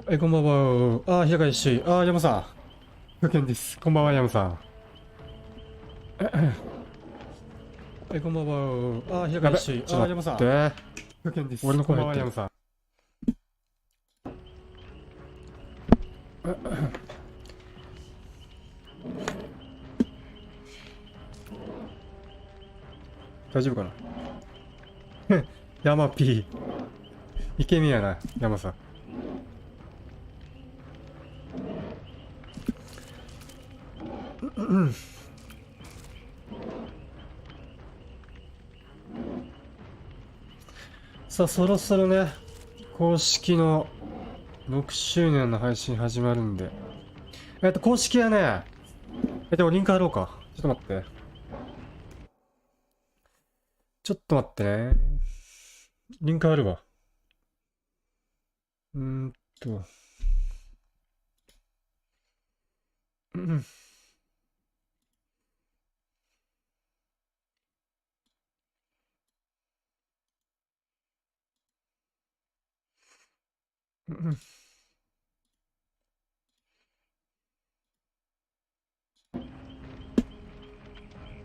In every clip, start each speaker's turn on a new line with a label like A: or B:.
A: こんばんは。平川氏。山さん。ふけんです。こんばんは、山さん。こんばんは。平
B: やべ、
A: 川氏。
B: ちょっと
A: 山さん。
B: 待って。
A: ふけんです。
B: 俺の
A: こんばんは、
B: 声入ってる。
A: 山さん。大丈夫かな。山 P。イケメンやな、山さん。さあ、そろそろね、公式の6周年の配信始まるんで。公式はね、でもリンク貼ろうか。ちょっと待って。ちょっと待ってね。リンク貼るわ。うーんと。うん。うん。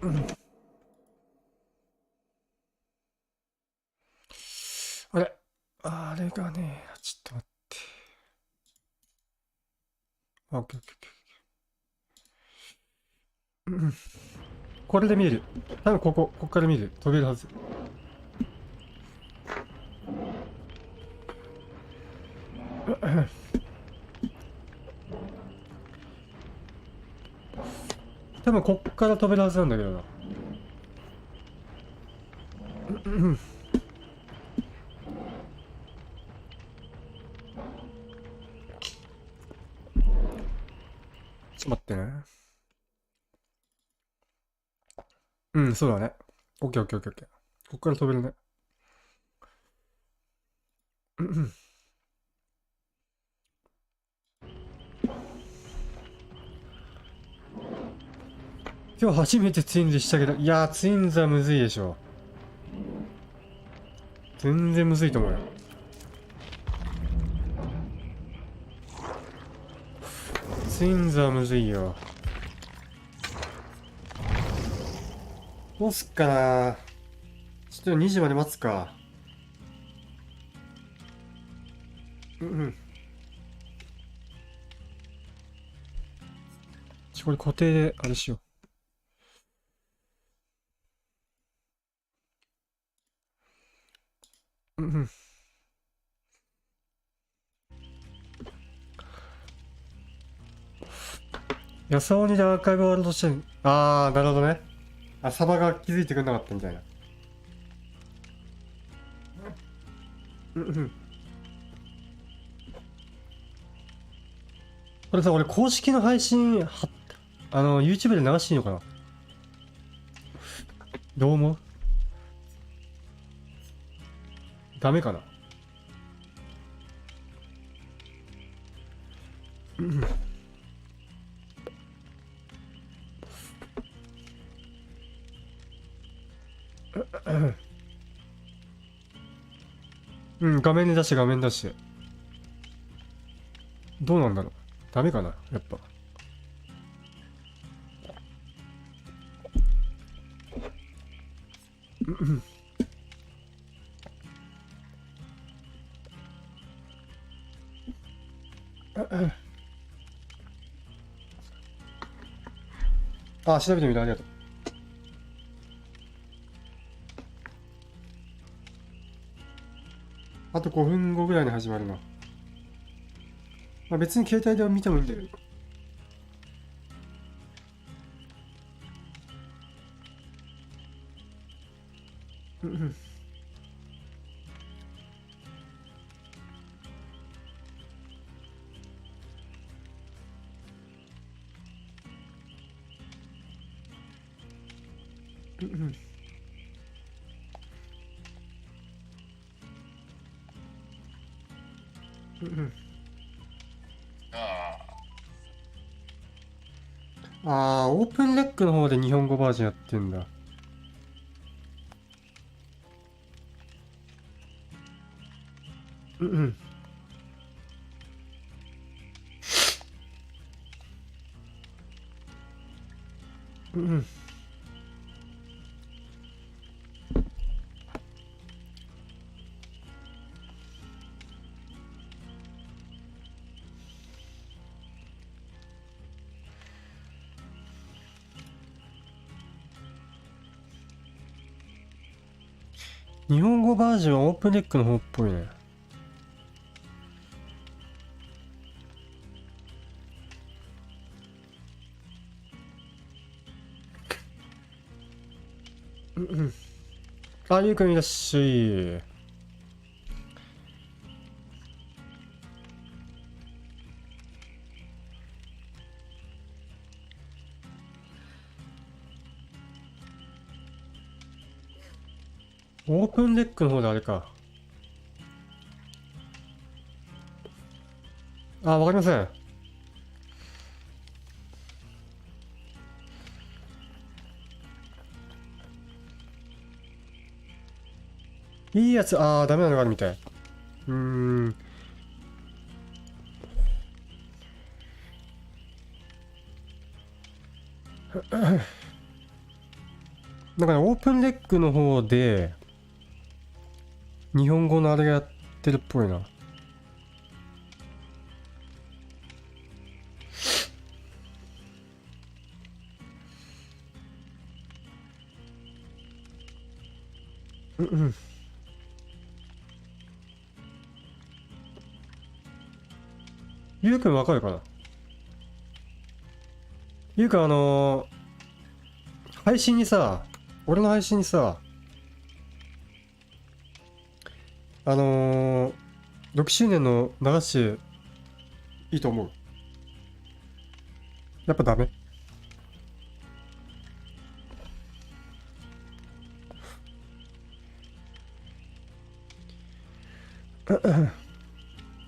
A: うん。あれあれがね、ちょっと待って。オッケーオッケーオッケー。うん。これで見える。多分ここから見る。飛べるはず。多分こっから飛べるはずなんだけどな。うん。ちょっと待ってね。うん、そうだね。オッケーオッケーオッケーオッケー。こっから飛べるね。うん。今日初めてツインズしたけど、いやー、ツインズはむずいでしょ。全然むずいと思うよ。ツインズはむずいよ。どうすっかな。ちょっと2時まで待つか。うんうん。これ固定で、あれしよう。うんうん。安鬼でアーカイブワールドして、なるほどね。サバが気づいてくれなかったみたいな。うんうん。これさ、俺公式の配信、YouTube で流していいのかな。どう思う？ダメかな。うん、画面で出して、画面出して。どうなんだろう。ダメかな、やっぱ。調べてみる、ありがとう。あと5分後ぐらいに始まるな。別に携帯で見てもいいんだけど。うんうん。うんうん。うんうん。オープンレックの方で日本語バージョンやってんだ。うんうん。うん。日本語バージョンはオープンデックの方っぽいね。うんうん。あ、ゆうくんいらっしゃい。オープンデックの方であれか。あ、わかりません。いいやつ、ダメなのがあるみたい。うーん。だからオープンデックの方で、日本語のあれがやってるっぽいな。うんうん。ゆうくんわかるかな。ゆうくん配信にさ、俺の配信にさ、6周年の流していいと思う。やっぱダメ。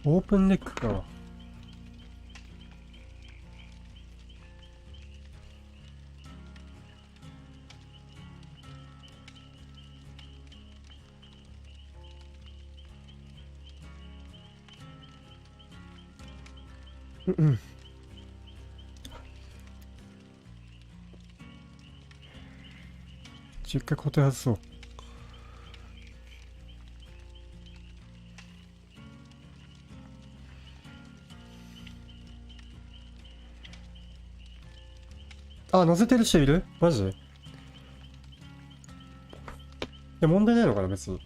A: オープンデックか。うんうん。一回固定外そう。あ、載せてる人いる？マジ？いや、問題ないのかな、別に。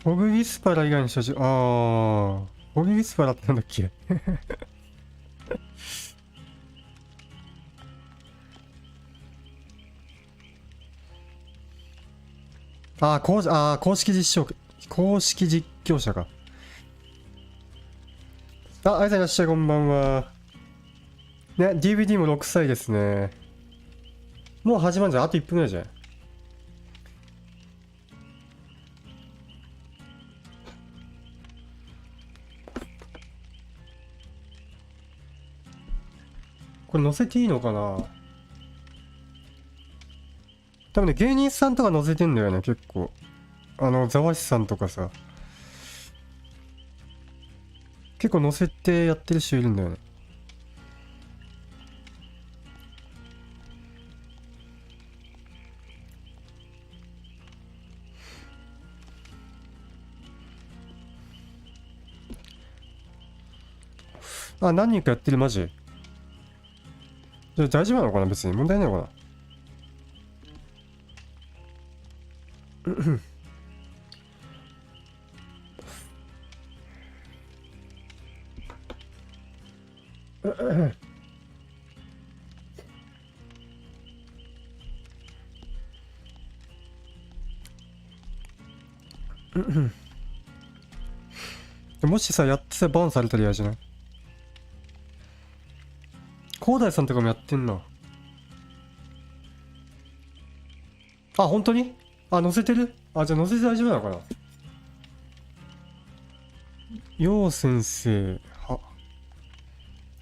A: ホグギスパラ以外の所持、ホグギスパラってなんだっけ？公式実証、公式実況者か。あやさんいらっしゃい、こんばんは。ね、DVD も6歳ですね。もう始まるじゃん。あと1分ぐらいじゃん。これ載せていいのかな？多分ね、芸人さんとか載せてんだよね、結構。ザワシさんとかさ。結構載せてやってる人いるんだよね。あ、何人かやってる、マジ。じゃあ大丈夫なのかな、別に。問題ないのかな。もしさ、やってさ、バンされたら嫌じゃない？広大さんとかもやってんな。あ、本当に？あ、載せてる？あ、じゃあ載せて大丈夫なのかな？陽先生、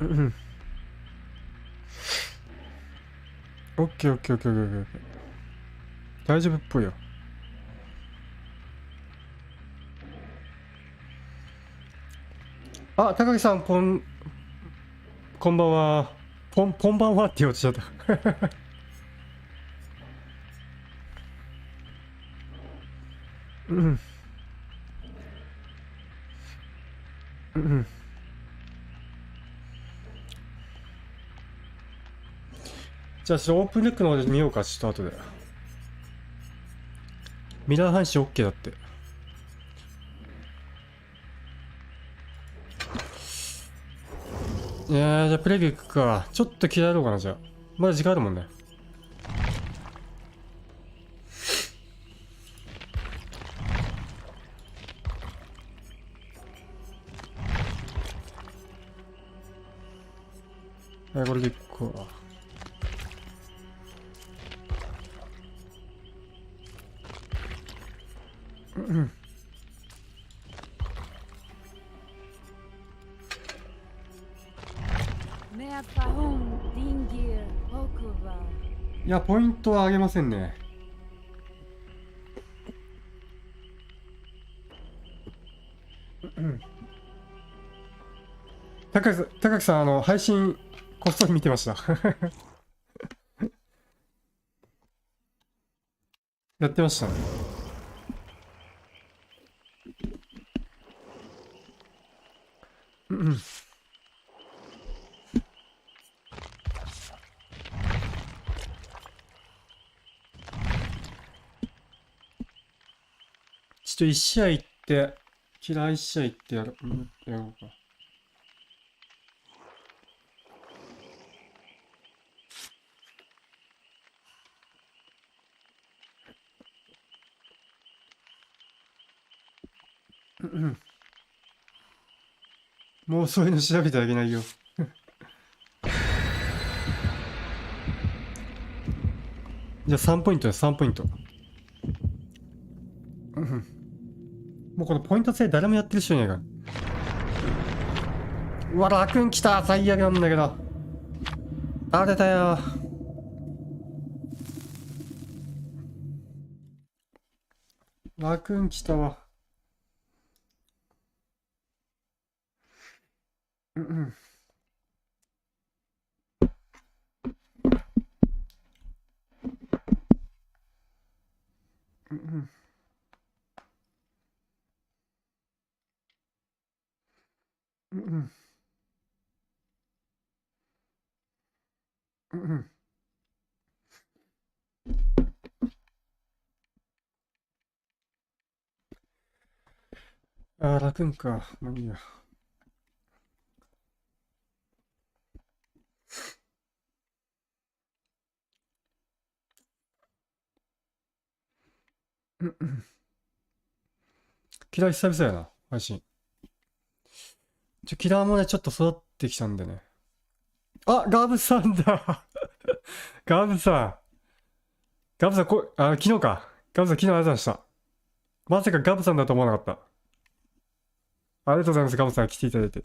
A: うん。オッケーオッケーオッケーオッケーオッケー。大丈夫っぽいよ。あ、高木さん、こんばんは。こんばんはって言おうとしちゃった。うん。うん。じゃあ、オープンデックの方で見ようか、ちょっと後で。ミラー配信 OK だって。じゃあプレビュー行くか。ちょっと気合ろうかな、じゃあ。まだ時間あるもんね。はい、これで行こう。いや、ポイントは上げませんね。高木さん、配信、こっそり見てました。やってましたね。うん。ちょっと1試合行って、キラー1試合行ってやろうか。もうそういうの調べてあげないよ。じゃあ3ポイントです、3ポイント。もうこのポイント制誰もやってる人いないから。うわ、ラクーン来た。最悪なんだけど。誰だよ。ラクーン来たわ。あー、ラクーンか。まあいいや。キラー久々やな、配信。キラーもね、ちょっと育ってきたんでね。あ、ガブさんだ。ガブさん。ガブさん、昨日か。ガブさん、昨日ありがとうございました。まさかガブさんだと思わなかった。ありがとうございます、ガブさん、来ていただいて。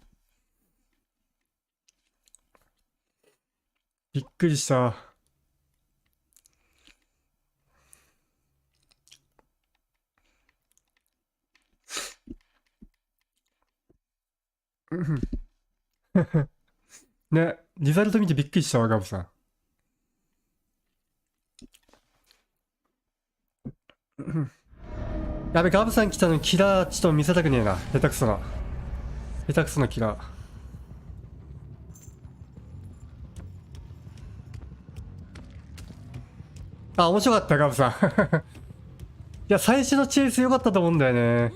A: びっくりした。ね、リザルト見てびっくりしたわ、ガブさん。やべ、ガブさん来たのにキラーちょっと見せたくねえな。下手くそな。下手くそなキラー。あ、面白かった、ガブさん。いや、最初のチェイス良かったと思うんだよね。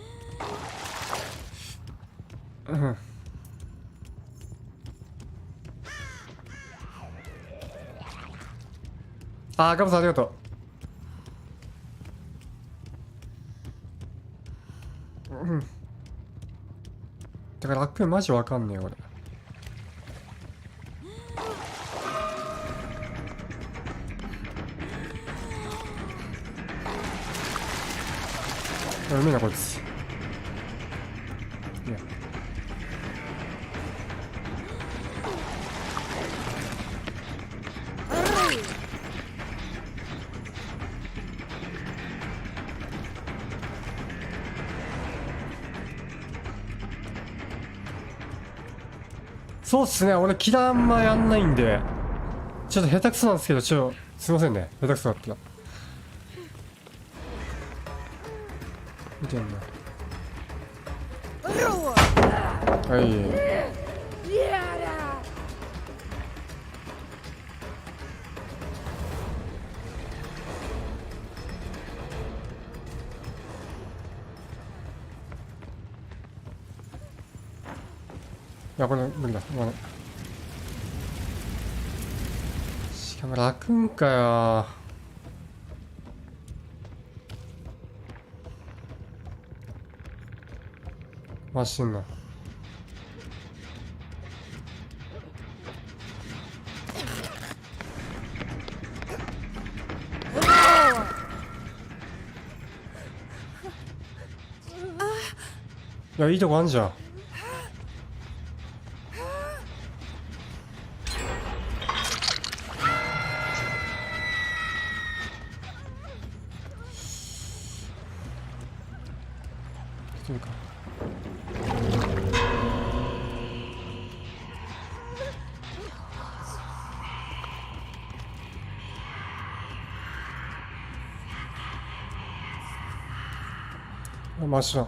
A: あ、ガブさんありがとう。だからラックマジわかんねえ俺。うめえなこいつ。いやそうっすね、俺キラーあんまやんないんでちょっと下手くそなんですけど、すいませんね、下手くそだったら。見てんな。はい。いや、これ無理だ。しかもラクーンかよ。マシンな。いや、いいとこあんじゃん。そうか。マシだ。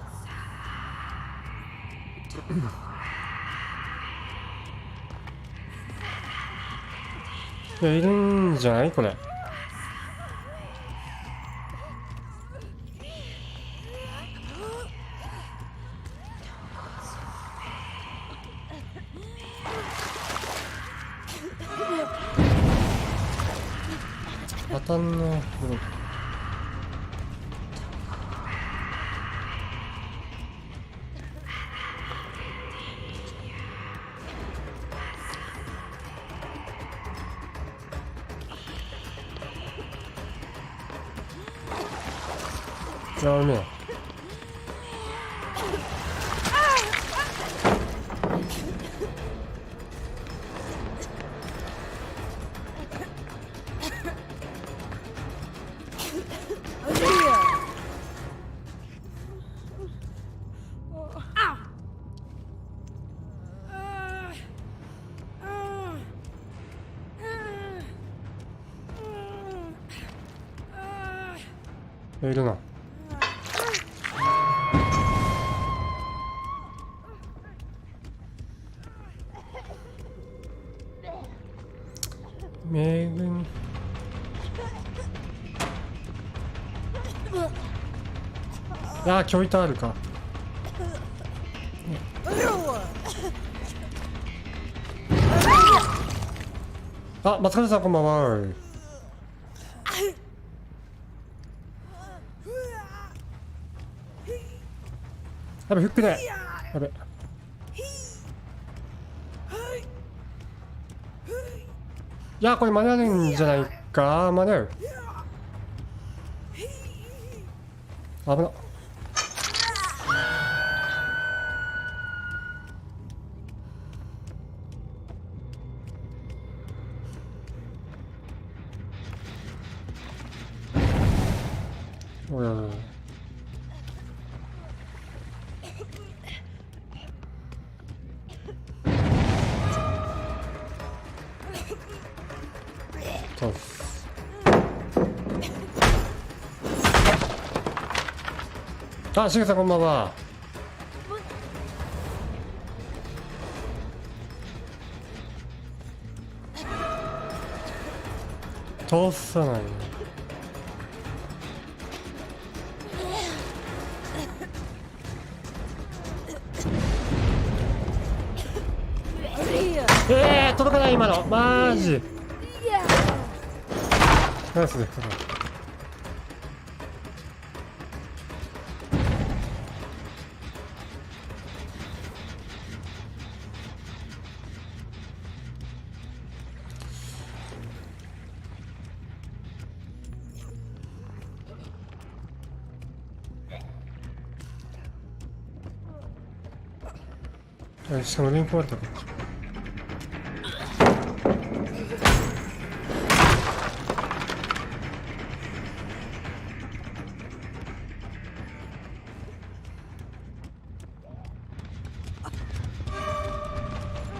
A: いや、いるんじゃないこれ。当たんの。ダメ。いるな。米軍。いやー、教育あるか。あ、松方さんこんばんは。やべ、フックね。やべ。いや、これ間に合うんじゃないか。間に合う。危な。おいおいおい。そうっす。あ、しげさんこんばんは。通さない。届かない今の。マジ。ナイスで。しかもリンク壊れたか。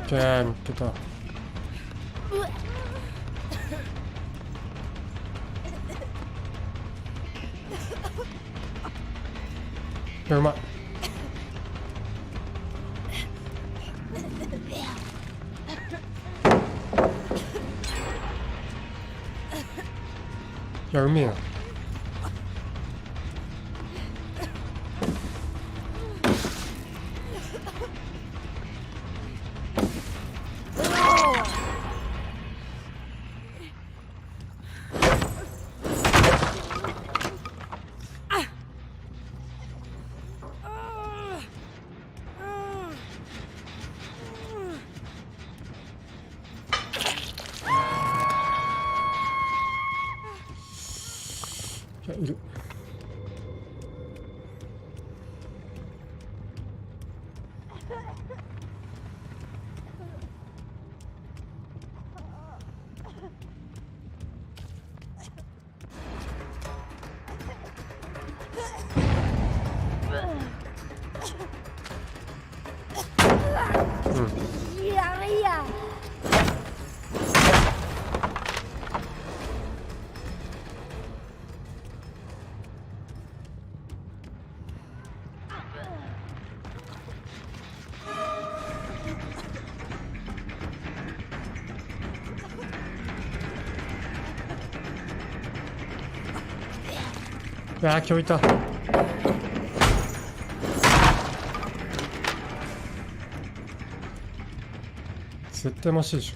A: オッケー、見つけた。いや、うまい。いや、うめえな。いや、いる。いやー、今日いた。絶対マシでしょ。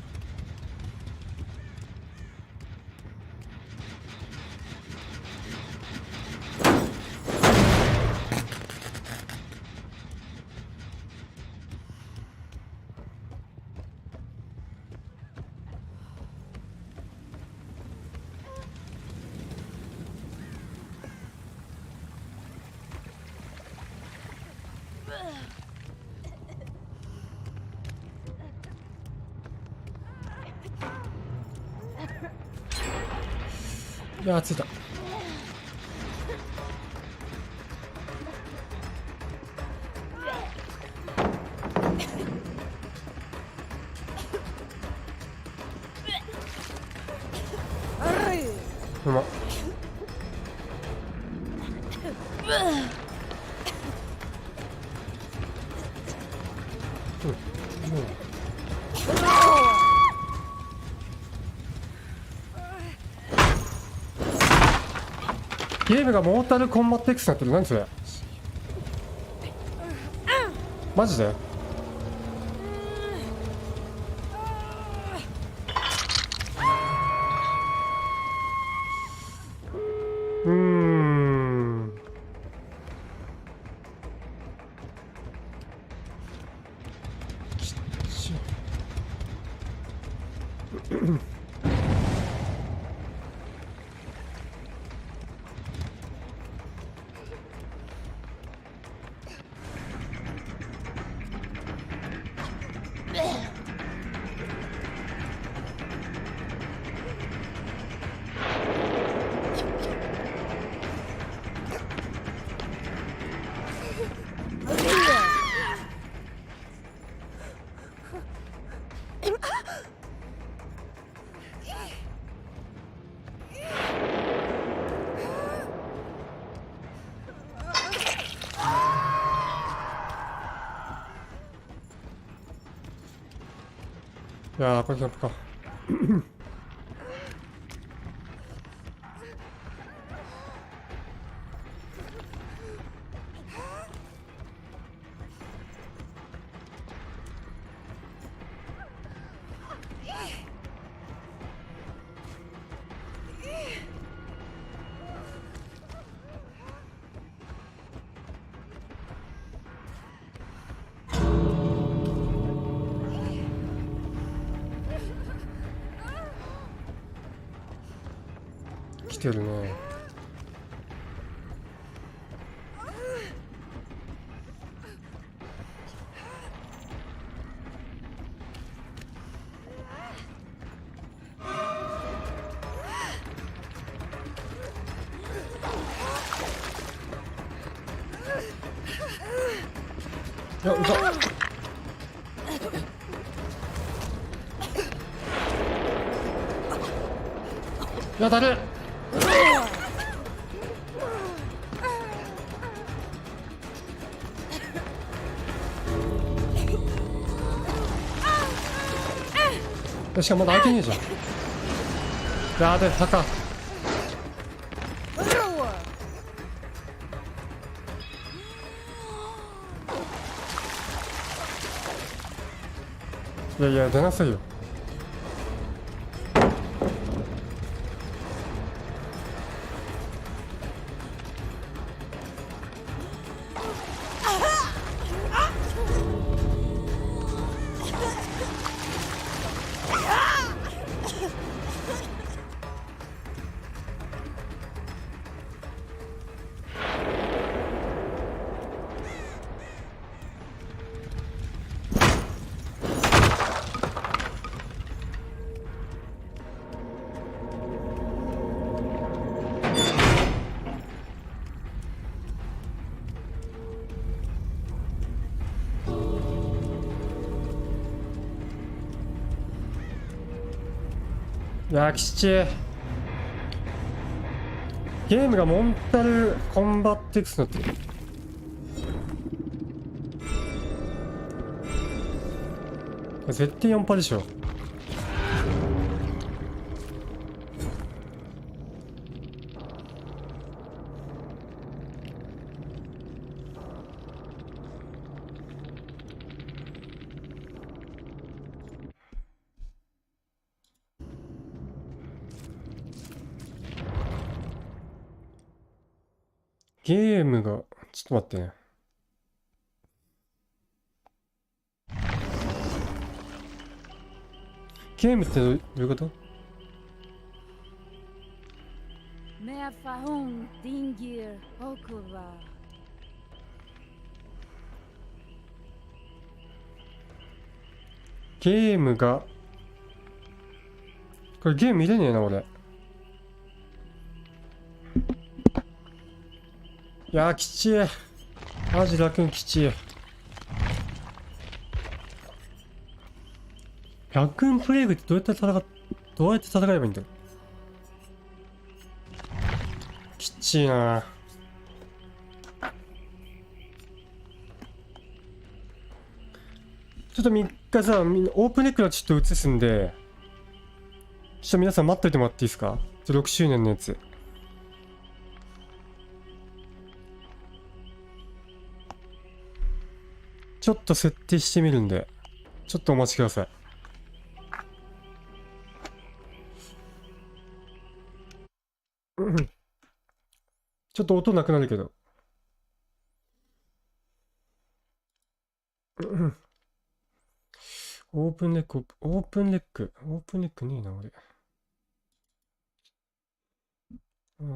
A: いやーついた。うまっ。ゲームがモータルコンバット X になってる。何それ。マジで。いやーこれキャップか。来てるね。いや、うざっ。いや、だる。しかもまだ開けねえじゃん。やべ、墓。いやいや、出なさいよ。いやーきちー。ゲームがモンタルコンバット X になってる。絶対4パでしょ。ゲームがちょっと待ってね。ゲームってどういうこと？
B: Mehr Verhung, Dingir, Okura.
A: ゲームが、これゲーム見れねえな、俺。いやー、きちい。マジ楽にきちい。100分プレイグってどうやって戦えばいいんだろう。きちいな。ちょっと3日さ、オープンレックのちょっと映すんで、ちょっと皆さん待っといてもらっていいですか。6周年のやつ。ちょっと設定してみるんで、ちょっとお待ちください。ちょっと音なくなるけど。オープンレック、オープンレック、オープンレックねえな、俺。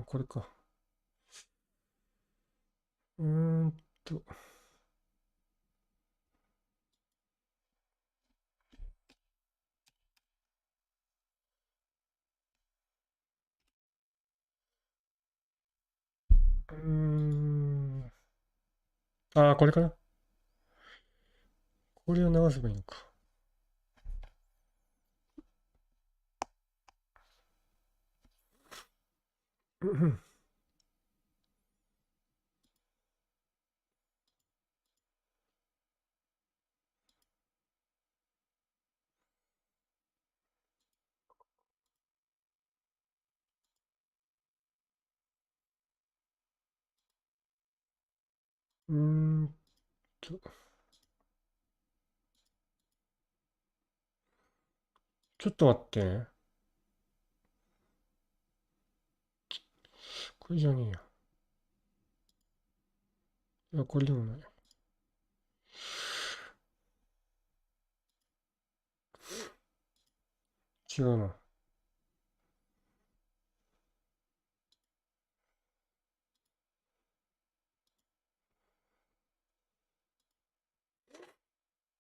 A: これか。うーんと。これかな。これを流せばいいのか。うーんと、ちょっと待ってね。これじゃねえや。いや、これでもない。違うな。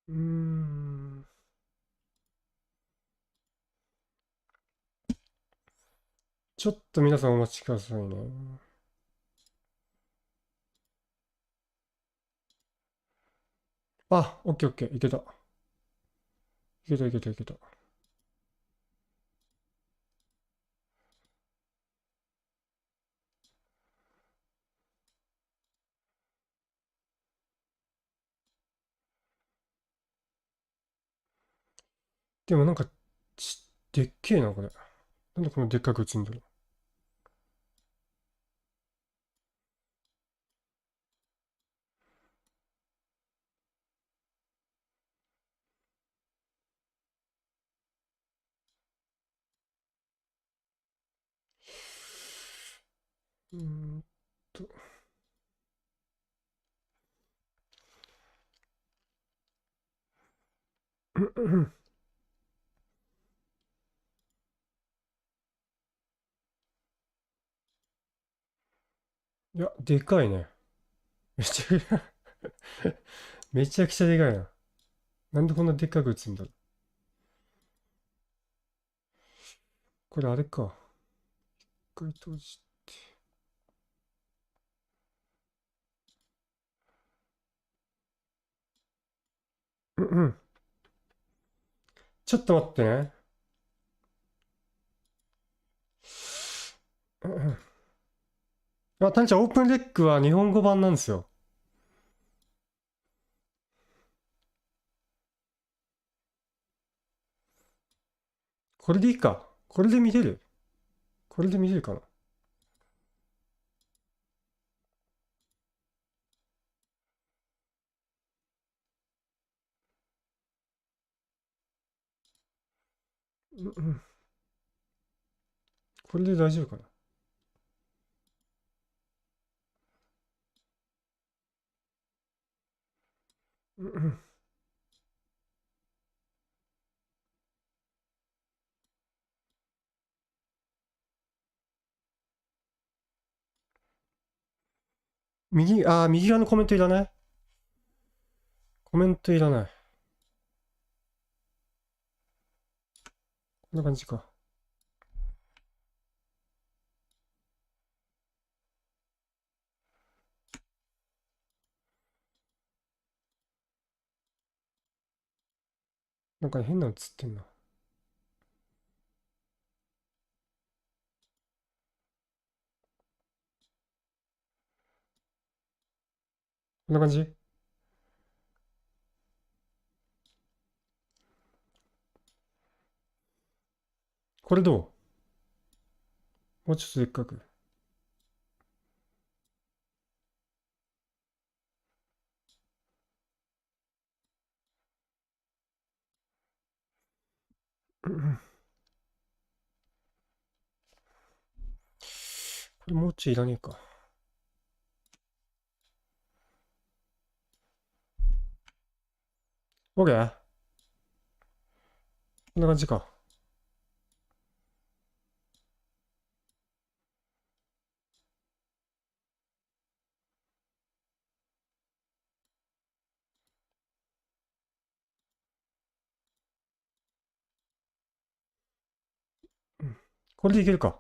A: うーん。ちょっと皆さんお待ちくださいね。オッケーオッケー、いけた。いけたいけたいけた。でもなんか、でっけえな、これ。なんでこのでっかく映んだろう。と。いや、でかいね。めちゃめちゃくちゃでかいな。なんでこんなでっかく映んだろう。これあれか。一回閉じて。ちょっと待ってね。谷ちゃん、オープンデックは日本語版なんですよ。これでいいか。これで見れる。これで見れるかな。これで大丈夫かな。右側のコメントいらない。コメントいらない。こんな感じか。こなんか変なの映ってんな。こんな感じ。これどう？もうちょっとでっかく。これもうちょいいらねえか。OK？ こんな感じか。これでいけるか。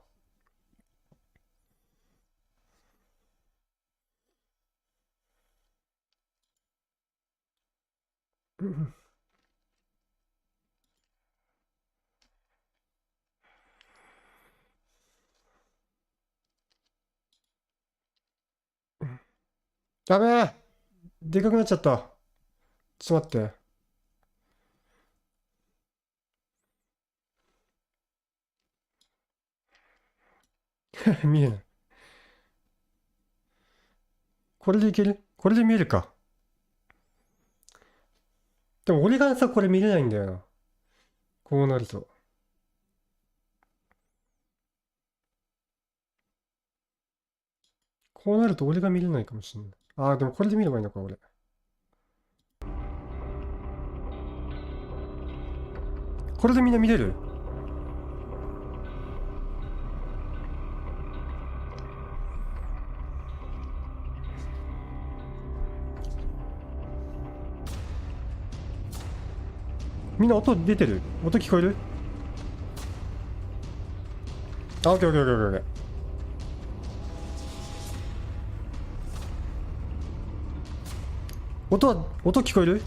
A: ダメー、でかくなっちゃった。ちょっと待って。見えない。これでいける？これで見えるか。でも俺がさ、これ見れないんだよな。こうなると。こうなると俺が見れないかもしれない。ああ、でもこれで見ればいいのか、俺。これでみんな見れる？みんな音出てる？音聞こえる？あ、オッケーオッケーオッケーオッケー。音聞こえる？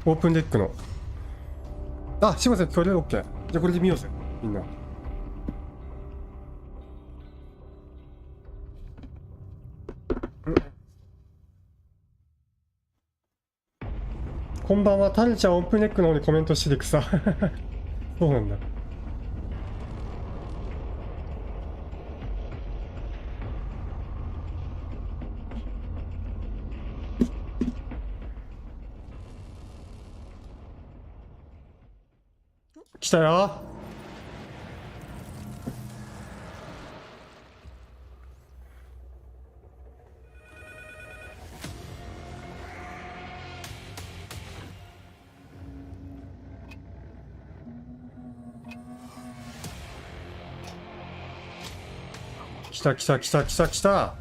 A: オープンデックの。あ、すいません、聞こえる？オッケー。じゃあこれで見ようぜ、みんな。こんばんは、タルちゃんオープンデックの方にコメントしててくさ。そうなんだ。来たよ。来た来た来た来た来た。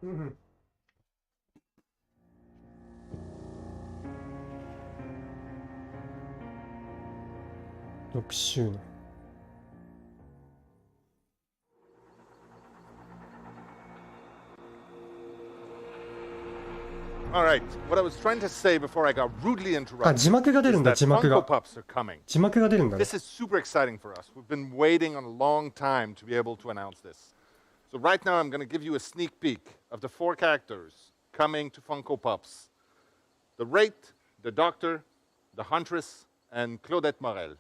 A: うん。6周年。
B: Alright, what I was trying to say before I got rudely
A: あ、
B: interrupted
A: 字幕が出る
B: is
A: んだ、
B: that
A: 字幕
B: Funko
A: が。
B: Pops are coming.
A: 字幕が出るんだね。
B: This is super exciting for us. We've been waiting on a long time to be able to announce this. So right now I'm going to give you a sneak peek of the 4 characters coming to Funko Pops. The Wraith, the Doctor, the Huntress, and Claudette Morel.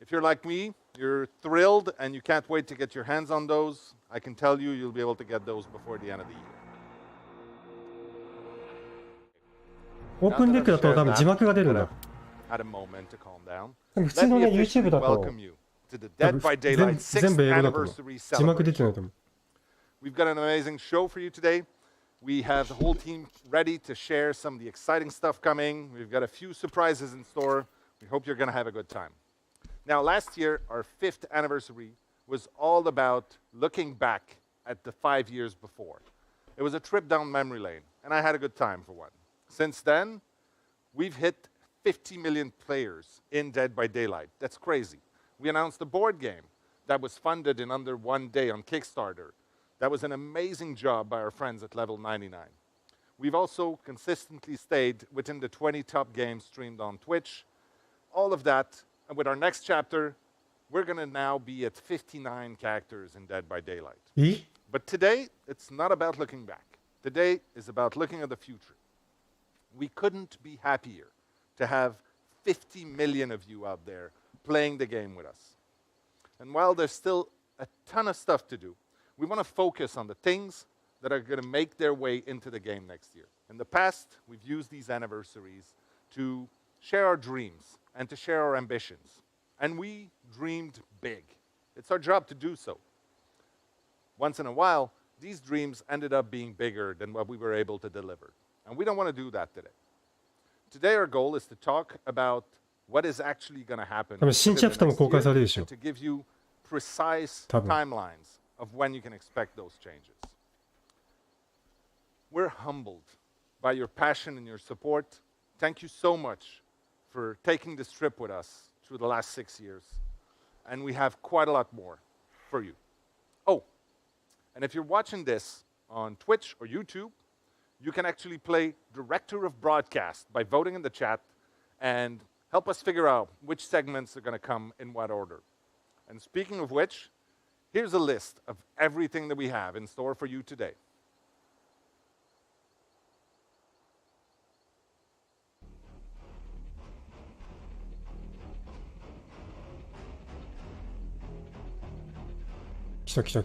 B: If you're like me, you're thrilled and you can't wait to get your hands on those. I can tell you you'll be able to get those before the end of the year.
A: オープンデックだと多分字幕が出るんだ。
B: had a moment to calm down,
A: でも普
B: let
A: 通の
B: me
A: ね YouTube
B: officially
A: だと
B: welcome you to the
A: 多
B: Dead
A: 分
B: by
A: 全
B: Daylight
A: 全
B: 6th
A: 部英語だと思う。
B: anniversary
A: 字幕出て
B: celebration.
A: ないと思う。
B: We've got an amazing show for you today. We have the whole team ready to share some of the exciting stuff coming. We've got a few surprises in store. We hope you're going to have a good time. Now, last year, our 5th anniversary was all about looking back at the 5 years before. It was a trip down memory lane, and I had a good time for one. Since then, we've hit 50 million players in Dead by Daylight. That's crazy. We announced a board game that was funded in under 1 day on Kickstarter. That was an amazing job by our friends at Level 99. We've also consistently stayed within the 20 top games streamed on Twitch. All of that, and with our next chapter, we're going to now be at 59 characters in Dead by Daylight.
A: え
B: But today, it's not about looking back. Today is about looking at the future. We couldn't be happier to have 50 million of you out there playing the game with us. And while there's still a ton of stuff to do, we want to focus on the things that are going to make their way into the game next year. In the past, we've used these anniversaries to share our dreams and to share our ambitions. And we dreamed big. It's our job to do so. Once in a while, these dreams ended up being bigger than what we were able to deliver. And we don't want to do that today. Today, our goal is to talk about what is actually going to happen
A: 多分新
B: within
A: チャ
B: the
A: プターも
B: next
A: 公開さ
B: year
A: れるでしょ
B: and to give you precise
A: 多分
B: timelines of when you can expect those changes. We're humbled by your passion and your support. Thank you so much for taking this trip with us through the last 6 years. And we have quite a lot more for you. Oh, and if you're watching this on Twitch or YouTube, you can actually play Director of Broadcast by voting in the chat and help us figure out which segments are going to come in what order. And speaking of which, here's a list of everything that we have in store for you today.
A: Like I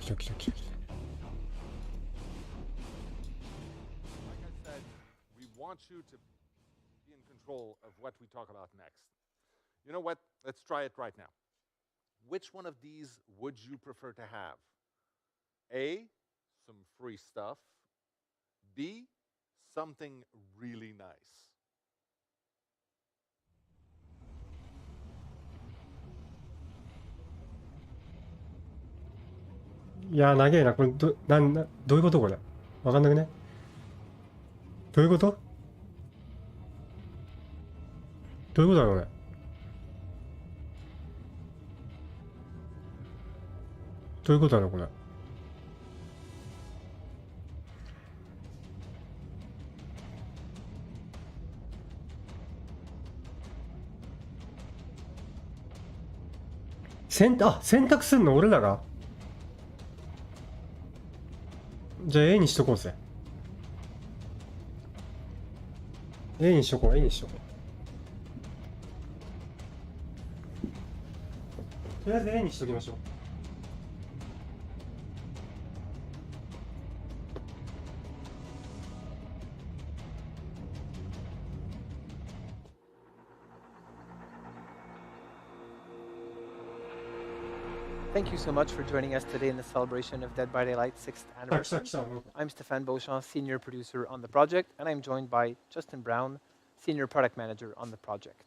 A: said,
B: we want you to be in control of what we talk about next. You know what? Let's try it right now. Which one of these would you prefer to have? A, some free stuff. B, something really nice.
A: いやー、長えな。これどういうことこれ。わかんなくね。どういうことどういうことだろうね。どういうことだろうこれ。選択すんの俺らが。じゃあ A にしとこうぜ。A にしとこう、A にしとこう。とりあえず A にしときましょう。
C: Thank you so much for joining us today in the celebration of Dead by Daylight 6th
A: 来た
C: anniversary.
A: 来た。
C: I'm Stéphane Beauchamp, senior producer on the project, and I'm joined by Justin Brown, senior product manager on the project.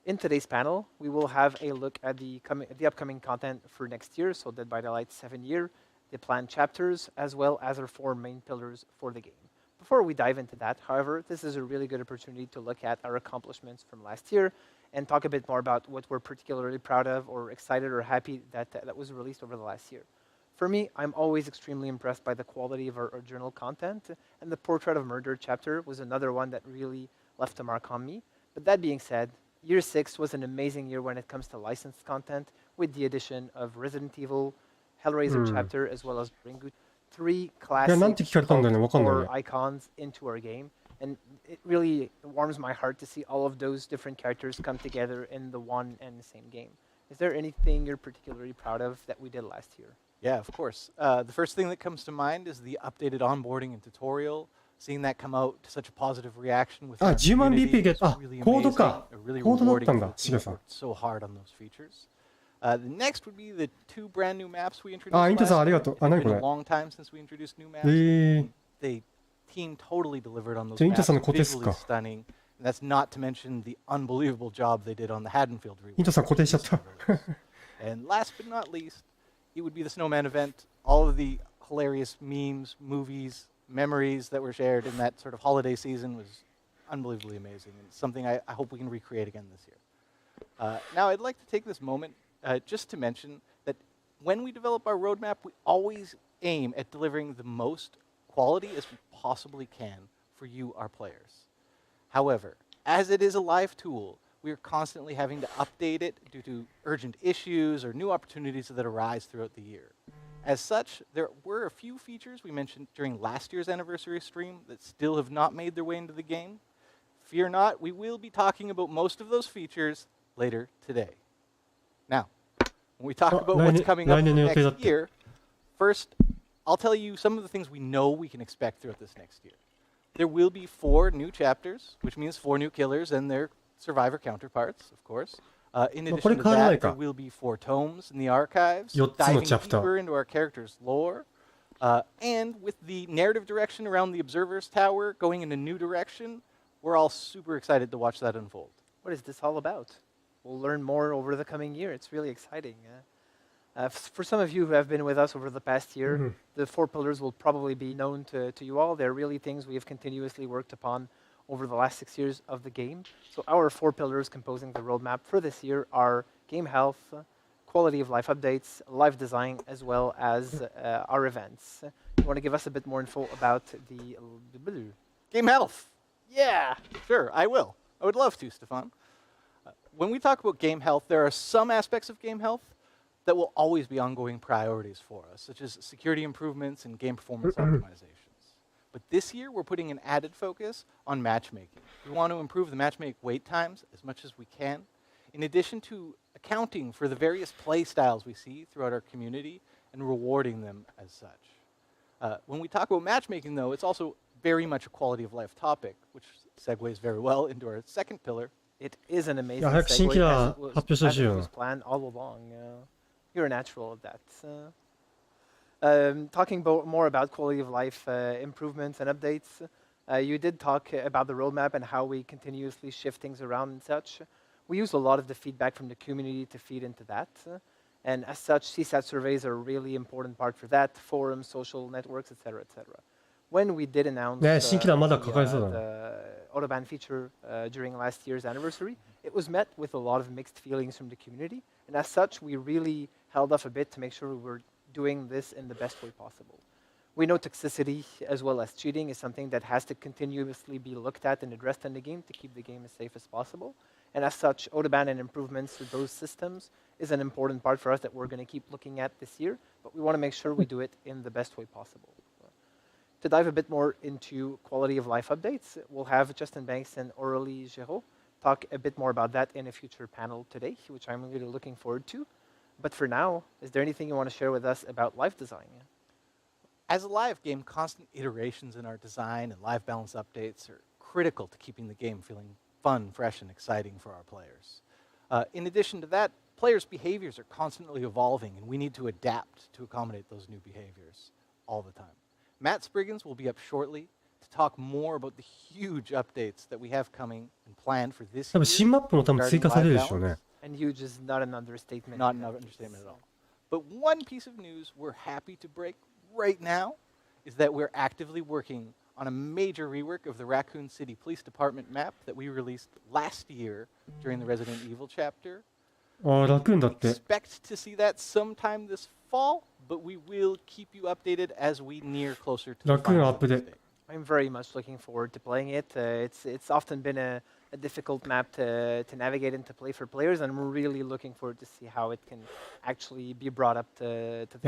C: In today's panel, we will have a look at the upcoming content for next year, so Dead by Daylight 7 year, the planned chapters, as well as our 4 main pillars for the game. Before we dive into that, however, this is a really good opportunity to look at our accomplishments from last year and talk a bit more about what we're particularly proud of or excited or happy that was released over the last year. For me, I'm always extremely impressed by the quality of our original content, and the Portrait of Murder chapter was another one that really left a mark on me. But that being said, year 6 was an amazing year when it comes to licensed content, with the addition of Resident Evil, Hellraiser chapter, as well as Ringu, 3 classic horror icons into our game. And it really warms my heart to see all of those different characters come together in the one and the same game. Is there anything you're particularly proud of that we did last year?
D: Yeah, of course. The first thing that comes to mind is the updated onboarding and tutorial. seeing that come out to such a positive reaction with
A: あ、10万 BP ゲット。あ、
D: really
A: コード
D: amazing,
A: か。
D: really
A: コードだっ
D: rewarding
A: たん
D: for
A: だ、
D: the
A: し
D: team
A: げ
D: that
A: さん。
D: worked so hard on those features. The next would be the 2 brand new maps we introduced
A: あ、インタさん
D: last
A: あり
D: year.
A: がとう。
D: It's
A: あ、何
D: been
A: こ
D: a
A: れ。
D: long time since we introduced new maps.
A: えー。
D: The team totally delivered on those
A: じゃあインタ
D: maps,
A: さんの小手っす
D: visually
A: か。
D: stunning. And that's not to mention the unbelievable job they did on the Haddonfield
A: インタ
D: rework.
A: さん固定しちゃった。
D: And last but not least, it would be the Snowman event. All of the hilarious memes, movies, memories that were shared in that sort of holiday season was unbelievably amazing, and something I hope we can recreate again this year. Now, I'd like to take this moment just to mention that when we develop our roadmap, we always aim at delivering the most quality as we possibly can for you, our players. However, as it is a live tool, we are constantly having to update it due to urgent issues or new opportunities that arise throughout the year. As such, there were a few features we mentioned during last year's anniversary stream that still have not made their way into the game. Fear not, we will be talking about most of those features later today. Now, when we talk about what's coming up next year, first, I'll tell you some of the things we know we can expect throughout this next year. There will be 4 new chapters, which means 4 new killers and their survivor counterparts, of course. In addition to that, there will be 4 tomes in the archives, diving deeper into our character's lore. And with the narrative direction around the Observer's Tower going in a new direction, we're all super excited to watch that unfold.
C: What is this all about? We'll learn more over the coming year. It's really exciting. For some of you who have been with us over the past year, the 4 pillars will probably be known to you all. They're really things we have continuously worked upon over the last 6 years of the game. So our 4 pillars composing the roadmap for this year are game health, quality of life updates, live design, as well as our events. You want to give us a bit more info about the
D: game health? Yeah, sure, I will. I would love to, Stefan. When we talk about game health, there are some aspects of game health that will always be ongoing priorities for us, such as security improvements and game performance optimizations. But this year, we're putting an added focus on matchmaking. We want to improve the matchmake wait times as much as we can, in addition to accounting for the various play styles we see throughout our community and rewarding them as such. When we talk about matchmaking, though, it's also very much a quality of life topic, which segues very well into our second pillar.
C: It is an amazing segue, as it was planned all along. You're a natural at that. Talking more about quality of life improvements and updates, you did talk about the roadmap and how we continuously shift things around and such. We use a lot of the feedback from the community to feed into that. And as such, CSAT surveys are a really important part for that, forums, social networks, etc., etc. When we did announce the Autobahn feature during last year's anniversary, it was met with a lot of mixed feelings from the community. And as such, we really held off a bit to make sure we were doing this in the best way possible. We know toxicity as well as cheating is something that has to continuously be looked at and addressed in the game to keep the game as safe as possible. And as such, Autobahn and improvements to those systems is an important part for us that we're going to keep looking at this year, but we want to make sure we do it in the best way possible. To dive a bit more into quality of life updates, we'll have Justin Banks and Aurélie Géraud talk a bit more about that in a future panel today, which I'm really looking forward to. But for now, is there anything you want to share with us about life design?
D: As a live game, constant iterations in our design and live balance updates are critical to keeping the game feeling fun, fresh, and exciting for our players. In addition to that, players' behaviors are constantly evolving, and we need to adapt to accommodate those new behaviors all the time. Matt Spriggans will be up shortly to talk more about the huge updates that we have coming and planned for this year.
C: And huge is not an understatement.
D: Not an understatement at all. But one piece of news we're happy to break right now is that we're actively working on a major rework of the Raccoon City Police Department map that we released last year during the Resident Evil chapter. We expect to see that sometime this fall, but we will keep you updated as we near closer to the final release date.
C: I'm very much looking forward to playing it. It's often been a difficult map to navigate and to play for players, and I'm really looking forward to see how it can actually be brought up to the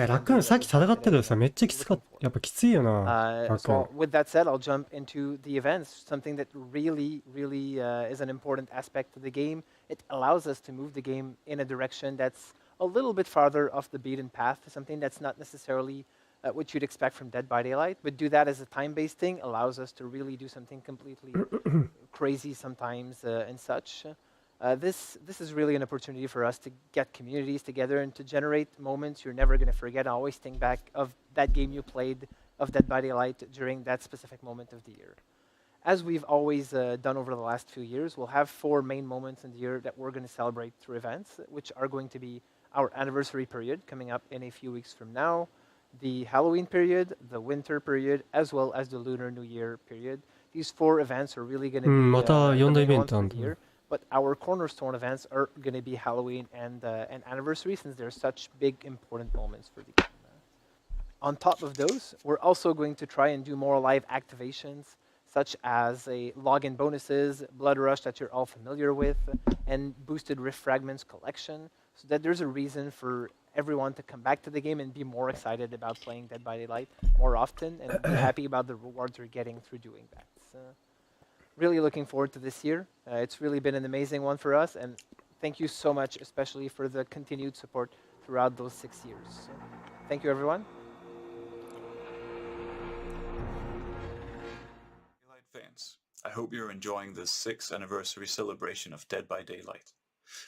C: So with that said, I'll jump into the events, something that really is an important aspect of the game. It allows us to move the game in a direction that's a little bit farther off the beaten path, something that's not necessarily which you'd expect from Dead by Daylight, but do that as a time-based thing allows us to really do something completely crazy sometimes and such. This is really an opportunity for us to get communities together and to generate moments you're never going to forget. Always think back of that game you played of Dead by Daylight during that specific moment of the year. As we've always done over the last few years, we'll have 4 main moments in the year that we're going to celebrate through events, which are going to be our anniversary period coming up in a few weeks from now, the Halloween period, the winter period, as well as the Lunar New Year period. These 4 events are really going to be
A: また
C: the
A: 4大イ
C: main
A: ベン
C: ones
A: トあ
C: for
A: ん
C: the
A: だ
C: year. But our cornerstone events are going to be Halloween and anniversary, since they're such big, important moments for the game. On top of those, we're also going to try and do more live activations, such as login bonuses, Blood Rush that you're all familiar with, and boosted Rift Fragments collection, so that there's a reason for everyone to come back to the game and be more excited about playing Dead by Daylight more often and be happy about the rewards they're getting through doing that. Really looking forward to this year. It's really been an amazing one for us, and thank you so much, especially for the continued support throughout those 6 years. Thank you, everyone.
E: Daylight fans, I hope you're enjoying this 6th anniversary celebration of Dead by Daylight.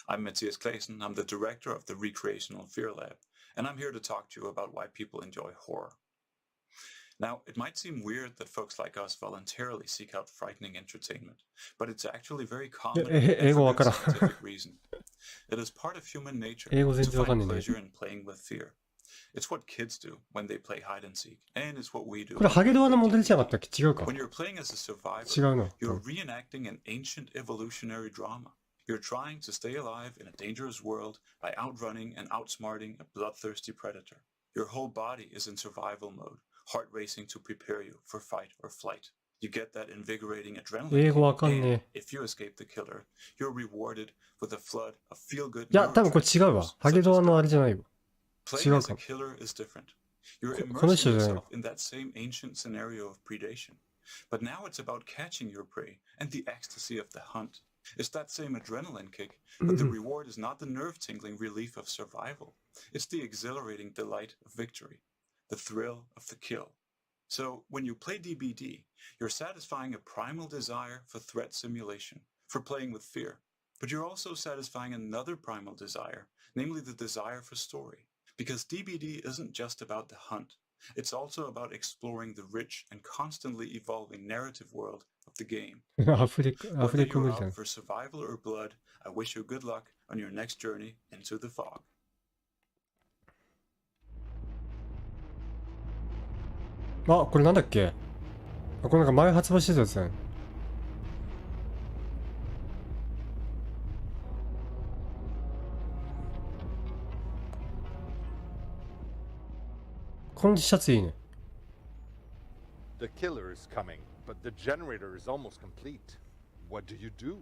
E: I'm Matthias Claesen, I'm the director of the Recreational Fear Lab, and I'm here to talk to you about why people enjoy horror. Now, it might seem weird that folks like us voluntarily seek out frightening entertainment, but it's actually very common and for
A: 英語わ
E: good
A: からん
E: scientific reason. It is part of human nature
A: 英語全
E: to
A: 然わかん
E: find
A: ねえんだけ
E: pleasure in playing with fear. It's what kids do when they play hide and seek, and it's what we do
A: どこれ
E: when
A: ハゲ
E: we
A: ドアの
E: play
A: モデルじゃなか
E: DBD.
A: ったっけ違うか
E: When you're playing as a survivor,
A: 違うな
E: you're reenacting an ancient evolutionary drama. You're trying to stay alive in a dangerous world by outrunning and outsmarting a bloodthirsty predator. Your whole body is in survival mode, heart racing to prepare you for fight or flight. You get that invigorating adrenaline
A: 英語わかん
E: kick,
A: ね
E: and
A: え
E: if you escape the killer, you're rewarded with a flood of feel-good
A: いや多分これ違うわ
E: neurotransmitters
A: ハゲ
E: such
A: ド
E: as
A: アのあれじゃないわ
E: Playing
A: 違う
E: as
A: か
E: a
A: も
E: killer is different. You're
A: この
E: immersing
A: 人じゃないわ
E: yourself in that same ancient scenario of predation. But now it's about catching your prey and the ecstasy of the hunt. It's that same adrenaline kick, but the reward is not the nerve-tingling relief of survival. It's the exhilarating delight of victory, the thrill of the kill. So when you play DBD, you're satisfying a primal desire for threat simulation, for playing with fear. But you're also satisfying another primal desire, namely the desire for story. Because DBD isn't just about the hunt. It's also about exploring the rich and constantly evolving narrative world of the game.
A: アフレコ
E: Whether
A: 無
E: you're
A: 理だ
E: out
A: な
E: for survival or blood, I wish you good luck on your next journey into the fog.
A: あこれなんだっけあこれなんか前発売してたやつねこのシャツいいね
B: The killer is coming, but the generator is almost complete. What do you do?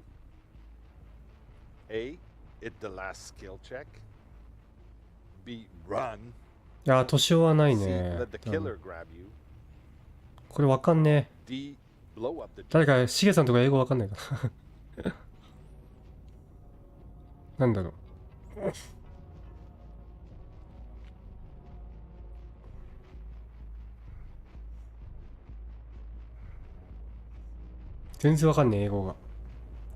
B: A. Hit the last skill check. B. Run.
A: いや年はない
B: C.
A: ね
B: Let the killer grab you.
A: これわかんねえ
B: D. Blow up the
A: 誰かしげさんとか英語わかんないかななんだろう全然わかんねえ英語が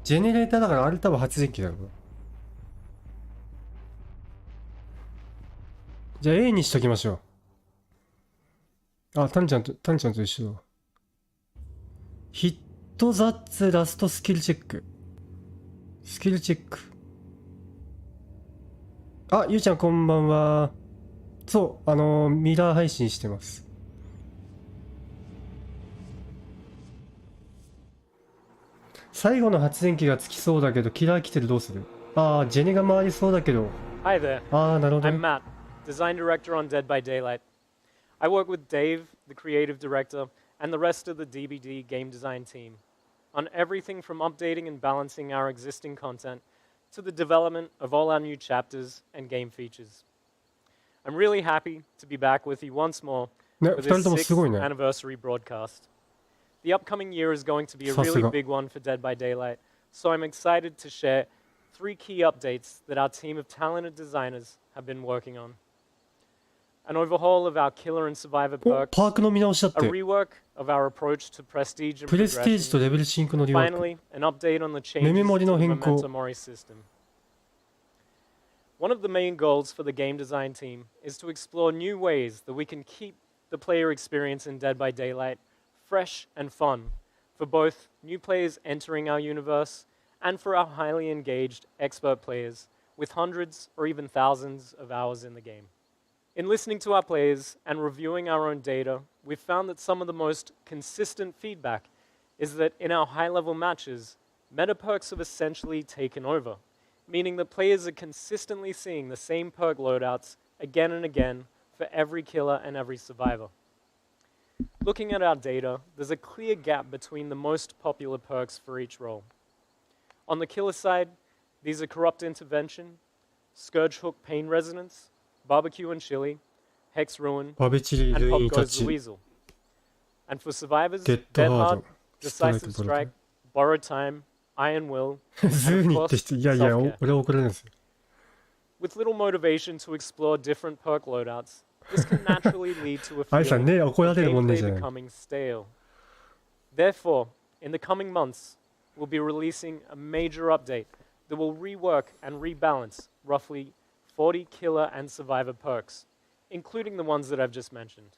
A: ジェネレーターだからあれ多分発電機だろうなじゃあ A にしときましょうあタンちゃんと一緒だヒットザッツラストスキルチェックあゆうちゃんこんばんはそうミラー配信してます最後の発電機がつきそうだけどキラー来てるどうするああジェネが回りそうだけど
F: Hi there.
A: ああなるほど
F: I'm
A: ね
F: Matt, design director on Dead by Daylight. I work with Dave, the creative director, and the rest of the DBD game design team on everything from updating and balancing our existing content to the development of all our new chapters and game features. I'm really happy to be back with you once more
A: ね
F: for
A: 二人
F: this
A: ともすごい
F: 6th
A: ね
F: anniversary broadcast. The upcoming year is going to be a
A: さす
F: really
A: が
F: big one for Dead by Daylight, so I'm excited to share 3 key updates that our team of talented designers have been working on. an overhaul of our killer and survivor
A: お
F: perks,
A: パークの見直しだっ
F: a
A: て。
F: rework of our approach to prestige and
A: プレステージと
F: progression,
A: レベルシンクのリワーク。
F: finally, an update on the
A: メ
F: changes
A: メモリ
F: to
A: の
F: the
A: 変更。
F: Memento Mori system. One of the main goals for the game design team is to explore new ways that we can keep the player experience in Dead by Daylight fresh and fun for both new players entering our universe and for our highly engaged expert players with hundreds or even thousands of hours in the game. In listening to our players and reviewing our own data, we've found that some of the most consistent feedback is that in our high-level matches, meta perks have essentially taken over, meaning that players are consistently seeing the same perk loadouts again and again for every killer and every survivor. Looking at our data, there's a clear gap between the most popular perks for each role. On the killer side, these are Corrupt Intervention, Scourge Hook Pain Resonance, Barbecue and Chili, Hex Ruin,
A: バベチリ
F: and
A: ルイ
F: Pop
A: イタ
F: Goes the
A: チ。
F: Weasel. And for survivors,
A: デッ
F: Dead
A: ドハー
F: Hard,
A: ド。ストライ
F: Decisive
A: クボル
F: Strike, Borrowed Time, Iron Will,
A: ト。ズーニって人、いやいや、
F: self-care.
A: 俺は怒られるんですよ。
F: With little motivation to explore different perk loadouts, this can naturally lead to a
A: アイさん
F: feeling
A: ね、怒ら
F: of
A: れるもんねじ
F: gameplay
A: ゃない。
F: becoming stale. Therefore, in the coming months, we'll be releasing a major update that will rework and rebalance roughly 40 killer and survivor perks, including the ones that I've just mentioned.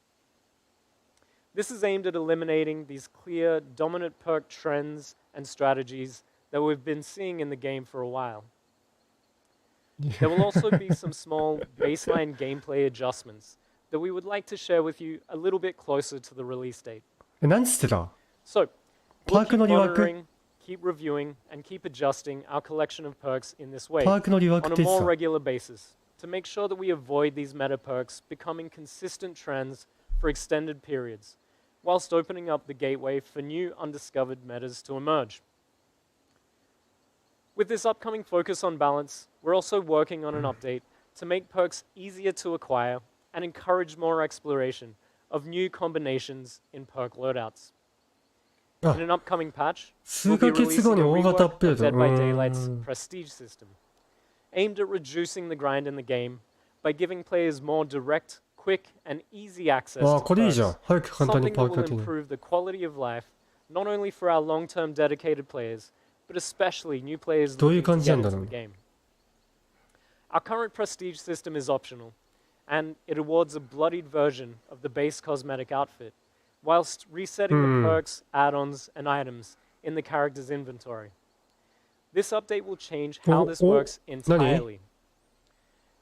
F: This is aimed at eliminating these clear, dominant perk trends and strategies that we've been seeing in the game for a while. There will also be some small baseline gameplay adjustments that we would like to share with you a little bit closer to the release date.
A: え、何つってた
F: So,
A: パ
F: we'll
A: ーク
F: keep
A: のリワーク
F: monitoring, keep reviewing, and keep adjusting our collection of perks in this way
A: パークのリワーク
F: on
A: っ
F: a
A: て言って
F: more
A: た。
F: regular basis to make sure that we avoid these meta perks becoming consistent trends for extended periods, whilst opening up the gateway for new undiscovered metas to emerge. With this upcoming focus on balance, we're also working on an update to make perks easier to acquire and encourage more exploration of new combinations in perk loadouts.
A: Ah.
F: In an upcoming patch,
A: 数
F: we'll be
A: ヶ月後
F: releasing
A: に
F: a
A: 大型アッ
F: rework
A: プデ
F: of
A: ート。
F: Dead by Daylight's prestige system, aimed at reducing the grind in the game by giving players more direct, quick, and easy access
A: ああ、
F: to
A: これいいじゃん。
F: perks,
A: 早く簡単に
F: something
A: パー
F: that
A: クが
F: will
A: 手に。
F: improve the quality of life not only for our long-term dedicated players, but especially new players
A: どういう
F: looking
A: 感
F: to
A: じな
F: get
A: んだ
F: into
A: ろう
F: the game. Our current prestige system is optional, and it awards a bloodied version of the base cosmetic outfit, whilst resetting the perks, add-ons, and items in the character's inventory. This update will change how this works entirely.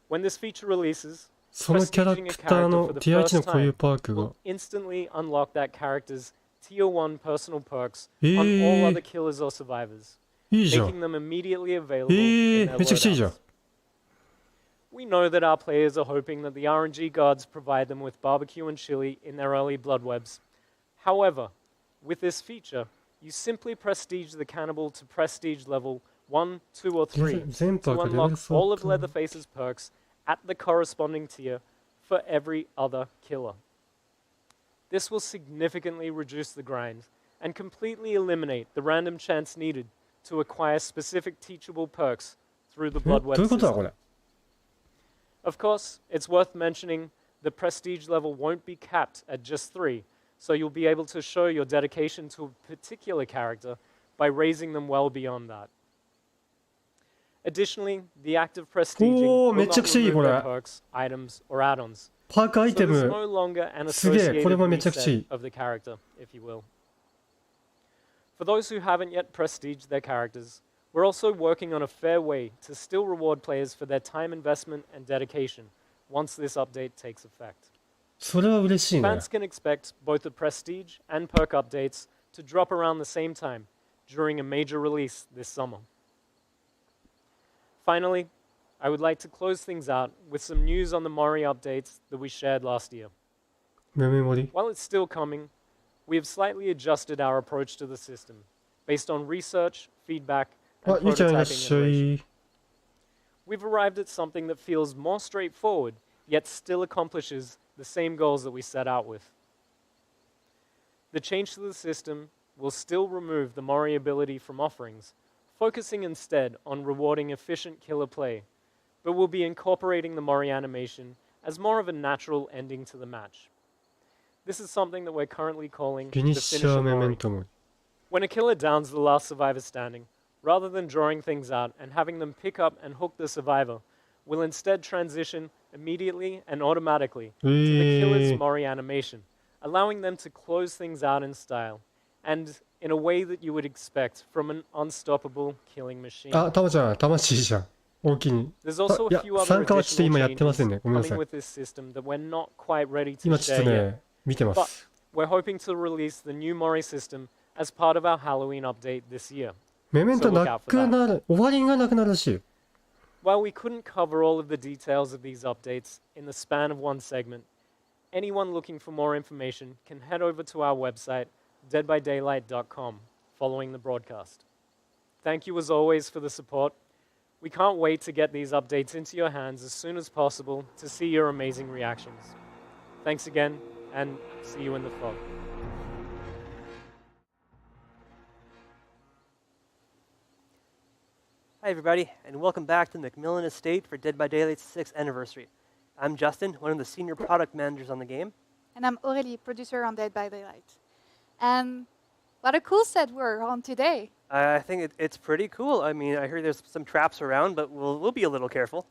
F: When this feature releases,
A: そのキャラクターの Tier 1の固有パークが
F: will。instantly unlock that character's Tier 1 personal perks
A: え
F: on all
A: ー
F: other killers or survivors,
A: いいじゃ
F: making
A: ん。
F: them immediately available in their
A: めちゃくちゃいいじゃん。
F: loadouts. We know that our players are hoping that the RNG gods provide them with barbecue and chili in their early blood webs. However, with this feature, you simply prestige the cannibal to prestige level 1, 2, or 3
A: 全パー
F: to
A: クレベル
F: unlock
A: 相
F: all of
A: 当。
F: Leatherface's perks at the corresponding tier for every other killer. This will significantly reduce the grind and completely eliminate the random chance needed to acquire specific teachable perks through the
A: え
F: blood
A: ど
F: web
A: ういうことだこ
F: system.
A: れ。
F: Of course, it's worth mentioning the prestige level won't be capped at just 3, so you'll be able to show your dedication to a particular character by raising them well beyond that. Additionally, the act of prestiging
A: Oh,
F: will
A: めちゃ
F: not
A: くちゃいい、
F: remove
A: これ。
F: their perks, items, or add-ons.
A: パークアイ
F: So
A: テ
F: there's
A: ム。
F: no longer an
A: すげえ、
F: associated
A: これもめちゃくちゃい
F: reset
A: い。
F: of the character, if you will. For those who haven't yet prestiged their characters, we're also working on a fair way to still reward players for their time investment and dedication once this update takes effect.
A: それは嬉しいね。
F: Fans can expect both the prestige and perk updates to drop around the same time during a major release this summer. Finally, I would like to close things out with some news on the Mori updates that we shared last year.
A: メメモリ。
F: While it's still coming, we have slightly adjusted our approach to the system based on research, feedback,
A: あ
F: and、
A: ゆうちゃんいらっ
F: prototyping
A: しゃ
F: iteration.
A: い。
F: We've arrived at something that feels more straightforward, yet still accomplishes the same goals that we set out with. The change to the system will still remove the Mori ability from offerings, focusing instead on rewarding efficient killer play, but we'll be incorporating the Mori animation as more of a natural ending to the match. This is something that we're currently calling
A: フィ
F: the
A: ニッシャー
F: finisher
A: メメ
F: Mori.
A: ントモリ
F: When a killer downs the last survivor standing, rather than drawing things out and having them pick up and hook the survivor, we'll instead transition immediately and automatically to the killer's Mori animation, allowing them to close things out in style and in a way that you would expect from an unstoppable killing machine.
A: あ、タマちゃん、魂じゃん。大きに。
F: There's also
A: い
F: a
A: や
F: few other
A: 参加はちょっと
F: additional
A: 今やってません
F: changes
A: ね。ごめんなさ
F: coming
A: い。
F: with this system that we're not quite ready to
A: 今ちょっ
F: share
A: と
F: yet.
A: ね、見てま
F: But
A: す。
F: we're hoping to release the new Mori system as part of our Halloween update this year.
A: メメントなくなる。終わりがなくなるらしい。
F: While we couldn't cover all of the details of these updates in the span of one segment, anyone looking for more information can head over to our website, deadbydaylight.com, following the broadcast. Thank you as always for the support. We can't wait to get these updates into your hands as soon as possible to see your amazing reactions. Thanks again, and see you in the fog.
G: Hi everybody, and welcome back to Macmillan Estate for Dead by Daylight's 6th anniversary. I'm Justin, one of the senior product managers on the game.
H: And I'm Aurélie, producer on Dead by Daylight. And what a cool set we're on today.
G: I think it's pretty cool. I mean, I hear there's some traps around, but we'll be a little careful.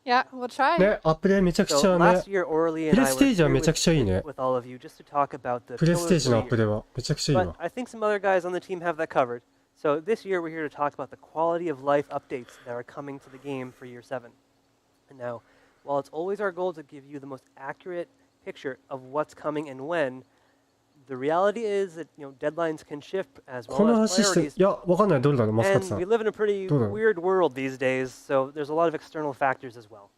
H: Yeah, we'll try.
A: ね、アップデーめちゃくち
G: So
A: ゃね
G: last。year, Aurélie and I were
A: プレステージは
G: here
A: めちゃくちゃいいね。
G: with all of you just to talk about the
A: プレステー
G: pillars
A: ジのア
G: of
A: ッ
G: the
A: プデー
G: year.
A: はめちゃくちゃいい
G: But
A: わ。
G: I think some other guys on the team have that covered. So this year, we're here to talk about the quality of life updates that are coming to the game for year 7. And now, while it's always our goal to give you the most accurate picture of what's coming and when, the reality is that deadlines can shift as
A: こ
G: well
A: の
G: as
A: 話して、い
G: priorities.
A: や、わかんない。どれだろう、マスカット
G: And
A: さ
G: we
A: ん。
G: live in a pretty
A: どうだろう。
G: weird world these days, so there's a lot of external factors as well.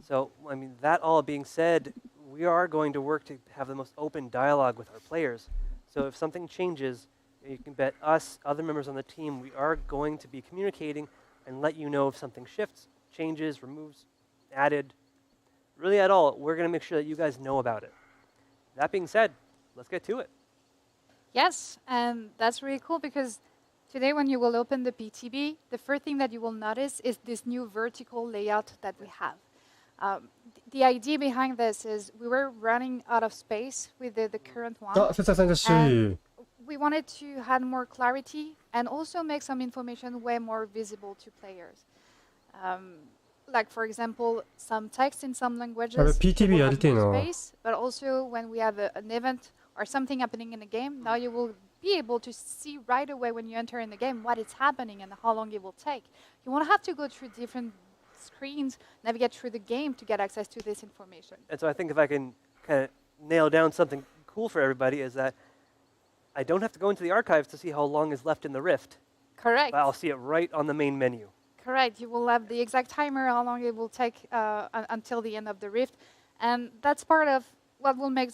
G: So, I mean, that all being said, we are going to work to have the most open dialogue with our players. So if something changes, you can bet us, other members on the team, we are going to be communicating and let you know if something shifts, changes, removes, added, really at all. We're going to make sure that you guys know about it. That being said, let's get to it.
H: Yes, and that's really cool because today when you will open the PTB, the first thing that you will notice is this new vertical layout that we have. The idea behind this is we were running out of space with the current one.
A: あ、節田さんいらっしゃい。
H: We wanted to add more clarity and also make some information way more visible to players. Like, for example, some text in some languages.
A: PTB
H: will
A: や
H: have
A: りてえ
H: more
A: な。
H: space, but also when we have an event or something happening in the game, now you will be able to see right away when you enter in the game what is happening and how long it will take. You won't have to go through different screens, navigate through the game to get access to this information.
G: And so I think if I can kind of nail down something cool for everybody is that I don't have to go into the archives to see how long is left in the Rift,
H: Correct.
G: but I'll see it right on the main menu.
H: Correct. You will have the exact timer, how long it will take until the end of the rift. And that's part of what will make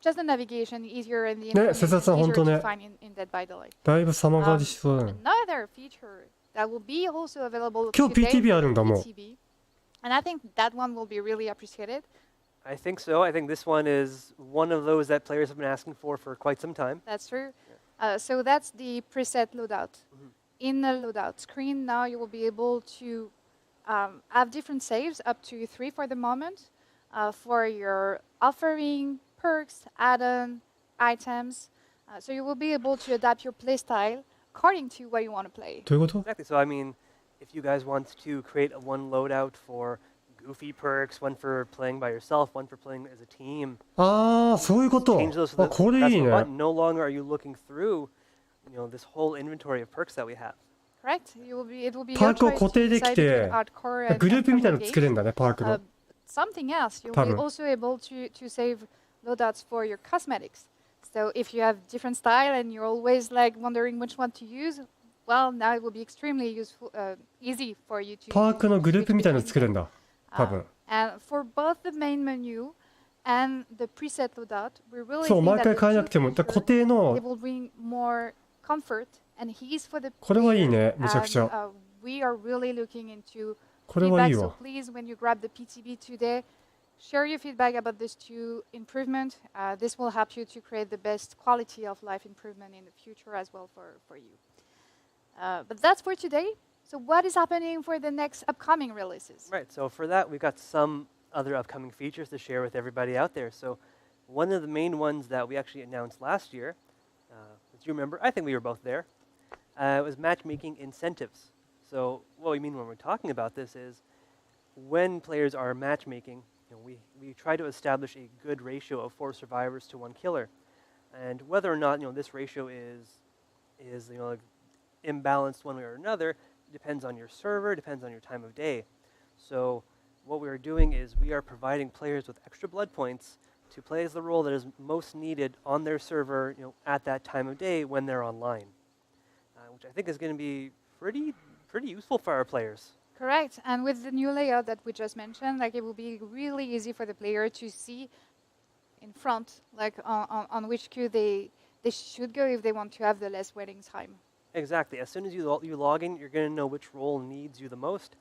H: just the navigation easier and the information
A: 節田さん、本
H: easier
A: 当
H: to
A: ね。
H: find in Dead by Daylight.
A: だいぶ様変わりしそうだね。
H: Another feature that will be also available
A: 今日
H: today
A: PTB あるんだ、もう。
H: PTB, and I think that one will be really appreciated.
G: I think so. I think this one is one of those that players have been asking for quite some time.
H: That's true. So that's the preset loadout. In the loadout screen now, you will be able to have different saves, up to 3 for the moment, for your offering, perks, add-on, items. So you will be able to adapt your playstyle according to what you want to play.
A: どういうこと？
G: Exactly. So I mean, if you guys want to create one loadout for goofy perks, one for playing by yourself, one for playing as a team,
A: ああ、そういうこと。
G: change those so
A: あ、
G: that
A: これ
G: press
A: いい
G: the
A: ね。
G: button. No longer are you looking through, this whole inventory of perks that we have.
H: Correct? It will be
A: パ
H: your
A: ークを
H: choice
A: 固
H: to
A: 定でき
H: decide
A: て
H: between hardcore and
A: グループみたいな
H: casual
A: の作れるん
H: games.
A: だね、パークの。
H: Something else, you'll be
A: 多分。
H: also able to save loadouts for your cosmetics. So if you have different style and you're always like wondering which one to use, well, now it will be extremely useful, easy for you to.
A: パークのグループみたいなの
H: switch
A: 作れる
H: between
A: んだ、
H: them.
A: 多分。
H: And for both the main menu and the preset loadout, we really
A: そう、
H: think
A: 毎
H: that
A: 回
H: the
A: 変えな
H: two
A: くても、だから固
H: features,
A: 定の
H: they will bring more comfort and ease for the
A: これはいい
H: player.
A: ね、めちゃくち
H: And,
A: ゃ。
H: we are really looking into
A: これはいい
H: feedback. So
A: わ。
H: please, when you grab the PTB today, share your feedback about this two improvement. This will help you to create the best quality of life improvement in the future as well for you. But that's for today. So what is happening for the next upcoming releases?
G: Right. So for that, we've got some other upcoming features to share with everybody out there. So one of the main ones that we actually announced last year, as you remember, I think we were both there, was matchmaking incentives. So what we mean when we're talking about this is when players are matchmaking, we try to establish a good ratio of 4 survivors to 1 killer. And whether or not this ratio is like imbalanced one way or another depends on your server, depends on your time of day. So what we are doing is we are providing players with extra blood points to play as the role that is most needed on their server, at that time of day when they're online, which I think is going to be pretty useful for our players.
H: Correct. And with the new layout that we just mentioned, like it will be really easy for the player to see in front, like on which queue they should go if they want to have the less waiting time.
G: Exactly. As soon as you log in, you're going to know which role needs you the most.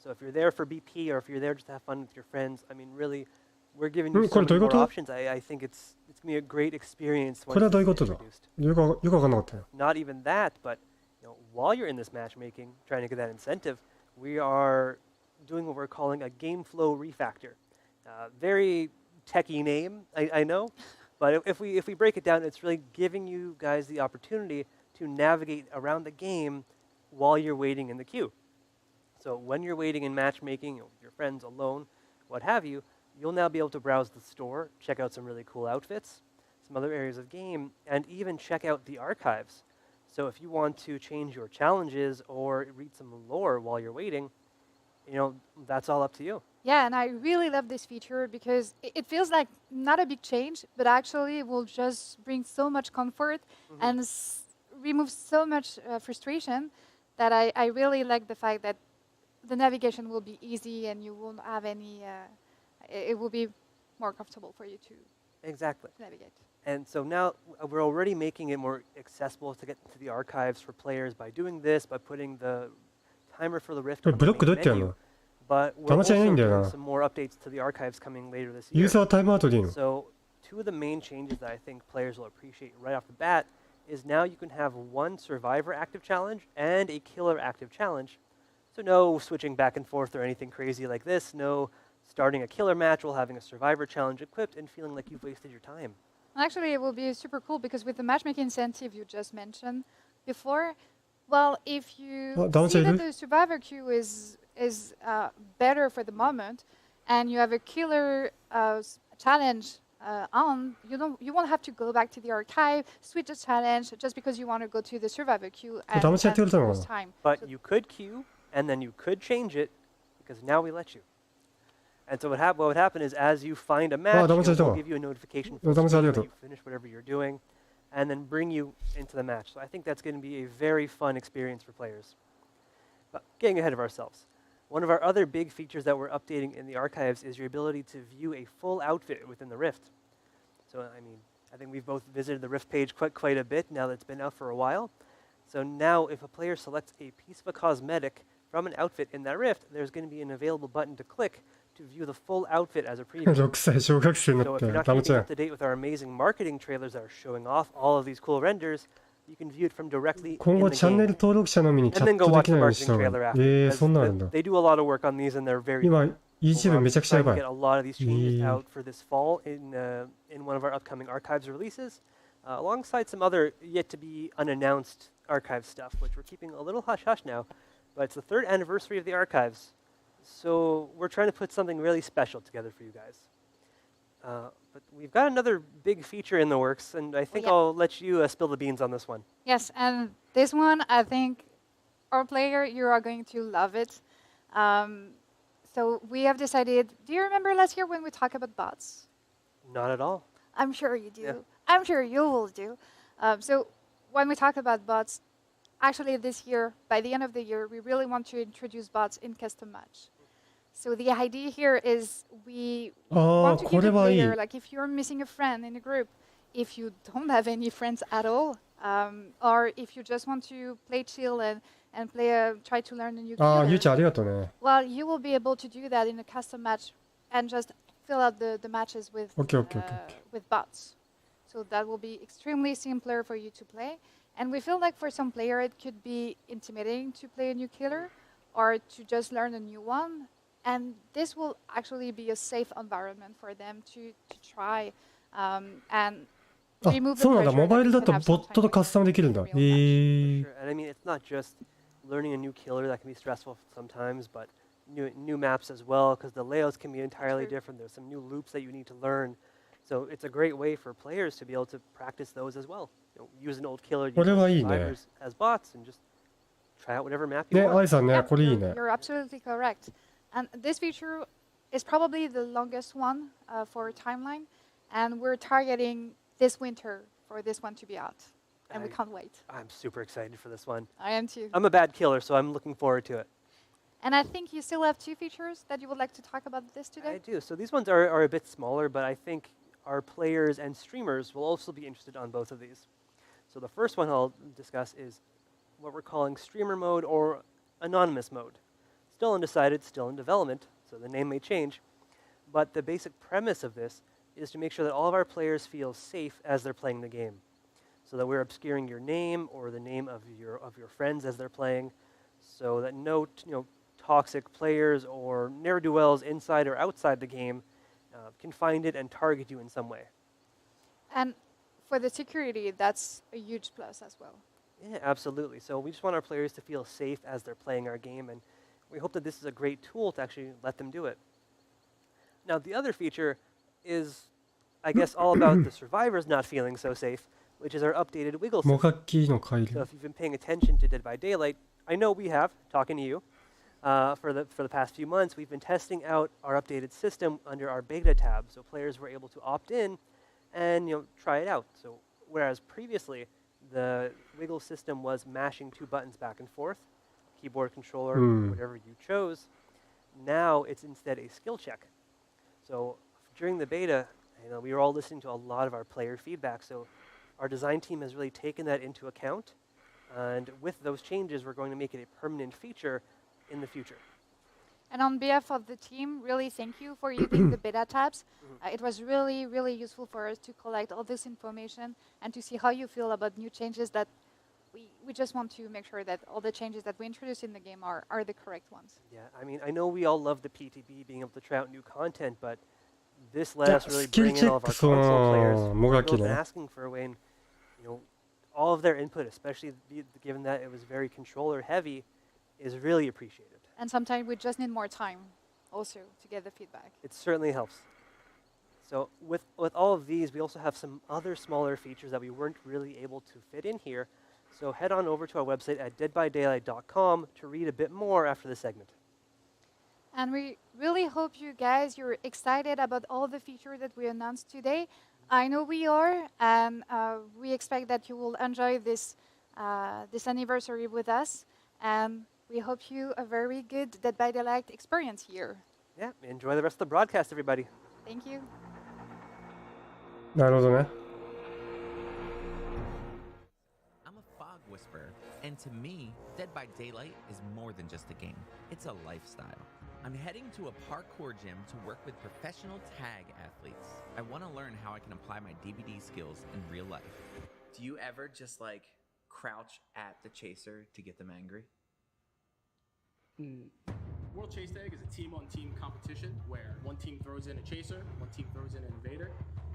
G: So if you're there for BP or if you're there just to have fun with your friends, I mean, really, we're giving you so many more options. I think it's going to be a great experience once it's introduced.
A: よくわかんなかったよ。
G: Not even that, but while you're in this matchmaking, trying to get that incentive, we are doing what we're calling a game flow refactor. Very techie name, I know, but if we break it down, it's really giving you guys the opportunity to navigate around the game while you're waiting in the queue. So when you're waiting in matchmaking, your friends alone, what have you, you'll now be able to browse the store, check out some really cool outfits, some other areas of game, and even check out the archives. So if you want to change your challenges or read some lore while you're waiting, that's all up to you.
H: Yeah, and I really love this feature because it feels like not a big change, but actually it will just bring so much comfort and remove so much frustration that I really like the fact that the navigation will be easy and you won't have any, it will be more comfortable for you to navigate.
G: And so now we're already making it more accessible to get into the archives for players by doing this, by putting the timer for the Rift on the main menu. But we're also doing some more updates to the archives coming later this year. So 2 of the main changes that I think players will appreciate right off the bat is now you can have 1 survivor active challenge and a killer active challenge. So no switching back and forth or anything crazy like this. No starting a killer match while having a survivor challenge equipped and feeling like you've wasted your time.
H: Actually, it will be super cool because with the matchmaking incentive you just mentioned before, well, if you see that the survivor queue is better for the moment, and you have a killer challenge on, you won't have to go back to the archive, switch the challenge just because you want to go to the survivor queue and lose time.
G: But you could queue, and then you could change it because now we let you. And so what would happen is as you find a match, we'll give you a notification that you finish whatever you're doing, and then bring you into the match. So I think that's going to be a very fun experience for players. But getting ahead of ourselves, one of our other big features that we're updating in the archives is your ability to view a full outfit within the Rift. So I think we've both visited the Rift page quite a bit now that it's been out for a while. So now if a player selects a piece of a cosmetic from an outfit in that Rift, there's going to be an available button to click to view the full outfit as a preview. So if you're not keeping up to date with our amazing marketing trailers that are showing off all of these cool renders, you can view it from directly in the game. And then go watch the marketing trailer after. They do a lot of work on these and they're very cool. We're trying to get a lot of these changes out for this fall in one of our upcoming archives releases, alongside some other yet-to-be unannounced archive stuff, which we're keeping a little hush-hush now. But it's the 3rd anniversary of the archives. So we're trying to put something really special together for you guys. But we've got another big feature in the works, and I think I'll let you spill the beans on this one.
H: Yes, and this one, I think, our player, you are going to love it. So we have decided, do you remember last year when we talked about bots?
G: Not at all.
H: I'm sure you do.
G: Yeah.
H: I'm sure you will do. So when we talk about bots, actually this year, by the end of the year, we really want to introduce bots in custom match. So the idea here is we want to give the player, like if you're missing a friend in a group, if you don't have any friends at all, or if you just want to play chill and try to learn a new killer, well, you will be able to do that in a custom match and just fill out the matches with bots. So that will be extremely simpler for you to play. And we feel like for some player it could be intimidating to play a new killer or to just learn a new one. and this will actually be a safe environment for them to try and
A: あ、
H: remove the
A: そうなんだ。
H: pressure
A: モ
H: that
A: バイ
H: we
A: ルだ
H: can
A: と
H: have
A: ボットと
H: sometimes
A: カスタムできるんだ。
H: in a real match.
G: Sure. And I mean, it's not just learning a new killer that can be stressful sometimes, but new maps as well, because the layouts can be entirely
H: True.
G: different. There's some new loops that you need to learn. So it's a great way for players to be able to practice those as well. Use an old killer, use
A: これ
G: old
A: はいいね。
G: survivors as bots, and just try out whatever map you
A: ね、
G: want.
A: アイさんね、
H: Yep,
A: これいいね。
H: you're absolutely correct. And this feature is probably the longest one for timeline, and we're targeting this winter for this one to be out, and we
G: I-
H: can't wait.
G: I'm super excited for this one.
H: I am too.
G: I'm a bad killer, so I'm looking forward to it.
H: And I think you still have 2 features that you would like to talk about this
G: I
H: today.
G: do. So these ones are a bit smaller, but I think our players and streamers will also be interested on both of these. So the first one I'll discuss is what we're calling streamer mode or anonymous mode. Still undecided, still in development, so the name may change. But the basic premise of this is to make sure that all of our players feel safe as they're playing the game. So that we're obscuring your name or the name of your friends as they're playing, so that no toxic players or ne'er-do-wells inside or outside the game can find it and target you in some way.
H: And for the security, that's a huge plus as well.
G: Yeah, absolutely. So we just want our players to feel safe as they're playing our game, and we hope that this is a great tool to actually let them do it. Now, the other feature is, I guess, all about the survivors not feeling so safe, which is our updated wiggle
A: も
G: system.
A: がきの回
G: So
A: 路。
G: if you've been paying attention to Dead by Daylight, I know we have, talking to you, for the past few months, we've been testing out our updated system under our beta tab, so players were able to opt in and try it out. So whereas previously the wiggle system was mashing 2 buttons back and forth, keyboard controller, whatever you chose, now it's instead a skill check. So during the beta, we were all listening to a lot of our player feedback, so our design team has really taken that into account, and with those changes, we're going to make it a permanent feature in the future.
H: And on behalf of the team, really thank you for using the beta tabs. It was really, really useful for us to collect all this information and to see how you feel about new changes that we just want to make sure that all the changes that we introduce in the game are the correct ones.
G: Yeah, I mean, I know we all love the PTB, being able to try out new content, but this let
A: Yeah,
G: us really
A: skill
G: bring in all of our
A: check, so,
G: console players who
A: もがきね。
G: have been asking for a way, and all of their input, especially given that it was very controller heavy, is really appreciated.
H: And sometimes we just need more time also to get the feedback.
G: It certainly helps. So with all of these, we also have some other smaller features that we weren't really able to fit in here. So head on over to our website at deadbydaylight.com to read a bit more after the segment.
H: And we really hope you're excited about all the features that we announced today. I know we are, and we expect that you will enjoy this anniversary with us. And we hope you a very good Dead by Daylight experience here.
G: Yeah, enjoy the rest of the broadcast, everybody.
H: Thank you.
A: なるほどね。
I: I'm a fog whisperer, and to me, Dead by Daylight is more than just a game. It's a lifestyle. I'm heading to a parkour gym to work with professional tag athletes. I want to learn how I can apply my DVD skills in real life.
J: Do you ever just crouch at the chaser to get them angry?
K: World Chase Tag is a team-on-team competition where one team throws in a chaser, one team throws in an invader,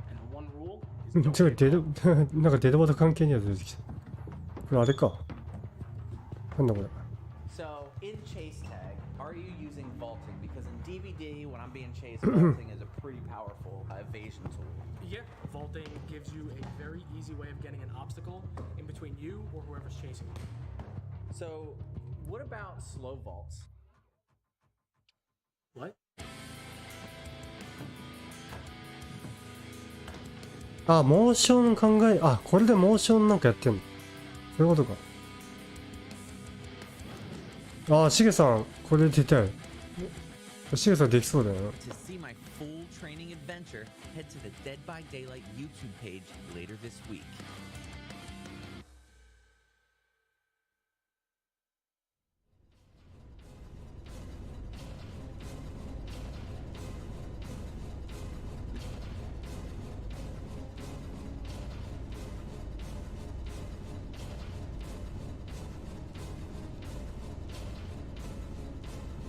K: and the one rule is
A: ちょ
K: don't
A: っとデ
K: get
A: ドなんかデドバタ関係には出てきた。これあれか。なんだこれ。
J: So, in Chase Tag, are you using vaulting? Because in DVD, when I'm being chased, vaulting is a pretty powerful evasion tool.
K: Yeah, vaulting gives you a very easy way of getting an obstacle in between you or whoever's chasing you.
J: So, what about slow vaults?
K: What?
A: あ、モーション考え、あ、これでモーションなんかやってんの。そういうことか。あ、しげさん、これ出たい。しげさんできそうだよな。
I: To see my full training adventure, head to the Dead by Daylight YouTube page later this week.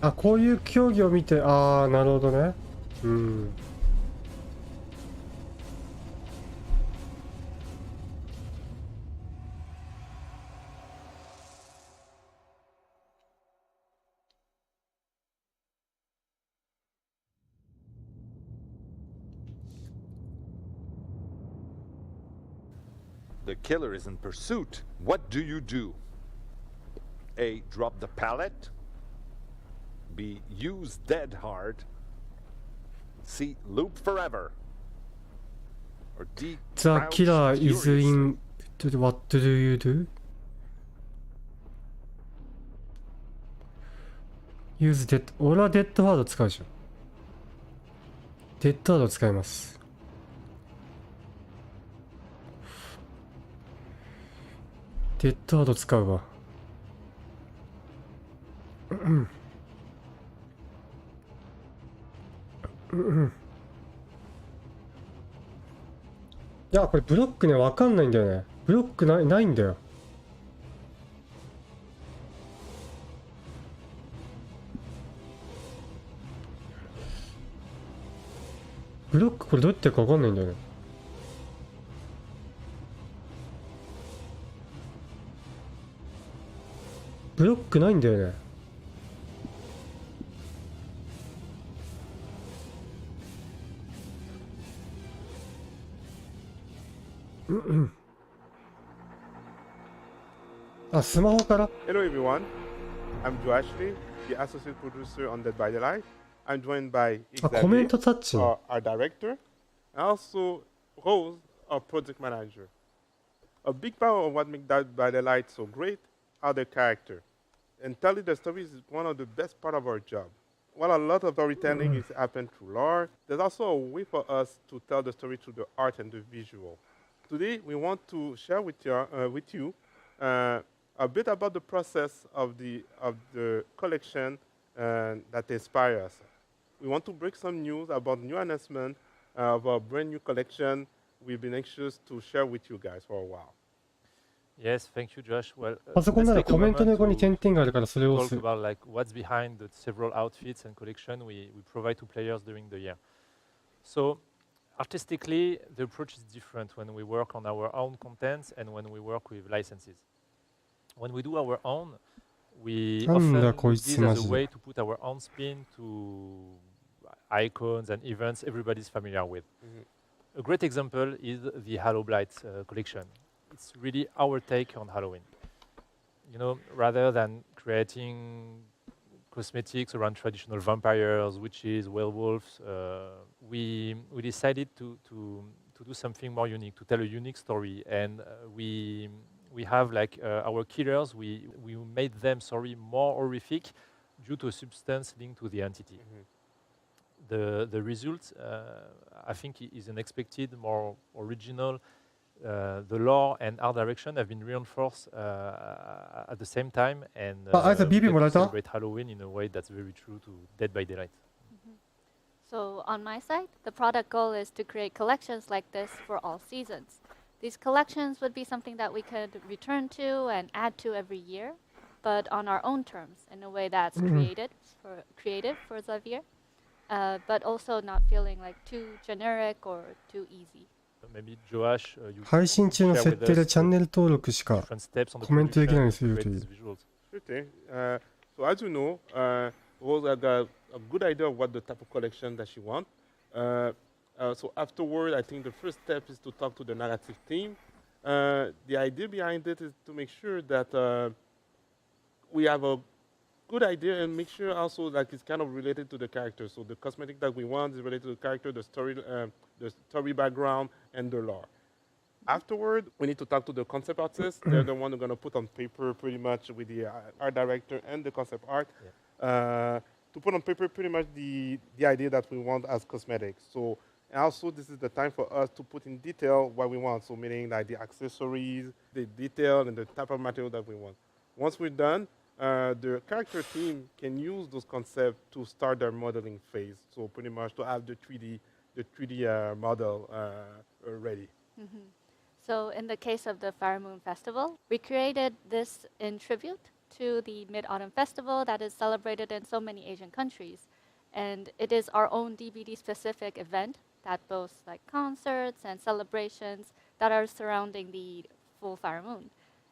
A: あ、こういう競技を見て、ああ、なるほどね。うん。
B: The killer is in pursuit. What do you do? A. Drop the pallet. B. Use dead hard. C. Loop forever. Or D.
A: The
B: crouch
A: killer is
B: furiously.
A: in. What do you do? Use dead. 俺はデッドハード使うでしょ。デッドハード使います。デッドハード使うわ。いや、これブロックね、わかんないんだよね。ブロックないんだよ。ブロックこれどうやってやるかわかんないんだよね。ブロックないんだよね。あ、スマホから
L: Hello everyone, I'm Joe Ashley, the associate producer on Dead by Daylight. I'm joined by
A: あ、コメントタッチね。
L: our director, and also Rose, our project manager. A big part of what makes Dead by Daylight so great are the characters. And telling the stories is one of the best part of our job. While a lot of storytelling is happened through lore, there's also a way for us to tell the story through the art and the visual. Today, we want to share with you a bit about the process of the collection that inspires us. We want to break some news about new announcement of a brand new collection we've been anxious to share with you guys for a while.
M: Yes, thank you, Josh. Well,
A: パソコンならコメントの横に点々があるからそれを押
M: talk
A: す。
M: about like what's behind the several outfits and collection we provide to players during the year. So, artistically, the approach is different when we work on our own contents and when we work with licenses. When we do our own, we
A: なんだ
M: often
A: こい
M: use
A: つ
M: this
A: マ
M: as a
A: ジ
M: way
A: で。
M: to put our own spin to icons and events everybody's familiar with. A great example is the Halo Blight collection. It's really our take on Halloween. You know, rather than creating cosmetics around traditional vampires, witches, werewolves, we decided to do something more unique, to tell a unique story, and we have like our killers. We made them more horrific due to a substance linked to the entity. The result, I think, is unexpected, more original. The lore and art direction have been reinforced at the same time, and
A: あ、あいつ
M: we
A: BB
M: get
A: もら
M: to
A: えた
M: celebrate Halloween in a way that's very true to Dead by Daylight.
N: So on my side, the product goal is to create collections like this for all seasons. These collections would be something that we could return to and add to every year, but on our own terms, in a way that's creative for Xavier, but also not feeling like too generic or too easy.
M: Maybe Joash, you
A: 配信中の
M: share
A: 設
M: with
A: 定で
M: us
A: チャンネル登録しか
M: different steps on the
A: コメントできないように
M: production
A: する
M: to
A: とい
M: create
A: う。
M: these visuals.
L: Sure thing. So as you know, Rose had got a good idea of what the type of collection that she wants. So afterward, I think the first step is to talk to the narrative team. The idea behind it is to make sure that we have a good idea and make sure also that it's kind of related to the character. So the cosmetic that we want is related to the character, the story background, and the lore. Afterward, we need to talk to the concept artists. They're the one who're going to put on paper pretty much with the art director and the concept art to put on paper pretty much the idea that we want as cosmetics. So and also this is the time for us to put in detail what we want. So meaning like the accessories, the detail, and the type of material that we want. Once we're done, the character team can use those concepts to start their modeling phase. So pretty much to have the 3D model ready.
N: So in the case of the Fire Moon Festival, we created this in tribute to the Mid-Autumn Festival that is celebrated in so many Asian countries. And it is our own DBD-specific event that boasts like concerts and celebrations that are surrounding the full Fire Moon.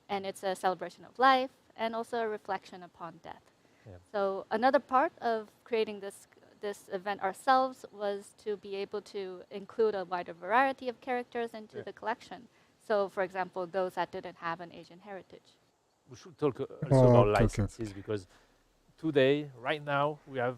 N: And it's a celebration of life and also a reflection upon death.
M: Yeah.
N: So another part of creating this event ourselves was to be able to include a wider variety of characters into the collection. So, for example, those that didn't have an Asian heritage.
M: We should talk also about
A: okay,
M: licenses because today, right now, we have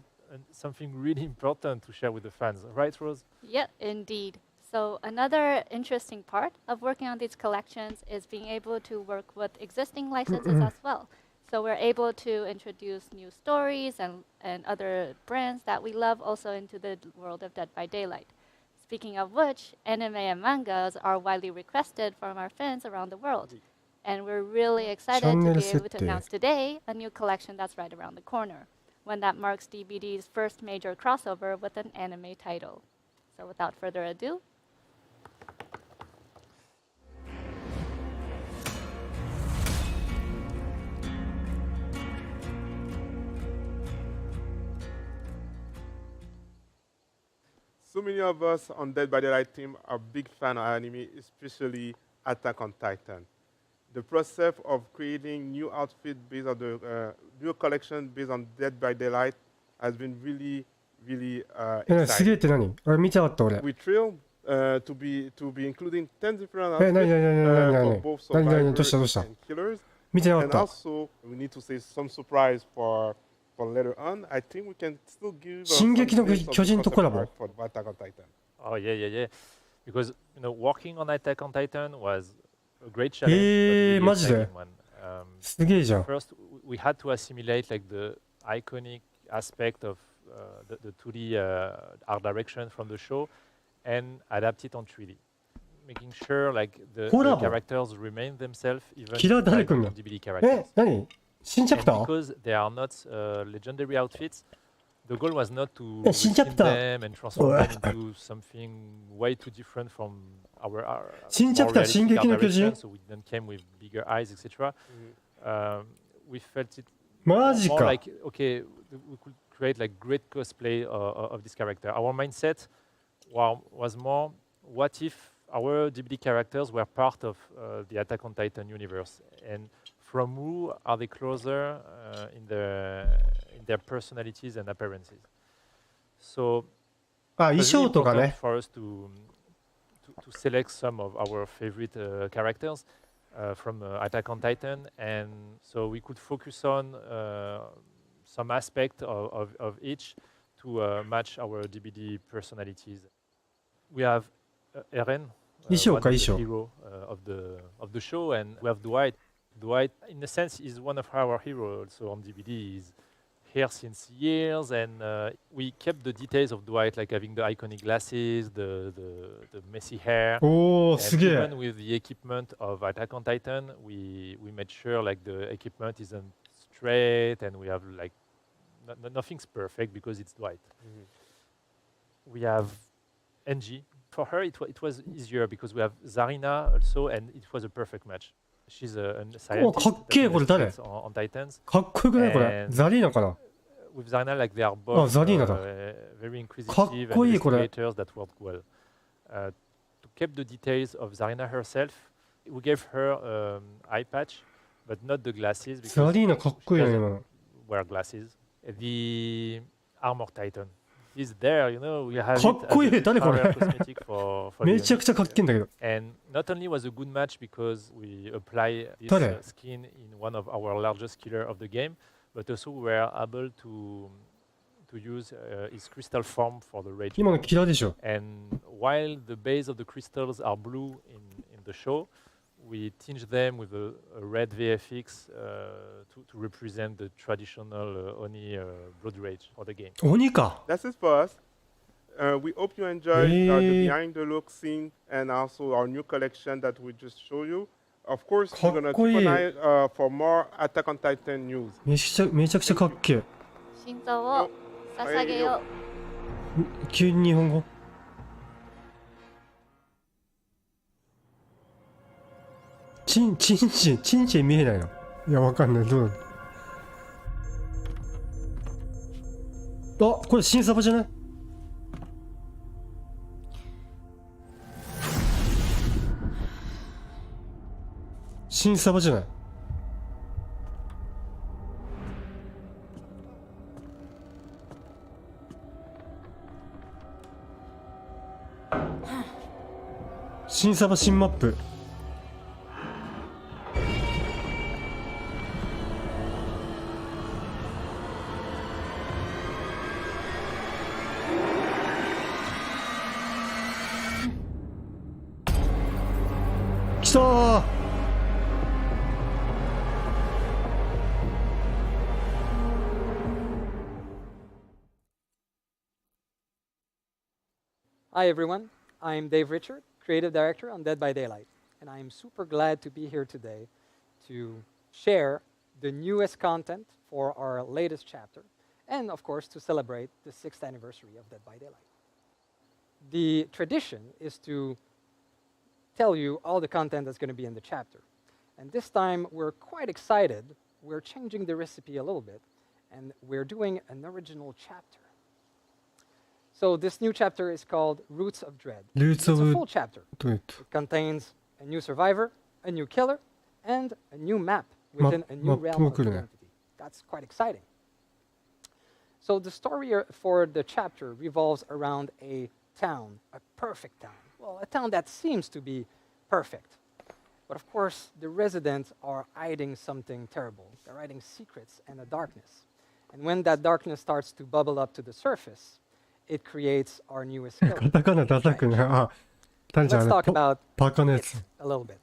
M: something really important to share with the fans, right, Rose?
N: Yeah, indeed. So another interesting part of working on these collections is being able to work with existing licenses as well. So we're able to introduce new stories and other brands that we love also into the world of Dead by Daylight. Speaking of which, anime and mangas are widely requested from our fans around the world. And we're really excited to be able to announce today a new collection that's right around the corner, one that marks DBD's first major crossover with an anime title. So without further ado,
L: So many of us on Dead by Daylight team are big fan of anime, especially Attack on Titan. The process of creating new outfit based on the new collection based on Dead by Daylight has been really, really
A: すげえ
L: exciting.
A: って何俺見てなかった俺。
L: We thrilled to be including 10 different
A: 何
L: outfits for both
A: 何どうした
L: survivors
A: どうした
L: and killers.
A: 見てなかっ
L: And
A: た。
L: also, we need to say some surprise for later on. I think we can still give
A: 進撃の
L: some taste of the
A: 巨人とコラボ
L: concept art for Attack on Titan.
M: Oh yeah. Because working on Attack on Titan was a great challenge. but really
A: マジで
M: exciting one.
A: すげえじゃん。
M: First, we had to assimilate like the iconic aspect of the 2D art direction from the show and adapt it on 3D, making sure like the
A: コラボ
M: characters remain themselves even
A: キラー誰
M: like
A: 来んの
M: DBD
A: え
M: characters.
A: 何新チャプ
M: And
A: ター
M: because they are not legendary outfits, the goal was not to
A: Yeah,新チャプ
M: reskin
A: ター
M: them and transform them into something way too different from our
A: 新チャプ
M: more
A: ター進
M: realistic
A: 撃
M: art
A: の巨人
M: direction. So we then came with bigger eyes, etc. We felt it
A: マジ
M: more
A: か
M: like okay, we could create like great cosplay of this character. Our mindset was more, what if our DBD characters were part of the Attack on Titan universe, and from who are they closer in their personalities and appearances? So
A: あ
M: it
A: 衣
M: was
A: 装
M: really
A: とか
M: important
A: ね
M: for us to select some of our favorite characters from Attack on Titan, and so we could focus on some aspect of each to match our DBD personalities. We have Eren,
A: 衣装
M: one
A: か
M: of
A: 衣
M: the
A: 装
M: hero of the show, and we have Dwight. Dwight, in a sense, is one of our heroes also on DVD. He's here since years, and we kept the details of Dwight, like having the iconic glasses, the messy hair.
A: おお
M: And
A: すげえ
M: even with the equipment of Attack on Titan, we made sure like the equipment isn't straight, and we have like nothing's perfect because it's Dwight. We have Angie. For her, it was easier because we have Zarina also, and it was a perfect match. She's a scientist
A: かっけえこれ誰
M: that investigates on Titans.
A: かっこよくないこれ
M: And
A: ザリーナかな
M: with Zarina, like they are both
A: あザリーナだ
M: very
A: かっ
M: inquisitive
A: こ
M: and
A: いいこれ
M: investigators that worked well. To keep the details of Zarina herself, we gave her eye patch, but not the glasses
A: ザ
M: because
A: リーナかっ
M: she
A: こいいね
M: doesn't
A: 今の
M: wear glasses. The armor Titan is there, we have
A: か
M: it
A: っこい
M: as
A: い
M: a
A: 誰これ
M: power cosmetic for
A: め
M: the
A: ちゃくちゃかっけえんだけど
M: And not only was a good match because we apply this
A: 誰
M: skin in one of our largest killer of the game, but also we were able to use his crystal form for the rage.
A: 今のキラーでしょ
M: And while the base of the crystals are blue in the show, we tinge them with a red VFX to represent the traditional Oni blood rage for the game.
A: 鬼か
L: That's it for us. We hope you enjoyed the
A: Hey.
L: behind the look scene and also our new collection that we just showed you. Of course, we're gonna
A: かっこいい。
L: keep an eye for more Attack on Titan news.
A: めちゃくちゃかっけえ
N: 心臓を捧げよう。
A: 急に日本語チンチン見えないのいやわかんないどうだあ、これ新サバじゃない？新サバじゃない？新サバ新マップ。来たー。
O: Hi everyone, I'm Dave Richard, Creative Director on Dead by Daylight, and I'm super glad to be here today to share the newest content for our latest chapter, and of course to celebrate the 6th anniversary of Dead by Daylight. The tradition is to tell you all the content that's going to be in the chapter, and this time we're quite excited. We're changing the recipe a little bit, and we're doing an original chapter. So this new chapter is called Roots of Dread. It's a full chapter. It contains a new survivor, a new killer, and a new map within a new realm of identity. That's quite exciting. So the story for the chapter revolves around a town, a perfect town. Well, a town that seems to be perfect. But of course, the residents are hiding something terrible. They're hiding secrets and a darkness. And when that darkness starts to bubble up to the surface, it creates our newest killer. Let's talk about it a little bit.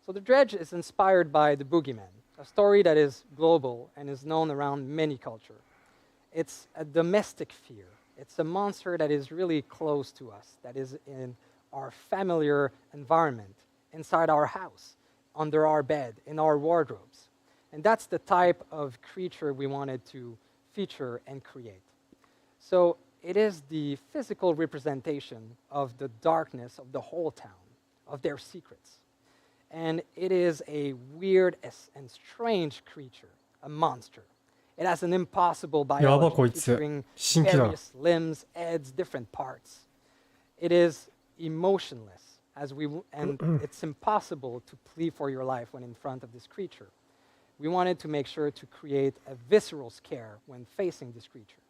O: So the Dredge is inspired by the Boogeyman, a story that is global and is known around many cultures. It's a domestic fear. It's a monster that is really close to us, that is in our familiar environment, inside our house, under our bed, in our wardrobes. And that's the type of creature we wanted to feature and create. So it is the physical representation of the darkness of the whole town, of their secrets. And it is a weird and strange creature, a monster. It has an impossible biology featuring various limbs, heads, different parts. It is emotionless, and it's impossible to plead for your life when in front of this creature. We wanted to make sure to create a visceral scare when facing this creature.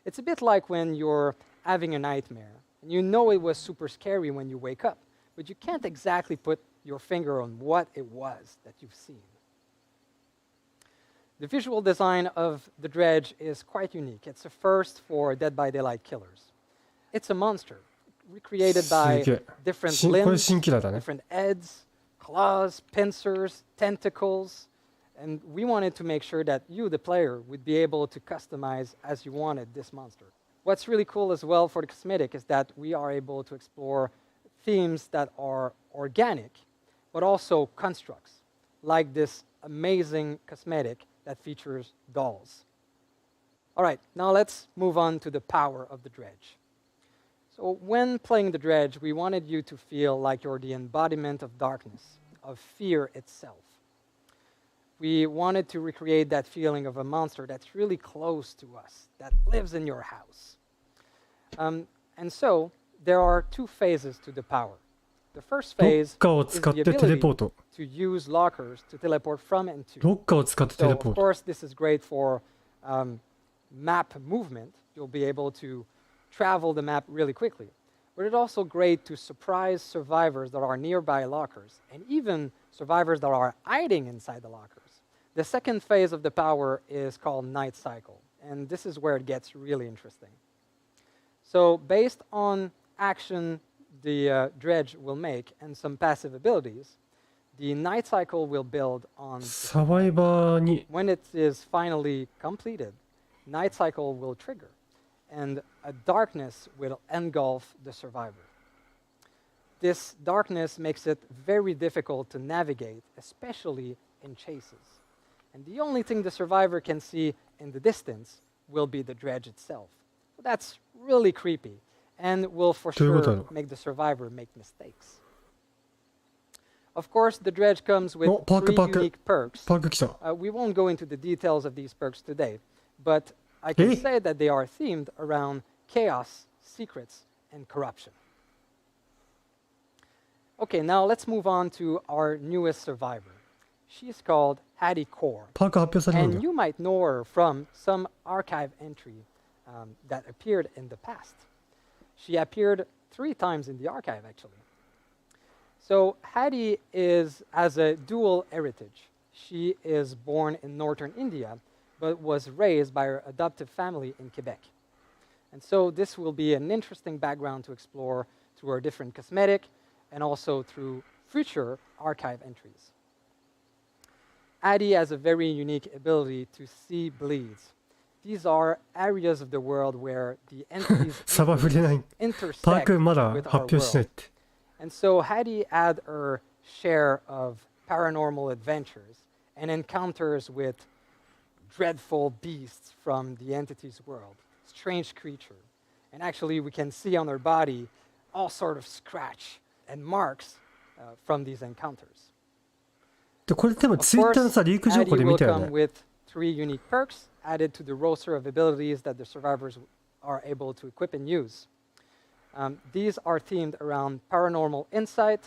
O: It's a bit like when you're having a nightmare, and you know it was super scary when you wake up, but you can't exactly put your finger on what it was that you've seen. The visual design of the Dredge is quite unique. It's a first for Dead by Daylight killers. It's a monster, recreated by different limbs, different heads, claws, pincers, tentacles, and we wanted to make sure that you, the player, would be able to customize as you wanted this monster. What's really cool as well for the cosmetic is that we are able to explore themes that are organic, but also constructs, like this amazing cosmetic that features dolls. All right, now let's move on to the power of the Dredge. So when playing the Dredge, we wanted you to feel like you're the embodiment of darkness, of fear itself. We wanted to recreate that feeling of a monster that's really close to us, that lives in your house. And so there are two phases to the power. The first phase is the ability to use lockers to teleport from and to. So of course, this is great for map movement. You'll be able to travel the map really quickly. But it's also great to surprise survivors that are nearby lockers, and even survivors that are hiding inside the lockers. The second phase of the power is called Night Cycle, and this is where it gets really interesting. So based on action the Dredge will make and some passive abilities, the Night Cycle will build on... When it is finally completed, Night Cycle will trigger, and a darkness will engulf the survivor. This darkness makes it very difficult to navigate, especially in chases. And the only thing the survivor can see in the distance will be the Dredge itself. So that's really creepy, and will for sure make the survivor make mistakes. Of course, the Dredge comes with 3 unique perks. We won't go into the details of these perks today, but I can say that they are themed around chaos, secrets, and corruption. Okay, now let's move on to our newest survivor. She's called Hattie Core. And you might know her from some archive entry that appeared in the past. She appeared 3 times in the archive, actually. So Hattie has a dual heritage. She is born in northern India, but was raised by her adoptive family in Quebec. And so this will be an interesting background to explore through our different cosmetic and also through future archive entries. Hattie has a very unique ability to see bleeds. These are areas of the world where the entities intersect with our world. And so Hattie had her share of paranormal adventures and encounters with dreadful beasts from the entity's world, strange creature. And actually we can see on her body all sort of scratch and marks from these encounters. Of course, Hattie will come with 3 unique perks added to the roster of abilities that the survivors are able to equip and use. These are themed around paranormal insight,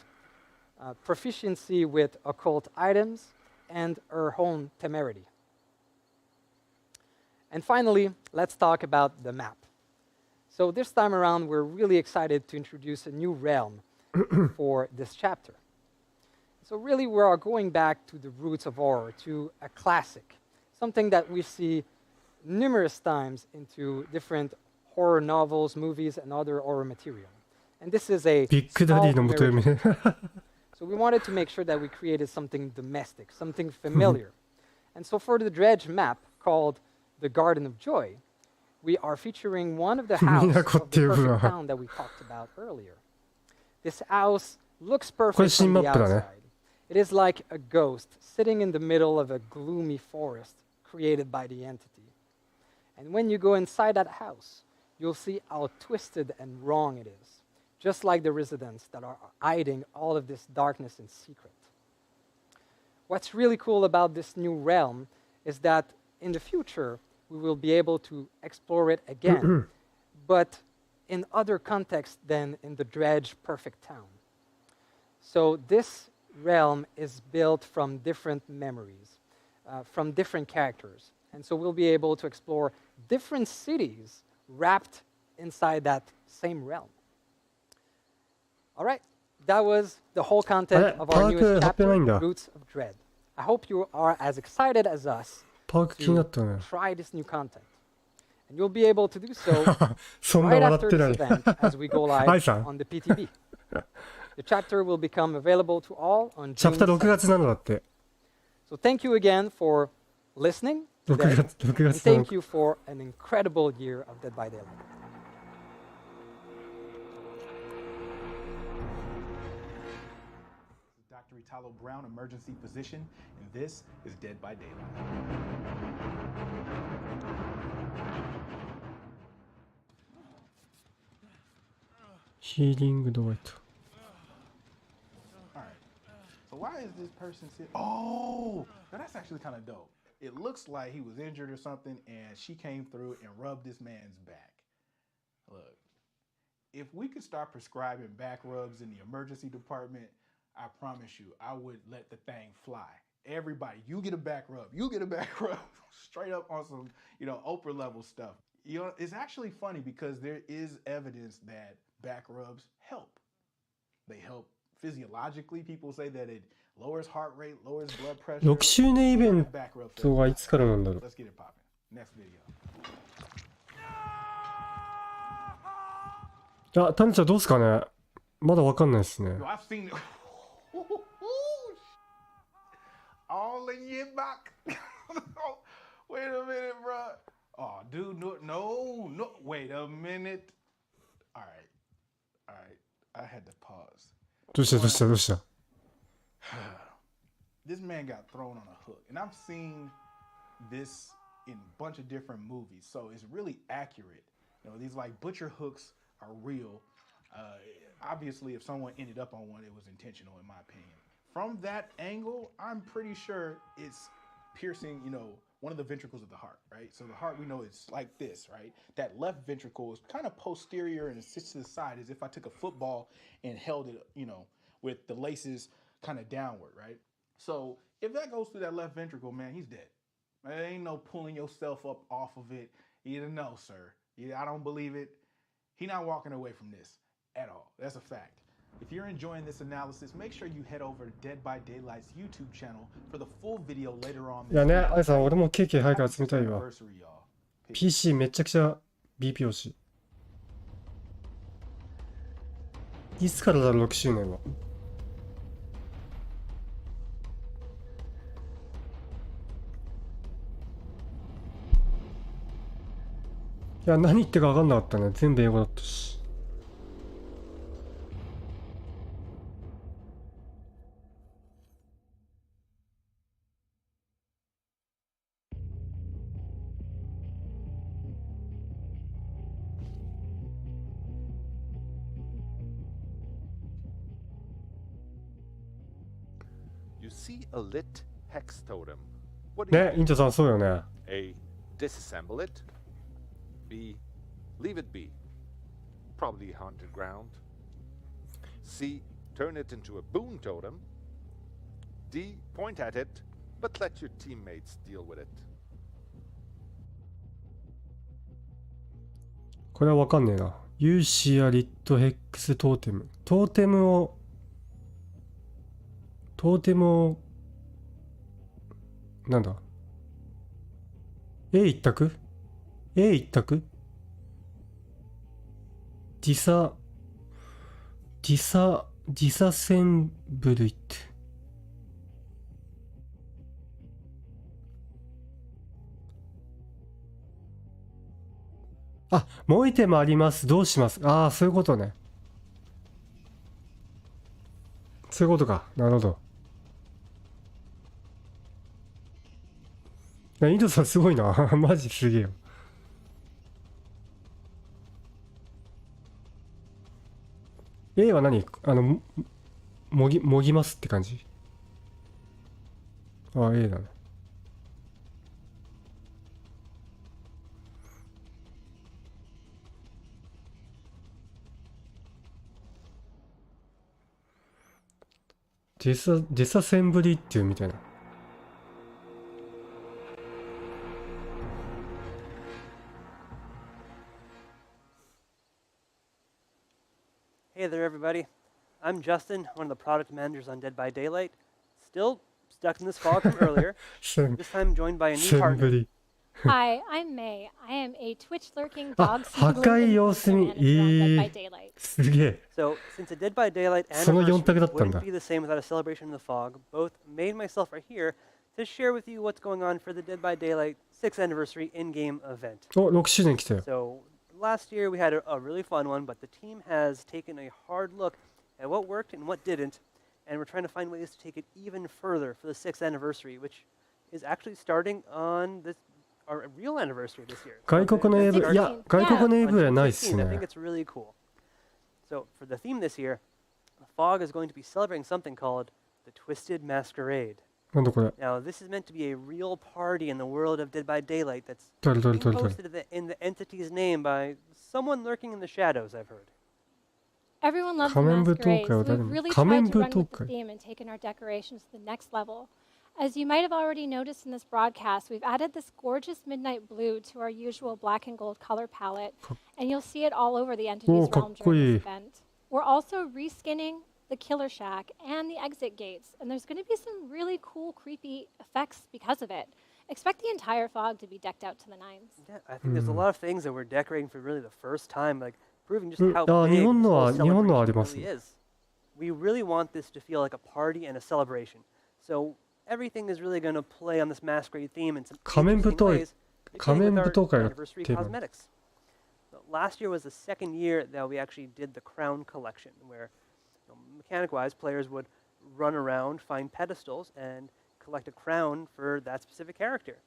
O: proficiency with occult items, and her own temerity. And finally, let's talk about the map. So this time around, we're really excited to introduce a new realm for this chapter. So really, we are going back to the roots of horror, to a classic, something that we see numerous times into different horror novels, movies, and other horror material. And this is a small American town. So we wanted to make sure that we created something domestic, something familiar. And so for the Dredge map called the Garden of Joy, we are featuring one of the houses of the perfect town that we talked about earlier. This house looks perfect from the outside. It is like a ghost sitting in the middle of a gloomy forest created by the entity. And when you go inside that house, you'll see how twisted and wrong it is, just like the residents that are hiding all of this darkness in secret. What's really cool about this new realm is that in the future, we will be able to explore it again, but in other contexts than in the Dredge perfect town. So this realm is built from different memories, from different characters. And so we'll be able to explore different cities wrapped inside that same realm. All right, that was the whole content of our newest chapter, Roots of Dread. I hope you are as excited as us to try this new content. And you'll be able to do so right after this event as we go live on the PTB. The chapter will become available to all on June 7th. So thank you again for listening today, and thank you for an incredible year of Dead by Daylight.
P: Dr. Italo Brown, emergency physician, and this is Dead by Daylight.
A: Healing Duet.
P: So why is this person sitting? Oh, now that's actually kind of dope. It looks like he was injured or something, and she came through and rubbed this man's back. Look, if we could start prescribing back rubs in the emergency department, I promise you, I would let the thing fly. Everybody, you get a back rub. You get a back rub. Straight up on some, Oprah level stuff. It's actually funny because there is evidence that back rubs help. They help physiologically. People say that it lowers heart rate, lowers blood pressure.
A: 6周年イベントはいつからなんだろう。
P: Let's get it popping. Next video.
A: あ、タニちゃんどうすかね。まだわかんないですね。
P: I've seen it. All in your back. Wait a minute, bro. Oh, dude, no. Wait a minute. All right. I had to pause.
A: どうした
P: This man got thrown on a hook, and I've seen this in a bunch of different movies, so it's really accurate. These like butcher hooks are real. Obviously, if someone ended up on one, it was intentional, in my opinion. From that angle, I'm pretty sure it's piercing, one of the ventricles of the heart, right? So the heart we know is like this, right? That left ventricle is kind of posterior and it sits to the side as if I took a football and held it, with the laces kind of downward, right? So if that goes through that left ventricle, man, he's dead. There ain't no pulling yourself up off of it. Either no, sir. Either I don't believe it. He not walking away from this at all. That's a fact. If you're enjoying this analysis, make sure you head over to Dead by Daylight's YouTube channel for the full video later on.
A: いやね、あいさん、俺もケーキ早く集めたいわ。PC めちゃくちゃ BP 欲しい。いつからだろう、6周年は。いや、何言ってか分かんなかったね。全部英語だったし。
B: You see a lit hex totem. What do you
A: ね、
B: do?
A: 院長さん、そうよね。
B: A. Disassemble it. B. Leave it be. Probably haunted ground. C. Turn it into a boon totem. D. Point at it, but let your teammates deal with it.
A: これは分かんねえな。ユーシやリットヘックストーテム。トーテムを、なんだ ?A 一択 ?A 一択ディサセンブルイって。あ、もう一点もあります。どうします？ああ、そういうことね。そういうことか。なるほど。インドさんすごいな。マジすげえよ。A は何？もぎますって感じ？ああ、A だね。ディサセンブリっていうみたいな。
G: Hey there, everybody. I'm Justin, one of the product managers on Dead by Daylight. Still stuck in this fog from earlier. This time joined by a new partner.
Q: Hi, I'm May. I am a Twitch lurking dog
A: 破壊様子見。すげえ。
G: So, since a Dead by Daylight
A: その4択だったん
G: wouldn't
A: だ。
G: be the same without a celebration in the fog, both May and myself are here to share with you what's going on for the Dead by Daylight 6th anniversary in-game event.
A: お、6周年来たよ。
G: So, last year we had a really fun one, but the team has taken a hard look at what worked and what didn't, and we're trying to find ways to take it even further for the 6th anniversary, which is actually starting on our real anniversary this year.
A: 外国の AV、いや、外国の AV はないっす
G: I think
A: ね。
G: it's really cool. So, for the theme this year, the Fog is going to be celebrating something called the Twisted Masquerade.
A: なんだこれ。
G: Now, this is meant to be a real party in the world of Dead by Daylight that's
A: どれ
G: being
A: どれ
G: hosted in the entity's name by someone lurking in the shadows, I've heard.
Q: Everyone loves the
A: 仮面舞踏
Q: masquerade,
A: 会は
Q: so
A: 誰
Q: we've
A: も
Q: really
A: 仮
Q: tried
A: 面
Q: to
A: 舞
Q: run
A: 踏
Q: with the
A: 会
Q: theme and taken our decorations to the next level. As you might have already noticed in this broadcast, we've added this gorgeous midnight blue to our usual black and gold color palette, and you'll see it all over the entity's
A: Oh,
Q: realm during
A: かっこいい。
Q: this event. We're also reskinning the killer shack and the exit gates, and there's going to be some really cool, creepy effects because of it. Expect the entire fog to be decked out to the nines.
G: Yeah, I think there's a lot of things that we're decorating for really the first time, like proving just how
A: あ、
G: big
A: 日本
G: this
A: の
G: whole
A: は、日本のはあり
G: celebration
A: ます
G: really。is. We really want this to feel like a party and a celebration. So everything is really going to play on this masquerade theme in some
A: 仮面舞
G: interesting
A: 踏
G: ways,
A: 仮
G: beginning
A: 面
G: with
A: 舞
G: our
A: 踏会が
G: anniversary
A: テーマ。
G: cosmetics. So last year was the second year that we actually did the crown collection, where mechanic-wise, players would run around, find pedestals, and collect a crown for that specific character.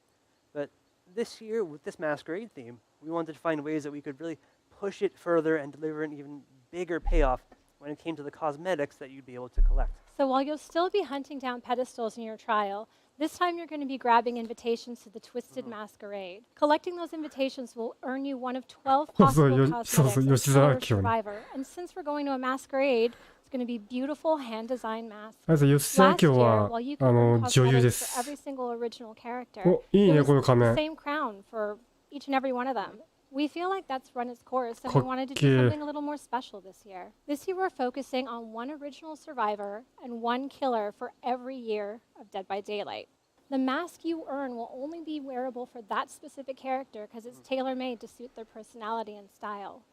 G: But this year, with this masquerade theme, we wanted to find ways that we could really push it further and deliver an even bigger payoff when it came to the cosmetics that you'd be able to collect.
Q: So while you'll still be hunting down pedestals in your trial, This time you're going to be grabbing invitations to the Twisted Masquerade. Collecting those invitations will earn you one of 12 possible cosmetics of Color Survivor. And since we're going to a masquerade, it's going to be beautiful hand-designed masks. Last year, while you could earn cosmetics for every single original character, it was the same crown for each and every one of them. We feel like that's run its course, and we wanted to do something a little more special this year. This year we're focusing on one original survivor and one killer for every year of Dead by Daylight. The mask you earn will only be wearable for that specific character because it's tailor-made to suit their personality and style.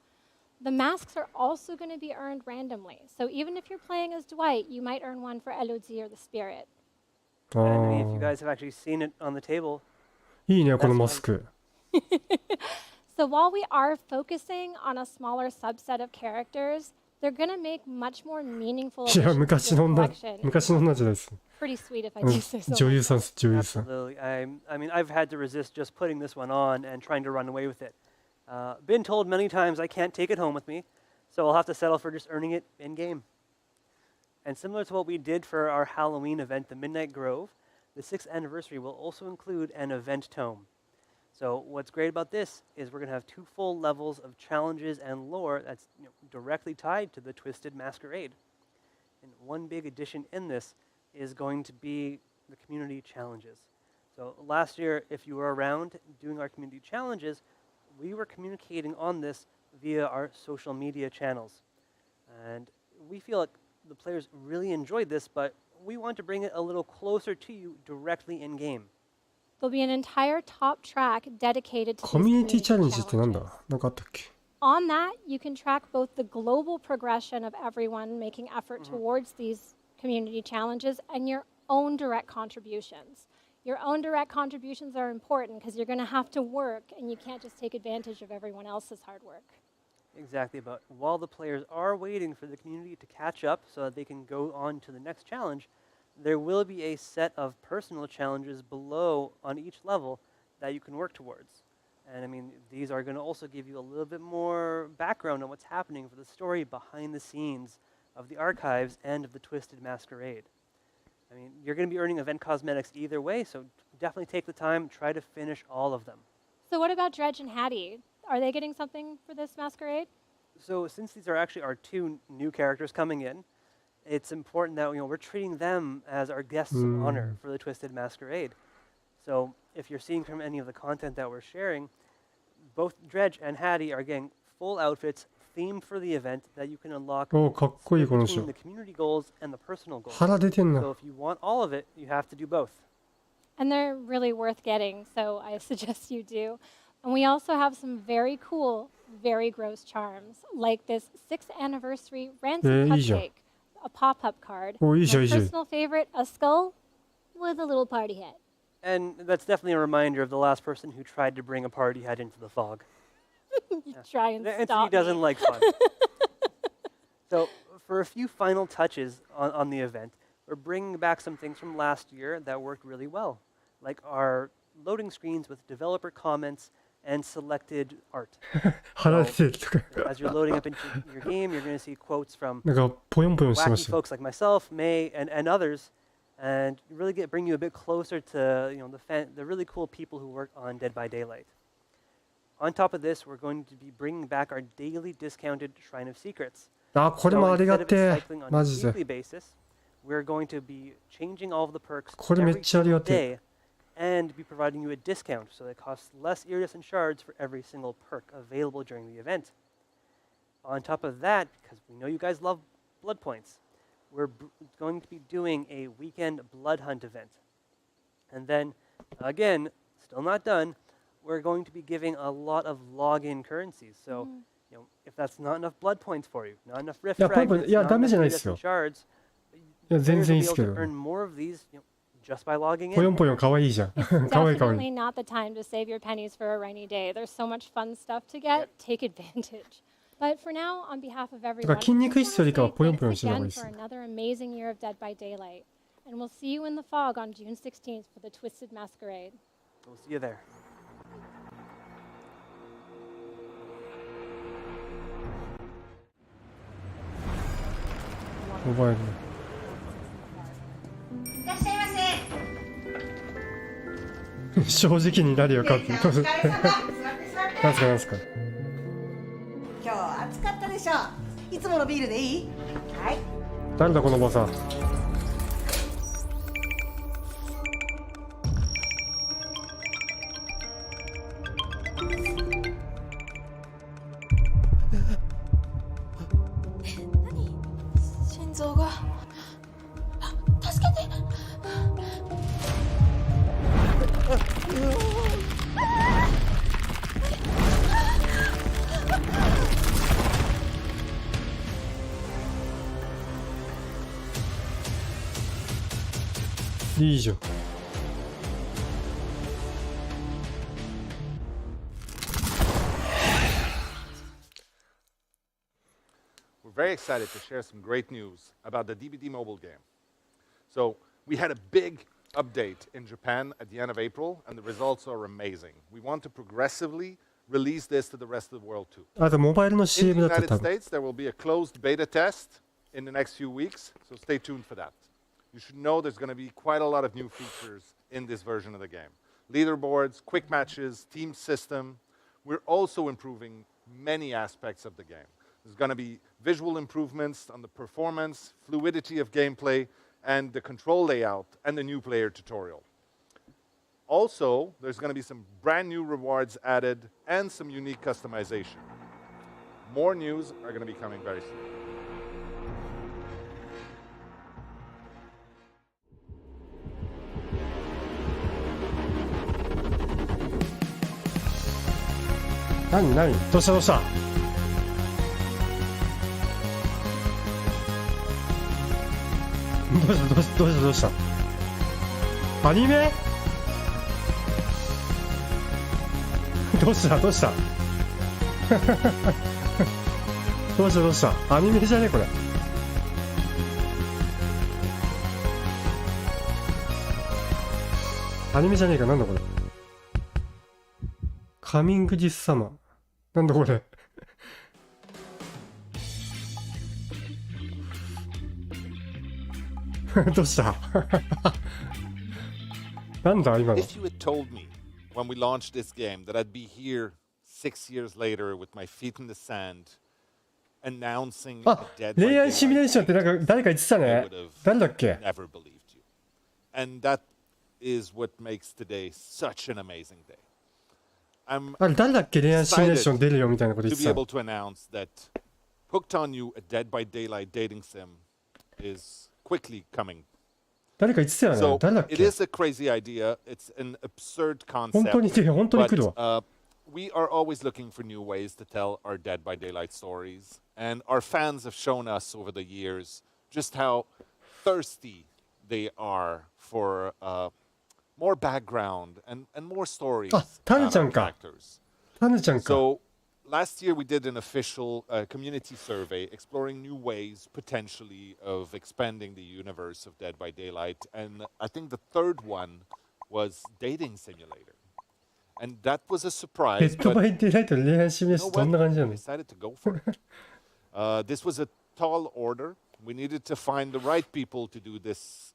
Q: The masks are also going to be earned randomly, so even if you're playing as Dwight, you might earn one for Elodie or the Spirit.
G: And if you guys have actually seen it on the table.
A: いいね、このマスク。
Q: So while we are focusing on a smaller subset of characters, they're going to make much more meaningful
A: いや、
Q: additions
A: 昔
Q: to
A: の
Q: the
A: 女、
Q: collection.
A: 昔の女じゃないです。
Q: Pretty sweet if I do say so.
A: 女優さんです、女優さん。
G: Absolutely. I mean, I've had to resist just putting this one on and trying to run away with it. Been told many times I can't take it home with me, so I'll have to settle for just earning it in-game. And similar to what we did for our Halloween event, the Midnight Grove, the 6th anniversary will also include an event tome. So what's great about this is we're going to have 2 full levels of challenges and lore that's directly tied to the Twisted Masquerade. And one big addition in this is going to be the community challenges. So last year, if you were around doing our community challenges, we were communicating on this via our social media channels. And we feel like the players really enjoyed this, but we want to bring it a little closer to you directly in-game.
Q: There'll be an entire top track dedicated to these
A: コミュニティ
Q: community
A: チャレンジってなん
Q: challenges.
A: だ？なんかあったっけ？
Q: On that, you can track both the global progression of everyone making effort towards these community challenges and your own direct contributions. Your own direct contributions are important because you're going to have to work and you can't just take advantage of everyone else's hard work.
G: Exactly, but while the players are waiting for the community to catch up so that they can go on to the next challenge, there will be a set of personal challenges below on each level that you can work towards. And I mean, these are going to also give you a little bit more background on what's happening for the story behind the scenes of the archives and of the Twisted Masquerade. I mean, you're going to be earning event cosmetics either way, so definitely take the time, try to finish all of them.
Q: So what about Dredge and Hattie? Are they getting something for this masquerade?
G: So since these are actually our 2 new characters coming in, it's important that we're treating them as our guests of honor for the Twisted Masquerade. So if you're seeing from any of the content that we're sharing, both Dredge and Hattie are getting full outfits themed for the event that you can unlock
A: おー、かっこいいこの
G: between
A: 人。
G: the community goals and the personal goals.
A: 腹出てんな。
G: So if you want all of it, you have to do both.
Q: And they're really worth getting, so I suggest you do. And we also have some very cool, very gross charms, like this 6th anniversary Rancid
A: いいじゃん。
Q: Cupcake, a pop-up card.
A: お、いいじゃん、いい
Q: My
A: じゃん。
Q: personal favorite, a skull with a little party hat.
G: And that's definitely a reminder of the last person who tried to bring a party hat into the fog.
Q: You try and
G: Anthony
Q: stop
G: doesn't
Q: me.
G: like fun. So for a few final touches on the event, we're bringing back some things from last year that worked really well, like our loading screens with developer comments and selected art.
A: 腹出てるとか。
G: As you're loading up into your game, you're going to see quotes from
A: なんかぽよんぽよんしてま
G: wacky
A: したよ。
G: folks like myself, May, and others, and really bring you a bit closer to the really cool people who work on Dead by Daylight. On top of this, we're going to be bringing back our daily discounted Shrine of Secrets.
A: あ、これもありが
G: instead of
A: て
G: it
A: え。
G: cycling on
A: マ
G: a
A: ジで。
G: weekly basis, we're going to be changing all of the perks
A: これめっ
G: every
A: ちゃあり
G: single
A: がてえ。
G: day and be providing you a discount, so it costs less iridescent shards for every single perk available during the event. On top of that, because we know you guys love blood points, we're going to be doing a weekend blood hunt event. And then, again, still not done, we're going to be giving a lot of login currencies. So, if that's not enough blood points for you, not enough rift
A: いや、ポイント、
G: fragments,
A: いや、
G: not
A: ダメ
G: enough
A: じゃないですよ。
G: iridescent shards,
A: いや、全
G: players
A: 然い
G: will
A: い
G: be
A: ですけ
G: able
A: ど。
G: to earn more of these just by logging
A: ぽよ
G: in.
A: んぽよんかわいいじゃん。
Q: It's
A: かわいいかわい
Q: definitely
A: い。
Q: not the time to save your pennies for a rainy day. There's so much fun stuff to get. Take advantage. But for now, on behalf of
A: だ
Q: everyone,
A: から筋肉質よりかはぽよんぽよん
Q: thanks
A: してた方がいい
Q: again
A: です
Q: for。another amazing year of Dead by Daylight. And we'll see you in the fog on June 16th for the Twisted Masquerade.
G: We'll see you there.
A: 覚える。
R: いらっしゃいませ。
A: 正直に何を買ってなんすかなんすか。
R: 今日暑かったでしょ。いつものビールでいい？はい。
A: 誰だこのおばさん。
S: 心臓が助けて。
A: いいじゃん。
B: We're very excited to share some great news about the DBD mobile game. So we had a big update in Japan at the end of April, and the results are amazing. We want to progressively release this to the rest of the world too.
A: あとモバイルの
B: In the
A: CM だった
B: United
A: 多分。
B: States, there will be a closed beta test in the next few weeks, so stay tuned for that. You should know there's going to be quite a lot of new features in this version of the game. Leaderboards, quick matches, team system. We're also improving many aspects of the game. There's going to be visual improvements on the performance, fluidity of gameplay, and the control layout, and the new player tutorial. Also, there's going to be some brand new rewards added and some unique customization. More news are going to be coming very soon.
A: 何どうしたどうした。どうしたアニメどうしたどうしたアニメじゃねこれ。アニメじゃねえか。なんだこれ。カミングディスサマー。なんだこれ。どうしたなんだ今の。
B: If you had told me when we launched this game that I'd be here 6 years later with my feet in the sand announcing
A: あ、
B: a Dead
A: 恋
B: by
A: 愛シミュレーションってなんか誰か言ってた
B: I
A: ね
B: would。have
A: 誰だっけ。
B: never believed you. And that is what makes today such an amazing day. I'm
A: あれ誰だっけ。恋愛シミュレーション
B: excited
A: 出るよみたいなこと言
B: to
A: って
B: be
A: た
B: able to announce that Hooked on You, a Dead by Daylight dating sim, is quickly coming.
A: 誰か言ってたよね。
B: So
A: 誰だっ
B: it
A: け。
B: is a crazy idea. It's an absurd
A: 本
B: concept.
A: 当に本当に来る
B: But
A: わ。
B: we are always looking for new ways to tell our Dead by Daylight stories. And our fans have shown us over the years just how thirsty they are for more background and more stories
A: あ、タヌ
B: about
A: ちゃ
B: our
A: んか。
B: characters.
A: タヌちゃんか。
B: So last year we did an official community survey exploring new ways potentially of expanding the universe of Dead by Daylight. And I think the third one was Dating Simulator. And that was a
A: デ
B: surprise,
A: ッド
B: but
A: バイデイライトの恋愛シミュレーシ
B: you
A: ョ
B: know
A: ンどんな感じな
B: what?
A: の。
B: We decided to go for it. This was a tall order. We needed to find the right people to do this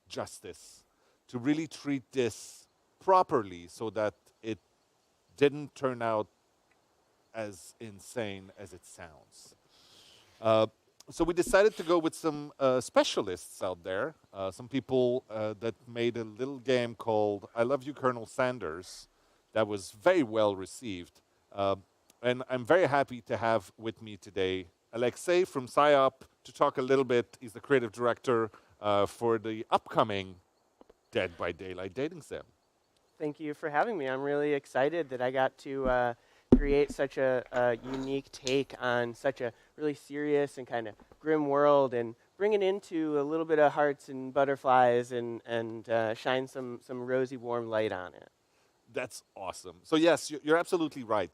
B: justice, to really treat this properly so that it didn't turn out as insane as it sounds. So we decided to go with some specialists out there, some people that made a little game called I Love You, Colonel Sanders, that was very well received. And I'm very happy to have with me today Alexei from PsyOp to talk a little bit. He's the creative director for the upcoming Dead by Daylight dating sim.
T: Thank you for having me. I'm really excited that I got to create such a unique take on such a really serious and kind of grim world and bring it into a little bit of hearts and butterflies and shine some rosy, warm light on it.
B: That's awesome. So yes, you're absolutely right.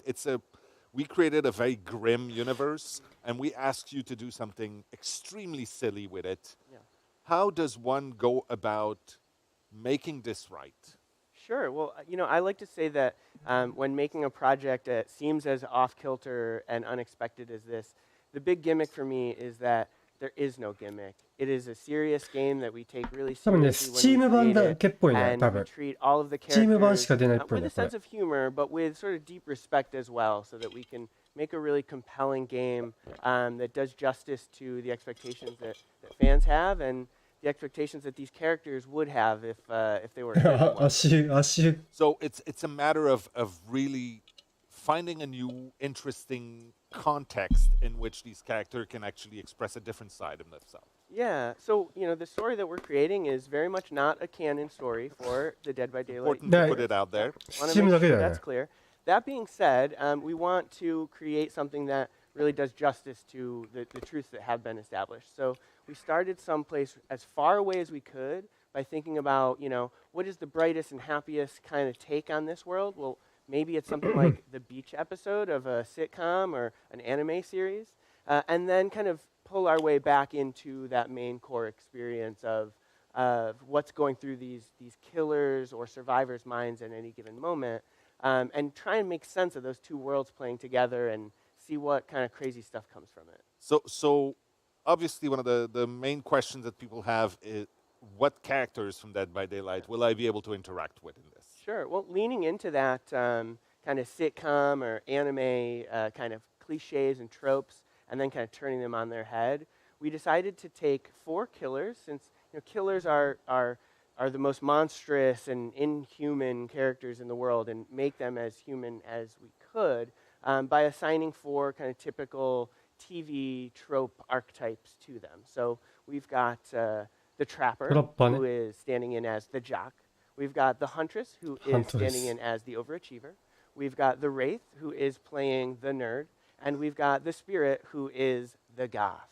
B: We created a very grim universe, and we asked you to do something extremely silly with it.
T: Yeah.
B: How does one go about making this right?
T: Sure. Well, I like to say that when making a project that seems as off-kilter and unexpected as this, the big gimmick for me is that there is no gimmick. It is a serious game that we take really
A: 多分ね、
T: seriously when we
A: Steam 版
T: create
A: だ
T: it,
A: けっぽいね、
T: and
A: 多
T: we
A: 分。
T: treat all of the
A: Steam 版し
T: characters
A: か出ないっぽい
T: with
A: ね、
T: a
A: これ。
T: sense of humor, but with sort of deep respect as well, so that we can make a really compelling game that does justice to the expectations that fans have and the expectations that these characters would have if they were written well.
A: 足。
B: So it's a matter of really finding a new, interesting context in which these characters can actually express a different side of themselves.
T: Yeah, so the story that we're creating is very much not a canon story for the Dead by Daylight.
B: Important to put it out there.
T: Want to make sure that's clear. That being said, we want to create something that really does justice to the truths that have been established. So we started someplace as far away as we could by thinking about, what is the brightest and happiest kind of take on this world? Well, maybe it's something like the beach episode of a sitcom or an anime series, and then kind of pull our way back into that main core experience of what's going through these killers or survivors' minds at any given moment, and try and make sense of those two worlds playing together and see what kind of crazy stuff comes from it.
B: So obviously one of the main questions that people have is, what characters from Dead by Daylight will I be able to interact with in this?
T: Sure. Well, leaning into that kind of sitcom or anime kind of cliches and tropes, and then kind of turning them on their head, we decided to take 4 killers, since killers are the most monstrous and inhuman characters in the world, and make them as human as we could by assigning 4 kind of typical TV trope archetypes to them. So we've got the trapper, who is standing in as the jock. We've got the huntress, who is standing in as the overachiever. We've got the wraith, who is playing the nerd. And we've got the spirit, who is the goth.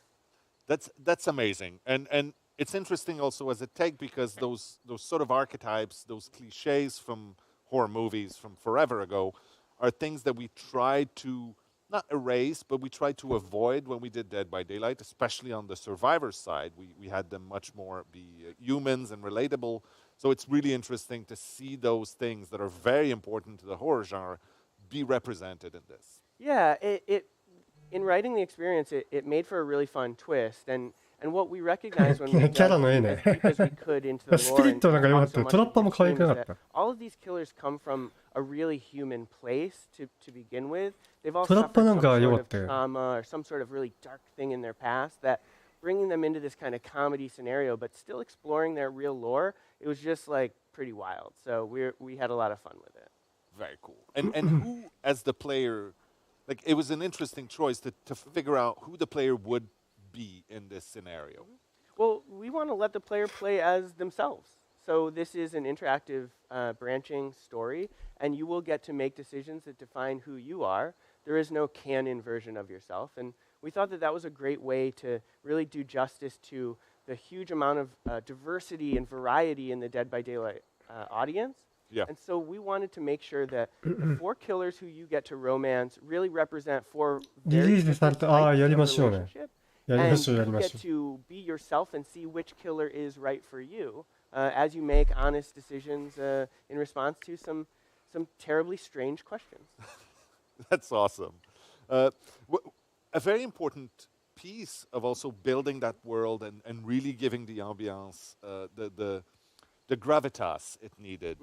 B: That's amazing. And it's interesting also as a take, because those sort of archetypes, those cliches from horror movies from forever ago, are things that we try to not erase, but we tried to avoid when we did Dead by Daylight, especially on the survivor side. We had them much more be humans and relatable. So it's really interesting to see those things that are very important to the horror genre be represented in this.
T: Yeah, in writing the experience, it made for a really fun twist. And what we recognized when we dug as deep as we could into the lore and on so much of this game is that all of these killers come from a really human place to begin with. They've all suffered some sort of trauma or some sort of really dark thing in their past that bringing them into this kind of comedy scenario, but still exploring their real lore, it was just like pretty wild. So we had a lot of fun with it.
B: Very cool. And who, as the player, like it was an interesting choice to figure out who the player would be in this scenario.
T: Well, we want to let the player play as themselves. So this is an interactive branching story, and you will get to make decisions that define who you are. There is no canon version of yourself, and we thought that was a great way to really do justice to the huge amount of diversity and variety in the Dead by Daylight audience.
B: Yeah.
T: And so we wanted to make sure that the 4 killers who you get to romance really represent 4 very different types of relationship. And you get to be yourself and see which killer is right for you as you make honest decisions in response to some terribly strange questions.
B: That's awesome. A very important piece of also building that world and really giving the ambiance, the gravitas it needed,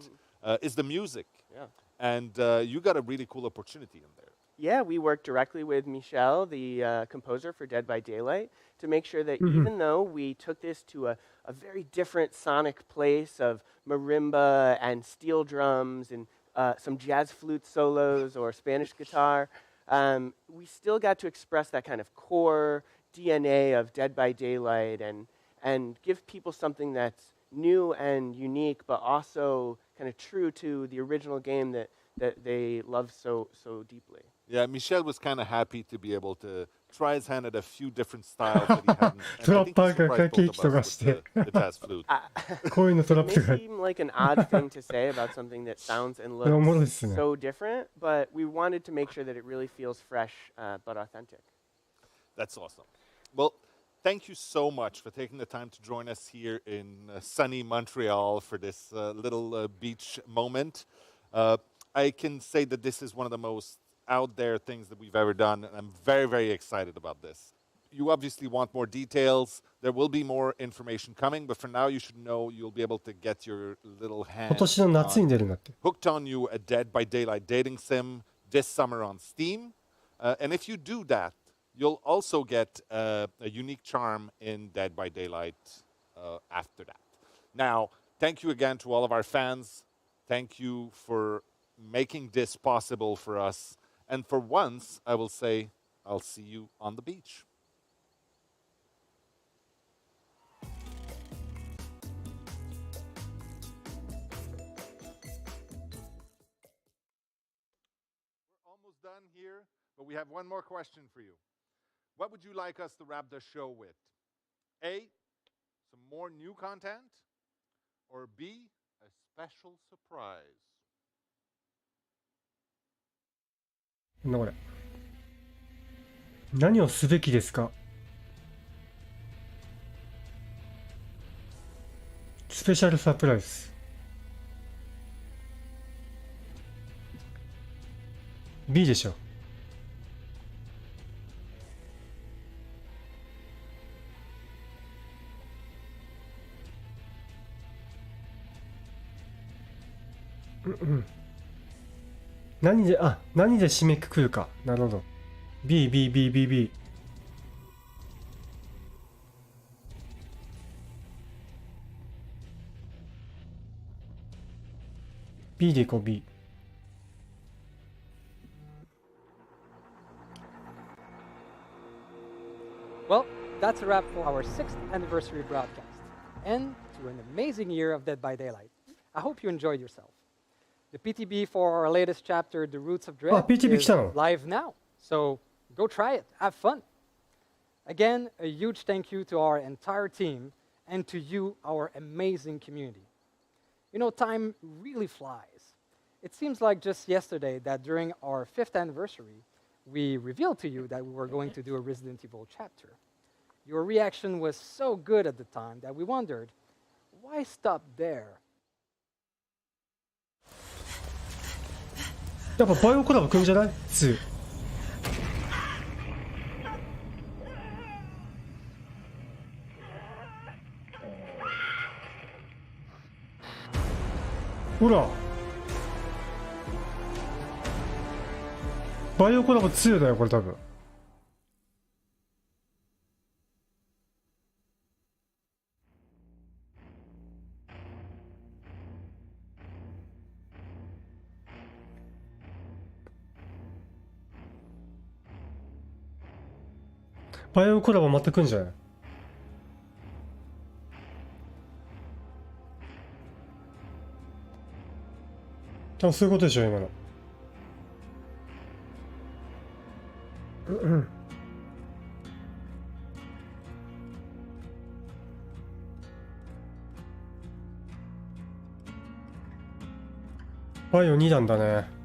B: is the music.
T: Yeah.
B: And you got a really cool opportunity in there.
T: Yeah, we worked directly with Michel, the composer for Dead by Daylight, to make sure that even though we took this to a very different sonic place of marimba and steel drums and some jazz flute solos or Spanish guitar, we still got to express that kind of core DNA of Dead by Daylight and give people something that's new and unique, but also kind of true to the original game that they love so deeply.
B: Yeah, Michel was kind of happy to be able to try his hand at a few different styles that he hadn't. And I think he surprised both of us with the jazz flute.
T: It may seem like an odd thing to say about something that sounds and looks so different, but we wanted to make sure that it really feels fresh but authentic.
B: That's awesome. Well, thank you so much for taking the time to join us here in sunny Montreal for this little beach moment. I can say that this is one of the most out there things that we've ever done, and I'm very, very excited about this. you obviously want more details. There will be more information coming, but for now you should know you'll be able to get your little
A: 今
B: hands
A: 年の夏に
B: on
A: 出るんだって。
B: Hooked on You, a Dead by Daylight dating sim this summer on Steam. And if you do that, you'll also get a unique charm in Dead by Daylight after that. Now, thank you again to all of our fans. Thank you for making this possible for us. And for once, I will say, I'll see you on the beach. We're almost done here, but we have one more question for you. What would you like us to wrap the show with? A, some more new content, or B, a special surprise?
A: なんだこれ。何をすべきですか？スペシャルサプライズ。B でしょ。何で締めくくるか。なるほど。B。B でいこう、B。
O: Well, that's a wrap for our 6th anniversary broadcast, and to an amazing year of Dead by Daylight. I hope you enjoyed yourself. The PTB for our latest chapter, The Roots of Dread,
A: PTB
O: is
A: 来たの。
O: live now, so go try it, have fun. Again, a huge thank you to our entire team and to you, our amazing community. You know, time really flies. It seems like just yesterday that during our 5th anniversary, we revealed to you that we were going to do a Resident Evil chapter. Your reaction was so good at the time that we wondered, why stop there?
A: やっぱバイオコラボ来るんじゃない？ 2。ほら。バイオコラボ2だよ、これ多分。バイオコラボまた来んじゃない？多分そういうことでしょ、今の。バイオ2弾だね。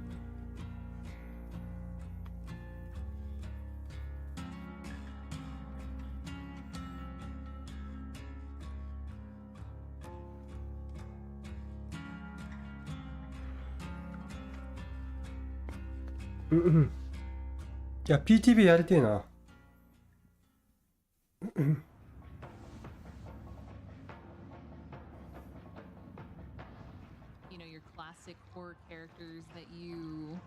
A: いや、PTB やりてえな。
U: You know, your classic horror characters that you.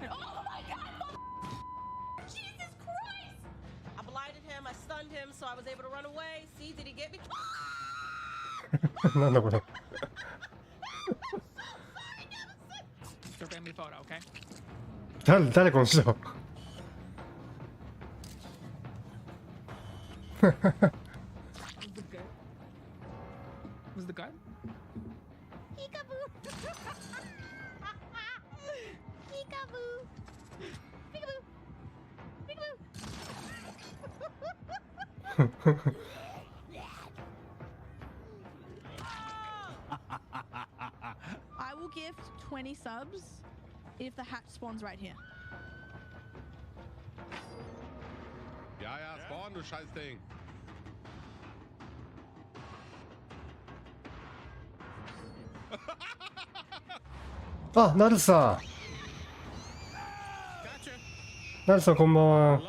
U: Oh my god! Jesus Christ!
V: I blinded him, I stunned him, so I was able to run away. See, did he get me?
A: なんだこれ。
K: It's a family photo, okay?
A: 誰この人。
K: Was it good? Was it good?
V: Peekaboo! Peekaboo! Peekaboo! Peekaboo!
S: I will gift 20 subs if the hatch spawns right here.
W: Ja, spawn, du Scheißding.
A: Ah, なるさん。なるさん、こんばんは。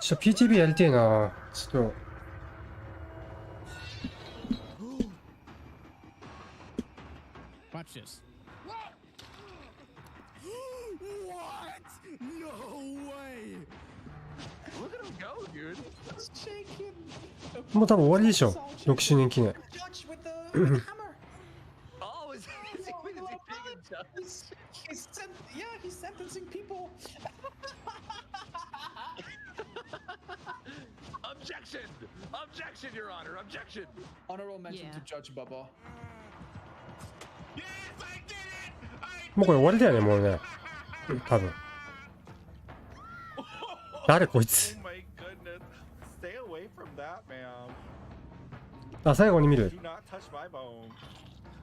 A: PTB やりてえな。ちょっと。
K: Watch this.
C: What? No way! Look at him go, dude. It's shaking.
A: もう多分終わりでしょ。6周年記念。
C: Oh, is he taking a judge? He's sentencing people. Objection! Objection, Your Honor! Objection! Honorable mention to Judge Bubba.
A: もうこれ終わりだよね、もうね。多分。誰こいつ。
D: Oh my goodness. Stay away from that, man.
A: あ、最後に見る。
D: Do not touch my bone.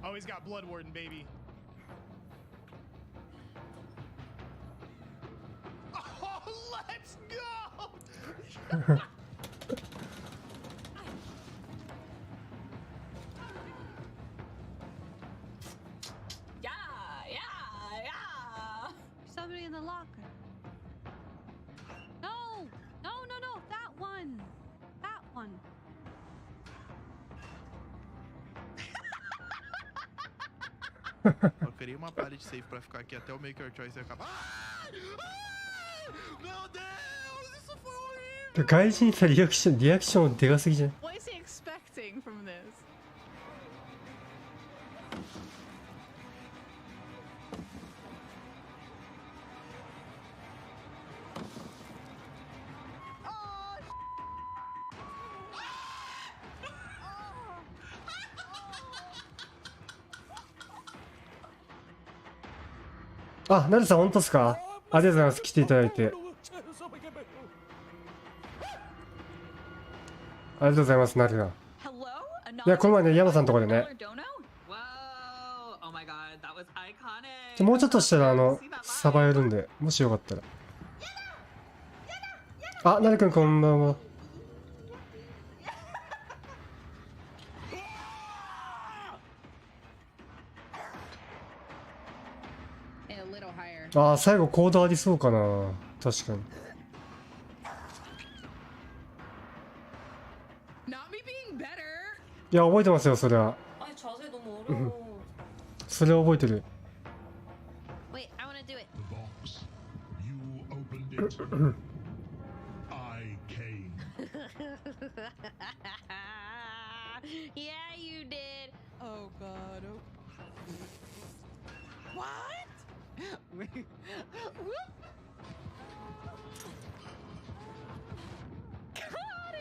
K: Oh, he's got Blood Warden, baby. Oh, let's go!
E: Yeah. Somebody in the locker. No, that one. That one.
X: Eu queria uma parede safe pra ficar aqui até o Maker Choice acabar.
C: Meu Deus, isso foi horrível!
A: 外人さ、リアクションでかすぎじゃん。
S: What is he expecting from this?
A: Oh, あ、なるさん、本当っすか。ありがとうございます。来ていただいて。ありがとうございます、なるさん。いや、この前ね、山さんのとこでね。もうちょっとしたら、サバやるんで、もしよかったら。あ、なるくん、こんばんは。ああ、最後コードありそうかな。確かに。いや、覚えてますよ、それは。それは覚えてる。
S: Wait, I want to do it.
W: The box. You opened it. I came.
S: Yeah, you did. Oh God. What? Got it.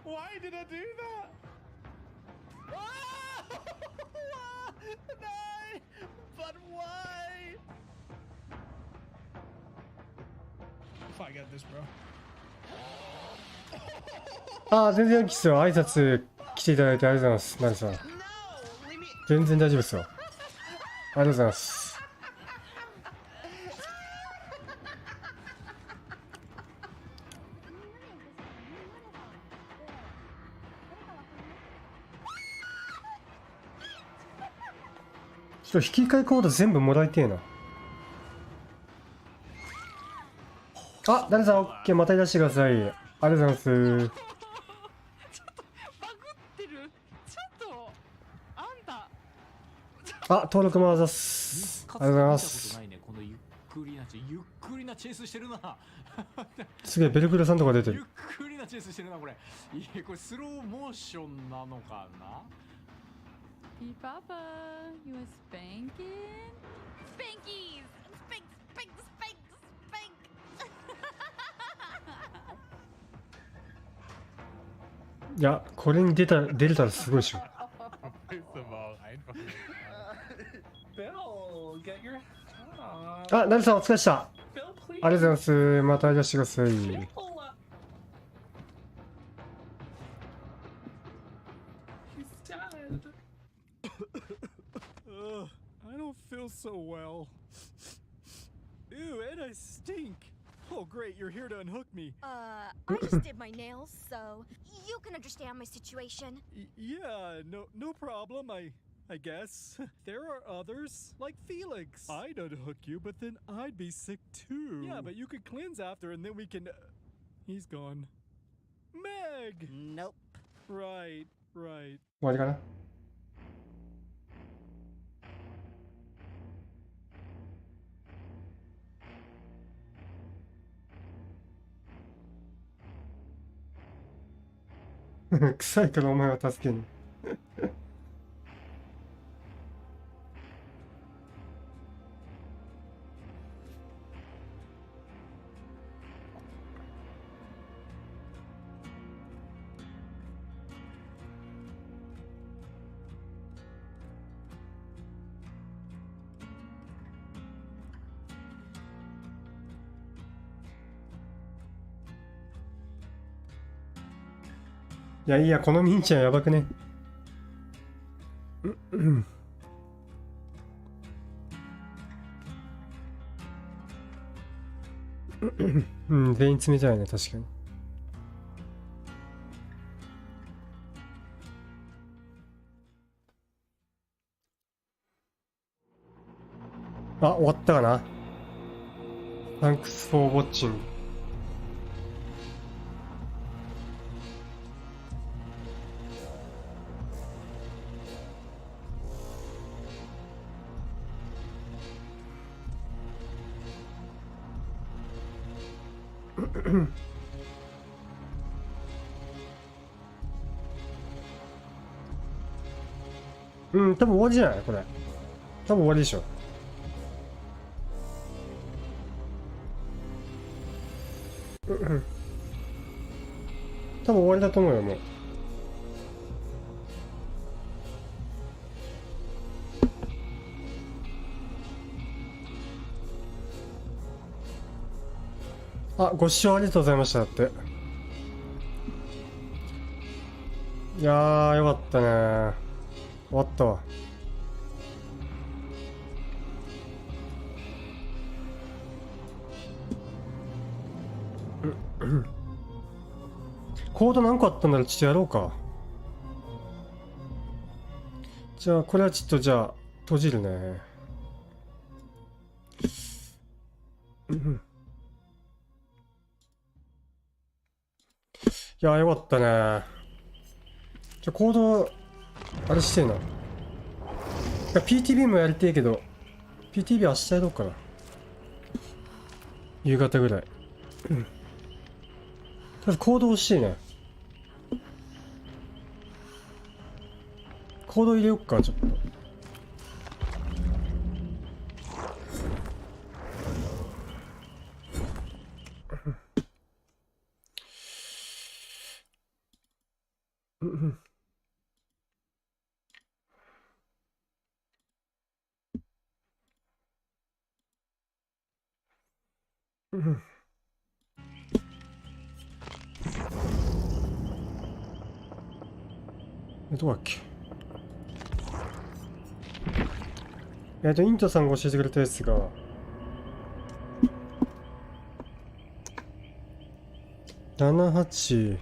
C: Why did I do that? No! But why?
K: If I get this, bro.
A: ああ、全然いいですよ。挨拶来ていただいてありがとうございます。なるさん。全然大丈夫ですよ。ありがとうございます。ちょっと引き換えコード全部もらいてえな。あ、なるさん、オッケー、またいらしてください。ありがとうございます。あ、登録もあざす。ありがとうございます。
Y: ゆっくりなチェイスしてるな。
A: すげえ、ベルクルさんとか出てる。
Y: ゆっくりなチェイスしてるな、これ。いや、これスローモーションなのかな。
S: Hey, Papa, you a spanking? Spankies! Spank, spank, spank, spank!
A: いや、これに出れたらすごいでしょ。
C: Bill, get your
A: あ、なるさんお疲れでした。ありがとうございます。またいらしてください。
C: I don't
Y: don't feel so well. Ew, and I stink. Oh, great, you're here to unhook me.
F: I just did my nails, so you can understand my situation.
Y: Yeah, no problem, I guess. There are others, like Felix. I'd unhook you, but then I'd be sick too. Yeah, but you could cleanse after and then we can... He's gone. Meg!
R: Nope.
Y: Right.
A: 終わりかな。臭いからお前は助けん。いやいや、このミンちゃんやばくね。うん、全員冷たいね、確かに。あ、終わったかな。Thanks for watching. うん、多分終わりじゃないこれ。多分終わりでしょ。多分終わりだと思うよ、もう。あ、ご視聴ありがとうございましたって。いやー、よかったねー。終わったわ。コード何個あったんだろう。ちょっとやろうか。じゃあ、これはちょっとじゃあ、閉じるね。いやー、よかったね。じゃあ、コード、あれしてえな。いや、PTB もやりてえけど、PTB 明日やろうかな。夕方ぐらい。とりあえずコード欲しいね。コード入れよっか、ちょっと。どうだっけ。イントさんが教えてくれたやつが、78、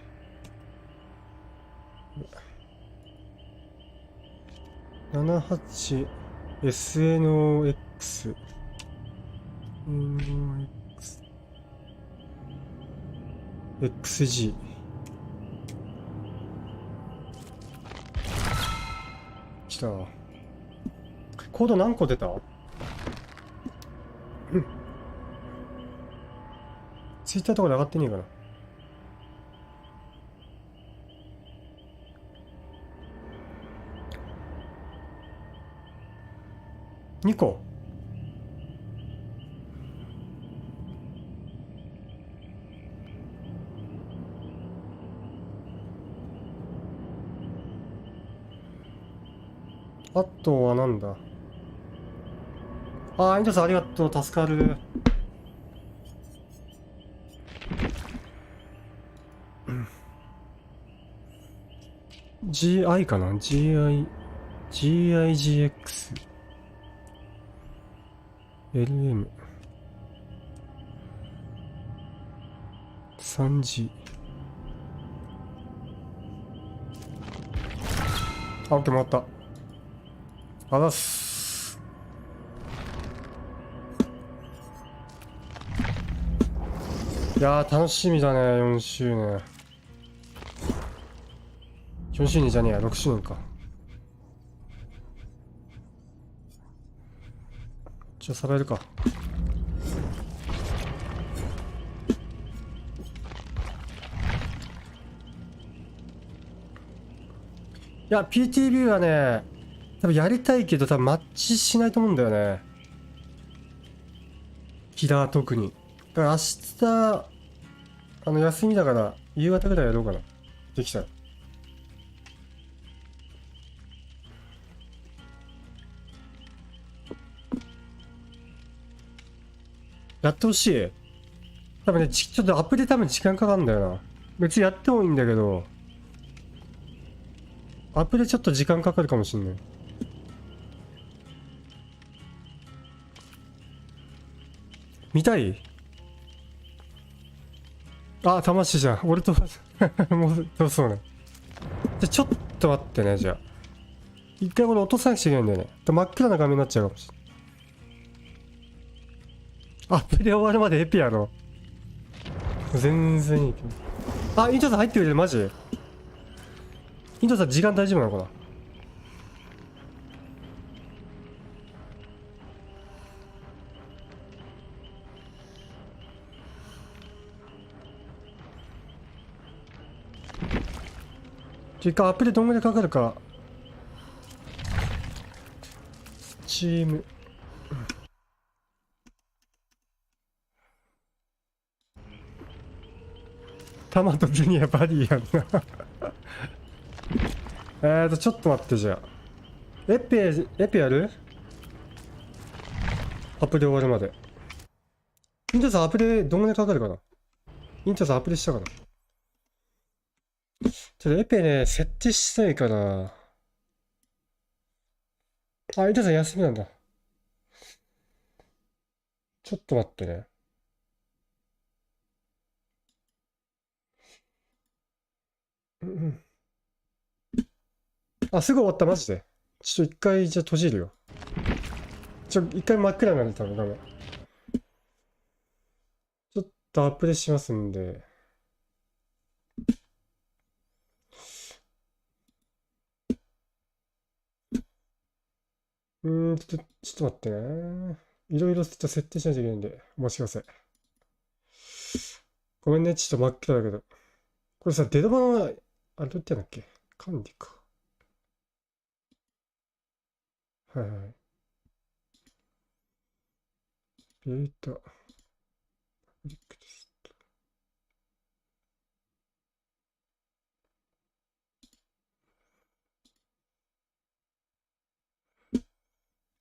A: SNOX、XG。来た。コード何個出た？ツイッターとかで上がってねえかな。2個。あとはなんだ。ああ、インドさんありがとう。助かる。GI かな？ GIGX。LM。3G。あ、OK、回った。あざっす。いやー、楽しみだね、4周年。4周年じゃねえや、6周年か。さばえるか。いや、PTB はね、多分やりたいけど、多分マッチしないと思うんだよね。キラー特に。だから明日、休みだから、夕方ぐらいやろうかな。できたら。やってほしい。多分ね、ちょっとアップで多分時間かかるんだよな。別にやってもいいんだけど、アップでちょっと時間かかるかもしんない。見たい？あ、魂じゃん。俺と、もう、どうそうね。じゃ、ちょっと待ってね、じゃあ。一回これ落とさなくちゃいけないんだよね。真っ暗な画面になっちゃうかもしれない。アップで終わるまでエピやろ。全然いいけど。あ、イントさん入ってくれる？マジ？イントさん時間大丈夫なのかな？一回アップでどんぐらいかかるか。スチーム。タマとジュニアバディやんなちょっと待って、じゃあ。エペやる？アップで終わるまで。イントさんアップでどんぐらいかかるかな？イントさんアップでしたかな？ちょっとエペね、設定したいから。あ、イントさん休みなんだ。ちょっと待ってね。あ、すぐ終わった、マジで。ちょっと一回、じゃあ閉じるよ。一回真っ暗になる、多分、画面。ちょっとアップでしますんで。ちょっと待ってね。いろいろちょっと設定しないといけないんで、お待ちください。ごめんね、ちょっと真っ暗だけど。これさ、デドバの、あれどうやってやんだっけ？管理か。はいはい。ベータ。クリックです。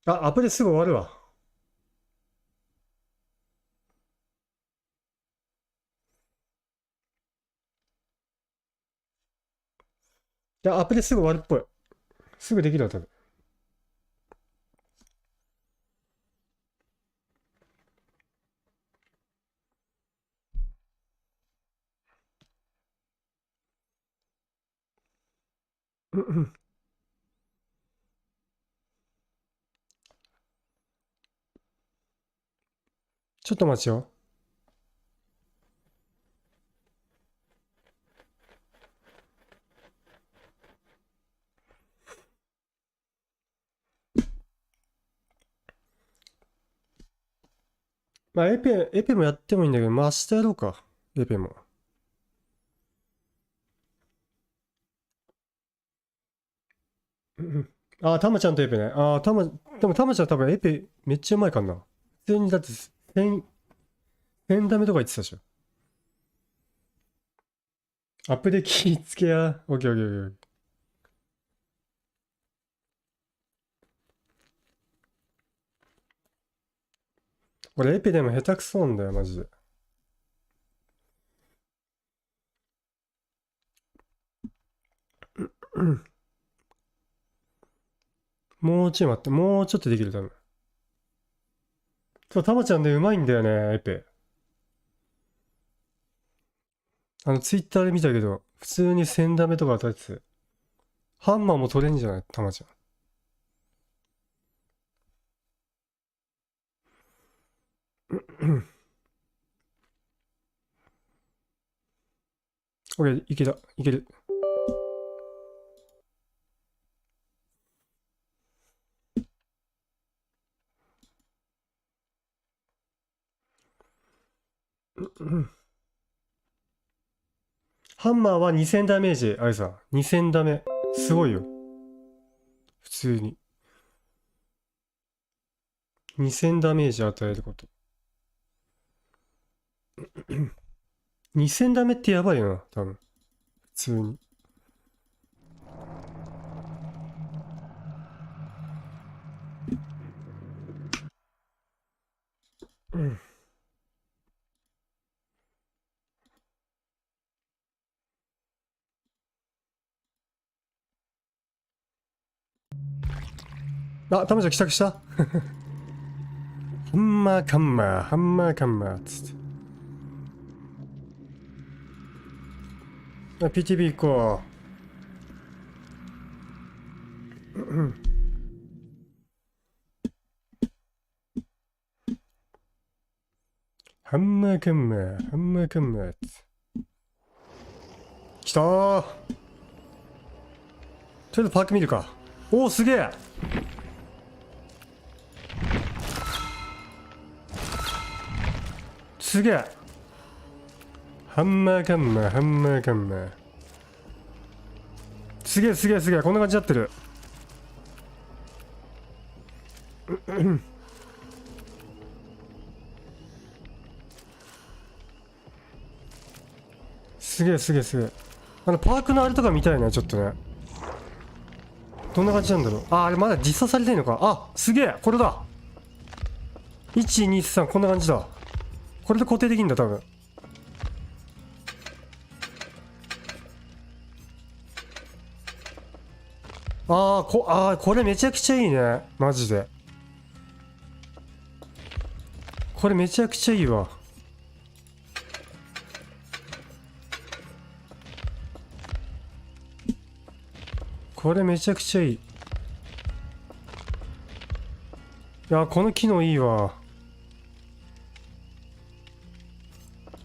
A: あ、アプリすぐ終わるわ。いや、アプリすぐ終わるっぽい。すぐできるわ、多分。ちょっと待ちよ。まあ、エペもやってもいいんだけど、まあ、明日やろうか。エペも。あ、タマちゃんとエペね。あ、でもタマちゃん多分エペめっちゃうまいかな。普通にだって1000ダメとか言ってたでしょ。アップで気ぃつけや。オッケーオッケーオッケー。俺エペでも下手くそなんだよ、マジで。もうちょい待って、もうちょっとできる、多分。そう、たまちゃんね、うまいんだよね、エペ。ツイッターで見たけど、普通に1000ダメとか当たってて。ハンマーも取れんじゃない、たまちゃん。オッケー、いけた、いける。ハンマーは2000ダメージ、あれさ、2000ダメ。すごいよ。普通に。2000ダメージ与えること。2000ダメってやばいよな、多分。普通に。うん。あ、たまちゃん帰宅した。ハンマーカンマー、ハンマーカンマー、つって。PTB 行こう。ハンマーカンマー、ハンマーカンマー。来たー。ちょっとパーク見るか。おお、すげえ。すげえ。ハンマーカンマー、ハンマーカンマー。すげえすげえすげえ、こんな感じになってる。すげえすげえすげえ。パークのあれとか見たいね、ちょっとね。どんな感じなんだろう。あ、あれまだ実装されてんのか。あ、すげえ、これだ。1、2、3、こんな感じだ。これで固定できんだ、多分。これめちゃくちゃいいね。マジで。これめちゃくちゃいいわ。これめちゃくちゃいい。いや、この機能いいわ。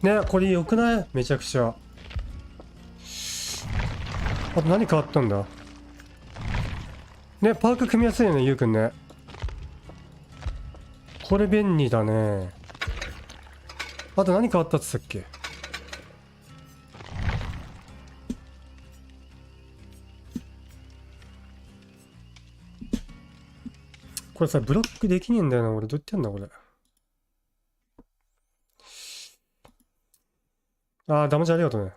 A: ね、これ良くない？めちゃくちゃ。あと何変わったんだ？ね、パーク組みやすいよね、ゆうくんね。これ便利だね。あと何変わったって言ったっけ？これさ、ブロックできねえんだよな、俺。どうやってやんだ、これ。ああ、ダメージありがとうね。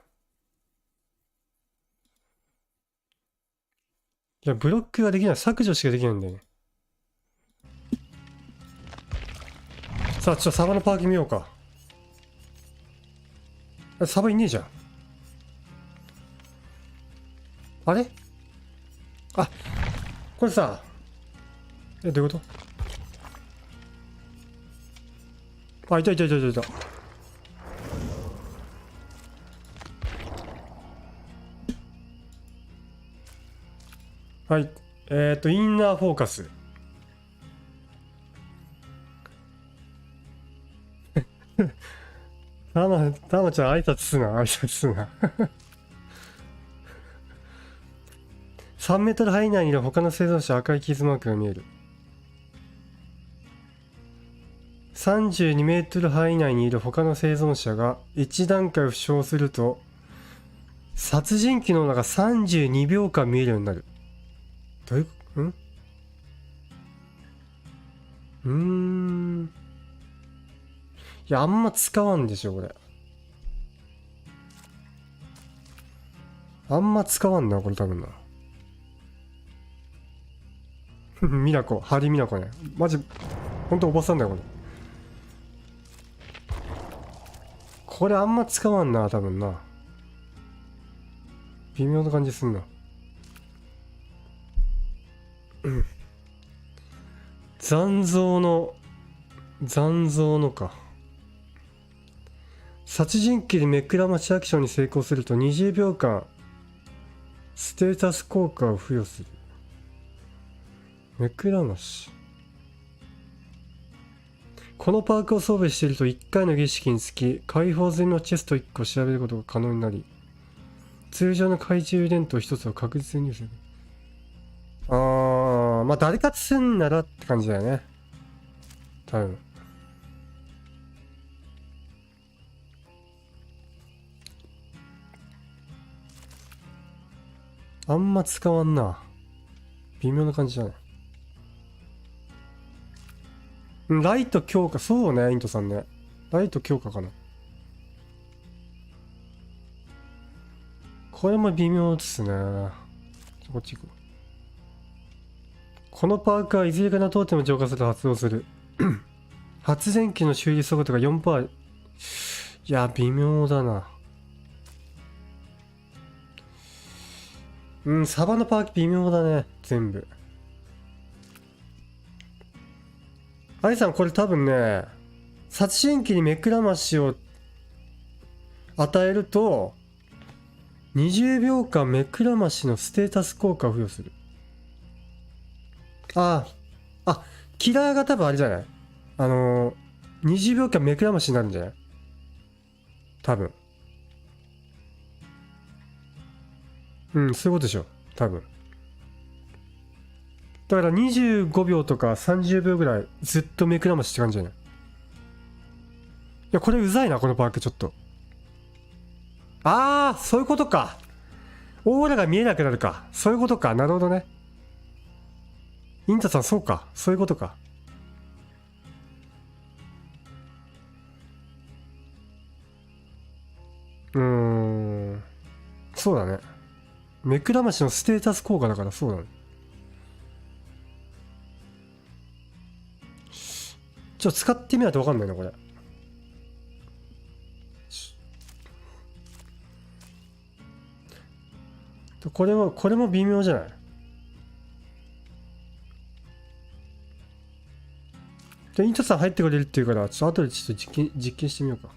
A: いや、ブロックができない。削除しかできないんだよね。さあ、ちょっとサバのパーキン見ようか。サバいねえじゃん。あれ？あ、これさ、どういうこと？あ、いたいたいたいたいた。はい。インナーフォーカス。たまちゃん挨拶すな、挨拶すな。3メートル範囲内にいる他の生存者赤い傷マークが見える。32メートル範囲内にいる他の生存者が1段階負傷すると、殺人鬼の中32秒間見えるようになる。どういう、いや、あんま使わんでしょ、これ。あんま使わんな、これ多分な。ミナコ、ハリミナコね。マジ、ほんとおばさんだよ、これ。これあんま使わんな、多分な。微妙な感じすんな。残像の残像のか。殺人鬼に目くらましアクションに成功すると20秒間ステータス効果を付与する。目くらまし。このパークを装備していると1回の儀式につき解放済みのチェスト1個を調べることが可能になり、通常の懐中電灯1つを確実に入手する。まあ誰かつすんならって感じだよね。多分。あんま使わんな。微妙な感じじゃない。ライト強化、そうね、イントさんね。ライト強化かな。これも微妙ですね。こっち行く。このパークはいずれかのトーテムを浄化すると発動する。発電機の修理速度が 4%。いや、微妙だな。サバのパーク微妙だね、全部。アイさん、これ多分ね、殺人鬼に目くらましを与えると、20秒間目くらましのステータス効果を付与する。キラーが多分あれじゃない？20秒間目くらましになるんじゃない？多分。そういうことでしょ。多分。だから25秒とか30秒ぐらいずっと目くらましって感じじゃない？いや、これうざいな、このパークちょっと。そういうことか。オーラが見えなくなるか。そういうことか。なるほどね。インタさん、そうか。そういうことか。そうだね。目くらましのステータス効果だからそうだね。使ってみないと分かんないな、これ。これも微妙じゃない？で、イントさん入ってくれるっていうから、後でちょっと実験してみようか。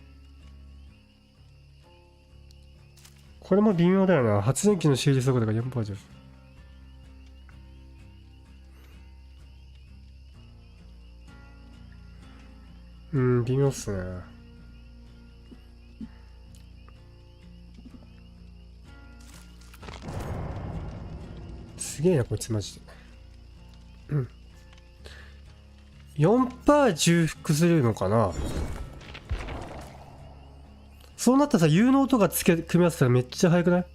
A: これも微妙だよな。発電機の修理速度が 4% です。微妙っすね。すげえな、こいつマジで。4% 重複するのかな？そうなったらさ、有能とか組み合わせたらめっちゃ速くない？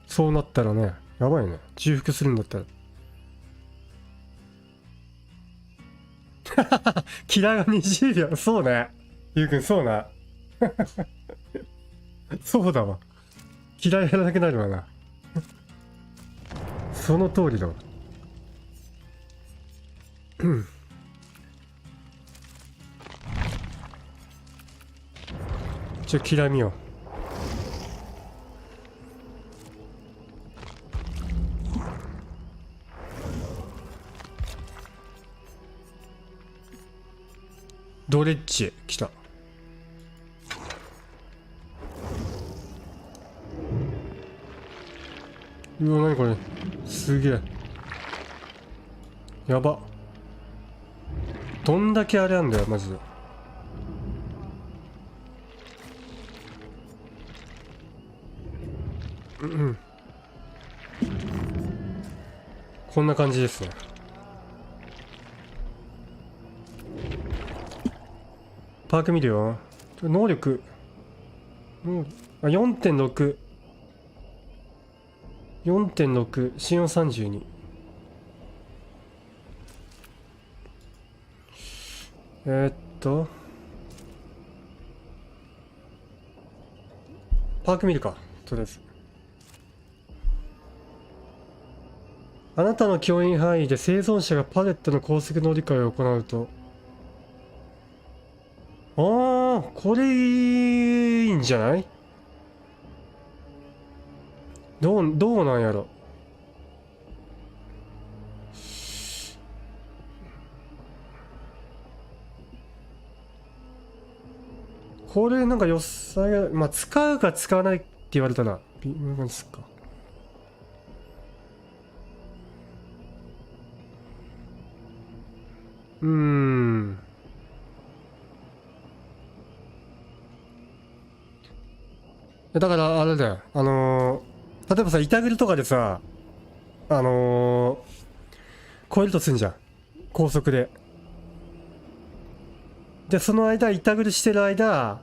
A: そうなったらね、やばいね。重複するんだったら。キラーが20秒。そうね。ゆうくん、そうな。そうだわ。キラーやらなくなるわな。その通りだわ。キラー見よう。ドレッジ来た。うわ、なにこれ、すげえ。やば。どんだけあれなんだよ、マジで。こんな感じですね。パーク見るよ。能力。4.6。4.6。心音32。パーク見るか。とりあえず。あなたの教員範囲で生存者がパレットの高速乗り換えを行うと、これいいんじゃない？どうなんやろ。これなんか良さが、まあ使うか使わないって言われたら微妙なんですか。だからあれだよ、例えばさ、板グルとかでさ、超えるとすんじゃん、高速で。で、その間、板グルしてる間、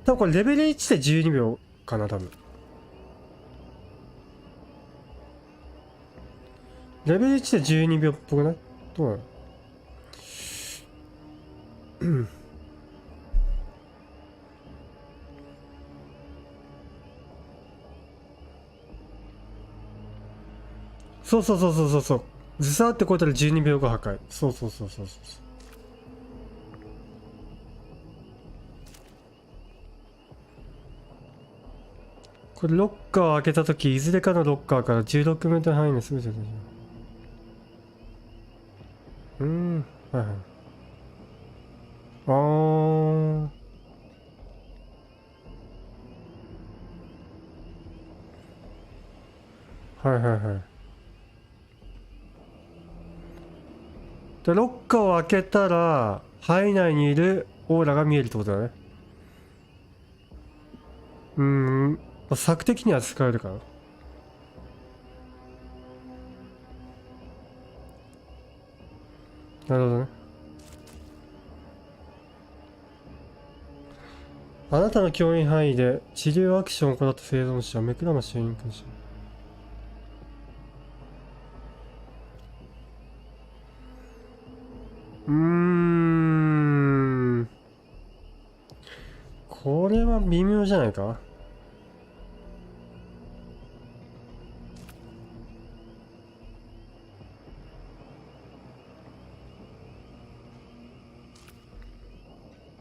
A: 多分これレベル1で12秒かな、多分。レベル1で12秒っぽくない？どうなの？そうそうそうそうそうそう。ずさーって超えたら12秒後破壊。そうそうそうそうそう。これロッカーを開けたとき、いずれかのロッカーから16メートル範囲の全てで。はいはい。はいはいはい。で、ロッカーを開けたら、範囲内にいるオーラが見えるってことだね。策的には使えるかな。なるほどね。あなたの教員範囲で治療アクションを行った生存者、目くらましをインクし。これは微妙じゃないか。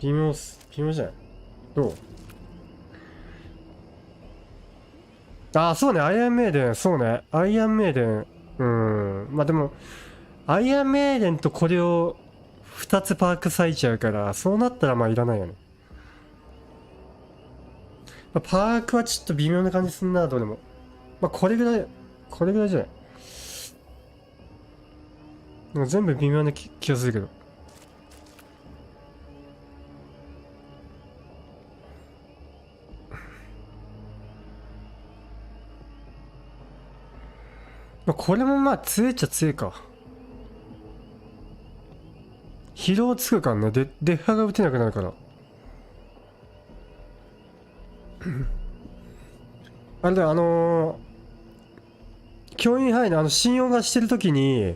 A: 微妙じゃない？どう？ああ、そうね、アイアンメイデン、そうね、アイアンメイデン、まあでも、アイアンメイデンとこれを2つパーク割いちゃうから、そうなったらまあいらないよね。まあ、パークはちょっと微妙な感じすんな、どうでも。まあこれぐらいじゃない。でも全部微妙な気がするけど。まあこれもまあ強いっちゃ強いか。疲労つくからね、デッハが打てなくなるから。あれだよ、教員範囲の信用がしてるときに、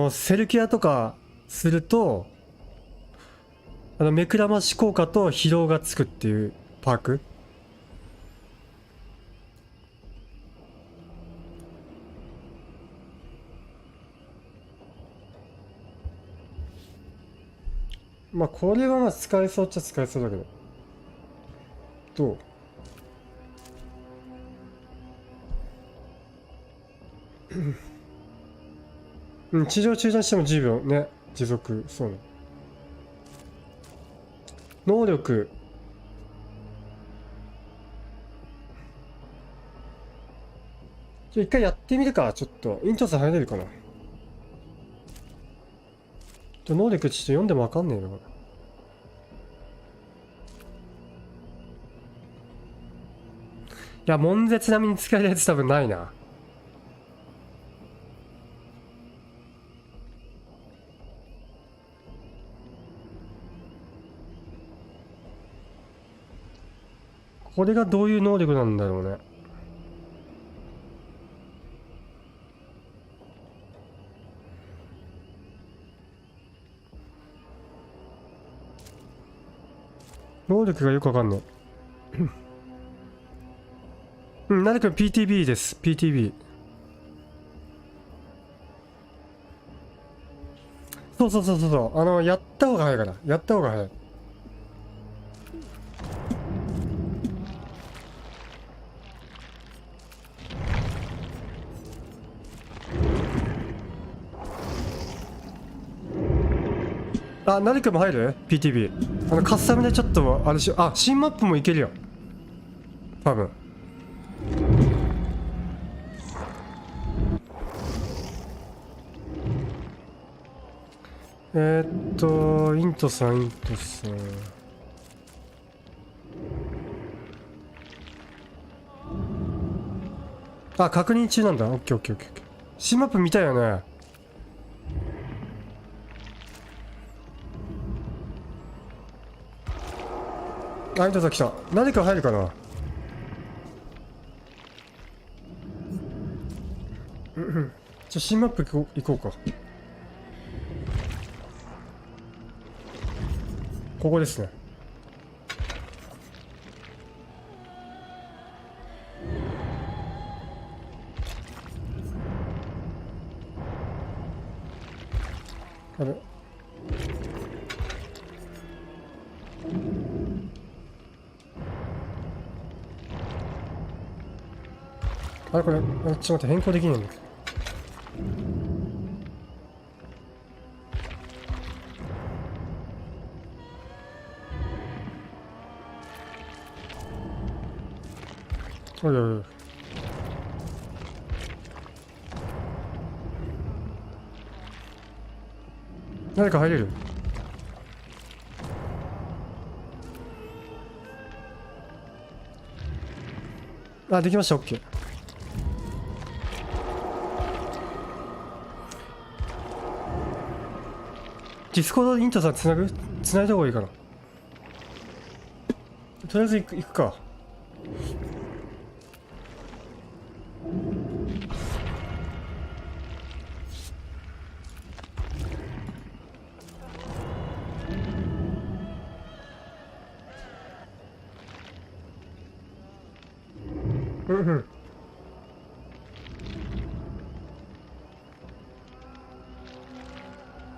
A: セルキアとかすると、目くらまし効果と疲労がつくっていうパーク。まあこれはまあ使えそうっちゃ使えそうだけど。どう？治療中断しても10秒ね、持続。そうね。能力。一回やってみるか、ちょっと。イントス入れるかな。能力ちょっと読んでもわかんねえな、これ。いや、悶絶並みに使えるやつ多分ないな。これがどういう能力なんだろうね。能力がよくわかんない。なるくん PTB です。PTB。そうそうそうそう。やった方が早いから。やった方が早い。あ、何かも入る ?PTB。カスタムでちょっと、あれしよう。あ、新マップもいけるよ。多分。イントさん。あ、確認中なんだ。オッケーオッケーオッケー。新マップ見たいよね。あ、イントさん来た。何か入るかな。じゃあ新マップ行こうか。ここですね。あれ、あれこれ、ちょっと待って、変更できないんだけど。おいおいおい。誰か入れる？あ、できました、OK。ディスコードインターさんつないだ方がいいかな。とりあえず行くか。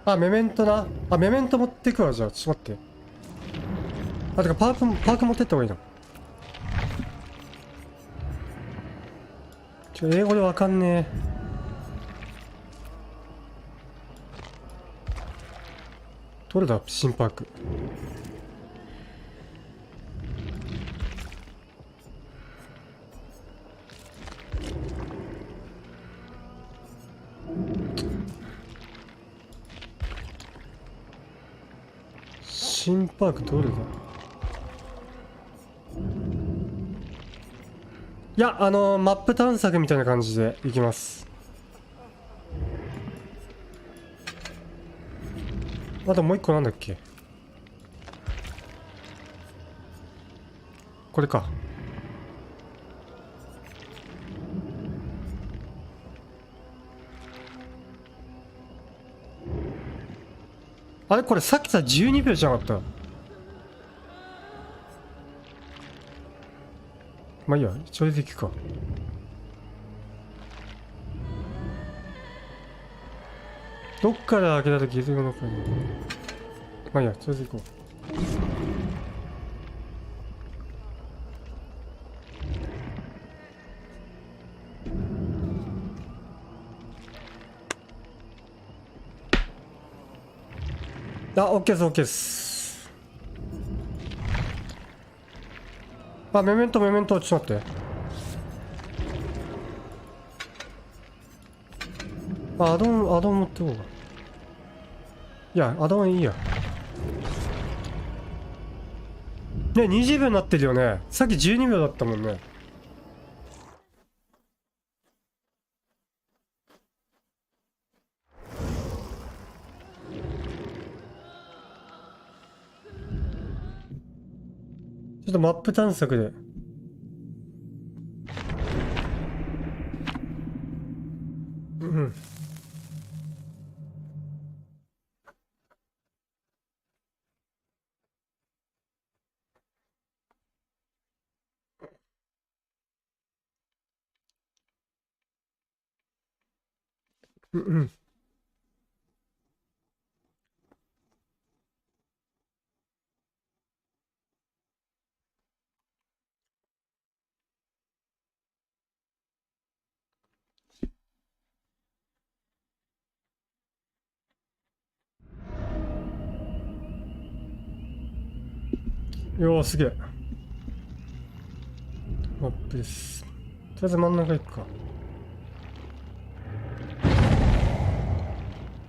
A: あ、メメントな。あ、メメント持ってくわ、じゃあ。ちょっと待って。あ、てかパーク持ってった方がいいな。英語でわかんねえ。どれだ、新パーク。新パークどれだ。いや、マップ探索みたいな感じで行きます。あともう一個なんだっけ。これか。あれこれさっきさ12秒じゃなかった。まあいいや、それで行くか。どっから開けた時出てくるのかな。まあいいや、それで行こう。あ、OK です、OK です。あ、メメント、ちょっと待って。あ、アドオン持ってこうか。いや、アドオンいいや。ね、20秒になってるよね。さっき12秒だったもんね。ちょっとマップ探索で。よー、すげえ。マップです。とりあえず真ん中行くか。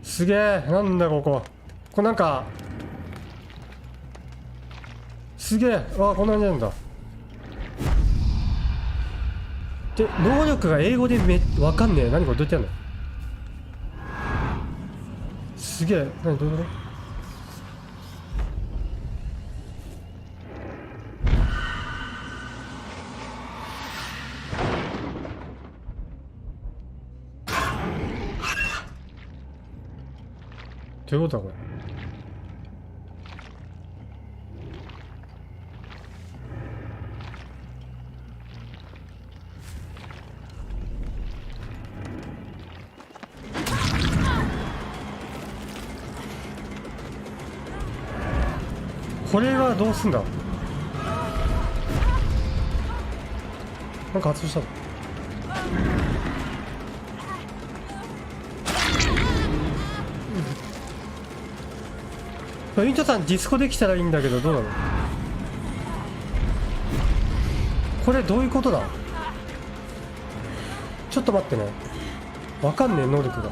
A: すげえ、なんだここ。これなんか、すげえ、あ、こんな感じなんだ。で、能力が英語でわかんねえ。何これ、どうやってやんの？すげえ、何、どういうこと？どういうことだこれ。これはどうすんだ。なんか発動したの。イントさんディスコできたらいいんだけど、どうなの？これどういうことだ？ちょっと待ってね。わかんねえ、能力が。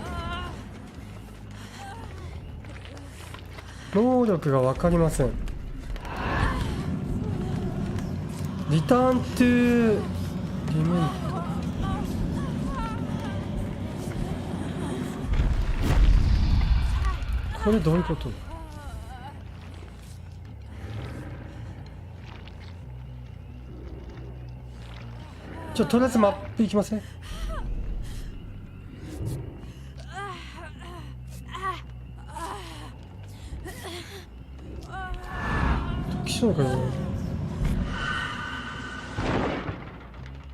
A: 能力がわかりません。リターントゥリメント。これどういうこと？とりあえずマップ行きますね。時将かよ。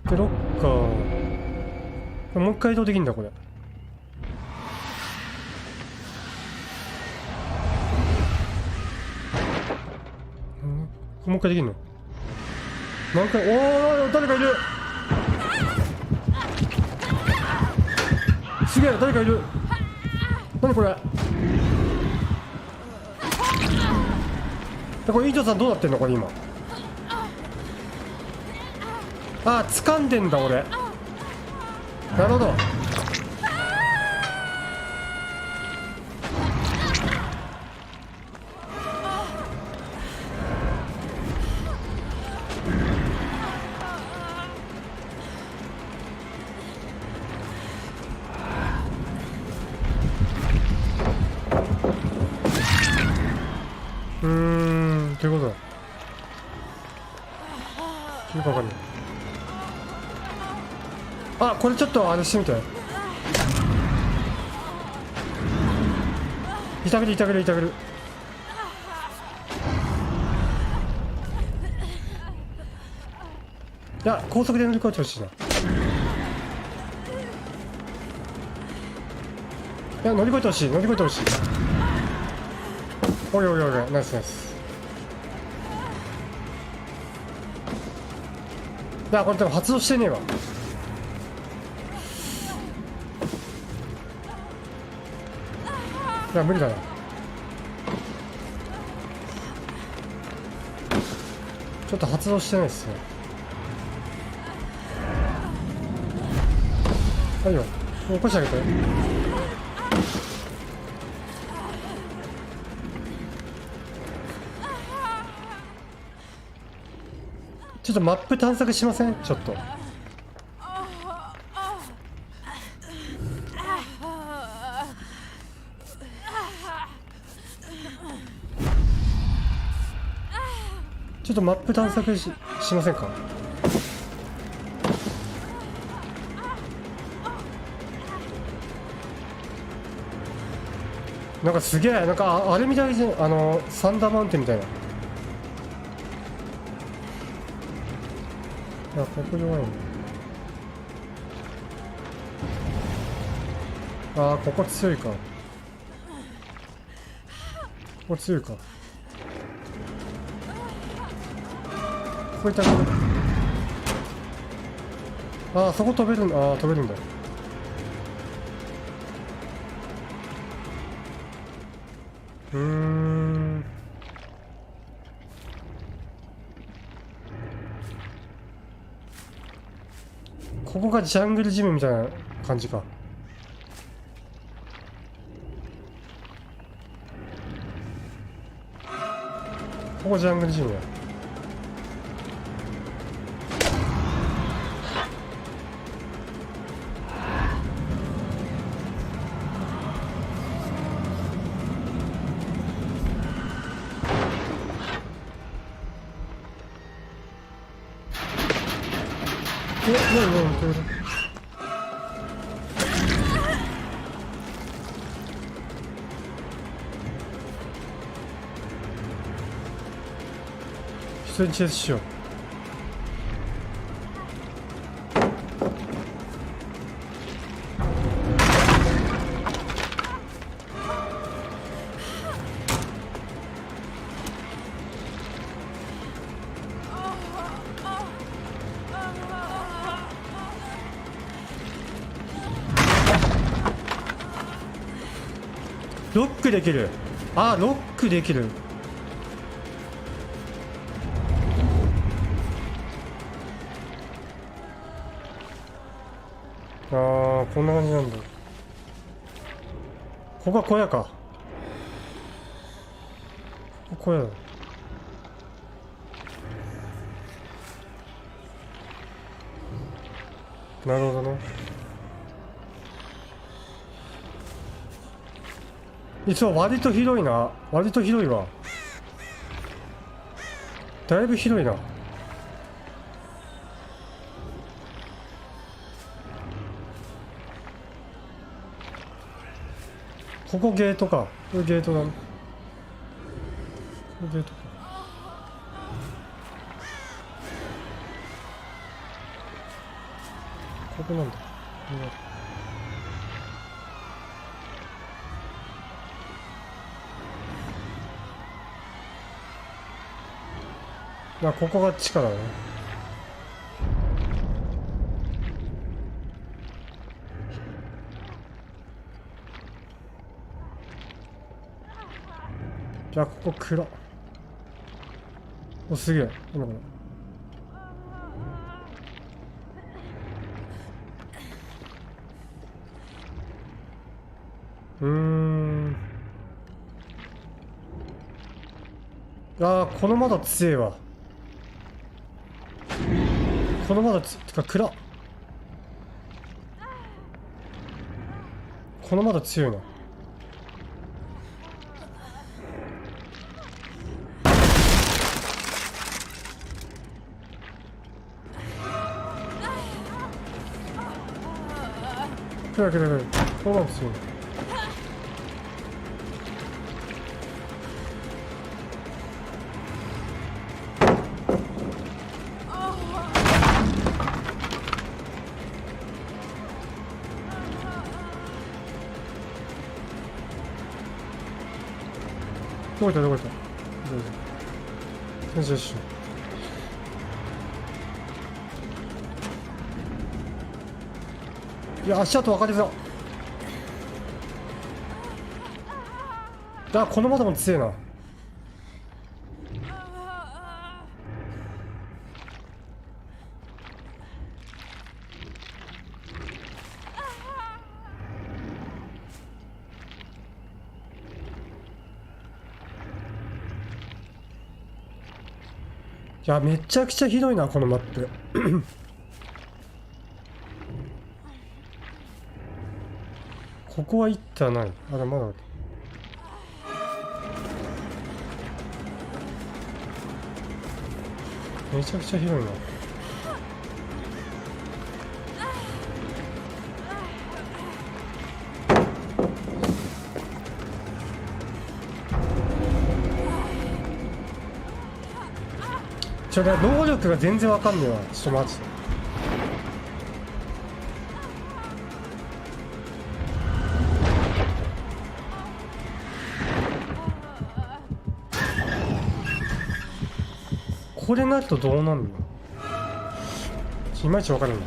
A: でロッカーもう一回移動できるんだこれ。もう一回できるの？何回？おお、誰かいる。すげえ、誰かいる。何これ。これ委員長さんどうなってんのこれ今。あ、掴んでんだ俺。なるほど。ということだ。よくわかんない。あ、これちょっとあれしてみて。痛める痛める痛める。いや、高速で乗り越えてほしいな。いや、乗り越えてほしい、乗り越えてほしい。おいおいおい、ナイスナイス。いや、これ多分発動してねえわ。いや、無理だな。ちょっと発動してないっすね。はいよ、起こしてあげて。ちょっとマップ探索しません？ちょっと。ちょっとマップ探索しませんか？なんかすげえ、なんかあれみたいじゃん、サンダーマウンテンみたいな。あ、ここ弱いね。あー、ここ強いか。ここ強いか。ここいたら。あー、そこ飛べるんだ。あー、飛べるんだ。こがジャングルジムみたいな感じか。ここジャングルジムや。普通にチェイスしよう。ロックできる。あー、ロックできる。あー、こんな感じなんだ。ここは小屋か。ここ小屋だ。なるほどね。一応割と広いな。割と広いわ。だいぶ広いな。ここゲートか。これゲートだね。これゲートか。ここなんだ。ここが地下だね。じゃあここ暗。お、すげえ。今からこの窓強えわ。この窓てか暗っ。この窓強いな。暗い暗い暗い。この窓強いな。どこ行ったどこ行った。どうぞ。先生師匠。いや、足跡分かりづら。この窓も強いな。いや、めちゃくちゃ広いな、このマップ。ここは行ったない。あ、まだある。めちゃくちゃ広いな。能力が全然わかんねえわ。ちょっと待って。これなるとどうなんの？いまいちわかるんだ。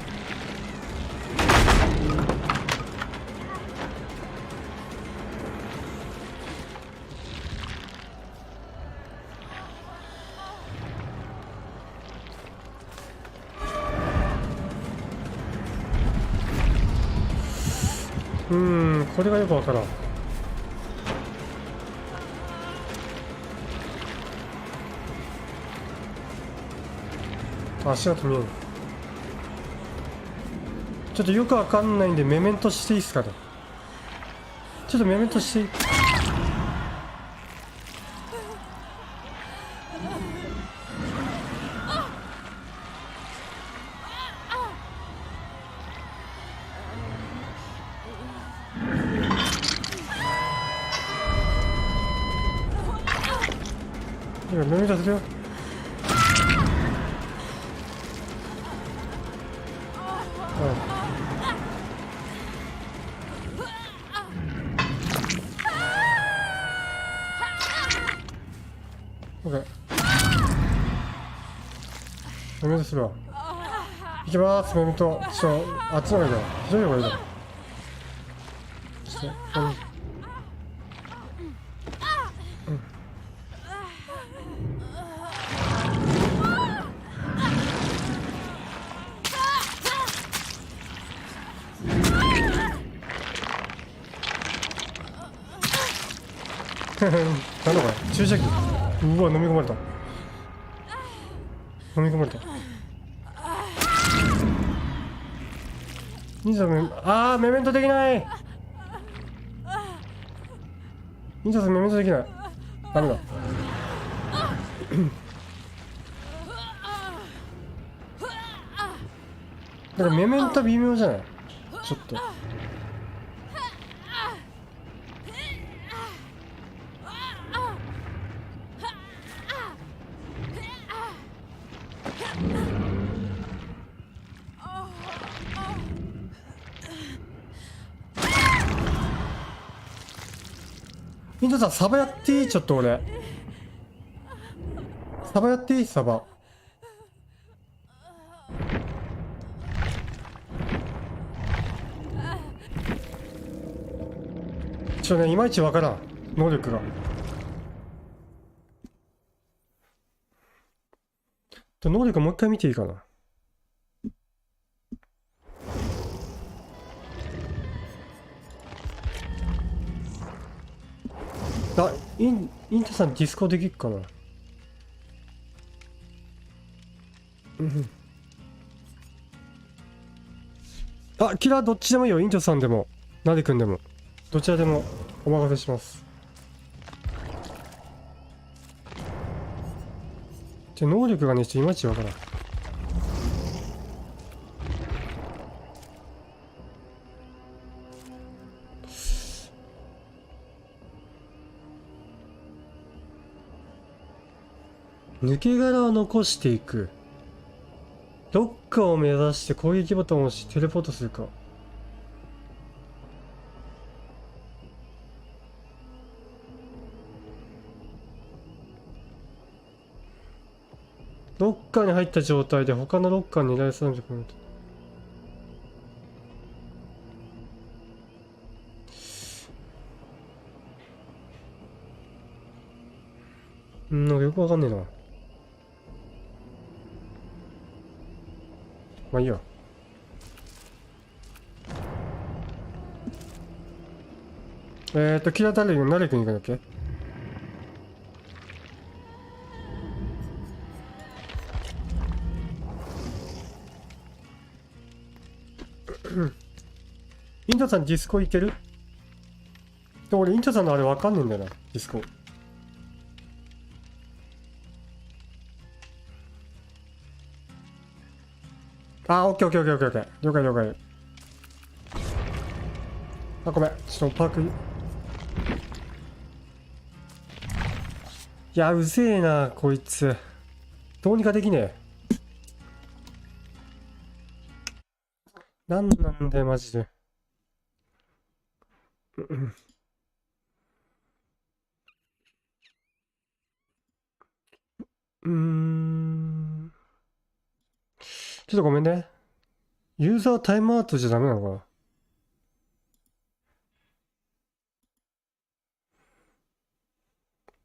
A: これがよくわからん。足跡見える。ちょっとよくわかんないんでメメントしていいっすかね。ちょっとメメントしていい？メメントするよ。オッケー。メメントするわ。いきまーす、メメント。ちょっと、あっちの方がいいな。ひどい方がいいな。ちょっと、なんだこれ、注射器。うわ、飲み込まれた。飲み込まれた。忍者メメントできない。忍者さんメメントできない。ダメだ。だからメメント微妙じゃない？ちょっと。ミントさん、サバやっていい？ちょっと俺。サバやっていい？サバ。いまいちわからん。能力が。能力もう一回見ていいかな。インタさんディスコできるかな。キラーどっちでもいいよ。インタさんでもナデ君でもどちらでもお任せします。能力がね、ちょっといまいちわからん。抜け殻を残していく。ロッカーを目指して攻撃ボタンを押しテレポートするか。ロッカーに入った状態で他のロッカーに狙い定めてくると。なんかよくわかんねえな。まあいいや。キラタレにナレ君に行くんだっけ？インタさんディスコ行ける？で俺インタさんのあれわかんねえんだよな、ディスコ。オッケーオッケーオッケーオッケーオッケー。了解了解。ごめん。ちょっとパーク。いや、うぜえな、こいつ。どうにかできねえ。なんなんだよ、マジで。ちょっとごめんね。ユーザータイムアウトじゃダメなのかな。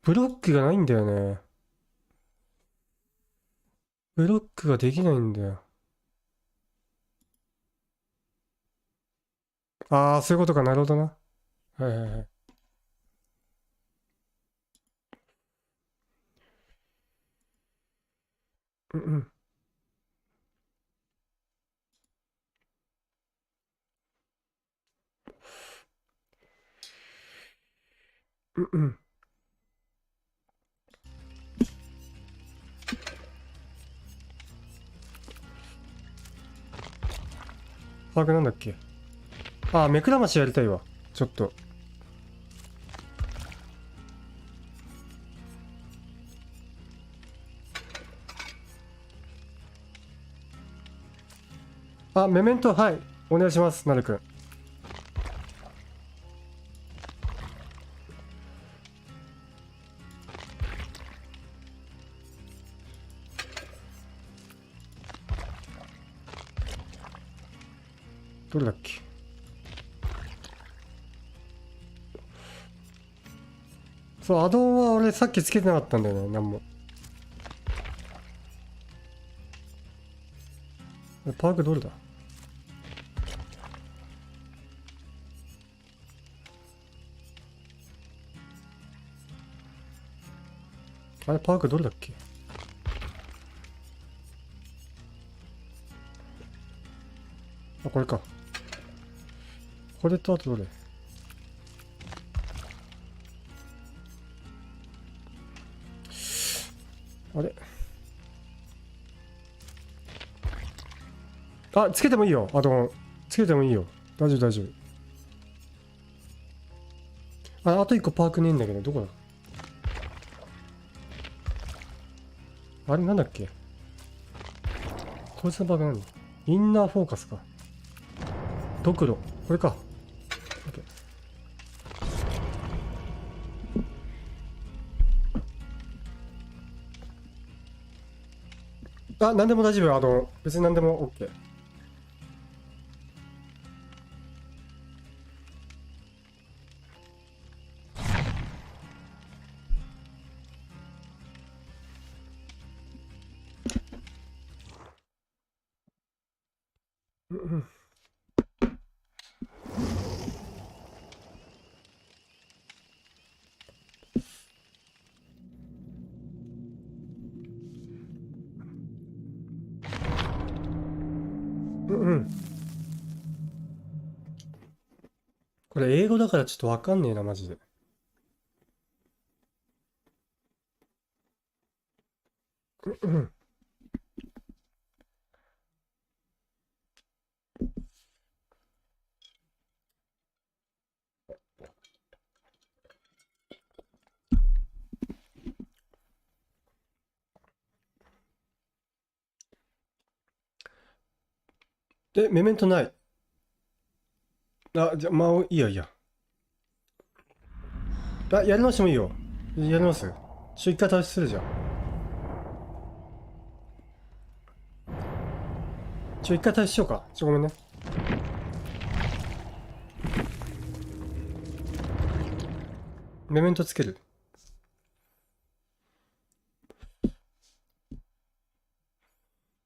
A: ブロックがないんだよね。ブロックができないんだよ。ああ、そういうことか。なるほどな。はいはいはい。うんうん。うんうん。パークなんだっけ。ああ、目くらましやりたいわ。ちょっと。あ、メメント、はい。お願いします、なるくん。どれだっけ。そう、アドオンは俺さっきつけてなかったんだよね、なんも。パークどれだ。あれ、パークどれだっけ。あ、これか。これとあとどれ。あれ。あ、つけてもいいよ、アドオン。つけてもいいよ。大丈夫、大丈夫。あ、あと1個パークねえんだけど、どこだ。あれ、なんだっけ。こいつのパーク何。インナーフォーカスか。ドクロ。これか。あ、なんでも大丈夫。別になんでも OK。うんうん。うんうん。これ英語だからちょっとわかんねえな、マジで。うんうん。で、メメントない。あ、じゃあ、まあ、いいやいいや。あ、やり直してもいいよ。やります一回倒しするじゃん。一回倒ししようか。ごめんね。メメントつける。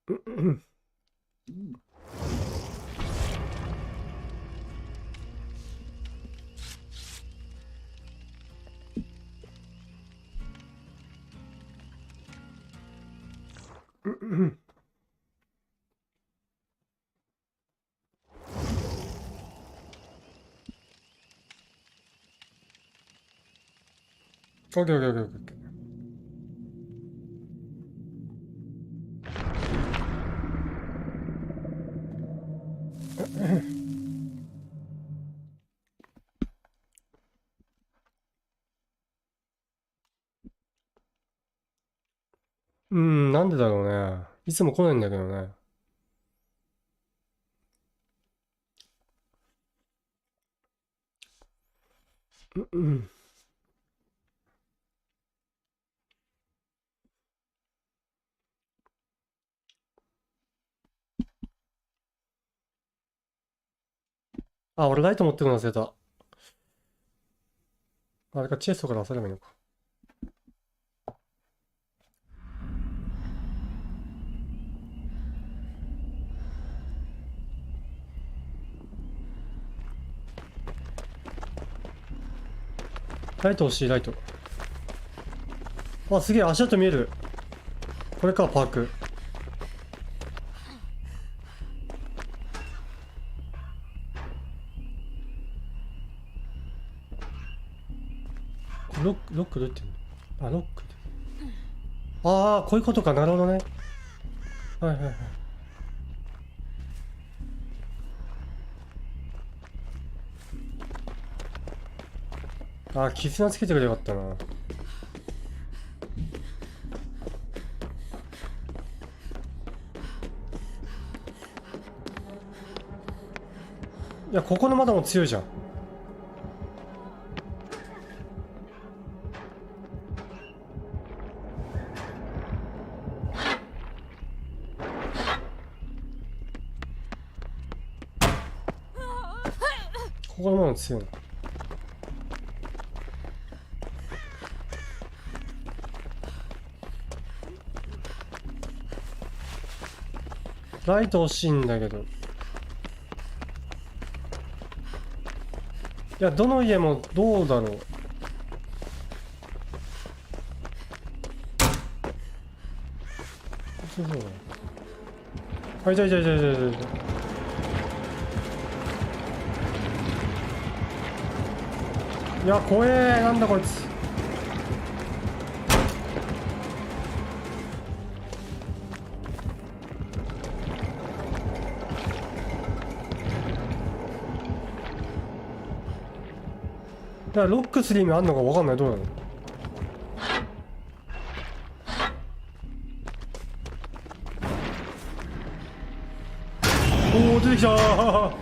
A: うんうん。うんうん。オッケーオッケーオッケーオッケー。うん、なんでだろうね。いつも来ないんだけどね。うんうん。あ、俺ライト持ってくの忘れた。あれか、チェストから出せればいいのか。ライト欲しい、ライト。あ、すげえ、足跡見える。これか、パーク。ロックどうやってんの？あ、ロックで。ああ、こういうことか。なるほどね。はいはいはい。ああ、絆つけてくれよかったな。いや、ここの窓も強いじゃん。ここの窓強いな。ライト欲しいんだけど。いや、どの家もどうだろう。そうだ。あ、いたいたいたいたいたいた。いや、怖え。なんだこいつ。だからロックする意味あんのか分かんない。どうなの？おお、出てきたー。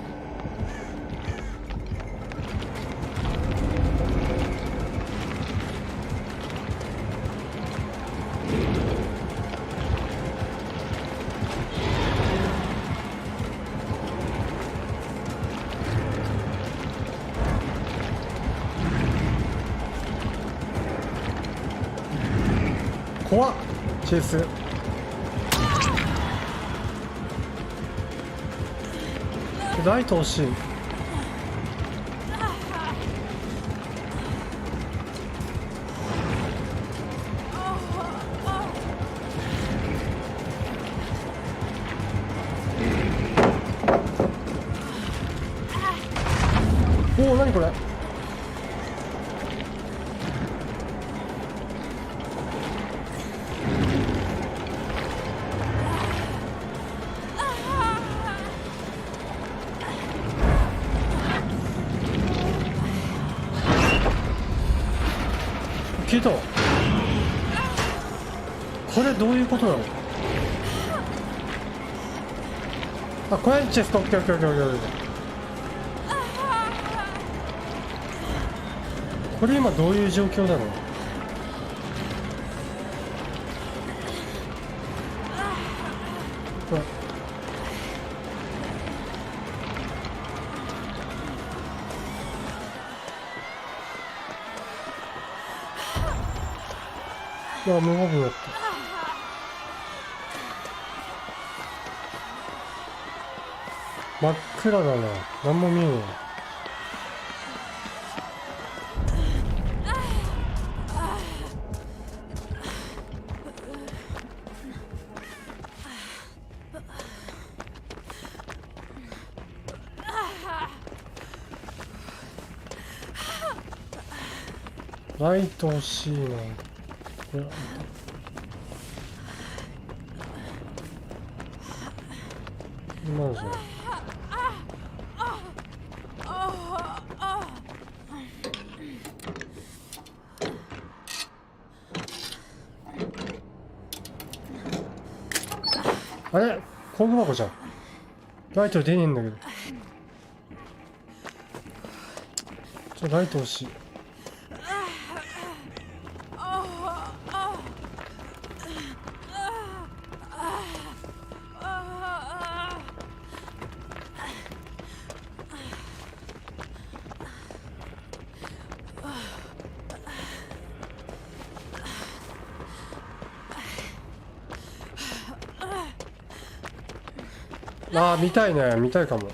A: 怖っ。チェイス。ライト欲しい。おお、何これ。けどこれどういうことなの？あ、これチェスト。オッケーオッケーオッケーオッケー。これ今どういう状況なの？あ、無防備になった。真っ暗だな。何も見えない。ライト欲しいな。これ今のじゃん。あれ、工具箱じゃん。ライト出ねえんだけど。ライト欲しい。ああ、見たいね。見たいかも。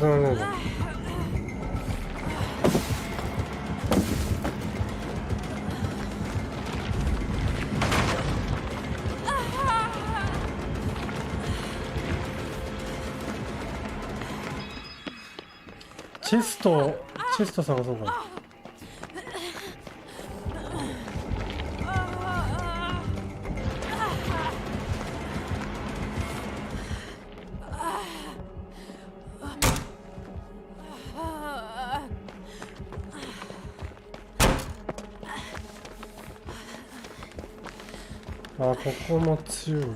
A: それはね。チェスト探そうか。あ、ここも強いな。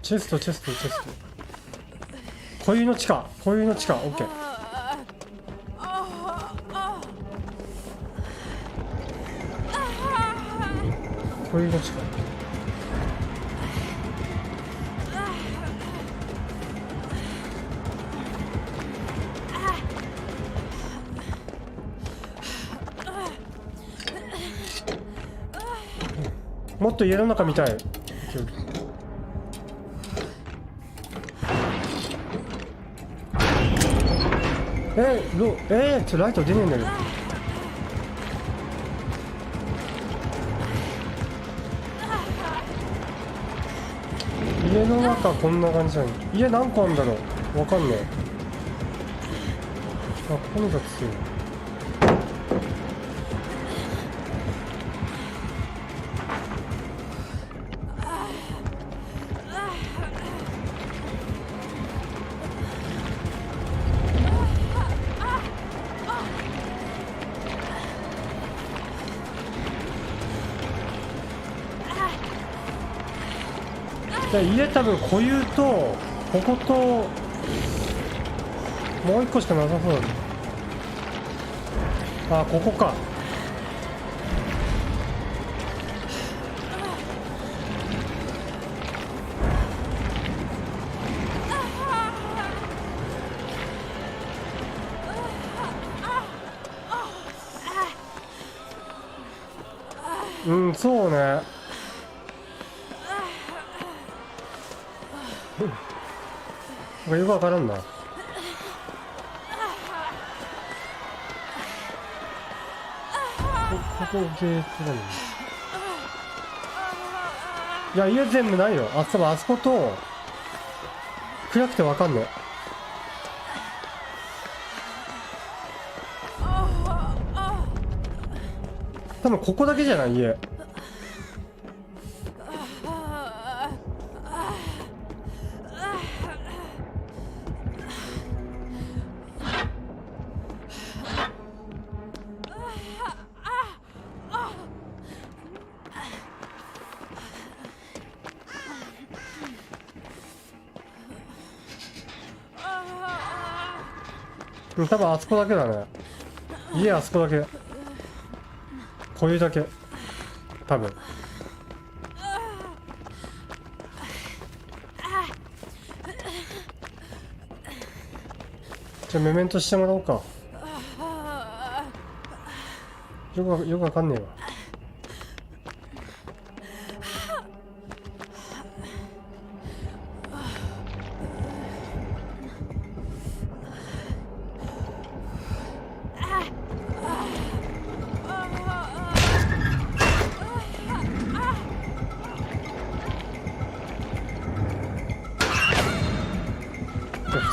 A: チェスト。固有の地下、オッケー。固有の地下。もっと家の中見たい。ライト出ねえんだけど。家の中こんな感じなの。家何個あるんだろう、わかんねえ。あ、ここにが強い。家多分固有とここともう一個しかなさそうだね。あ、ここか。うん、そうね。よくわからんな。ここゲートだね。いや、家全部ないよ。あ、多分あそこと暗くてわかんねえ。多分ここだけじゃない家。多分あそこだけだね。家あそこだけ。こういうだけ。多分。じゃあメメントしてもらおうか。よくわかんねえわ。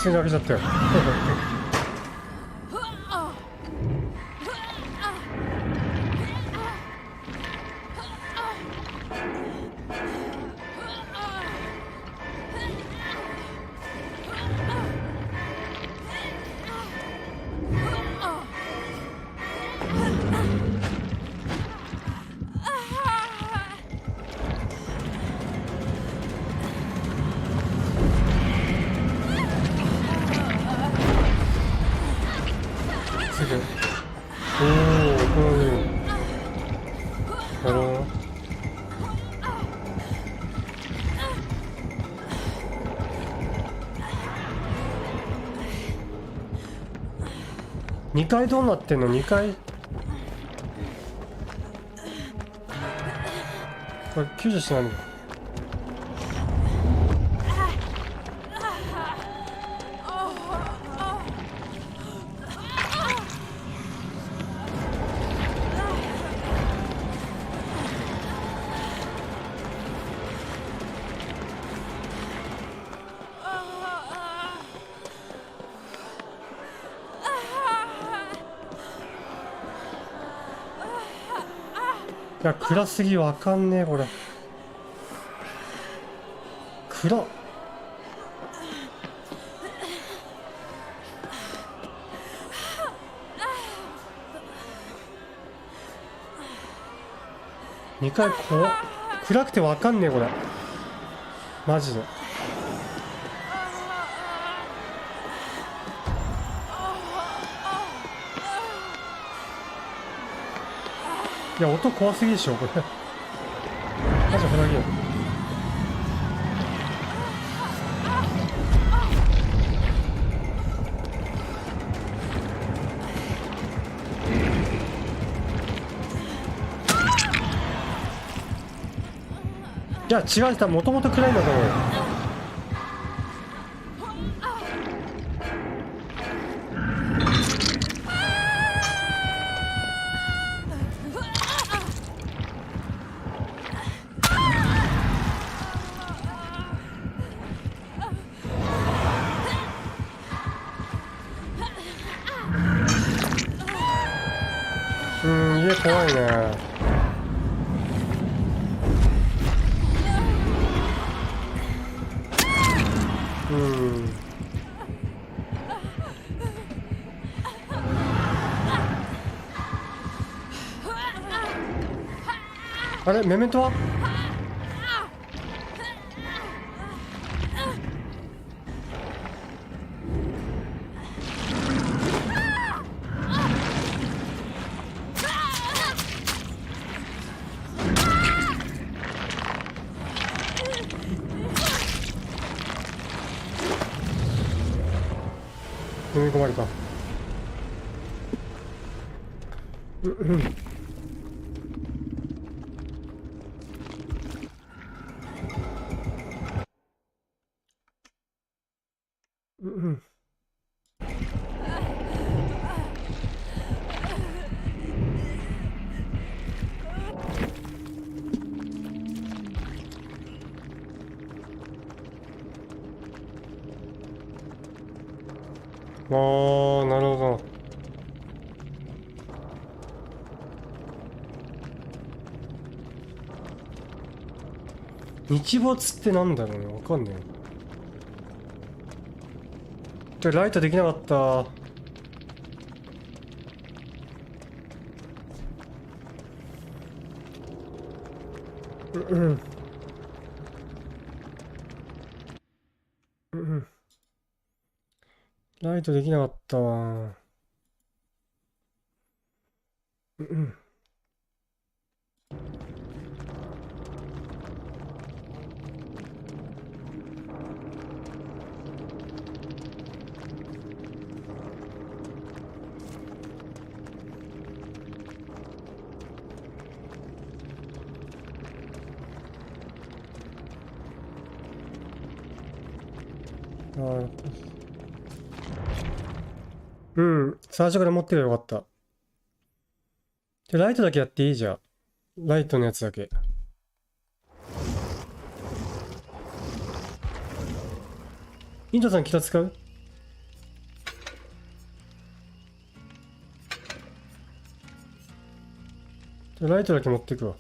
A: 普通に開けちゃったよ。2階どうなってんの？2階これ救助しないの。いや、暗すぎわかんねえこれ。暗っ。2回怖っ。暗くてわかんねえこれ。マジで。いや、音怖すぎでしょこれ。マジほらげよ。いや違う、多分もともと暗いんだと思うよ。家怖いね。あれメメントは？飲み込まれた。ああ、なるほど。日没ってなんだろうね、わかんねえ。ライトできなかった。ライトできなかったわ。最初から持ってればよかった。で、ライトだけやっていいじゃん。ライトのやつだけ。インドさん、キラ使う？ライトだけ持ってくわ。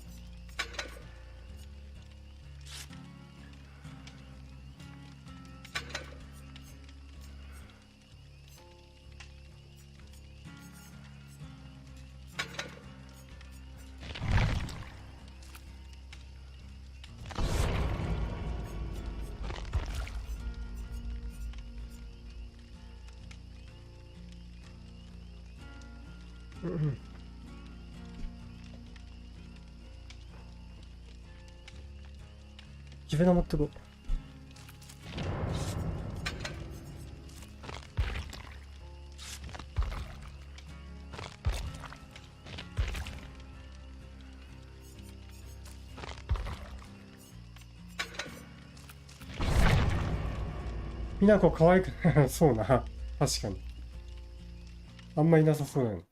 A: 自分が持ってこう。みなこ可愛くそうな。確かに。あんまいなさそうだよね。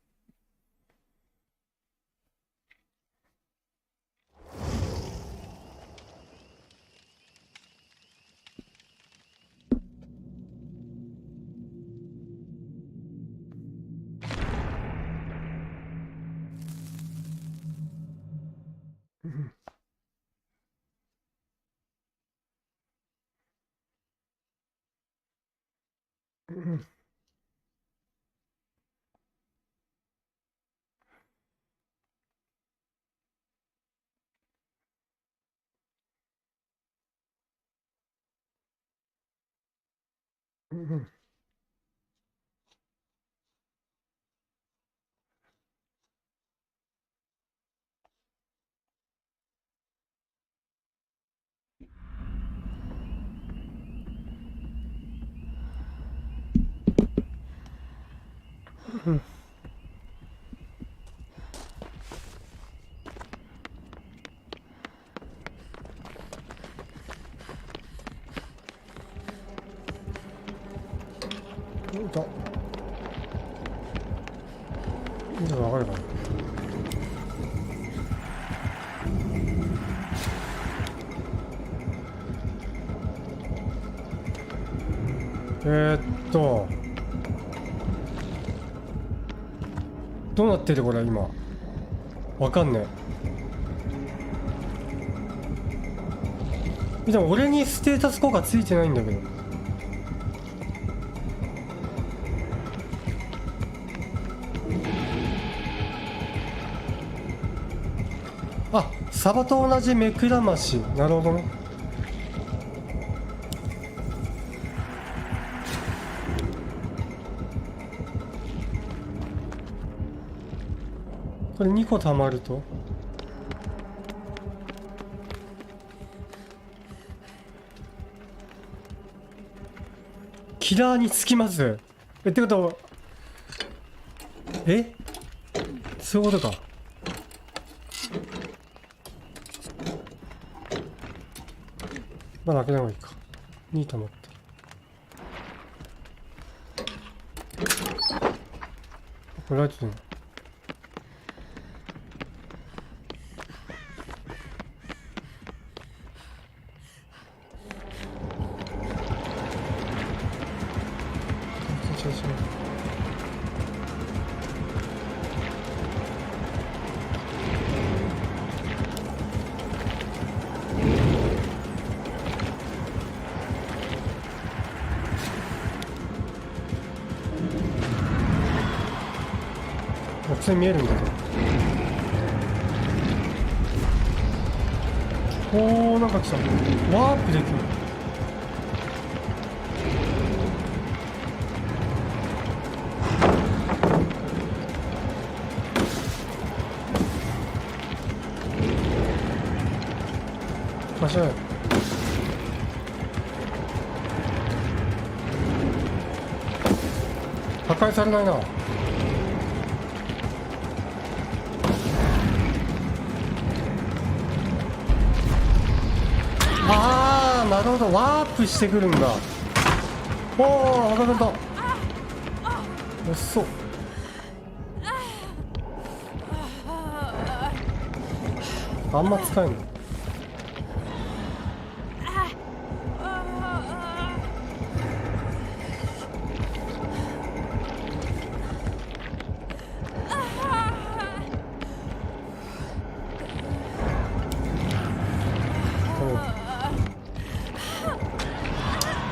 A: なんだ。見ればわかるかな。どうなってるこれ今。わかんねえ。でも俺にステータス効果ついてないんだけど。あ、サバと同じ目くらまし。なるほどね。これ2個溜まるとキラーにつきます。ってことはそういうことか。まだ開けない方がいいか。2溜まった。これライトでも普通に見えるんだけど。おー、なんか来た。ワープできる。間違いない。破壊されないな。あー、なるほど。ワープしてくるんだ。おー、破壊された。遅っ。あんま使えんの。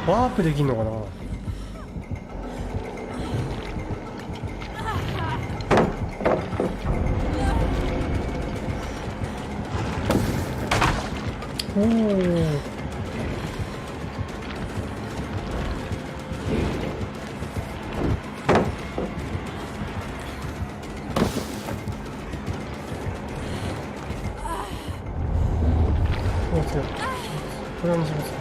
A: ワープできんのかな。おお。これはにします。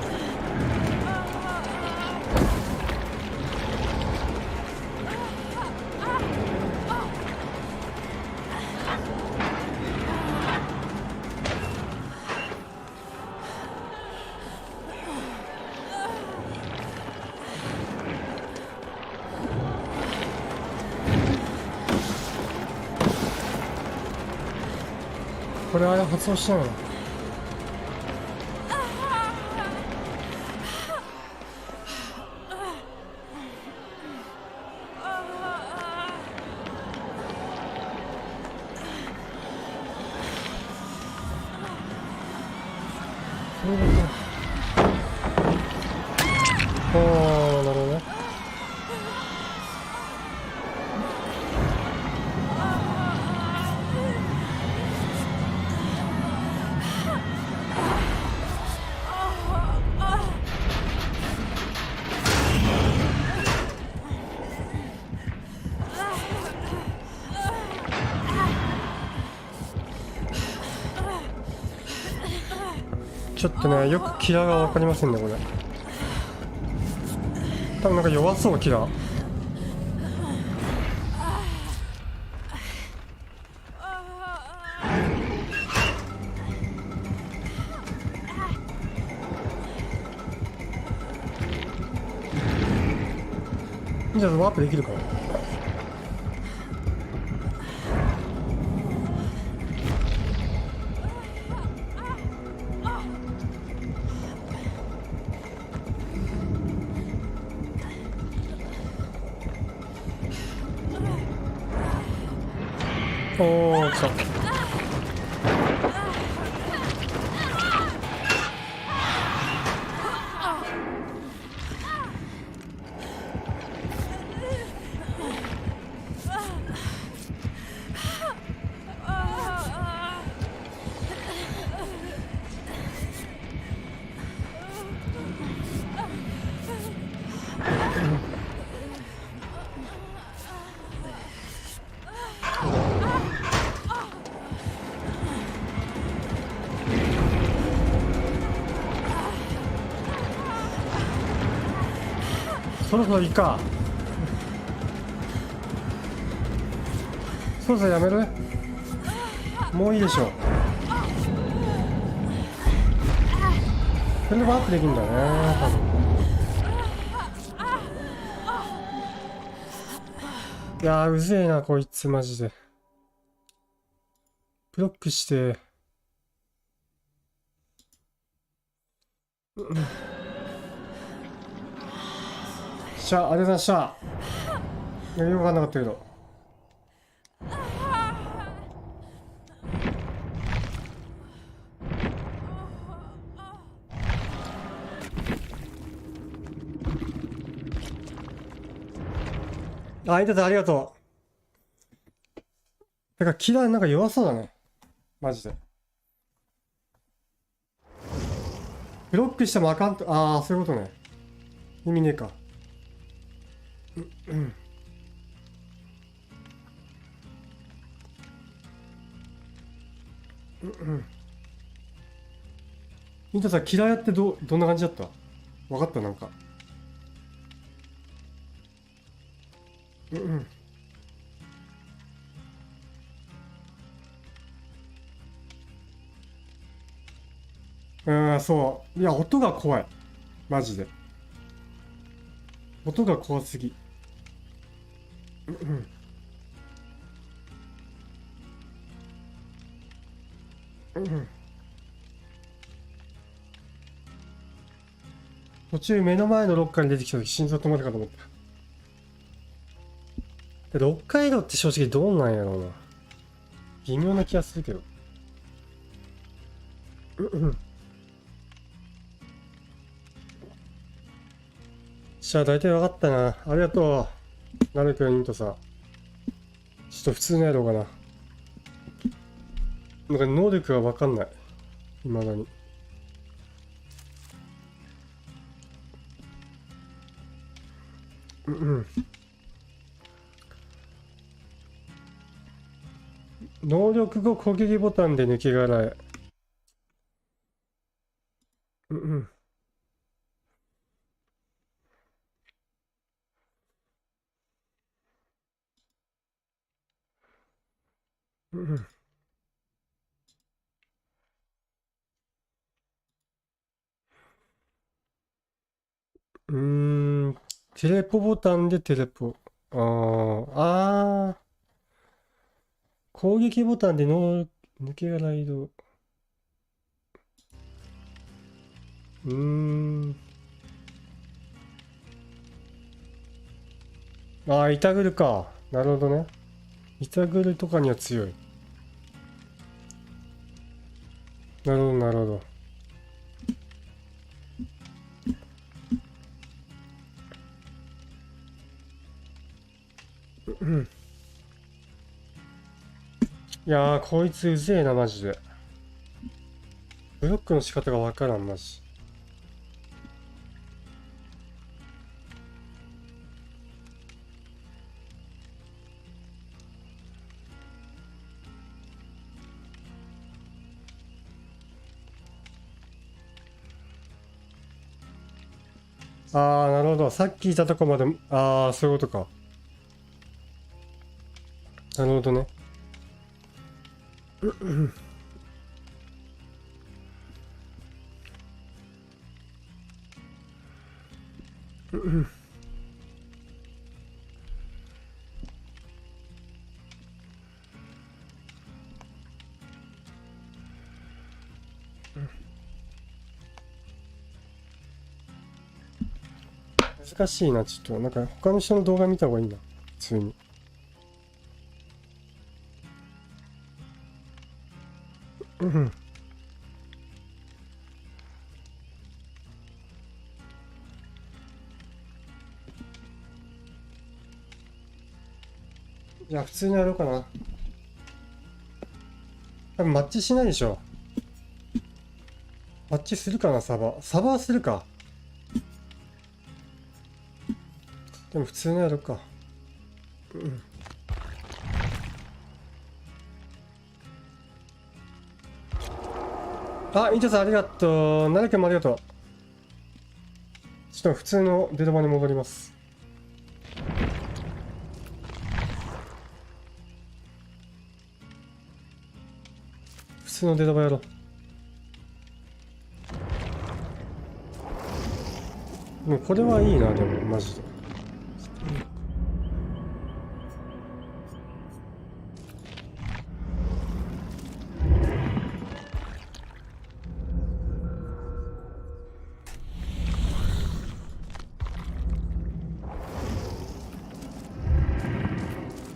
A: これあれ発動しないの。おー、なるほどね。ちょっとね、よくキラーが分かりませんね、これ。多分なんか弱そう、キラー。じゃあワープできるかな。おー、来た。そろそろいいか。そろそろやめる？もういいでしょう。それでワープできるんだね、多分。いやー、うぜえな、こいつ、マジで。ブロックして。しゃあ、ありがとうございました。よくわかんなかったけど。あ、いただ、ありがとう。だからキラーなんか弱そうだね。マジで。ブロックしてもあかんと、ああ、そういうことね。意味ねえか。うん。ミントさん、キラーやってどんな感じだった？分かった、なんか。そう。いや、音が怖い。マジで。音が怖すぎ。途中目の前のロッカーに出てきた時心臓止まるかと思った。ロッカー移動って正直どうなんやろうな。微妙な気がするけど。じゃあ大体分かったな。ありがとう。なるくん、イントさん。ちょっと普通のやろうかな。なんか能力が分かんない。未だに。能力後攻撃ボタンで抜け殻へ。テレポボタンでテレポ。攻撃ボタンで抜け殻移動。ああ、イタグルか。なるほどね。イタグルとかには強い。なるほど、なるほど。いやー、こいつうぜえな、マジで。ブロックの仕方がわからん、マジ。ああ、なるほど。さっきいたとこまで、ああ、そういうことか。なるほどね。難しいな、ちょっと。なんか他の人の動画見た方がいいな。普通に。じゃあ普通にやろうかな。多分マッチしないでしょ。マッチするかな、サバ。サバはするか。でも普通のやるか。あ、インタさんありがとう。なるくんもありがとう。ちょっと普通の出玉に戻ります。普通の出玉やろう。もうこれはいいな、でも、マジで。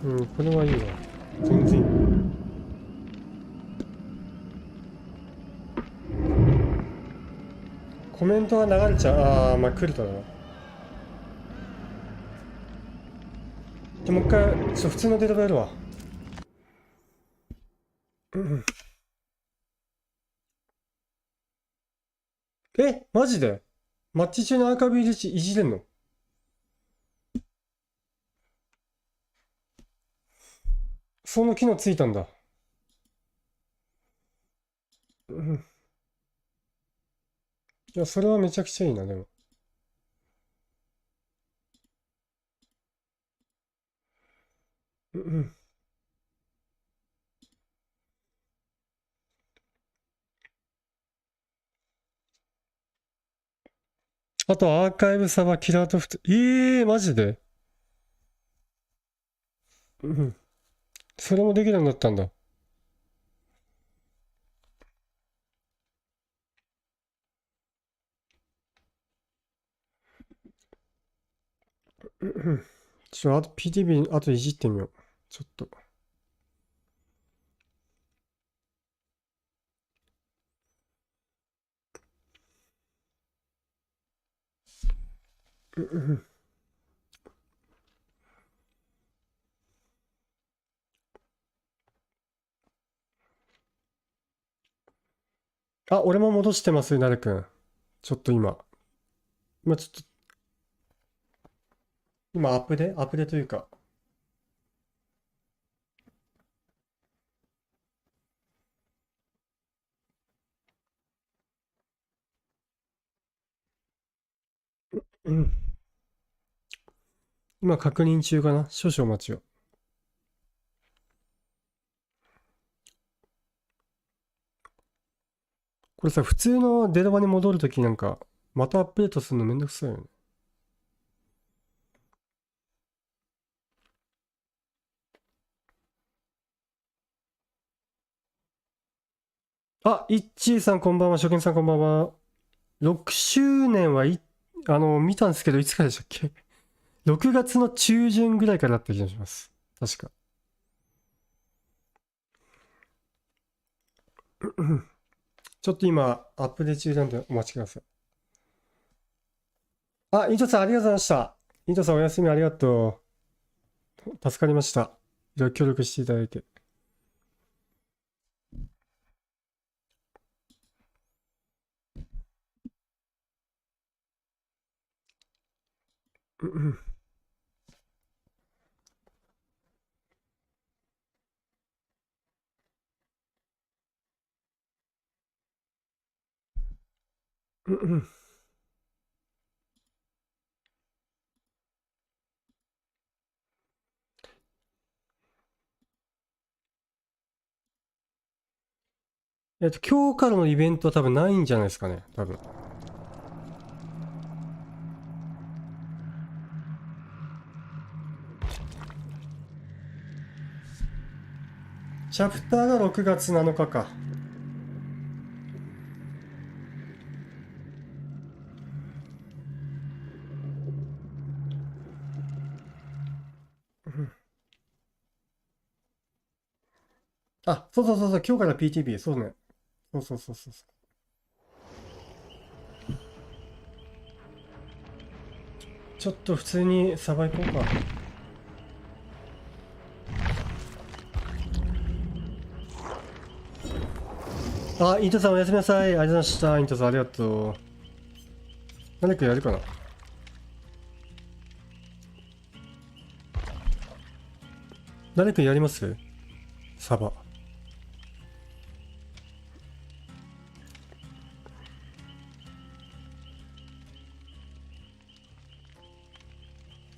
A: うん、これはいいわ。全然いい。コメントが流れちゃう。ああ、まあ来るだろうな。じゃもう一回、普通のデータバやるわ。え、マジでマッチ中のアーカイブいじれんの？その機能ついたんだ。いや、それはめちゃくちゃいいな、でも。あとアーカイブサバキラートフト。マジでそれもできるようになったんだ。あと PTB、あといじってみよう。ちょっと。あ、俺も戻してます、なるくん。ちょっと今。ちょっと、今アップデというか。今確認中かな。少々お待ちを。これさ、普通のデータバに戻るときなんか、またアップデートするのめんどくさいよね。あ、いっちーさんこんばんは、初見さんこんばんは。6周年見たんですけど、いつからでしたっけ？ 6 月の中旬ぐらいからだった気がします。確か。ちょっと今、アップデート中なんでお待ちください。あ、イントさんありがとうございました。イントさんお休みありがとう。助かりました。いろいろ協力していただいて。今日からのイベントは多分ないんじゃないですかね。多分。チャプターが6月7日か。あ、そうそうそうそう、今日から PTB。そうね。そうそうそうそう。ちょっと普通にサバ行こうか。あ、イントさんおやすみなさい。ありがとうございました。イントさんありがとう。誰かやるかな？誰かやります？サバ。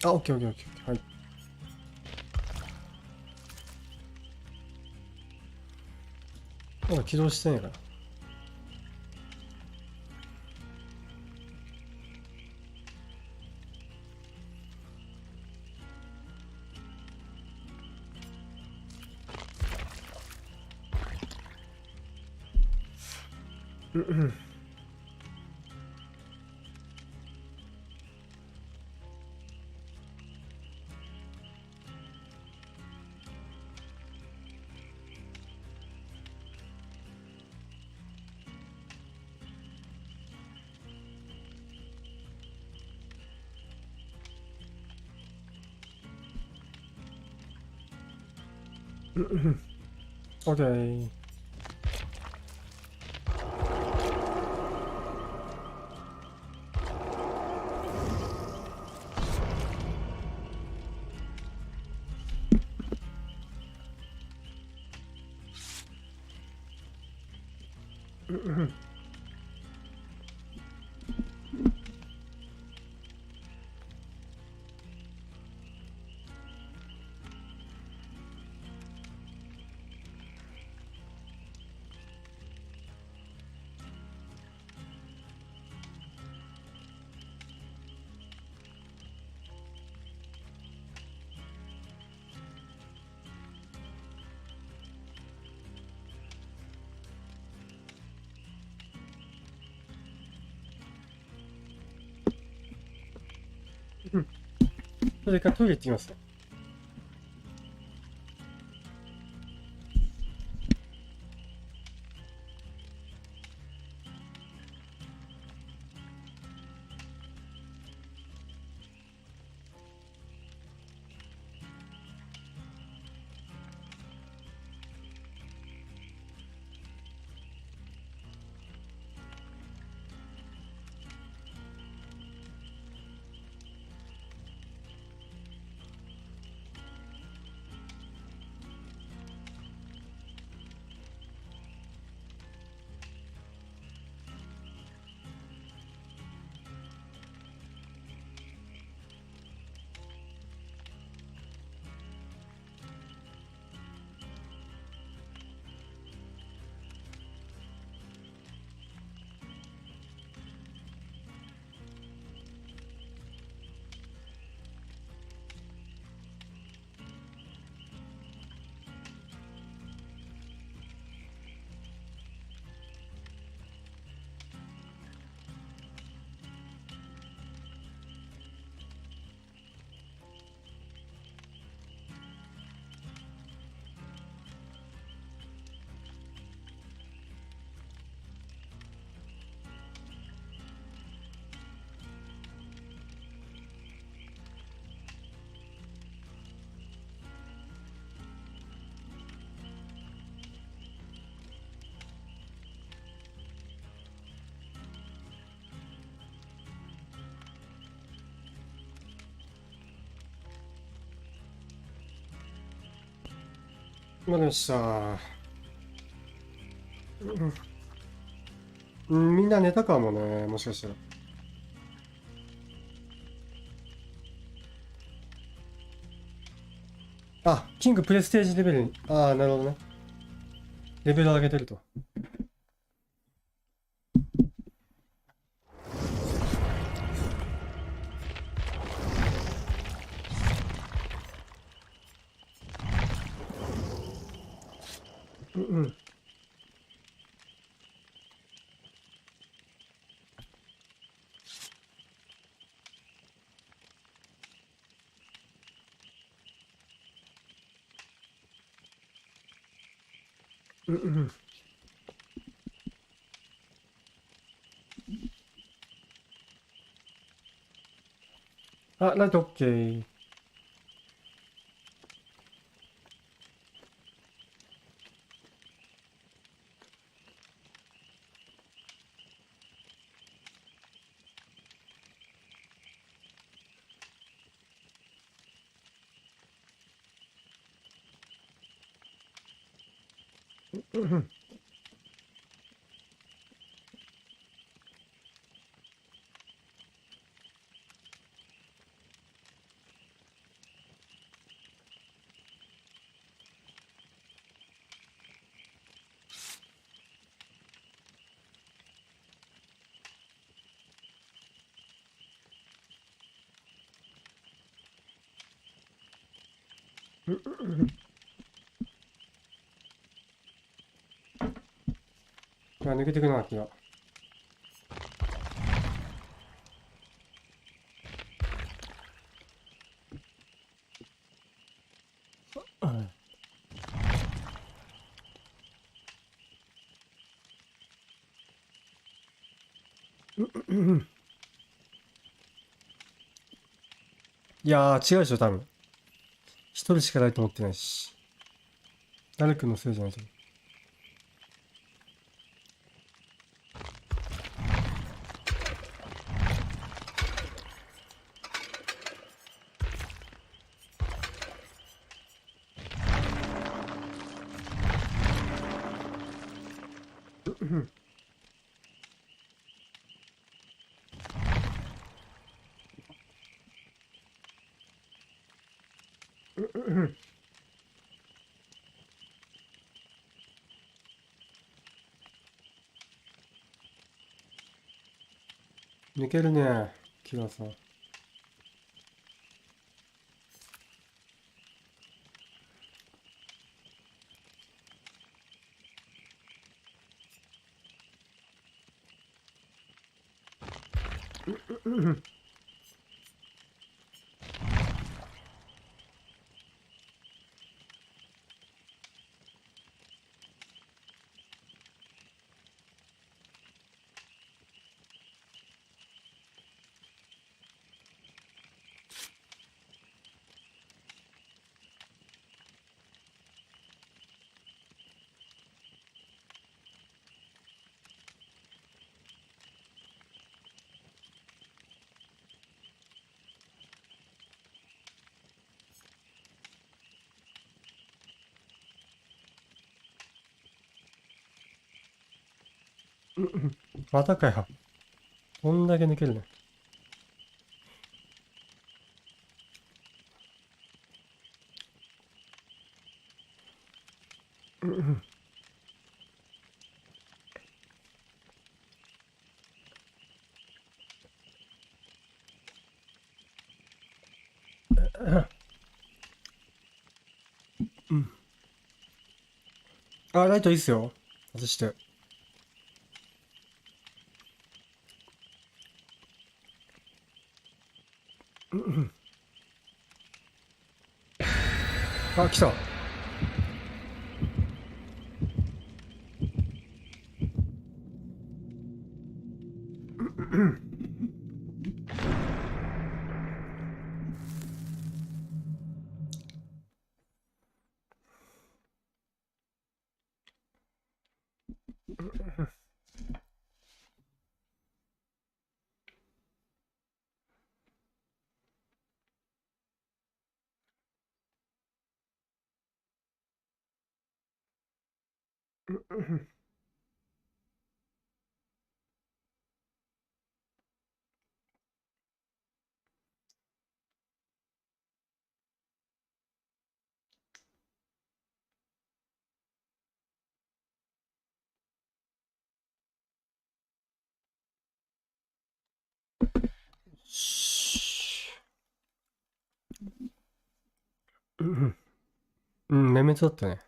A: あ、オッケーオッケーオッケー。はい。まだ起動してないから。オッケー。それからトイレ行ってきますね。までした。みんな寝たかもね、もしかしたら。あ、キングプレステージレベルに。ああ、なるほどね。レベル上げてると。あ、ライトオッケー。抜けてくな、気が。いやー、違うでしょ、多分。一人しかないと思ってないし。誰くんのせいじゃないと思う。抜けるね、キラさん。またかよ。こんだけ抜けるね。あ、ライトいいっすよ。外して。あ、来た。うん、綿密だったね。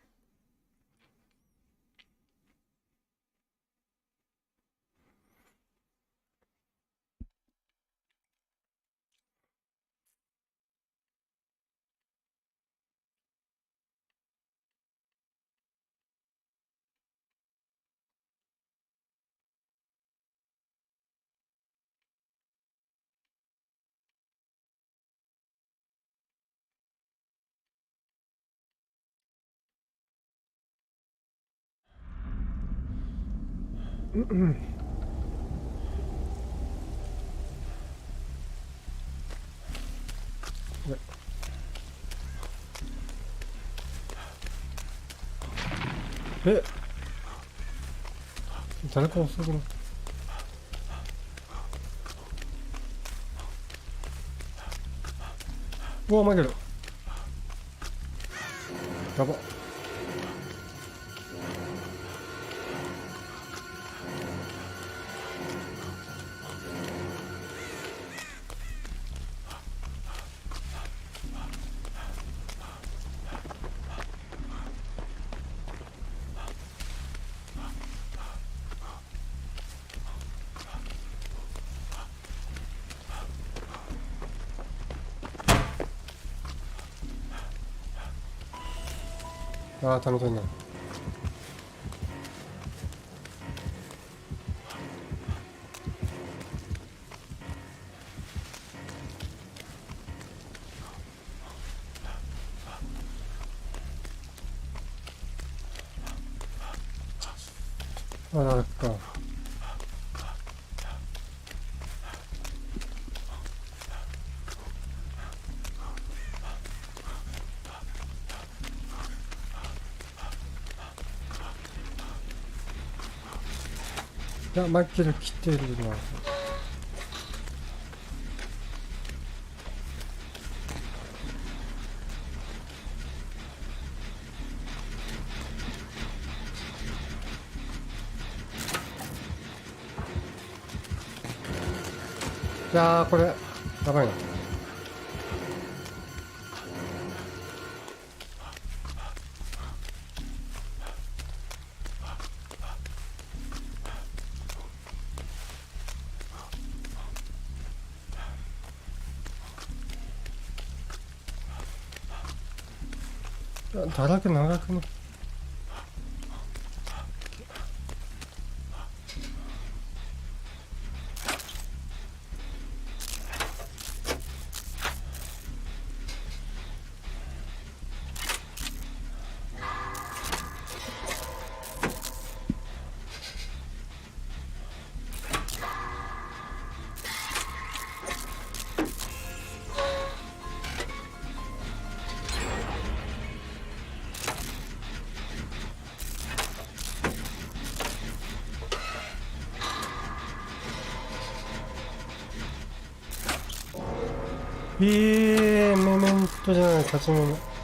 A: え、誰か遅くなうわ、マイケルやば。ああ、楽しいな。あ、なるか。いや、マイケル来てるな。いやー、これやばいな。だらけ長くね。メメントじゃない、立ち物。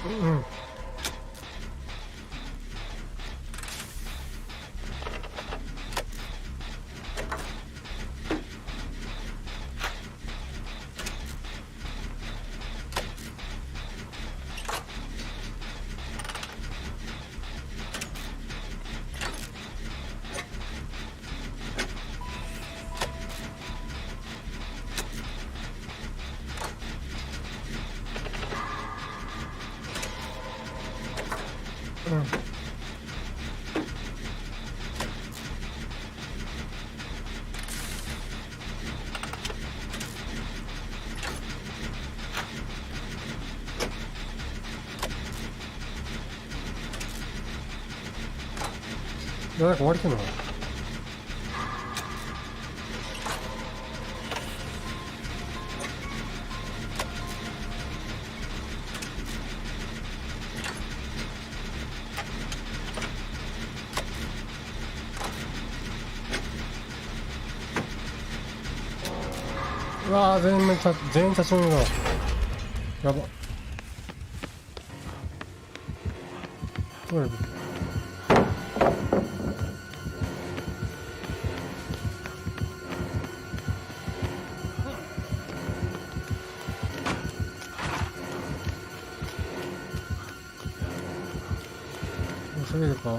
A: うんなんか終わりてんのかな。うわー、全員立ち込むな。やば。どうやる？急げるか？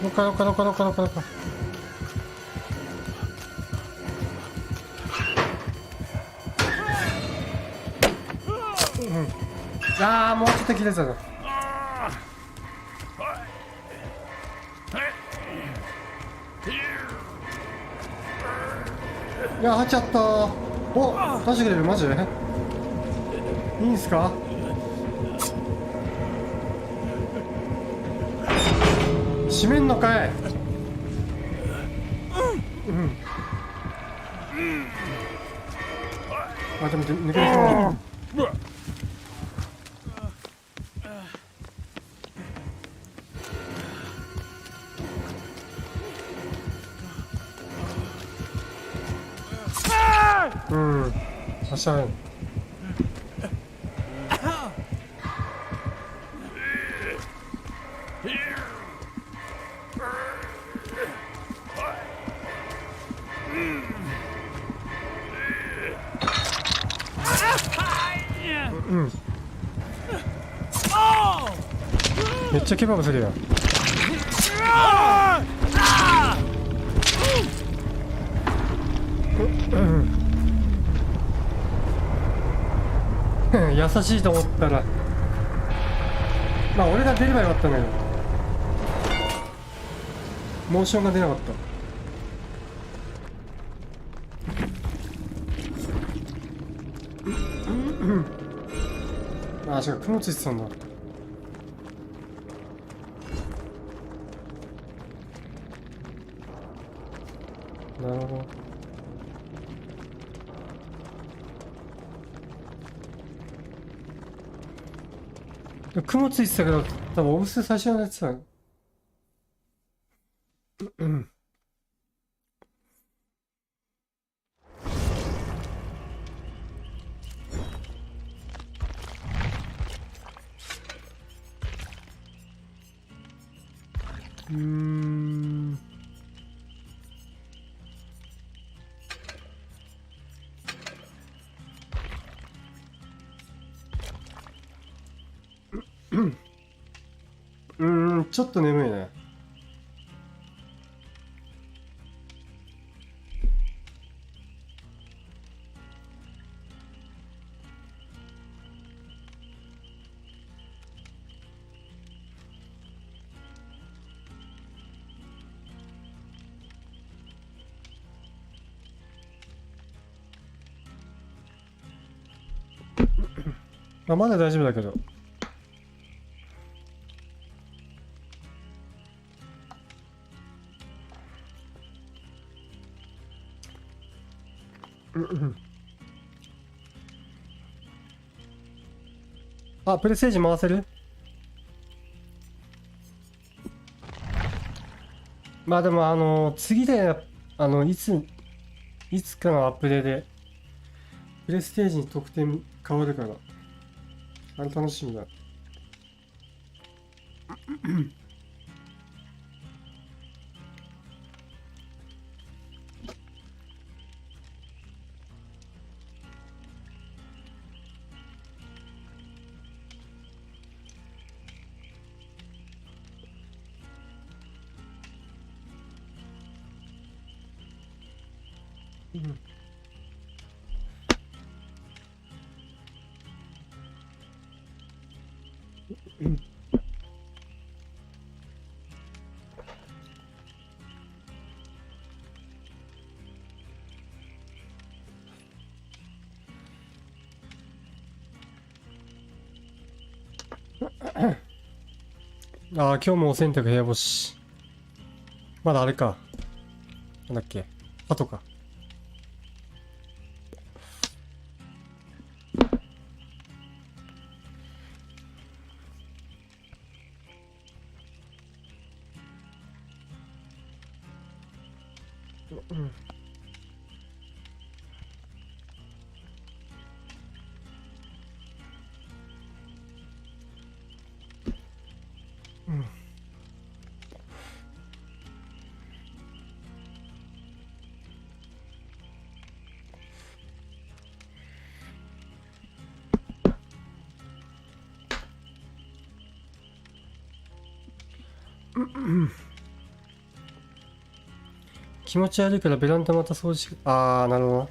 A: どっか。ああ、もうちょっと切れてたの。いや、入っちゃった。お、出してくれる？マジでいいんすか？閉めんのかい。あ、でも抜けそう。足ある。めっちゃケバブするやん。優しいと思ったら、まあ俺が出ればよかったんだけど、モーションが出なかった。あ、違う、雲ついてたんだ。なるほど。雲ついてたけど、多分オブス最初のやつだ。ちょっと眠いね。まあ、まだ大丈夫だけど。あ、プレステージ回せる？まあでも次でいつかのアップデートでプレステージに得点変わるから、あれ楽しみだ。ああ、今日もお洗濯部屋干し。まだあれか。なんだっけ。あとか。気持ち悪いからベランダまた掃除し、ああ、なるほど。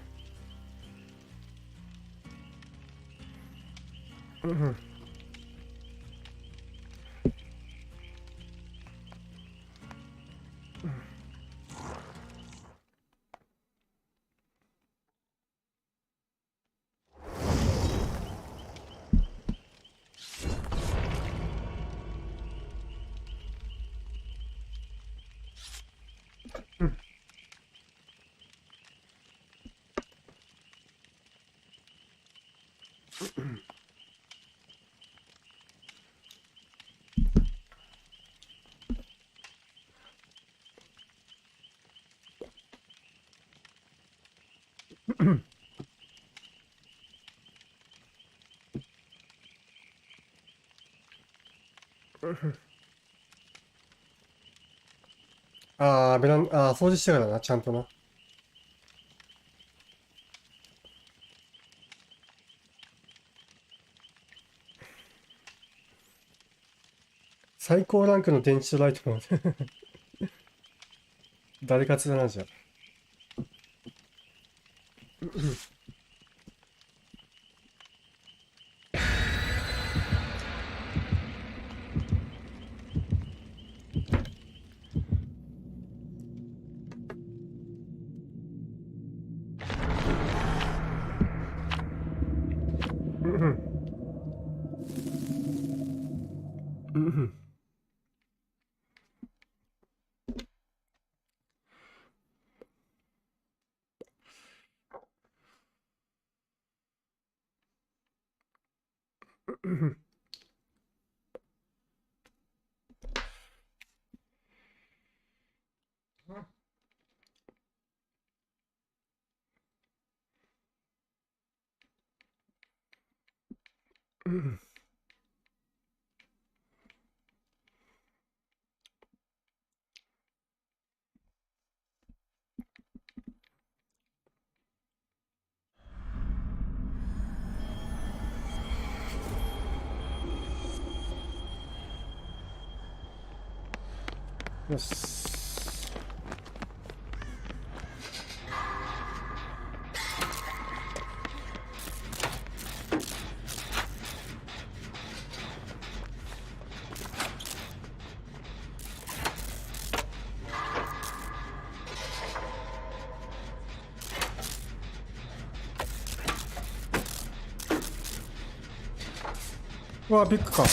A: ああ、掃除してからな、ちゃんとな。最高ランクの電池とライトも誰勝ちだな、じゃあ。よし。うわ、ビッグか。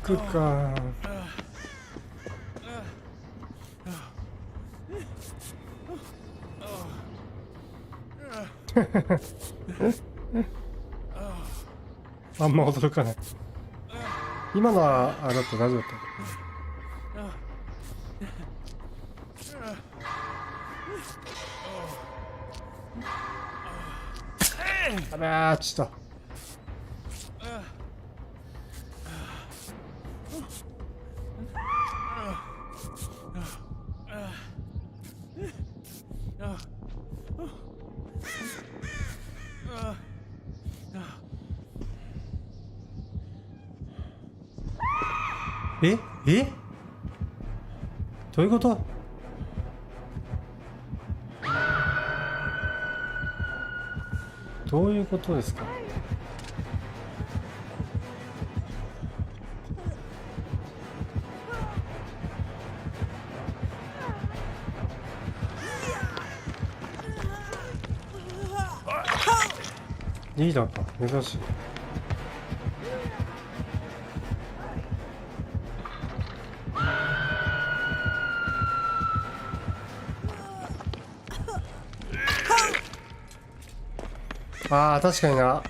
A: ピックか。あんま驚かない。今のはあれだった、大丈夫だった。あべー、ちょっと。えどういうこと？どういうことですか？リーダーか、珍しい。ああ、確かにな。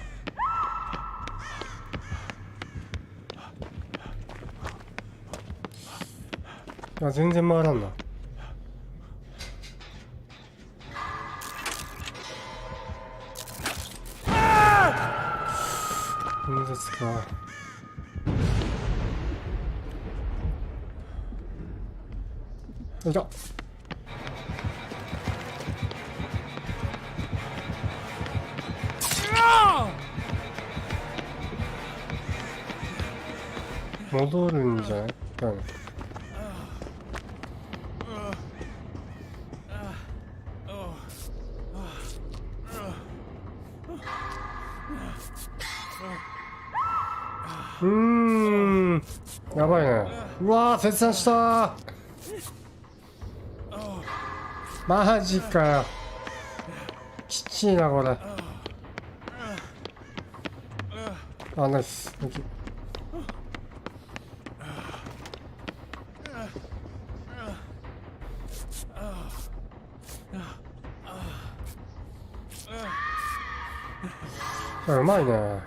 A: あ、全然回らんな。演説か。よいしょ。戻るんじゃない？やばいね。うわー、切断したー。マジかよ。きちいなこれ。あ、ナイス。うまいね。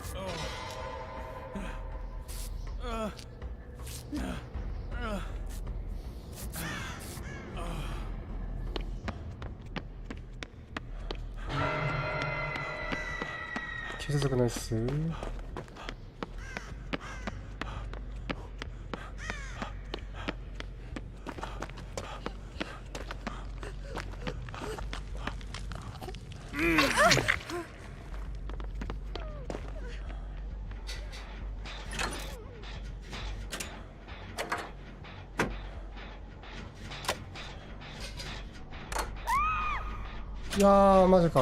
A: 気づくないっす。いやー、マジか。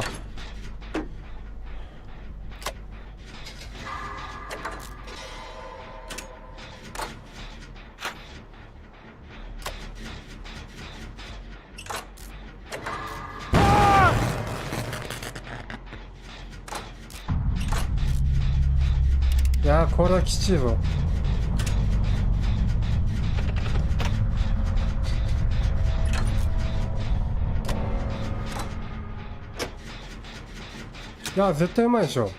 A: いやー、これはきちいぞ。いや、絶対うまいでしょ。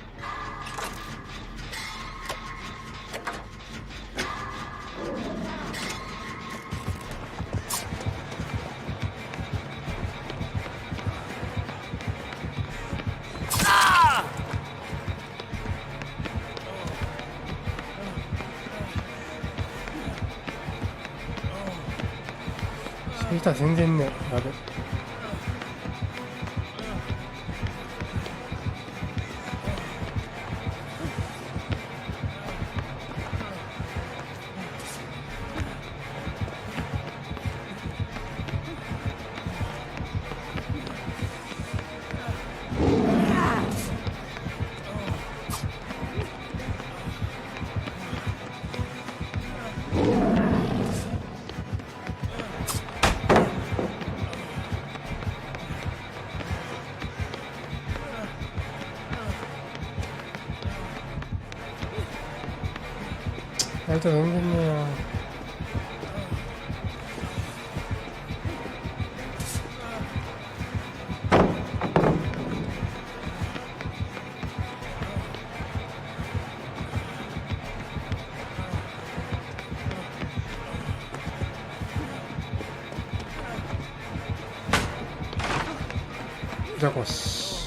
A: そういう人は全然ね、やべ。あいつ全然ねえよ。じゃこし。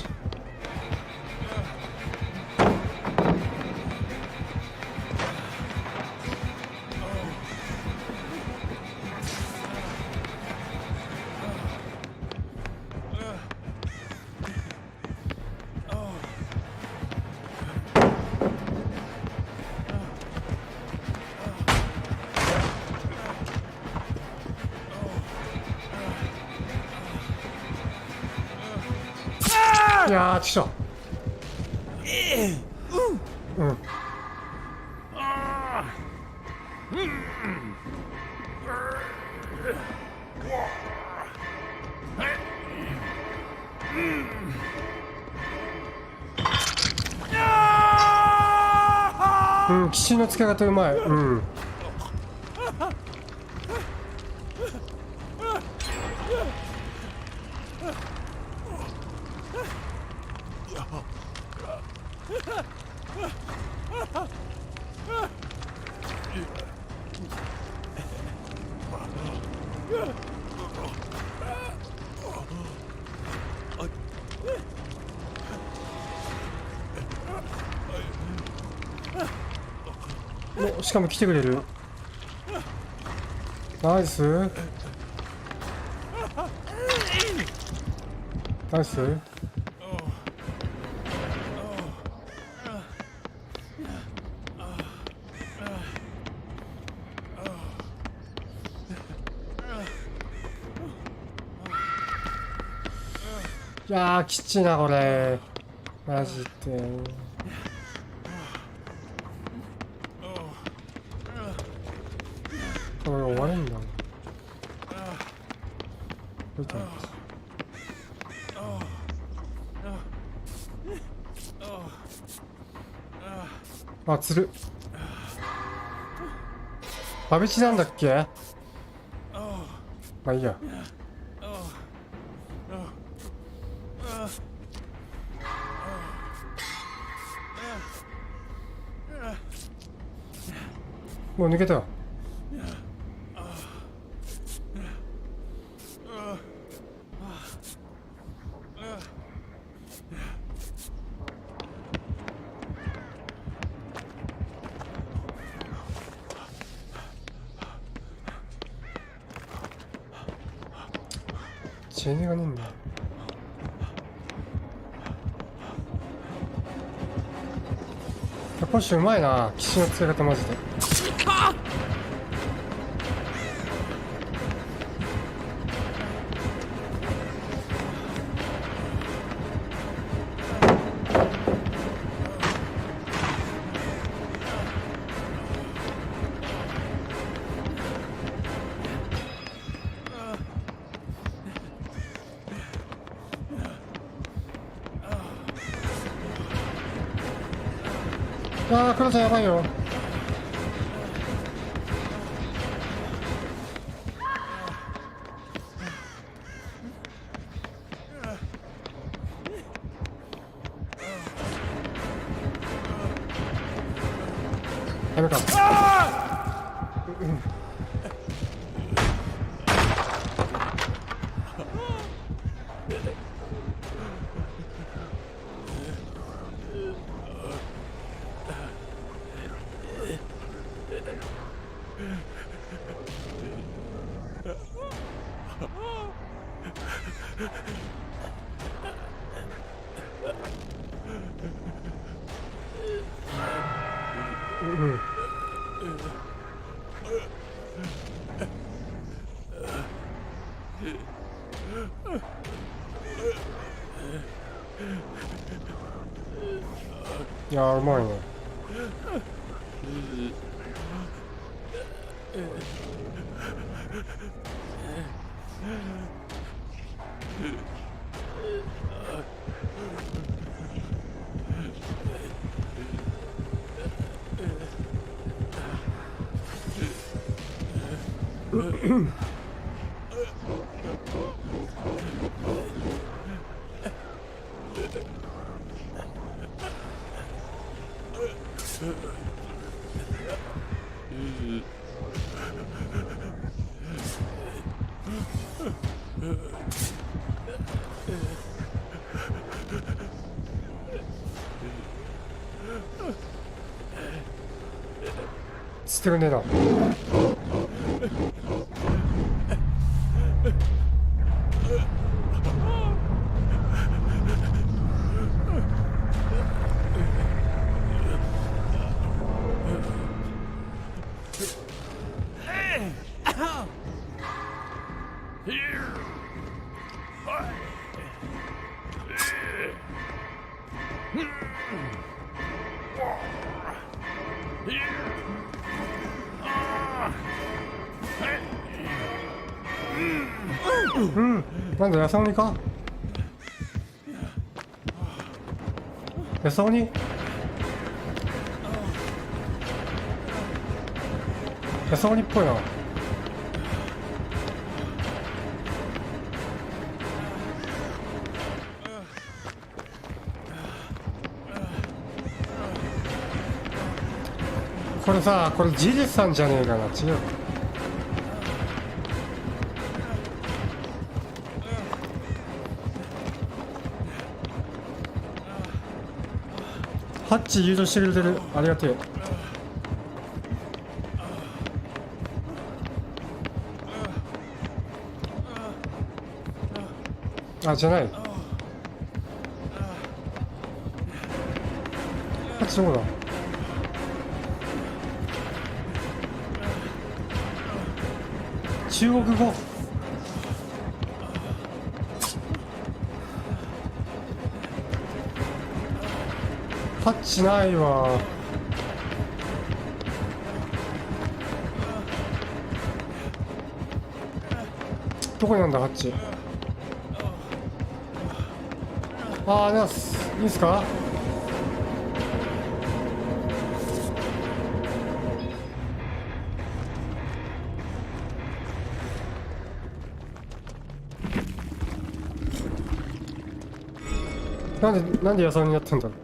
A: いやー、ちくしょう。うん。うん、岸の付け方うまい。うん。お、しかも来てくれる。ナイスナイス。いやー、きっちいなこれマジで。これ終わるんだ。どういったのか。あ、釣る。バビチなんだっけ。まあいいや。もう抜けたよ。チェーンがねえんだ。ポッシュうまいな、岸の付け方マジで。ああ、黒田やばいよ。ダメか。いやー、うまいね。てくんねえな。うん、なんだ、やさおにか。やさおに。やさおにっぽいな。これさ、これジジさんじゃねえかな。違う。ハッチ誘導してくれてる。ありがてえ。あ、じゃない。ハッチどこだ。中国語。ハッチないわ。どこになんだハッチ。あー、ナスいいっすか。なんで野菜になってんだろう。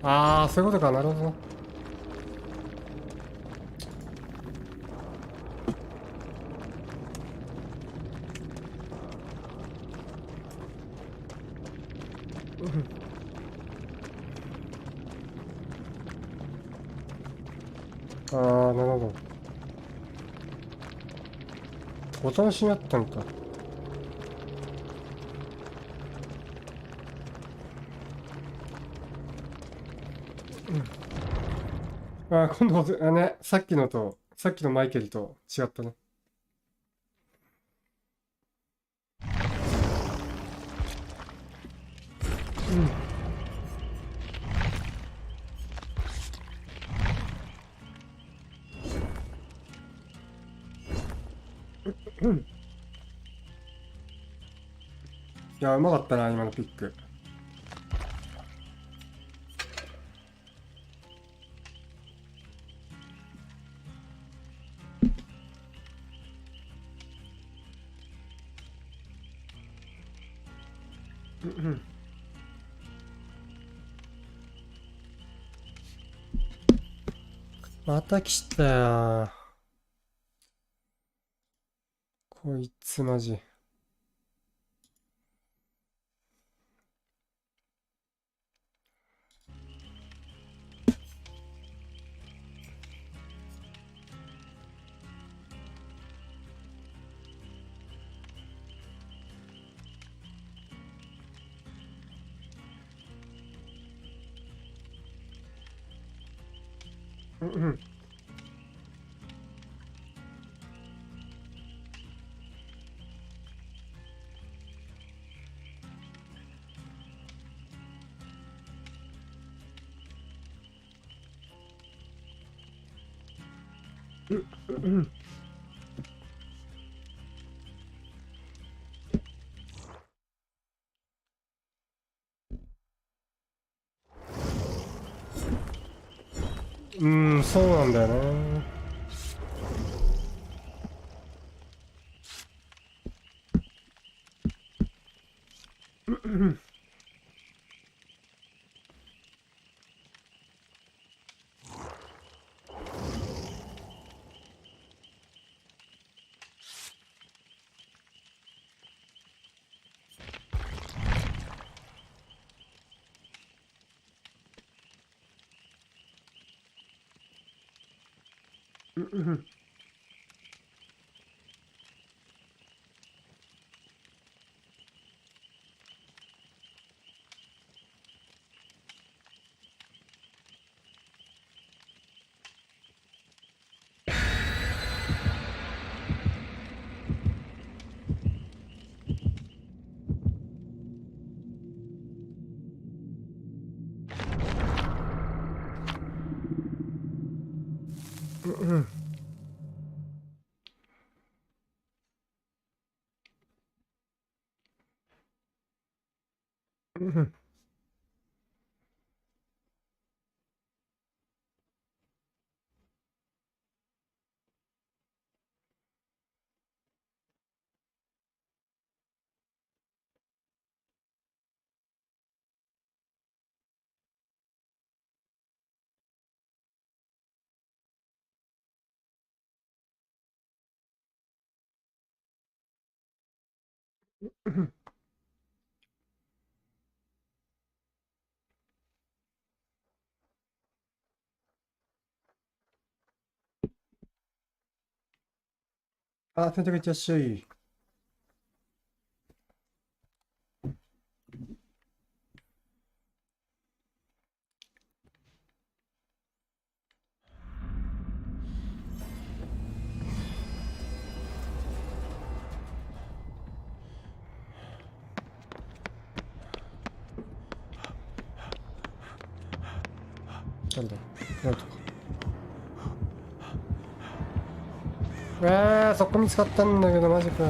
A: ああ、そういうことか。なるほど。ああ、なるほど。ボタンしにあったんか。ああ、今度ね、さっきのマイケルと違ったね。いや、うまかったな、今のピック。また来たよ。こいつマジ。そうなんだよね。 아, 편집이 쩌쉬.なんだなんとかそこ見つかったんだけどマジか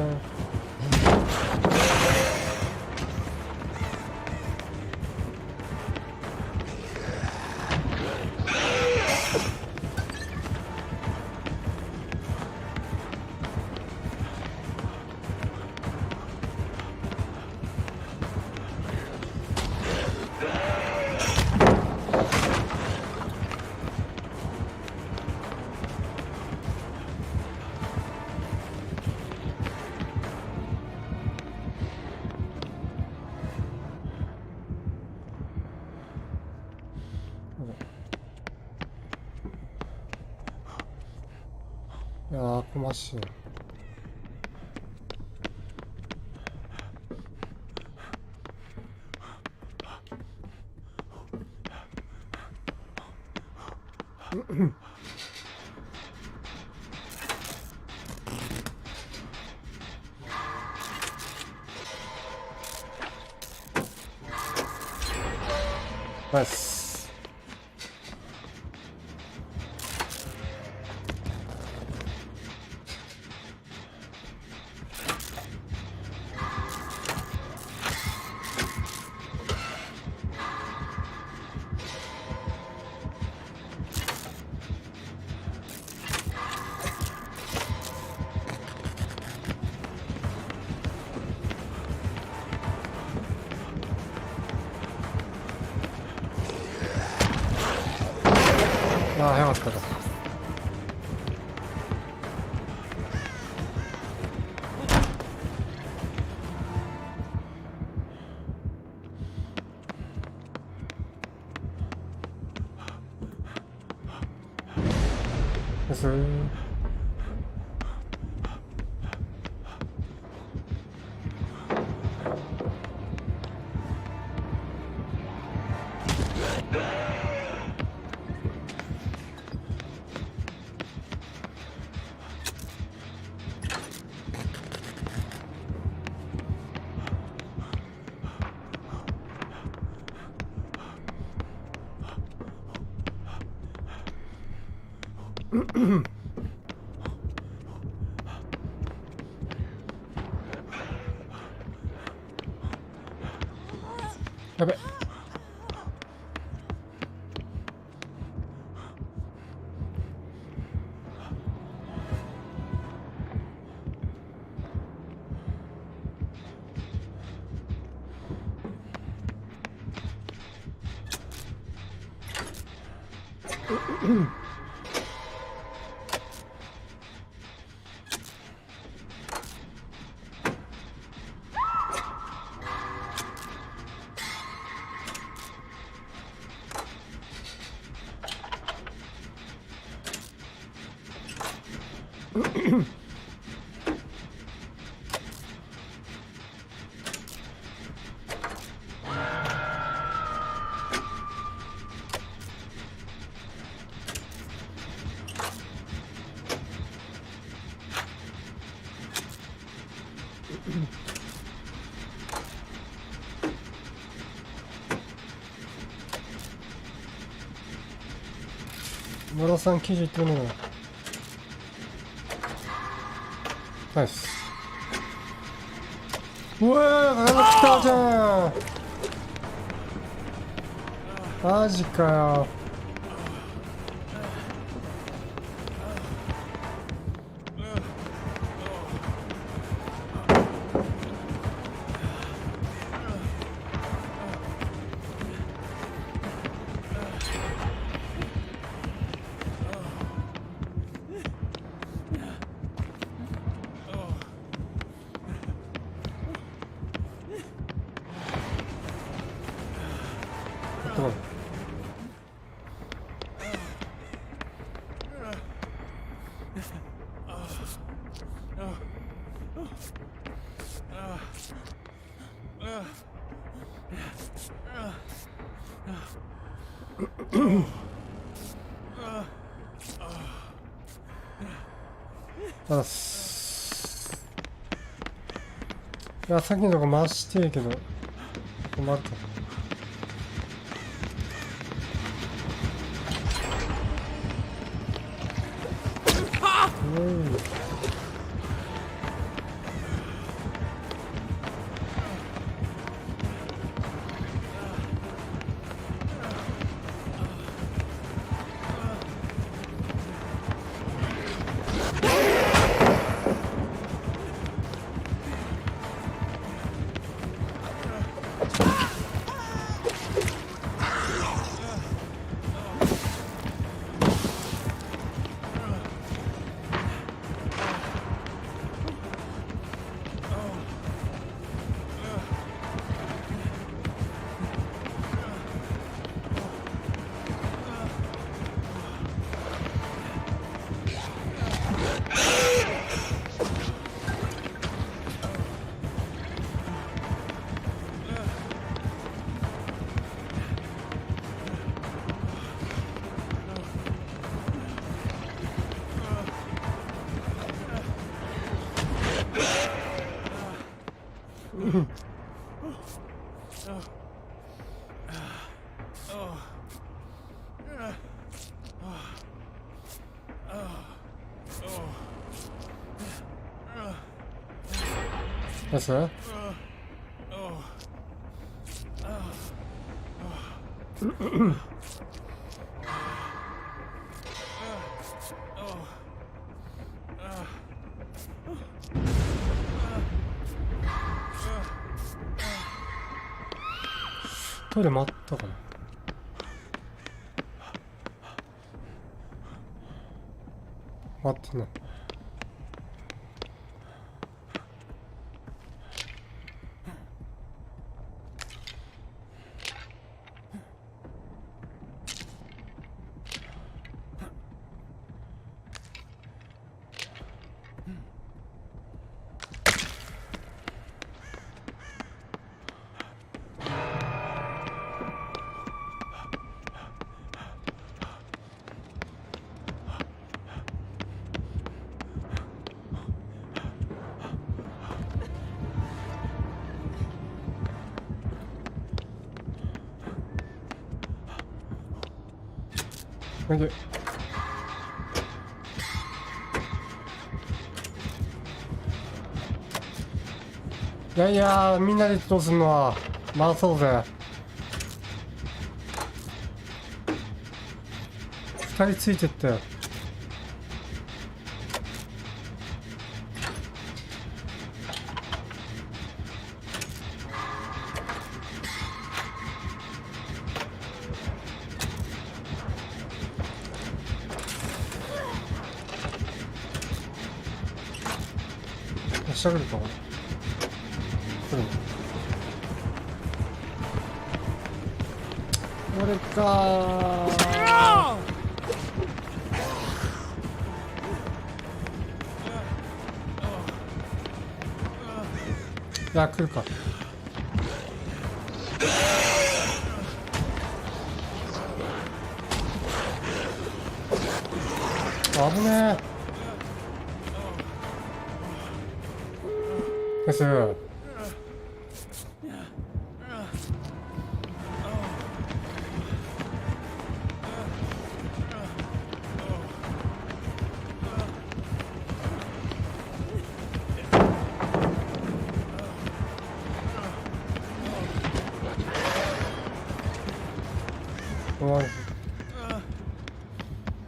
A: いやー、こましい。ナイス。ああ、早かったか。ですやべ。村さん90いってるのがナイス。うわー、来たじゃん。マジかよ。いや、さっきのとこ回してえけど困るか。That's her.トイレ回ったかな。回ってない。いやいや、みんなでどうすんのは回そうぜ。2人ついてったよ。下来るかこれ。来るの。これかー。や、来るか。危ねえ。です。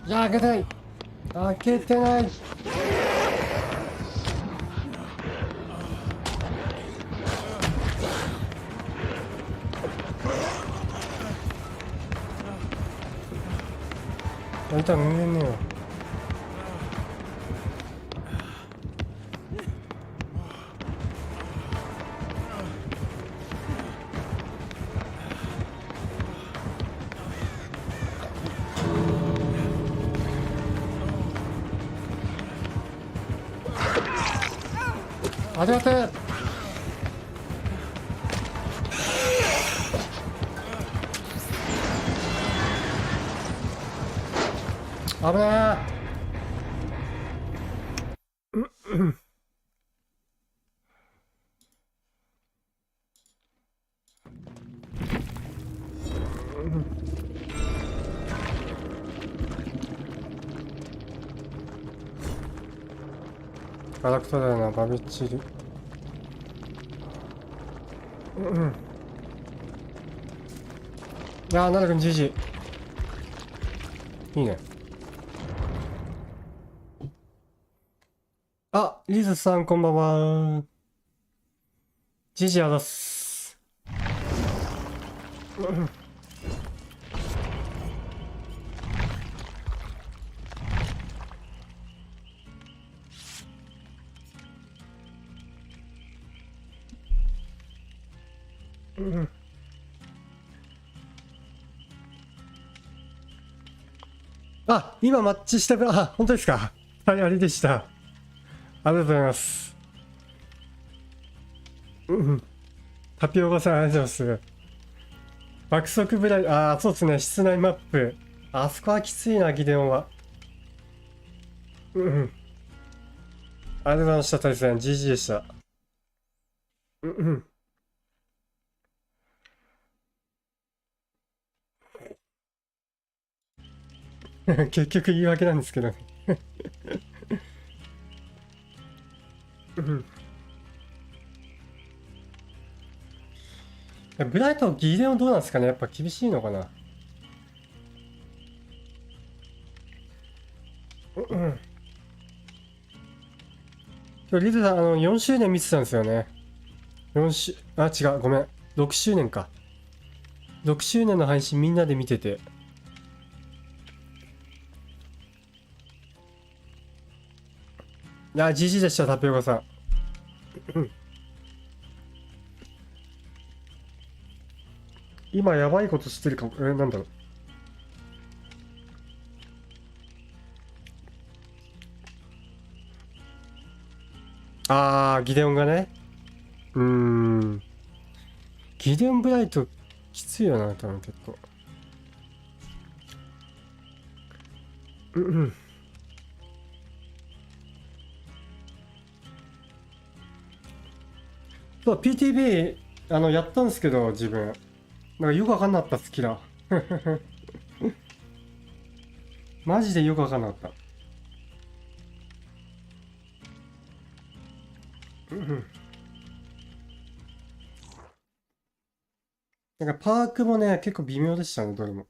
A: いや、開けてない。開けてない。あいたら無限ねえよ。ありがてえ。危ねえ。ガラクタだよな、バビチル。いやー、奈良くんじじい。いいね。あ、リズさんこんばんは。じじあざっす。あ、今マッチしたあ、本当ですか。はい、あれでした。ありがとうございます。タピオカさん、ありがとうございます。爆速ブライ、ああ、そうですね、室内マップ。あそこはきついな、ギデオンは。ありがとうございました、大戦。GG でした。結局言い訳なんですけどね。ブライト、ギデオンどうなんですかね。やっぱ厳しいのかな。今日リズさん、4周年見てたんですよね。あ、違う、ごめん。6周年か。6周年の配信みんなで見てて。いや、GG でした、タピオカさん。今やばいことしてるかも。なんだろう。あー、ギデオンがね。ギデオンブライトきついよな、多分結構。そう、PTB、やったんですけど、自分。なんかよくわかんなかったっす、キラー。マジでよくわかんなかった。なんかパークもね、結構微妙でしたね、どれも。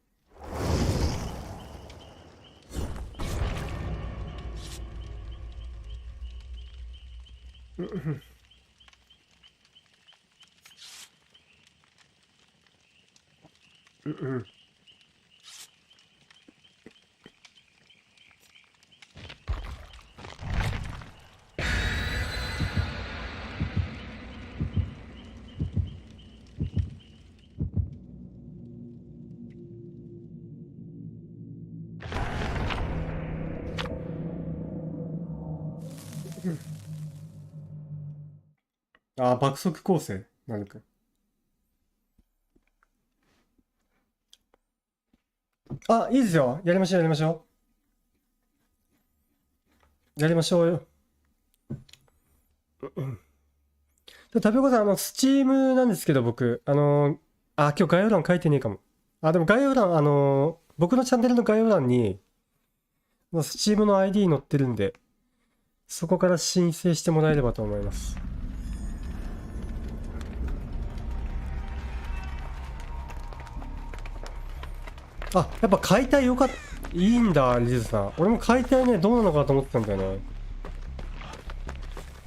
A: あ、爆速構成。なるくん。あ、いいですよ。やりましょう、やりましょう。やりましょうよ。タピオカさん、スチームなんですけど、僕、今日概要欄書いてねえかも。でも概要欄、僕のチャンネルの概要欄に、スチームの ID 載ってるんで、そこから申請してもらえればと思います。やっぱ解体よかった。いいんだ、リズさん。俺も解体ね、どうなのかと思ってたんだよね。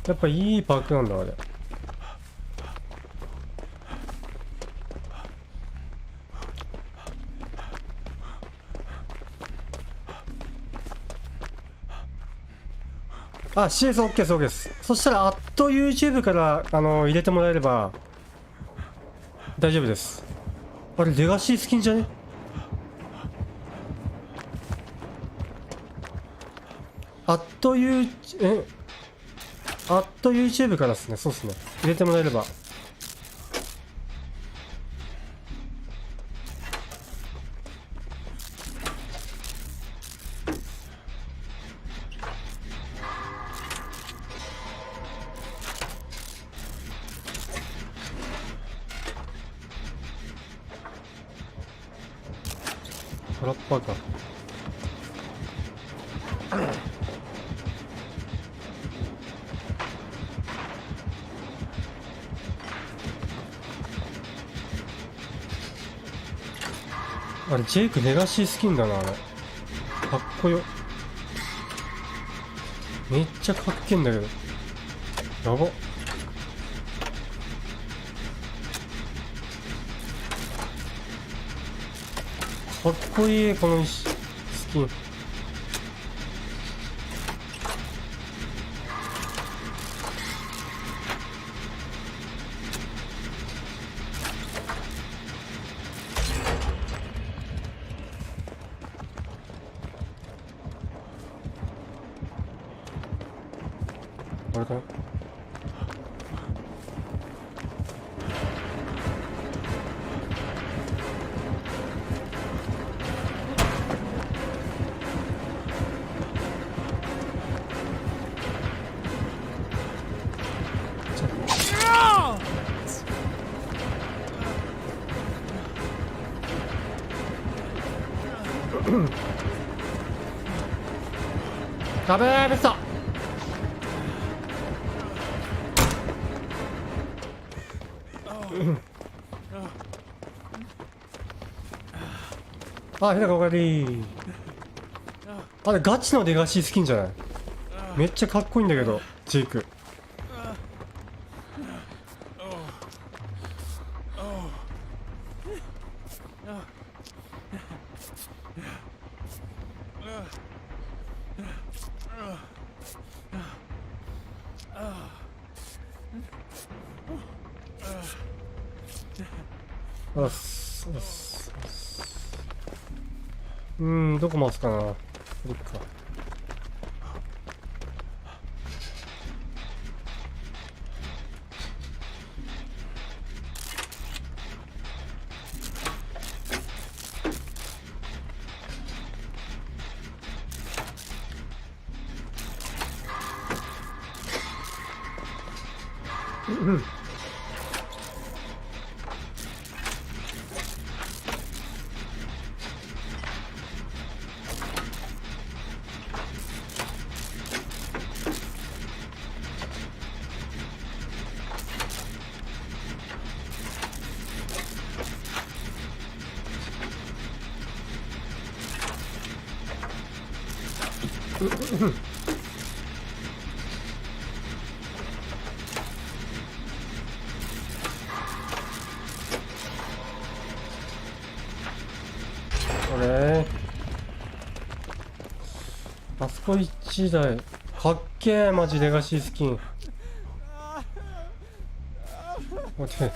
A: やっぱいいパークなんだ、あれ。CS OK です、OK です。そしたら、YouTube から、入れてもらえれば、大丈夫です。あれ、レガシースキンじゃね？YouTube からですね。そうですね。入れてもらえれば。トラッパーか。あれ、ジェイクレガシースキンだな、あれ。かっこよ。めっちゃかっけえんだけど。やば。かっこいい、このスキン。あれかな。やべえ、ベスト。日高おかえり。あれガチのレガシースキンじゃない？めっちゃかっこいいんだけど、ジェイク。どこ回すかな。これか。これあそこ1台かっけえ。マジレガシースキン。待って、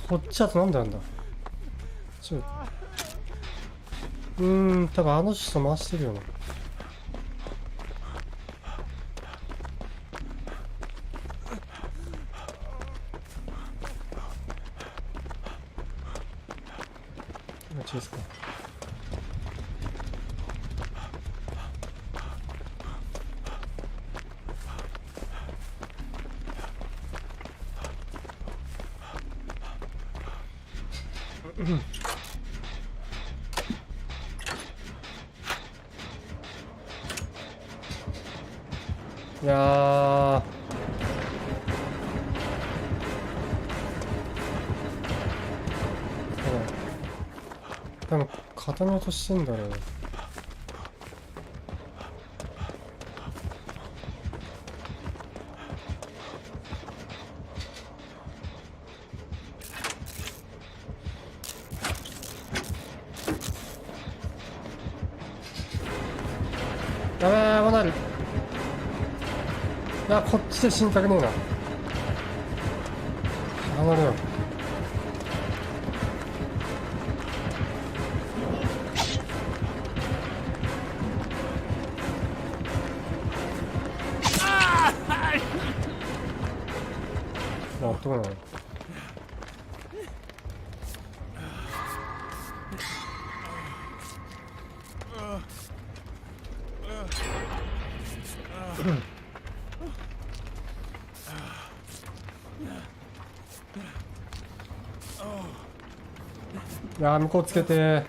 A: こっちだとなんでなんだ。多分あの人回してるよな。ですか。いやー、多分固めようとしてんだろう。やべえ、こうなる。いや、こっちで死にたくねえな。離れよう。あ、どうなの。いやー、向こうつけて。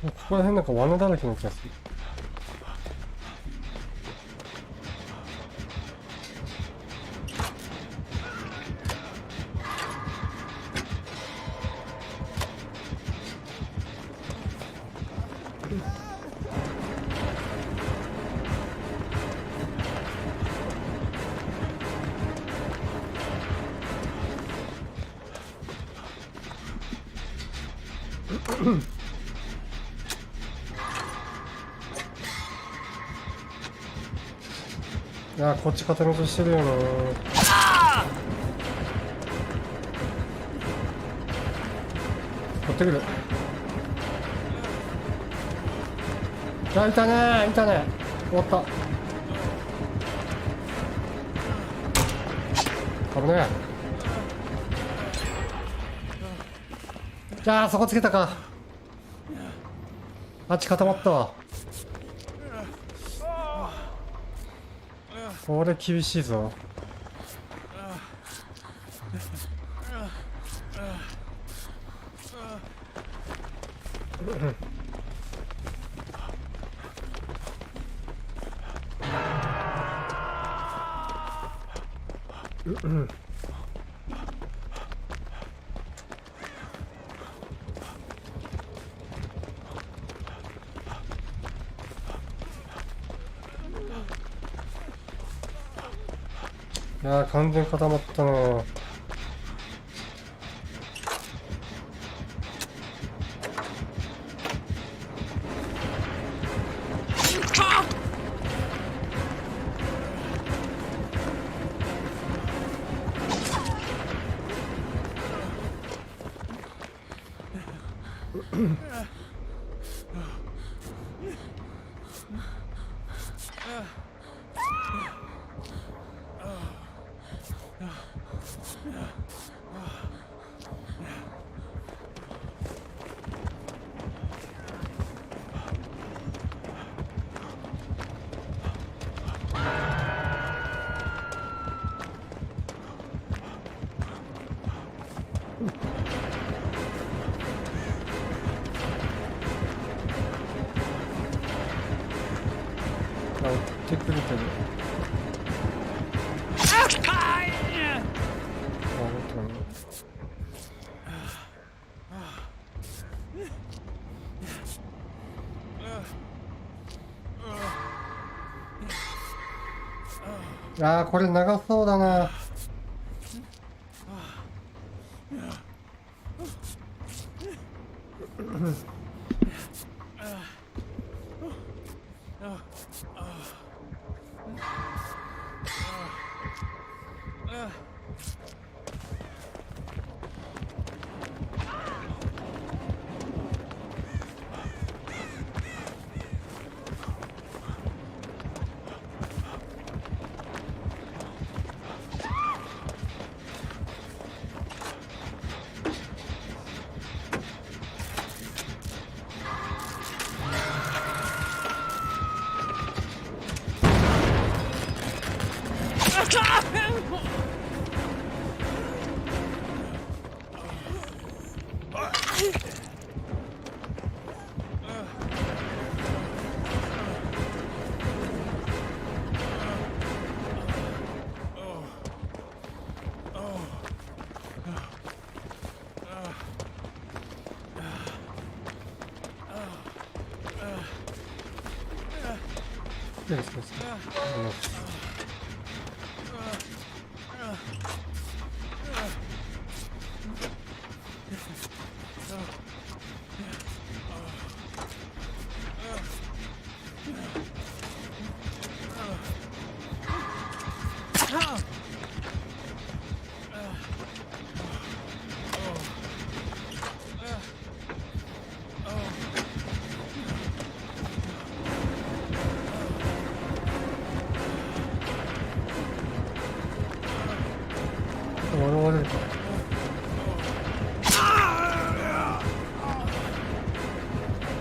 A: ここら辺なんか罠だらけの気がする。いやー、こっち固めとしてるよな。取ってくる。いや、いたねー、いたね。終わった。危ねえ。じゃあそこつけたか。あっち固まったわ。これ厳しいぞ。いやー、完全固まったなー。あ、追ってくるけど。あー、これ長そうだな。Yes, yes.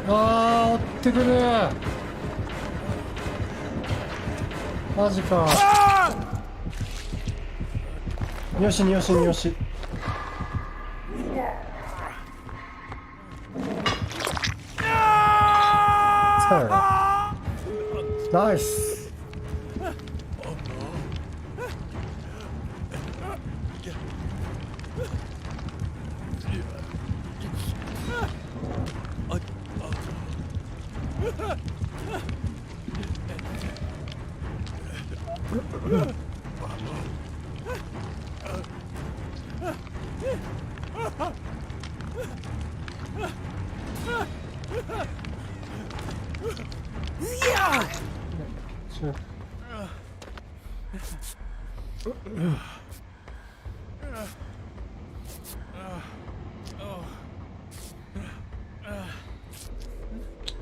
A: あー、追ってくる。マジか。よしよしよし。疲れた。ナイス。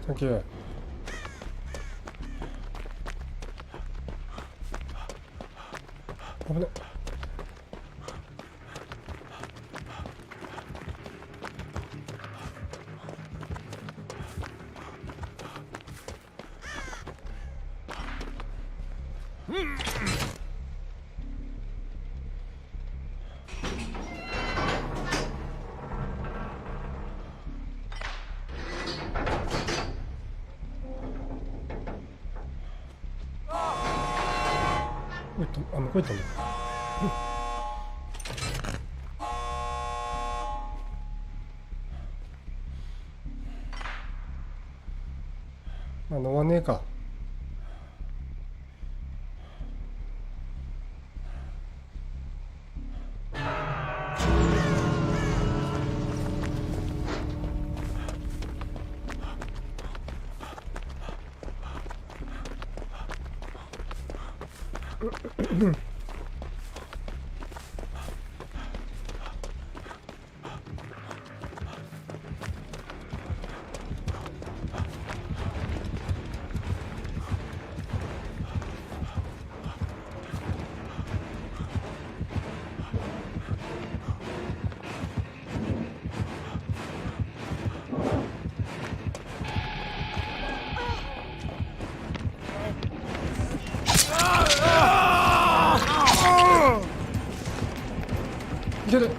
A: Thank you.危ね。あ、向こう行ったんだ。あ、飲まねえか。いける。い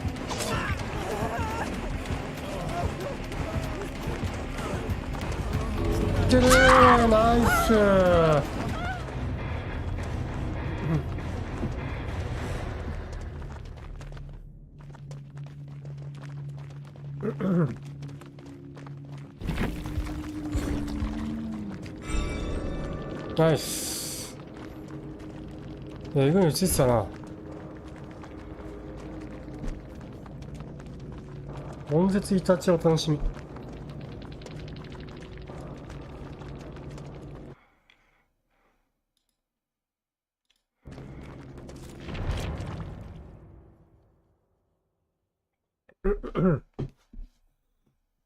A: ける。ナイス。ナイス。いや、意外についてたな。悶絶イタチお楽しみ。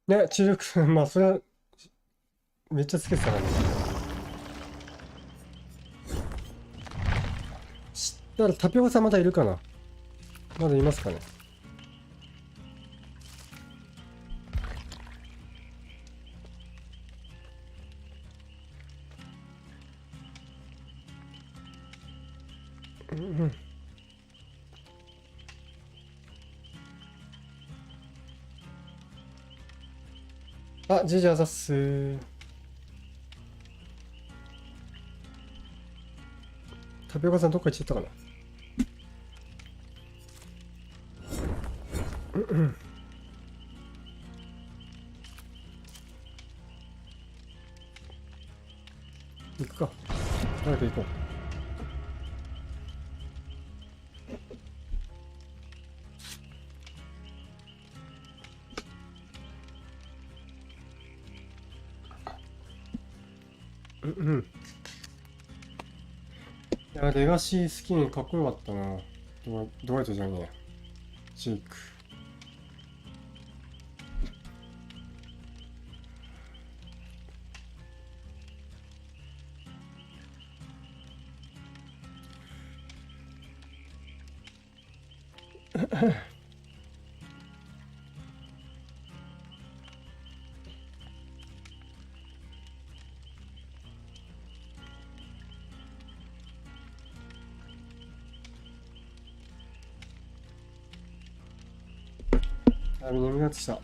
A: ね、知力、まあそれはめっちゃつけてたからね。だからタピオカさんまだいるかな。まだいますかね。あ、ジェジャーザッスー。タピオカさんどっか行っちゃったかな。行くか。誰か行こう。いや、レガシースキンかっこよかったな。ドワイトじゃねえや。ジェイク。あ、眠くなってきた。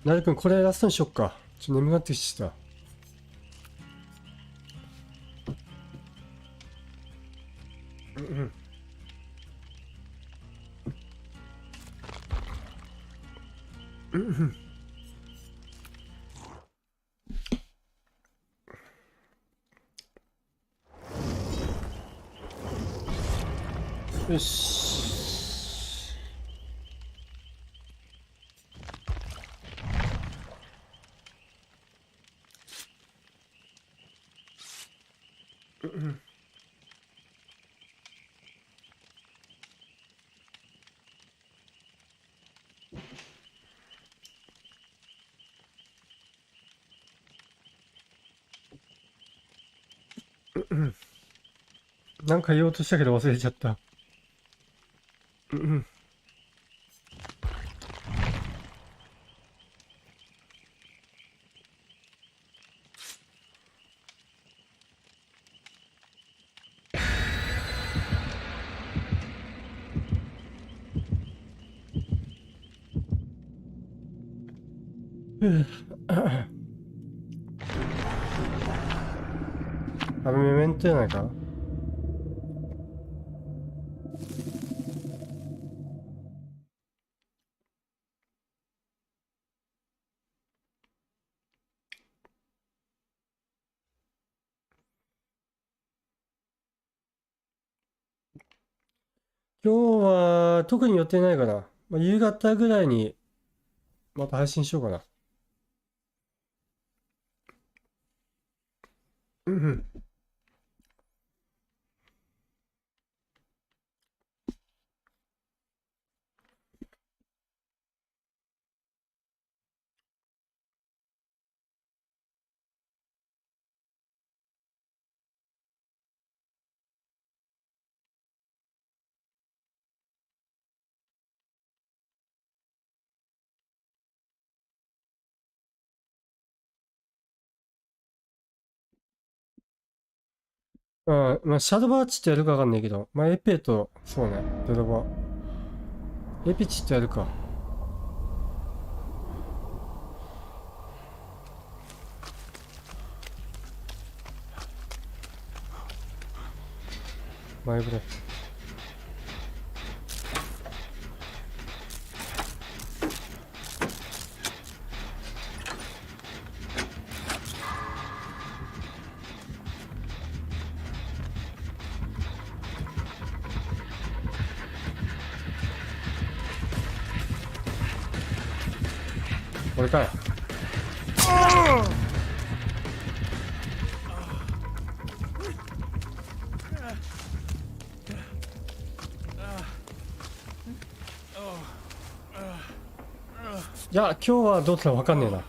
A: なるくん、これラストにしよっか。ちょっと眠くなってきた。よし。なんか言おうとしたけど忘れちゃった。あれメメントじゃないか。今日は特に予定ないかな。まあ、夕方ぐらいにまた配信しようかな。うん、まあ、シャドーバーチってやるかわかんないけど、まあ、エペと、そうね、ドラバー。エペチってやるか。前触れ。これかよ。いや今日はどうするか分かんねえな。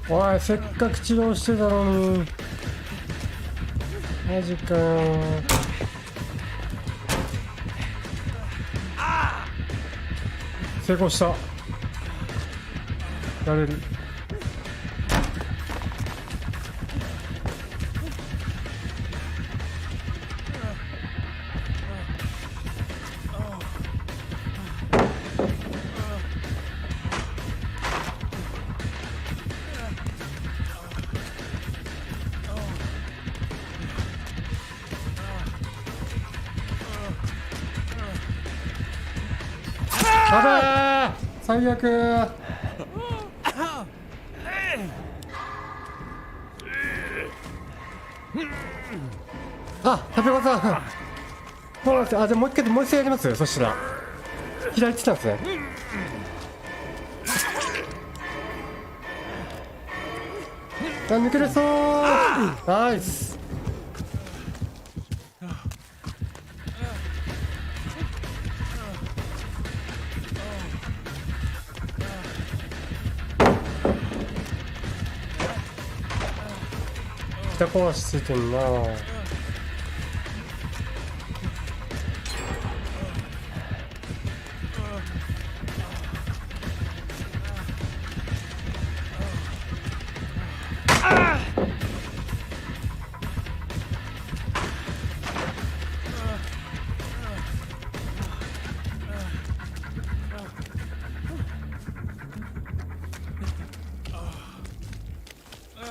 A: おい、せっかく治療してたのに。マジかよ。成功した。やれる。やべえ、最悪。あ、タピオカさん。そうなんですよ。あ、じゃあもう一回やりますよ。そしたら左って言ったんですね。あ、抜けれそう。ナイス。北壊しついてんな。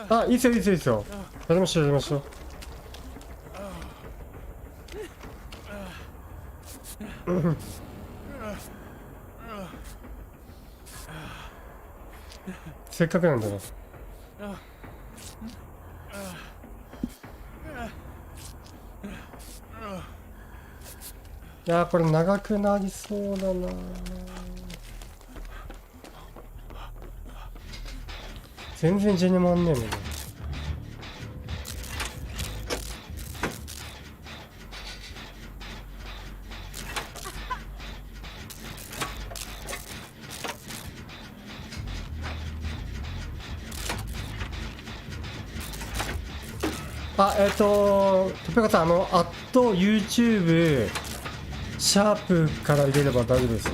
A: あ、いいっすよいいっすよいいっすよ。やりましょうやりましょう。せっかくなんだな。いやー、これ長くなりそうだな。全然ジェネ回んねえもんね。あ、トペカさん、YouTube シャープから入れれば大丈夫ですよ。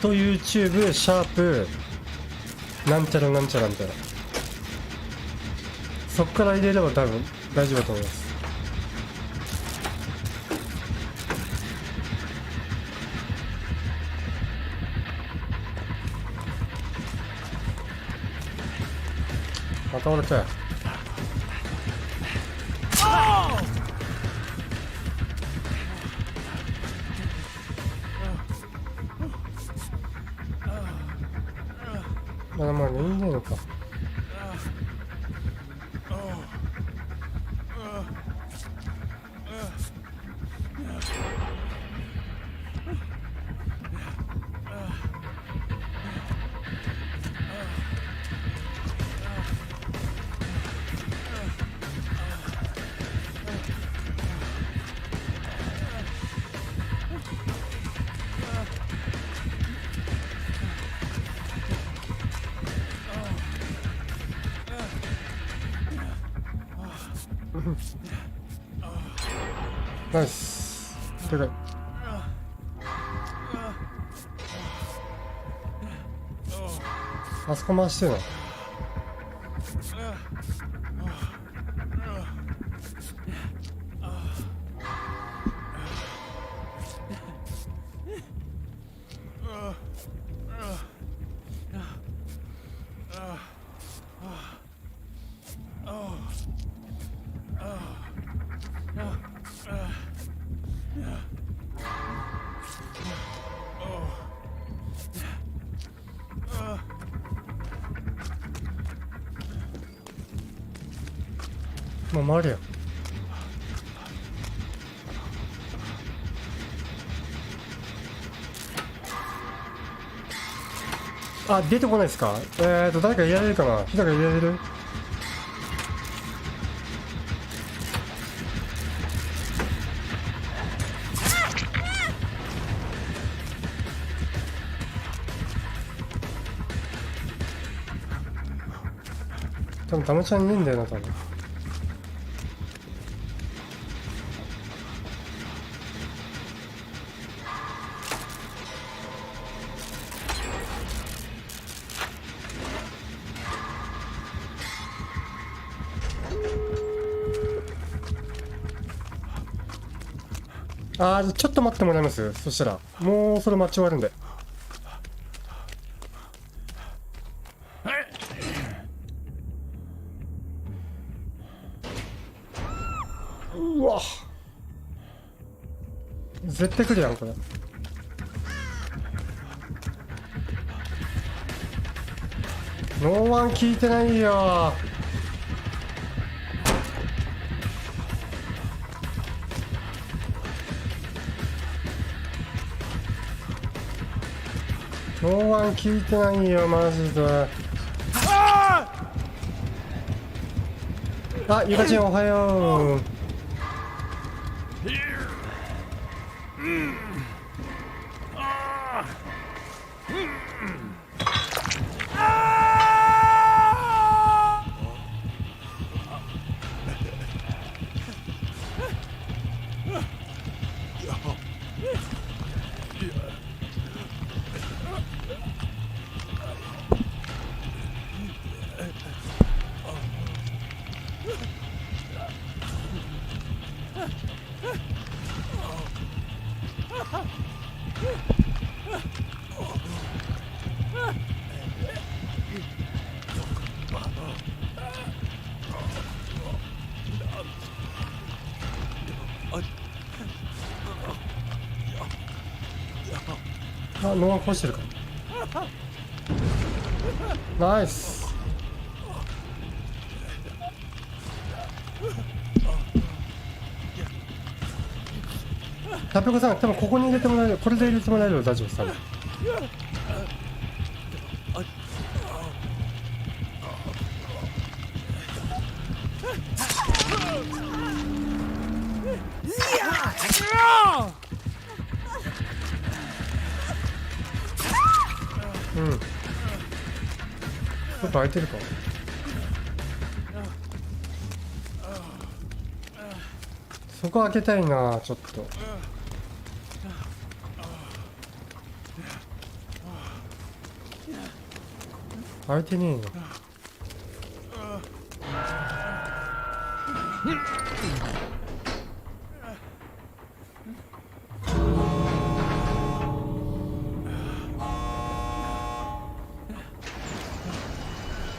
A: YouTube シャープなんちゃらなんちゃらみたいな、そっから入れれば多分大丈夫だと思います。また俺かよ。まだまだいいんじゃないのか。ナイス。でかい。あそこ回してるの。もう回るよ。あ、出てこないですか。誰かやれるかな。誰かやれる。多分タムちゃんいねえんだよな、多分。ちょっと待ってもらえます。そしたらもうそれ待ち終わるんで。うわ、絶対来るやんこれ。ノーワン聞いてないよ。ノーワン聞いてないよマジで。ゆかちんおはよう。ノーワン壊してるか。ナイス。タピオカさん、多分ここに入れてもらえる。これで入れてもらえる。大丈夫です。多分うん。ちょっと空いてるか。そこ開けたいな、ちょっと。開いてねえよ。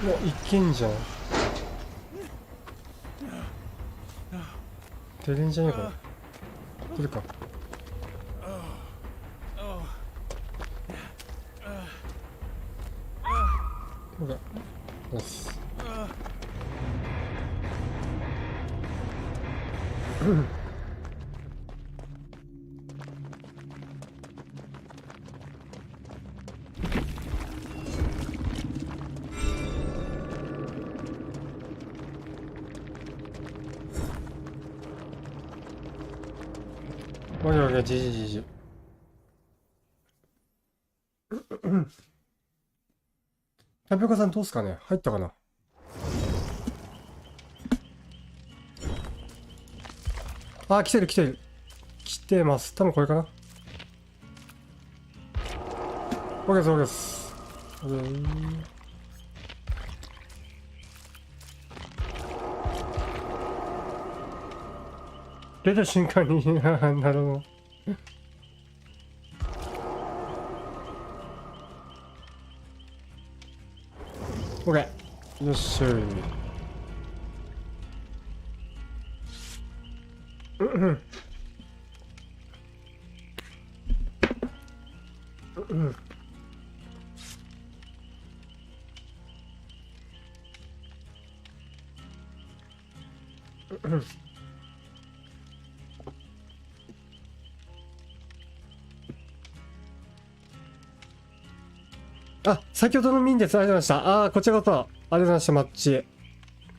A: もういけんじゃん。出れんじゃねえか。出るか。ほら。よし。オッケー、じ。タピオカさんどうすかね。入ったかな。来てる。来てます。多分これかな。オッケーです。出た瞬間になるほど。オッケー。よっしゃい。あ、先ほどのミンです。ありがとうございました。あー、こちらこそ。ありがとうございました、マッチ。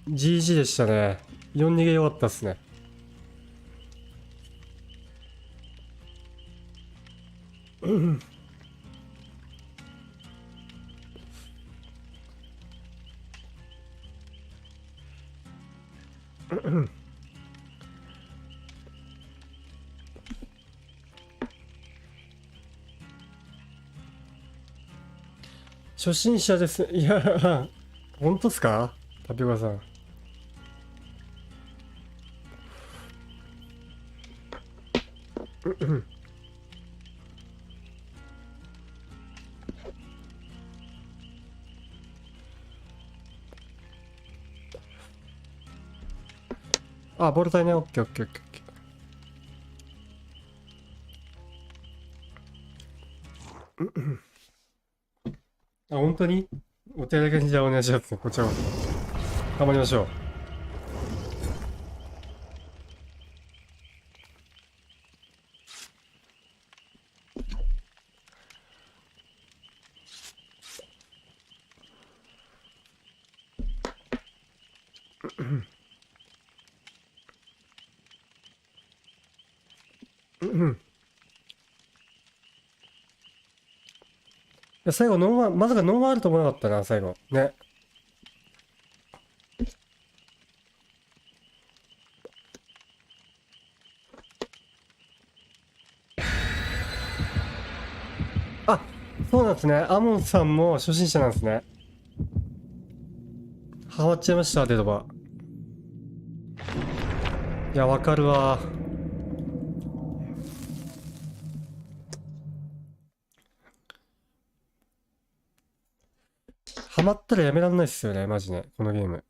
A: GG でしたね。4逃げ良かったっすね。初心者です。いや、本当っすかタピオカさん。あ、ボルタイね。オッケーオッケーオッケーオッケー。あ、本当にお手だけにじゃあお願いしますね。こちらも。頑張りましょう。いや最後ノンワン、まさかノンワンあると思わなかったな、最後。ね。あ、そうなんですね。アモンさんも初心者なんですね。ハマっちゃいました、デドバ。いや、わかるわ。ハマったらやめらんないっすよね、マジで。このゲーム。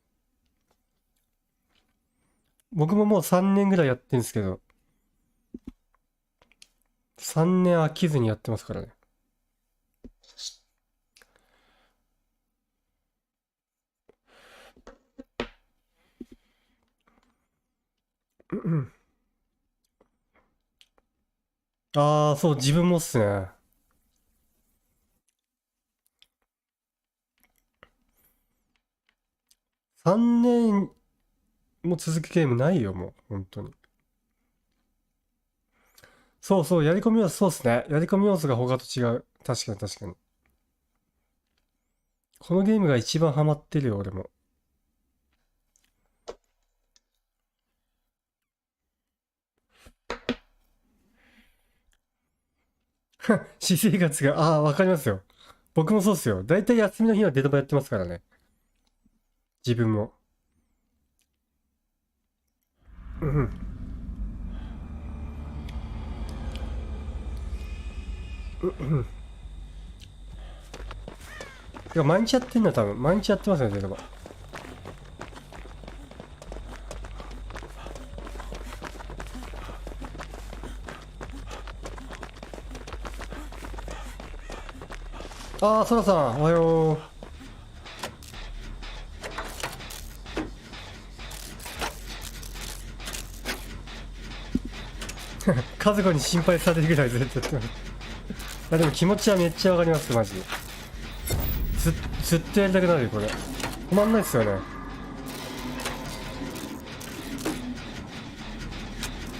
A: 僕ももう3年ぐらいやってんですけど、3年飽きずにやってますからね。ああ、そう、自分もっすね。3年も続くゲームないよ、もう、本当に。そうそう、やり込み要素、そうっすね。やり込み要素が他と違う。確かに確かに。このゲームが一番ハマってるよ、俺も。私生活が、ああ、わかりますよ。僕もそうっすよ。だいたい休みの日はデータバやってますからね。自分も。うん。いや、毎日やってんだ、多分。毎日やってますよ、データバ。ああ、そらさん、おはよう。家族に心配されるぐらいずっとやってます。あ、でも気持ちはめっちゃわかります、マジで。ずっとやりたくなるよ、これ。止まんないっすよね。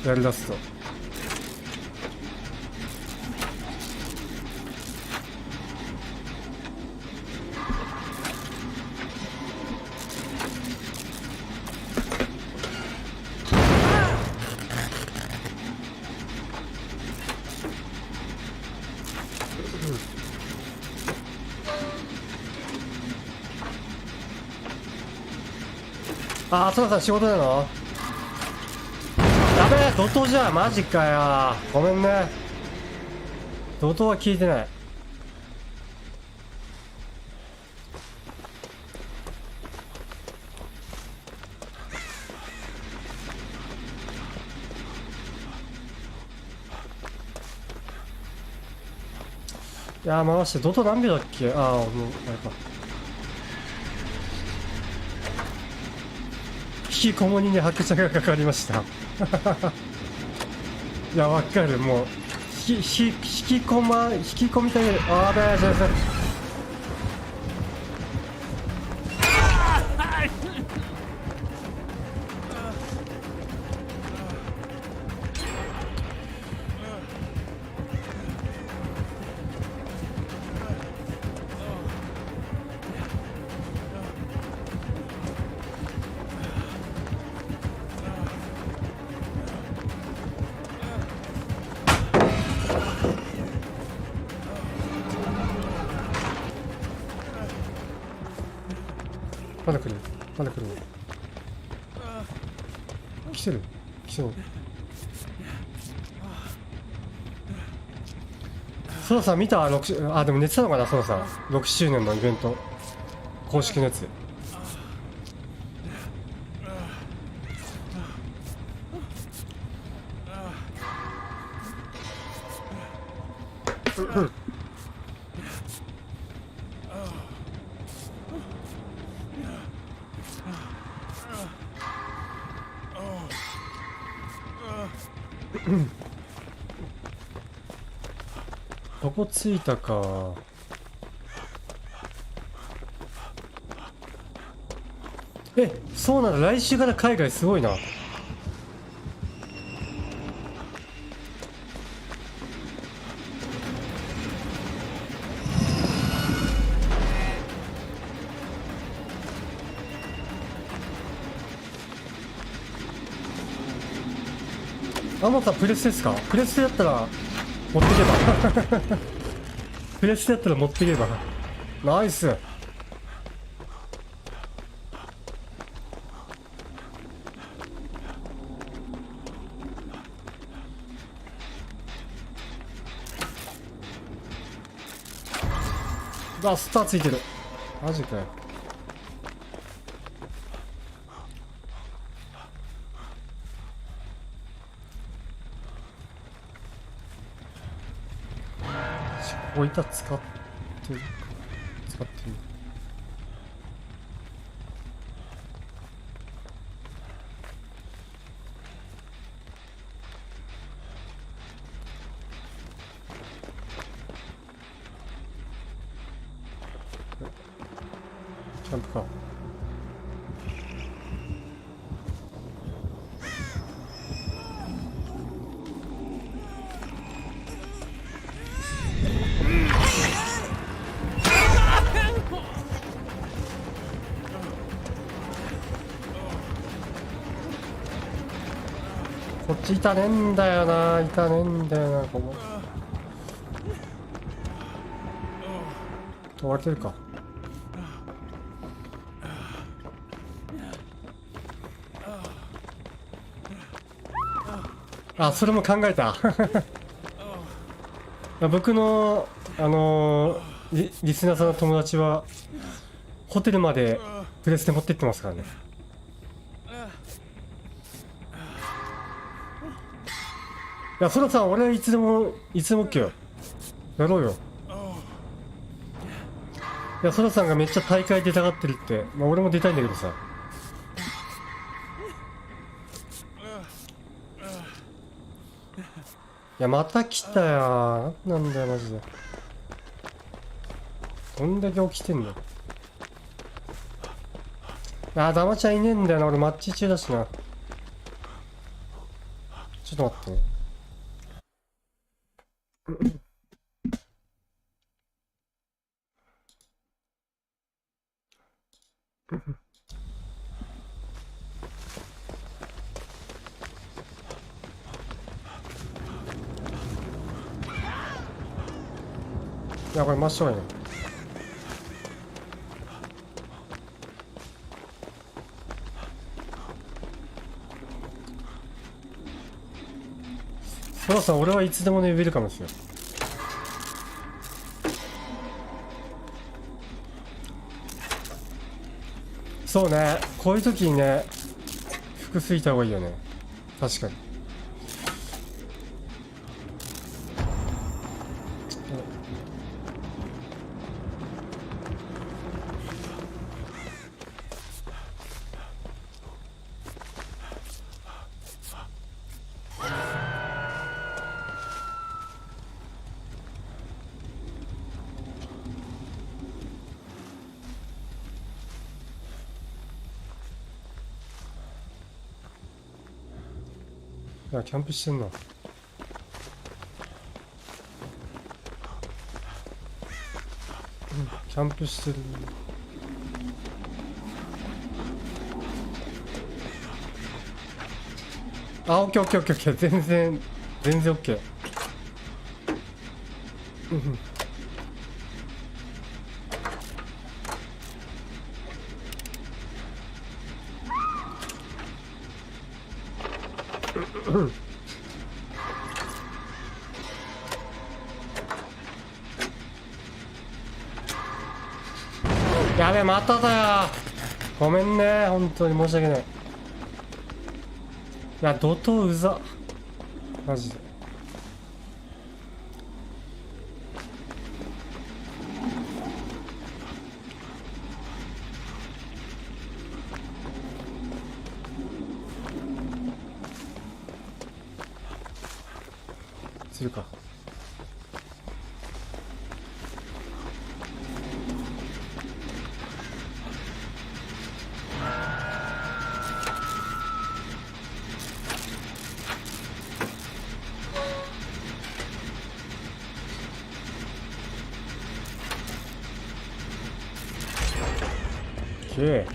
A: やりだすと。ああ、そうだ、仕事なの？やべえ、怒涛じゃん、マジかよ。ごめんね。怒涛は聞いてない。いやー、回して、怒涛何秒だっけ？ああ、もう、あれか。引きこもりに拍車がかかりました。いや、わかる、もう。引き込みたい。あーべー、すいません。まだ来るまだ来る。来てる来てる。ソロさん見た？あ、でも寝てたのかな。ソロさん6周年のイベント公式のやつ。どこ着いたか。そうなんだ。来週から海外すごいな。あもさんプレステですか？プレステだったら持ってけばプレステだったら持ってけば。ナイス。あ、スターついてる。マジかよ。こういった使ってる使ってる。キャンプか。こっち痛ねえんだよな、痛ねえんだよな、ここ。終わってるか。あ、それも考えた僕のリスナーさんの友達はホテルまでプレステ持ってってますからね。いや、ソラさん、俺はいつでも OK よ。やろうよ。いや、ソラさんがめっちゃ大会出たがってるって。まあ、俺も出たいんだけどさ。いや、また来たよ。なんだよ、マジで。どんだけ起きてんの。あ、ダマちゃんいねえんだよな。俺マッチ中だしな。ちょっと待ってね。いや、これ真正面ね。ソラさん、俺はいつでもね、ウェルカムですよ。そうね、こういう時にね、複数いた方がいいよね。確かに。いや、キャンプしてんな。キャンプしてる。あ、オッケーオッケーオッケーオッケー。全然オッケー。やべえ、まただよ。ごめんね、本当に申し訳ない。いや、怒涛うざマジで。するか。Okay.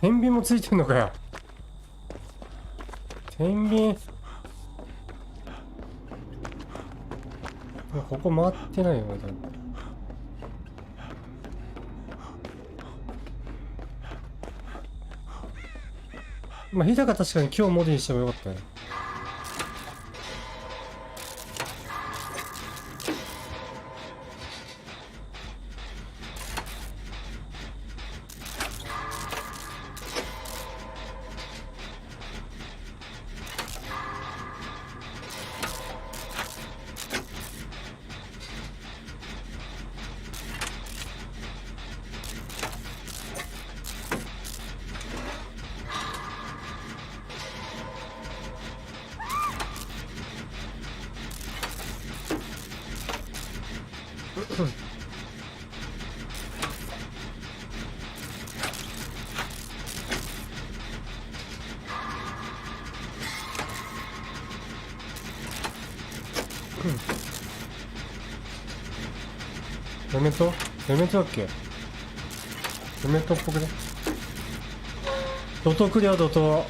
A: 天秤もついてんのかよ。天秤。ここ回ってないよね。まあ、日高確かに今日モディにしてもよかったよね。メメントだっけ。メメントっぽくね。怒涛クリア、怒涛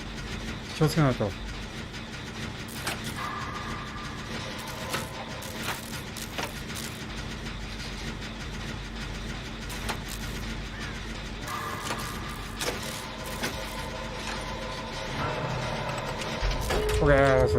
A: 気をつけないと。オッケー、ナイス。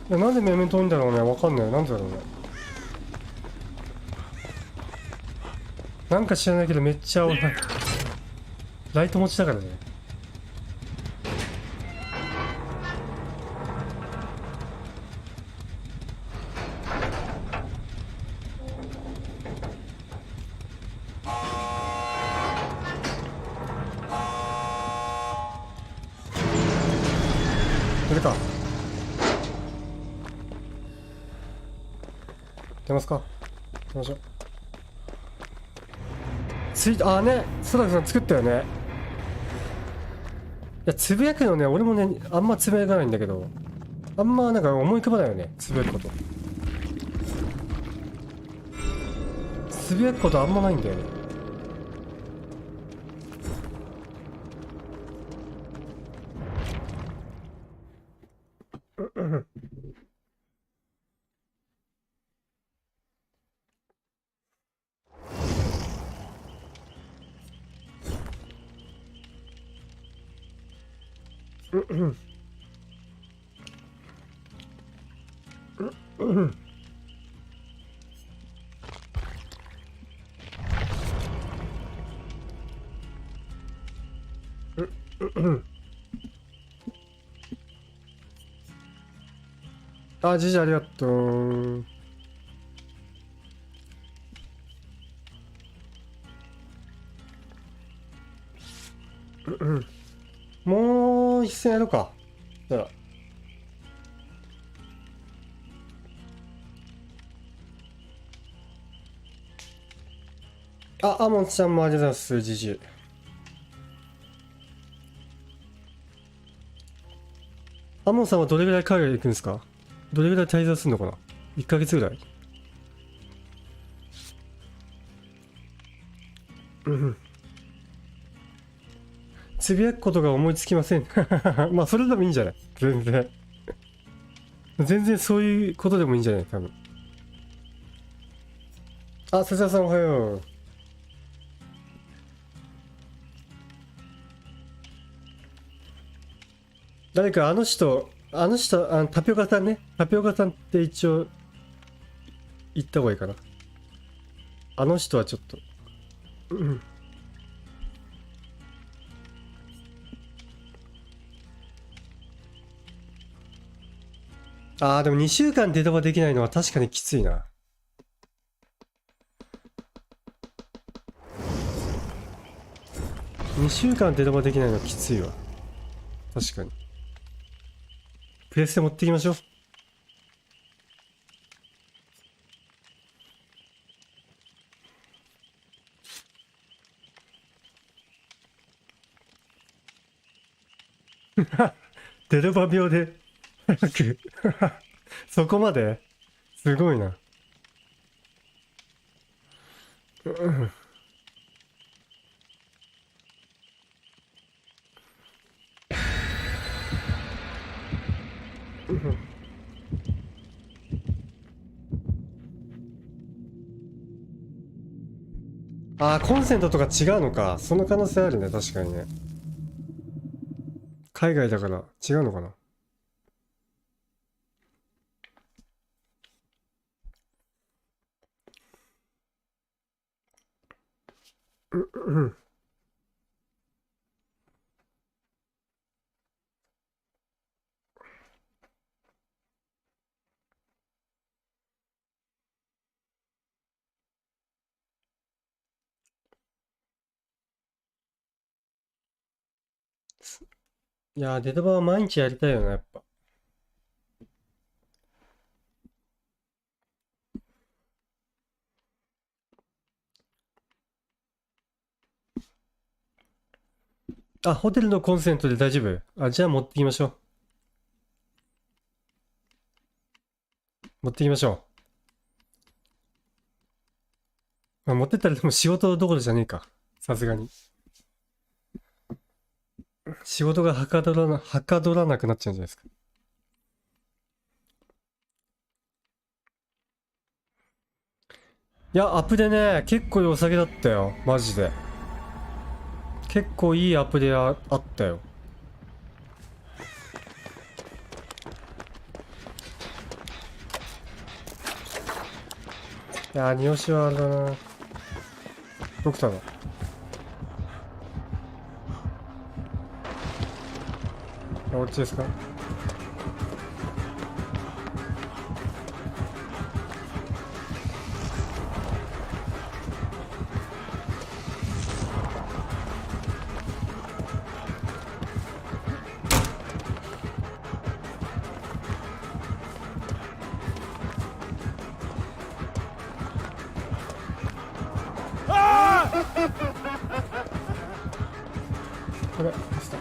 A: いや、なんでメメント多いんだろうね。わかんない。なんでだろうね。なんか知らないけどめっちゃ俺ライト持ちだからね。出るか。出ますか。出ましょう。あね、佐竹さん作ったよね。いや、つぶやくのね、俺もね、あんまつぶやかないんだけど、あんまなんか思い浮かばないよね、つぶやくこと。つぶやくことあんまないんだよね。あ、じじありがとう。もう一戦やるか。じゃあ。あ、アモンちゃんもありがとうございます、じじい。アモンさんはどれぐらい海外行くんですか？どれぐらい滞在するのかな？ 1 ヶ月ぐらい。うん。つぶやくことが思いつきません。まあ、それでもいいんじゃない？全然。全然そういうことでもいいんじゃない？多分。あ、笹田さんおはよう。誰かあの人、タピオカさんね。タピオカさんって一応、言った方がいいかな。あの人はちょっと。うん。ああ、でも2週間データバできないのは確かにきついな。2週間データバできないのはきついわ。確かに。プレステ持ってきましょう。デルバ病でそこまですごいな。ああ、コンセントとか違うのか。その可能性あるね。確かにね。海外だから違うのかな。いやー、データバは毎日やりたいよな、やっぱ。あ、ホテルのコンセントで大丈夫？あ、じゃあ持ってきましょう。持ってきましょう。まあ、持ってったらでも仕事どころじゃねえか。さすがに。仕事がはかどらなくなっちゃうんじゃないですか。いや、アップでね、結構良さげだったよ。マジで。結構いいアップであったよ。いやー、三好はあれだな。ドクターだ。こっちですか？これ、ミスター。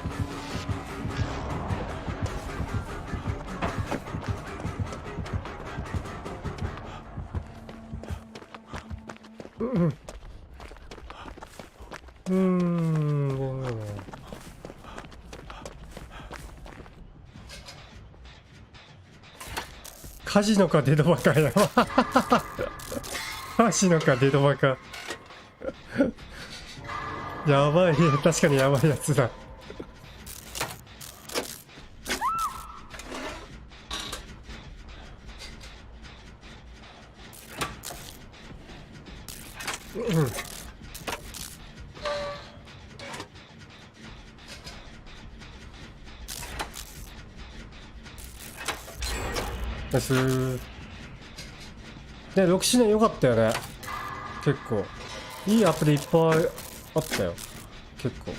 A: カジノかデドバかやば。カジノかデドバか。やばい、確かにやばいやつだ。です。ね、6周年良かったよね。結構。いいアプリいっぱいあったよ。結構。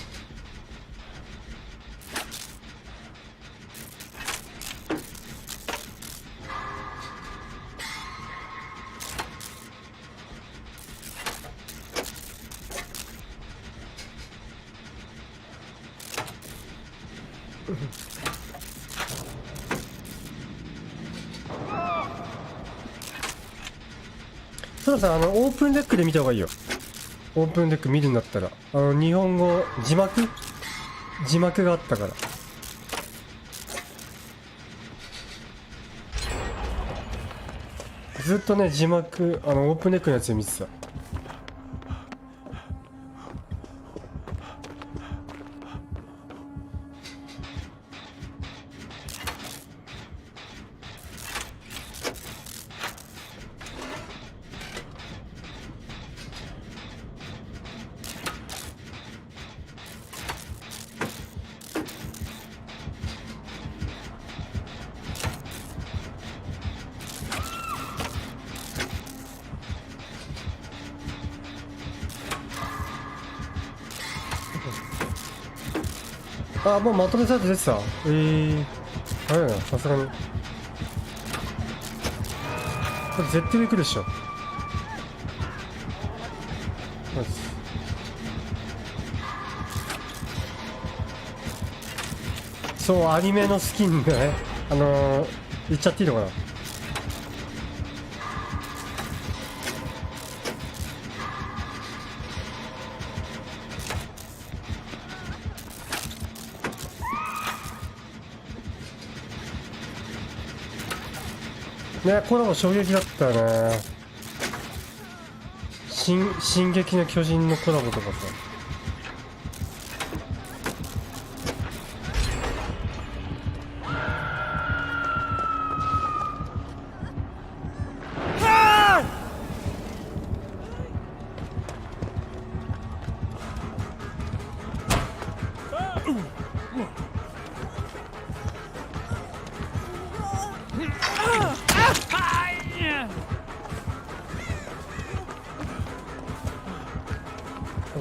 A: たださ、オープンデックで見た方がいいよ。オープンデック見るんだったら。日本語、字幕があったから。ずっとね、字幕、オープンデックのやつで見てた。あ、もうまとめサイト出てた。あれだな、さすがに。これ絶対で来るでしょ。よし。そう、アニメのスキンね。言っちゃっていいのかな。ね、コラボ衝撃だったよね。進撃の巨人のコラボとかさ。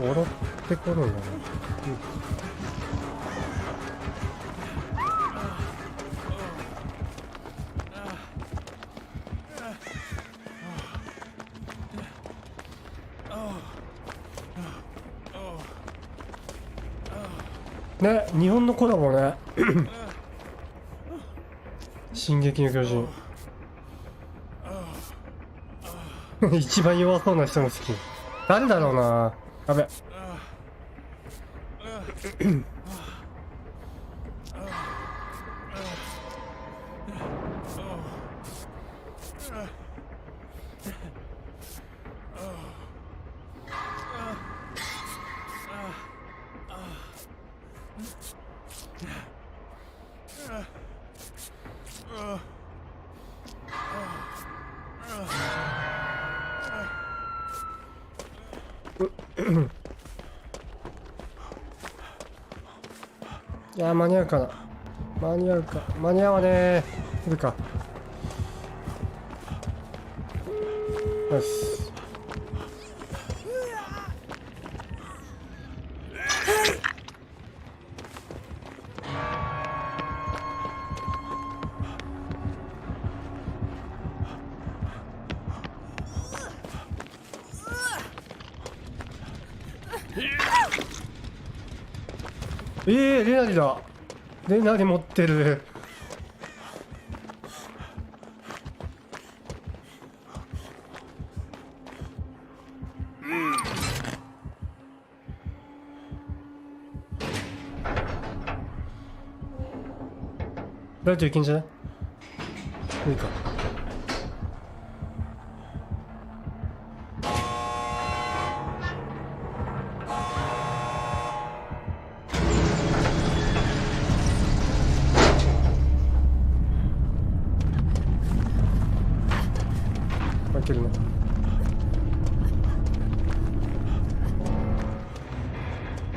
A: 笑ってこるんだね。ね、日本のコラボね。進撃の巨人。一番弱そうな人の好き。誰だろうな。やべ。いやー、間に合うかな。間に合うか。間に合わねー。来るか。よし。レナリだ。レナリ持ってる。大丈夫いけんじゃない？いいか。いけるね。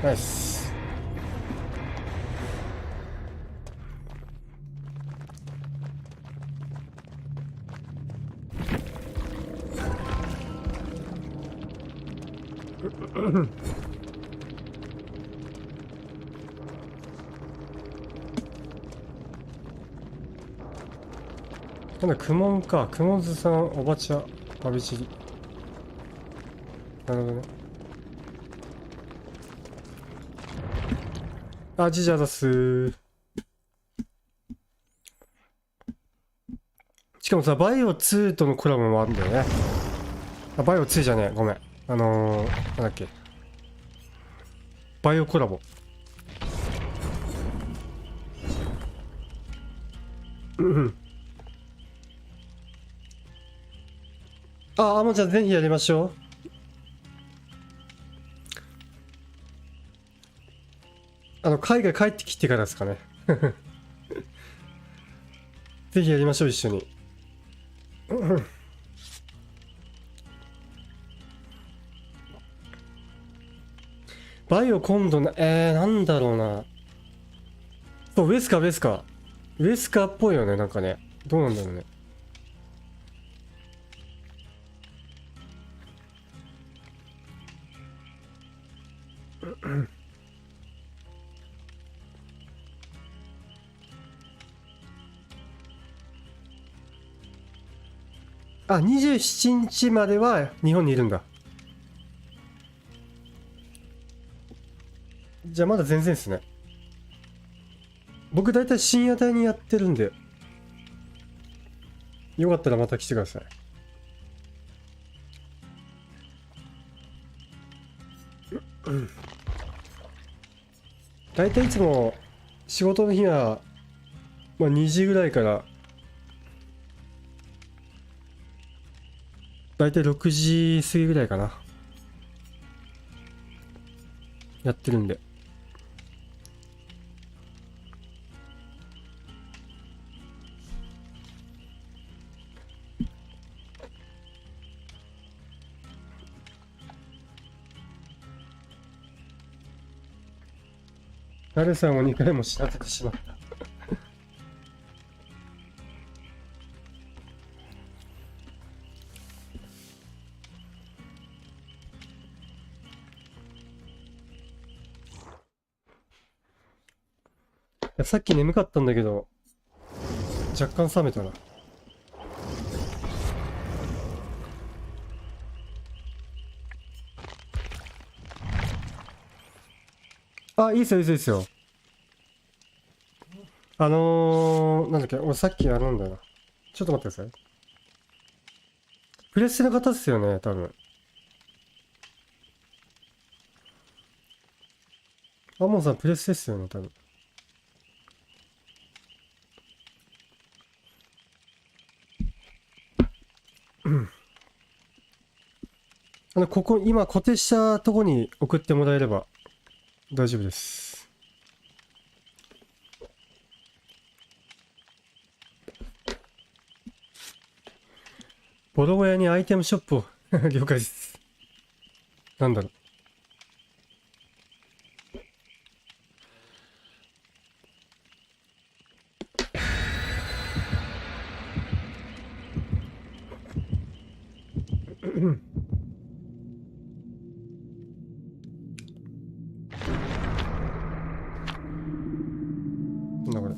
A: ナイス。なんだ、クモンか。クモンズさん、おばちゃ、まびちり。なるほどね。あ、ジジャだすー。かもさ、バイオ2とのコラボもあるんだよね。あ、バイオ2じゃねえ、ごめん。なんだっけ。バイオコラボ。あ、もうじゃあぜひやりましょう。海外帰ってきてからですかね。ぜひやりましょう、一緒に。バイオ今度なんだろうな。そう、ウェスカっぽいよね、なんかね。どうなんだろうね。あ、27日までは日本にいるんだ。じゃあまだ全然ですね。僕大体深夜帯にやってるんで、よかったらまた来てください。大体いつも仕事の日は、まあ、2時ぐらいから大体6時過ぎぐらいかな、やってるんで。ナルさんを2回も知らせてしまった。さっき眠かったんだけど、若干冷めたな。あ、いいっすよ、いいっすよ。なんだっけ、俺さっきなんだよな。ちょっと待ってください。プレステの方っすよね、多分。アモンさんプレステっすよね、多分。ここ、今固定したとこに送ってもらえれば大丈夫です。ボロ小屋にアイテムショップを了解です。なんだろう。なんだこれ。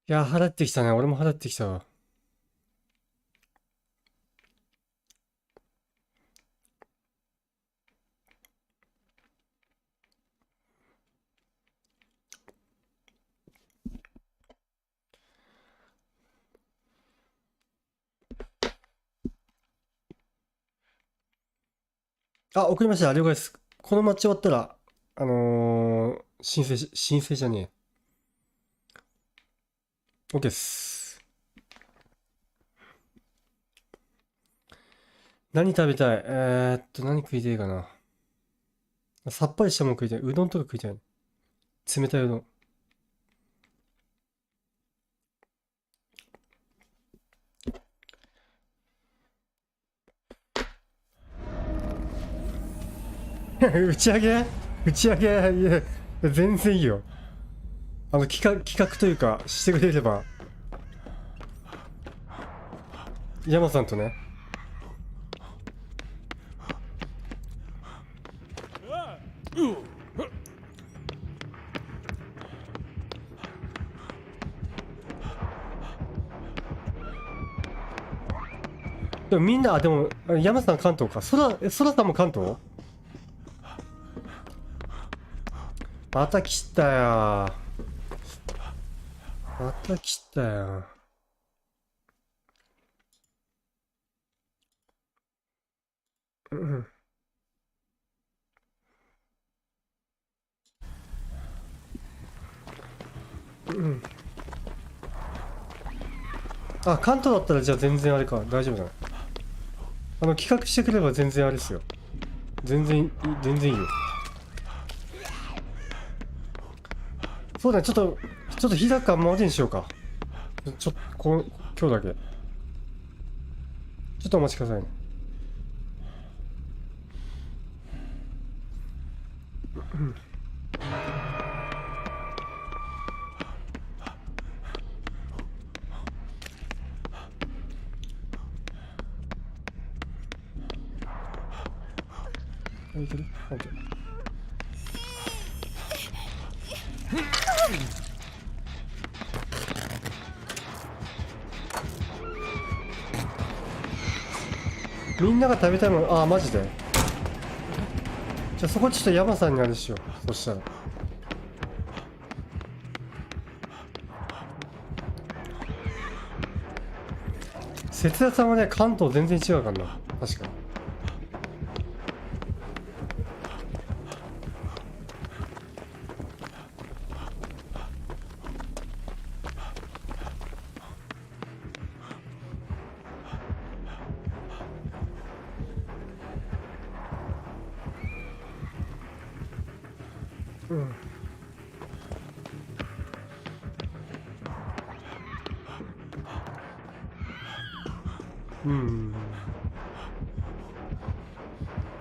A: いや、払ってきたね。俺も払ってきたわ。あ、送りました。了解です。この待ち終わったら、申請じゃねえ。OK です。何食べたい？何食いたいかな。さっぱりしたもの食いたい。うどんとか食いたい。冷たいうどん。打ち上げ、いや、全然いいよ。企画というかしてくれれば、山さんとね。でもみんな、でも山さん関東か。空さんも関東？また来たよ。また来たよ。あ、関東だったらじゃあ全然あれか。大丈夫だね。企画してくれば全然あれですよ。全然いいよ。そうだね、ちょっと日高までにしようか。今日だけ。ちょっとお待ちくださいね。いける？ OK。みんなが食べたいもの、あ、マジで。じゃあそこちょっと山さんにあれしよう。そしたら。節田さんはね、関東全然違うからな。確かに。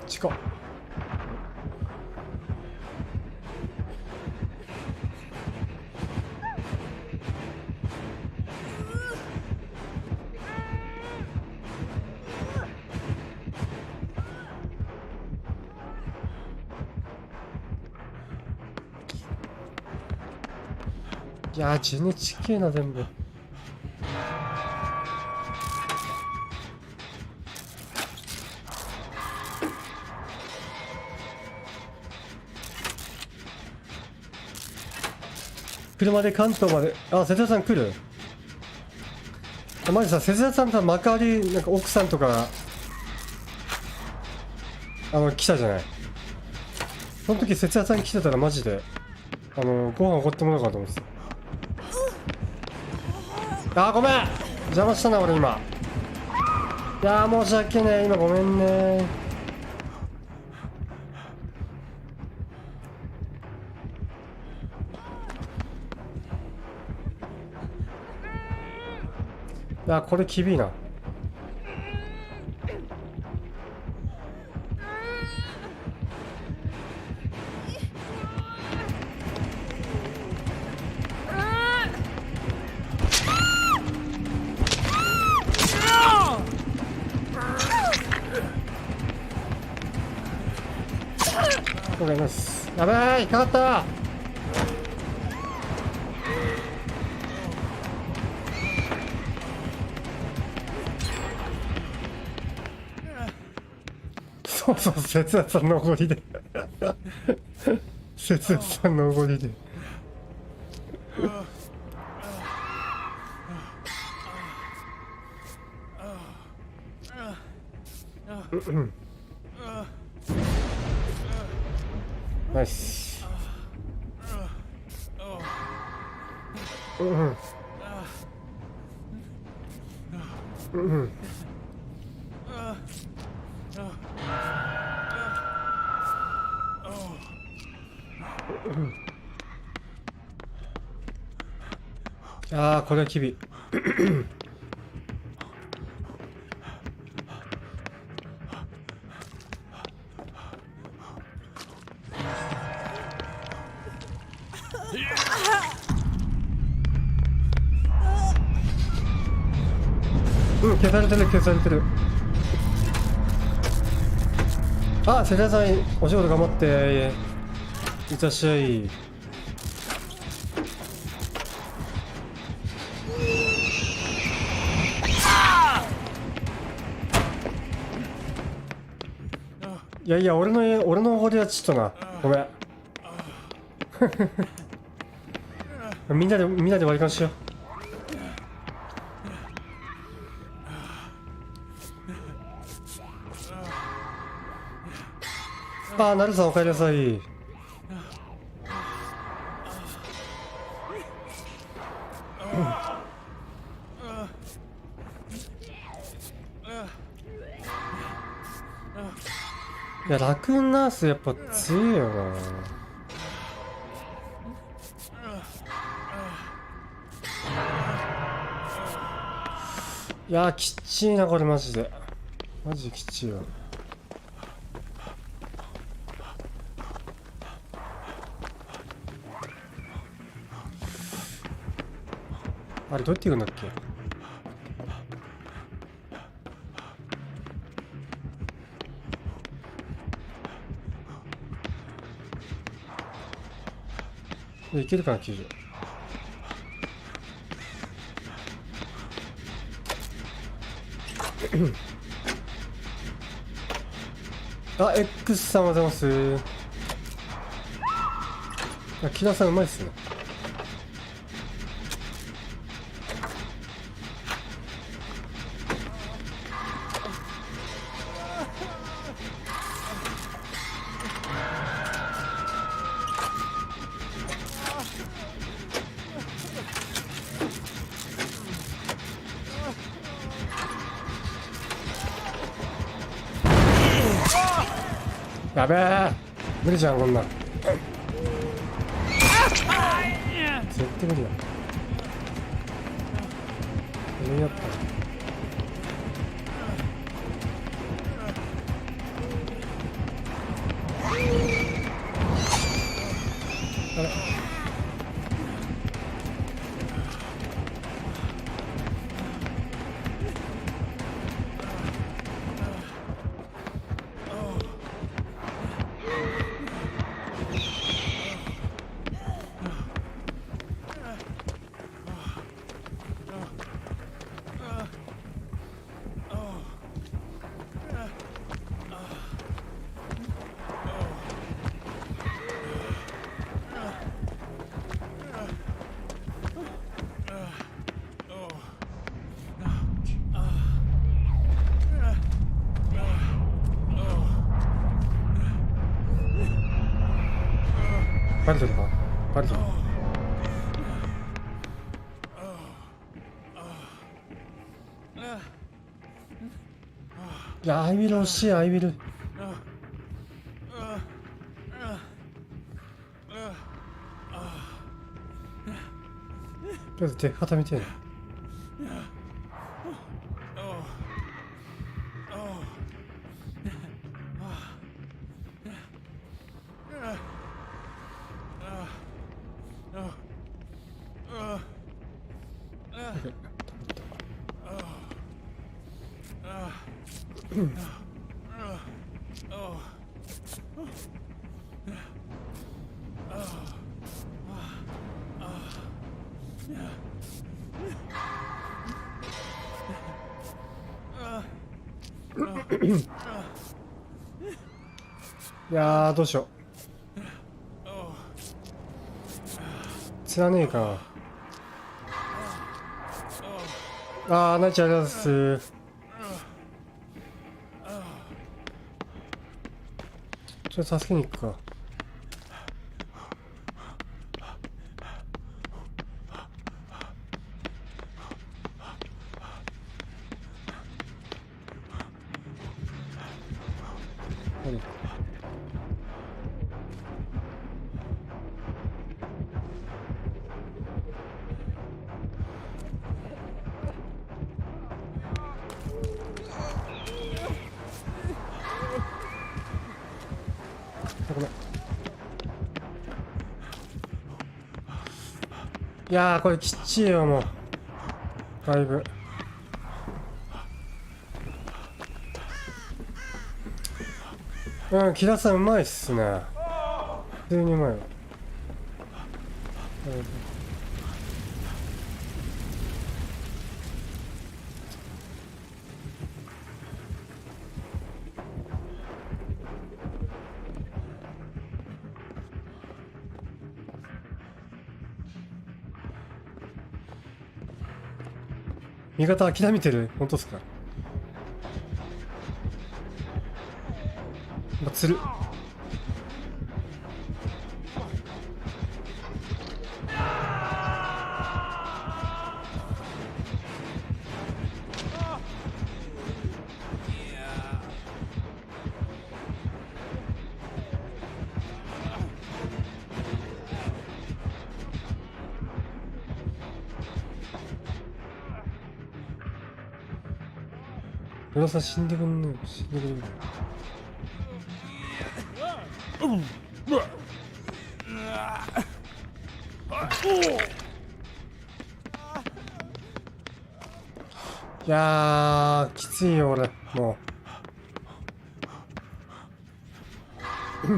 A: 近っ。いやー、地にちけえな、全部。車で関東まで。あ、節田さん来る？あ、マジさ、節田さんと幕張、なんか奥さんとか、来たじゃない。その時節田さん来てたらマジで、ご飯おごってもらおうかと思ってた。あ、ごめん！邪魔したな、俺今。いやー、申し訳ねえ。今ごめんね。いや、これ厳いな。わかります。やばい、引っかかった。そうそう、節田さんのおごりで節田さんのおごりでナイス。ああ、これはきび。消されてる消されてる。あ、セリアさんお仕事頑張って、いってらっしゃい。いやいや、俺の方ではちょっとな、ごめん。みんなで割り勘しよう。ああ、なるさんお帰りなさい。いや、ラクーンナースやっぱ強いよな。いやー、きっちいなこれマジで。マジできっちいわ。あれどうやって行くんだっけ。いけるかな、90。あ、X さんおはようございます。あ、木田さんうまいっすね。やべえ、無理じゃんこんなん。絶対無理だ。無理だった。あれ、バレてるか、バレてる。いや、アイビル惜しい、アイビル。とりあえず手固めてえな。いやー、どうしよう。釣らねえか。あー、ナイチありがとうございます。ちょっと助けに行くか。ごめん。いやー、これきっちいよ、もう。だいぶ。うん、キラさんうまいっすね。普通にうまいわ。味方諦めてる？本当っすか？釣る。浦さん死んでくんねえ。死んでくれる。いやー、きついよ俺、もう。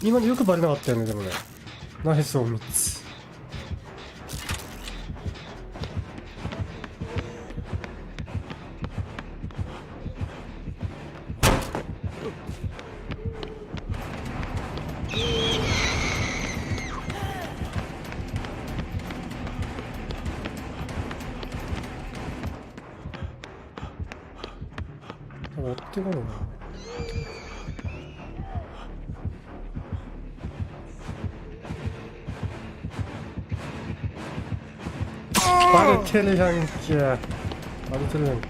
A: 今のよくバレなかったよね、でもね。ナイスを3つ。持ってこないな。バレてるやんけ。バレてるやんけ。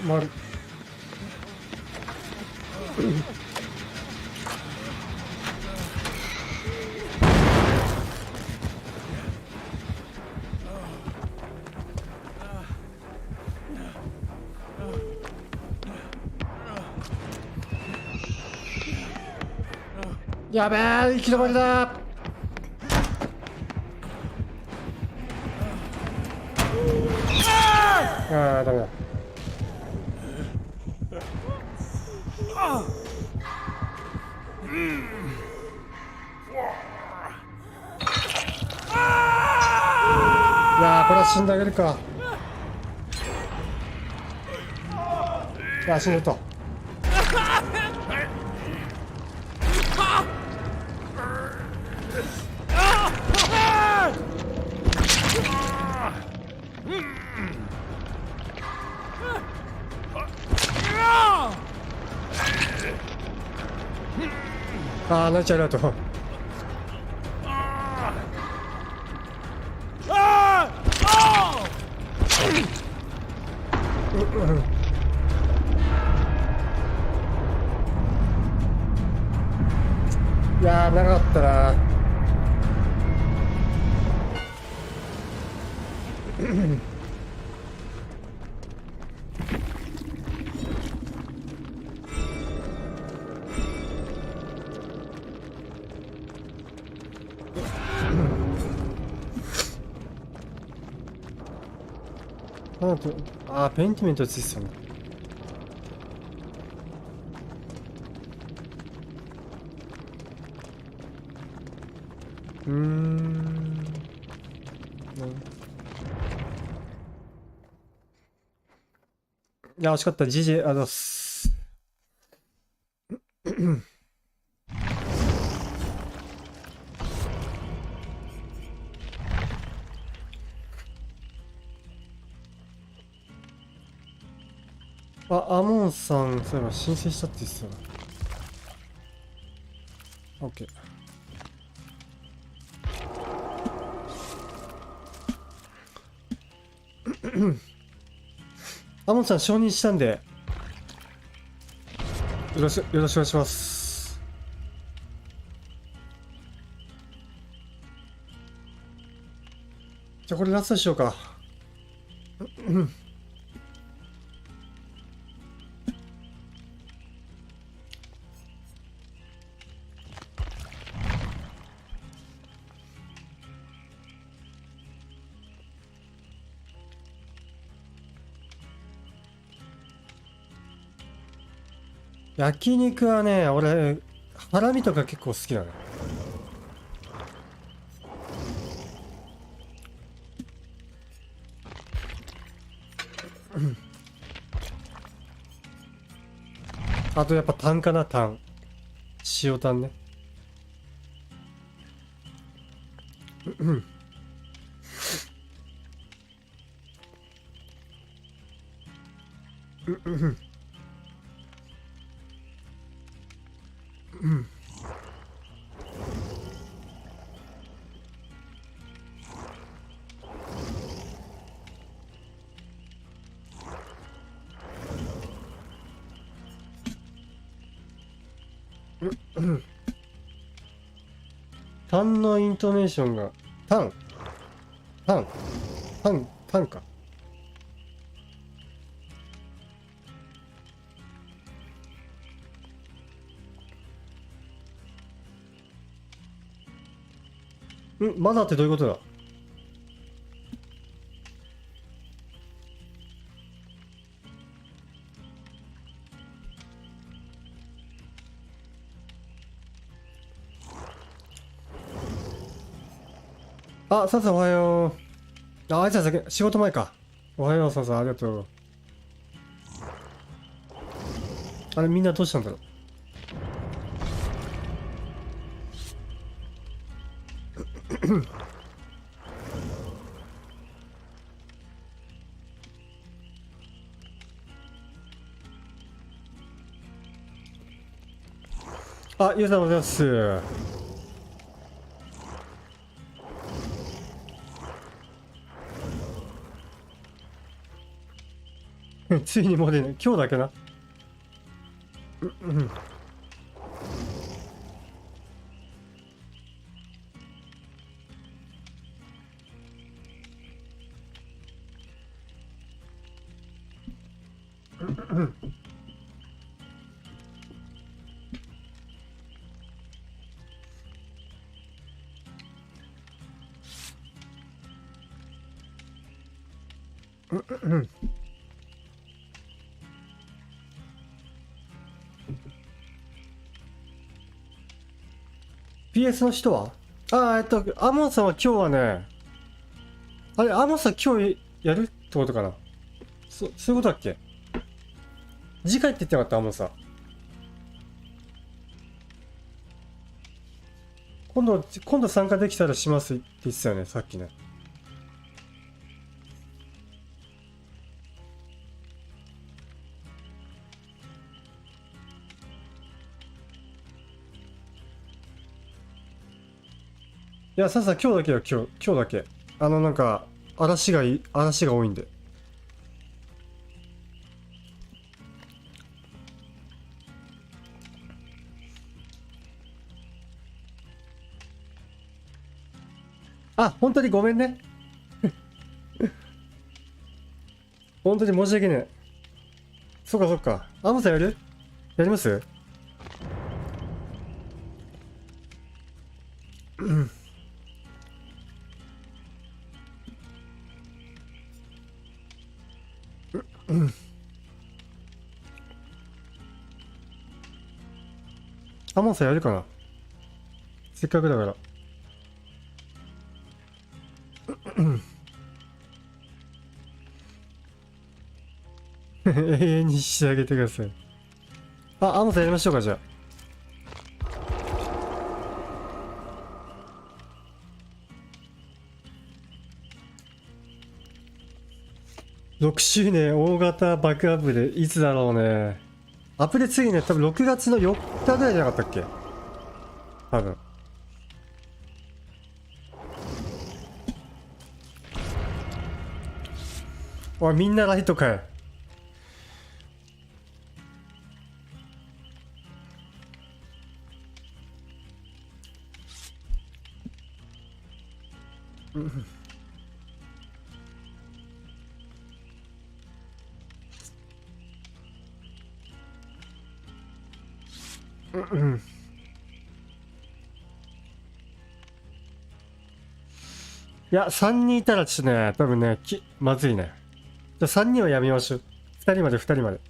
A: 丸。やべえ、行き止まりだ。ああ、ダメだ。いやー、これは死んであげるか。いや、死ぬと。ああ、泣いちゃうなと。いやー、長かったな。あー、ペンティメントついてたんだ。いや、惜しかった。GG、あざっす。あ、アモンさん、そういえば申請したって言ってたな。OK。アモンさん承認したんで、よろしくお願いします。じゃあこれラストにしようか。焼肉はね、俺、ハラミとか結構好きだね。あとやっぱタンかな、タン。塩タンね。タンのイントネーションが、タンか。まだってどういうことだ？あ、サンさんおはよう。あいつは先、仕事前か。おはよう、サンさん、ありがとう。あれ、みんなどうしたんだろう。あ、ゆうさんおはようございます。ついにもうね、今日だけな。PS の人はアモンさんは今日はね、あれ、アモンさん今日やるってことかな。そういうことだっけ？次回って言ってなかった、アモンさん。今度参加できたらしますって言ってたよね、さっきね。いや、さっさん今日だけよ、今日だけ。なんか、嵐が多いんで。あ、本当にごめんね。本当に申し訳ねえ。そっかそっか。アモさんやります？アモンさんやるかな？せっかくだから。永遠にしてあげてください。あ、アモさんやりましょうか、じゃあ。6周年大型バックアップでいつだろうね。アップで次ね、多分6月の4日ぐらいじゃなかったっけ、多分。おい、みんなライトかい。いや、3人いたらちょっとね、多分ね、まずいね。じゃあ3人はやめましょう。2人まで、2人まで。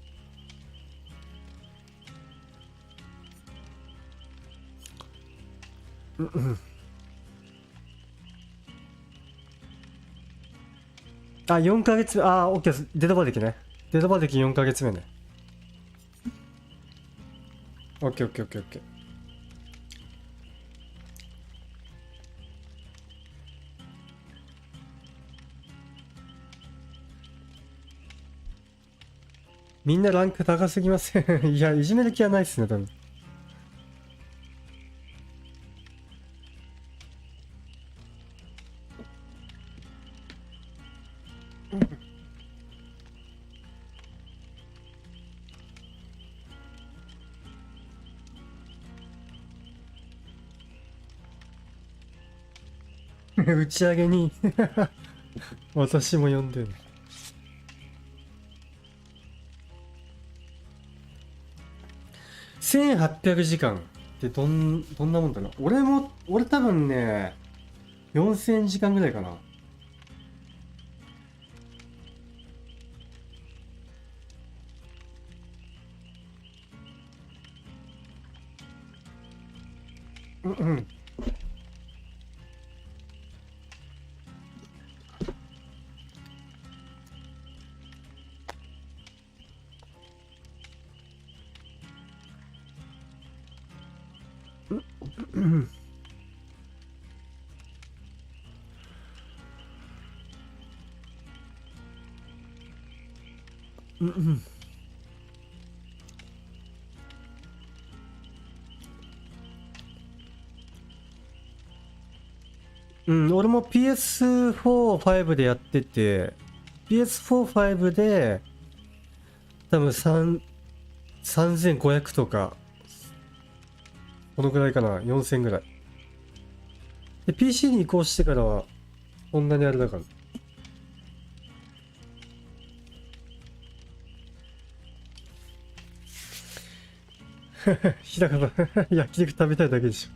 A: あ、4ヶ月目。あ、OK です。データバーデキね。データバーデキ4ヶ月目ね。OK、OK、OK、OK。みんなランク高すぎません。いや、いじめる気はないっすね、多分。打ち上げに私も呼んでる。1800時間ってどんなもんだな。俺多分ね、4000時間ぐらいかな。俺も PS4、5でやってて、PS4、5で、多分3500とか、このぐらいかな、4000ぐらい。で、PC に移行してからは、こんなにあれだから。日高さん、焼肉食べたいだけでしょ。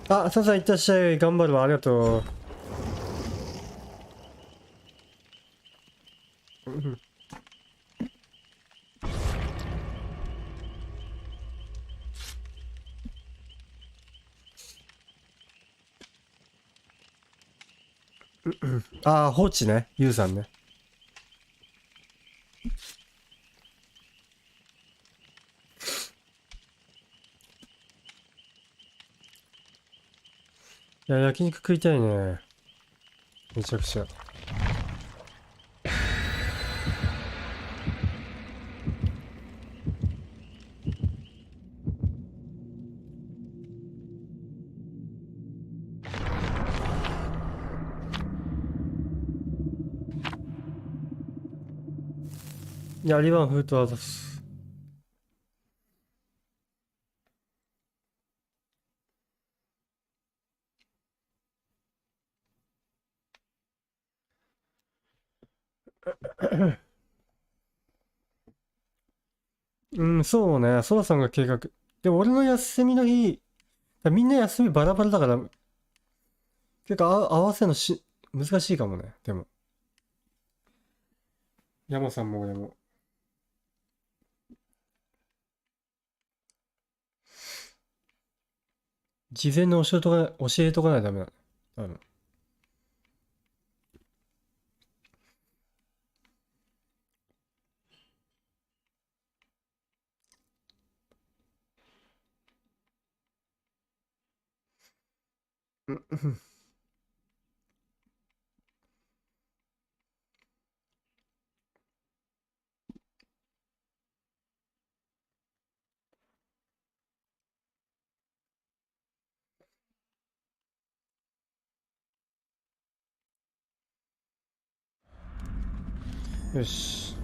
A: あ、サさんいってらっしゃい。頑張るわ。ありがとう。あ、放置ね。ゆうさんね。いや、焼肉食いたいね。めちゃくちゃ。いや、リバンフートアザス。うん、そうね。ソラさんが計画。でも俺の休みの日、みんな休みバラバラだから、結構合わせるの難しいかもね。でも。山さんも俺も。事前に教えとかないとダメだ。多分。よし。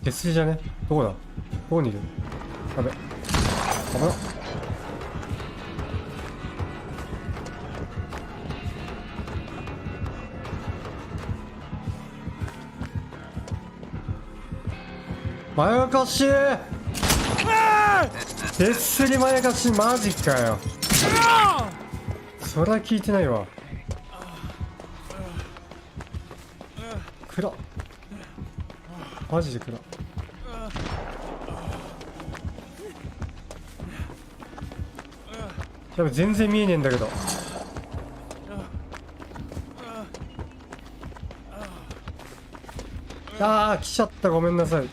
A: 手すりじゃね？どこだ？どこにいる？やべ。危なっ。まやかし手すりまやかしマジかよ。そりゃ聞いてないわ。暗っ。マジで暗っ。やべ全然見えねえんだけど。あー来ちゃった、ごめんなさい。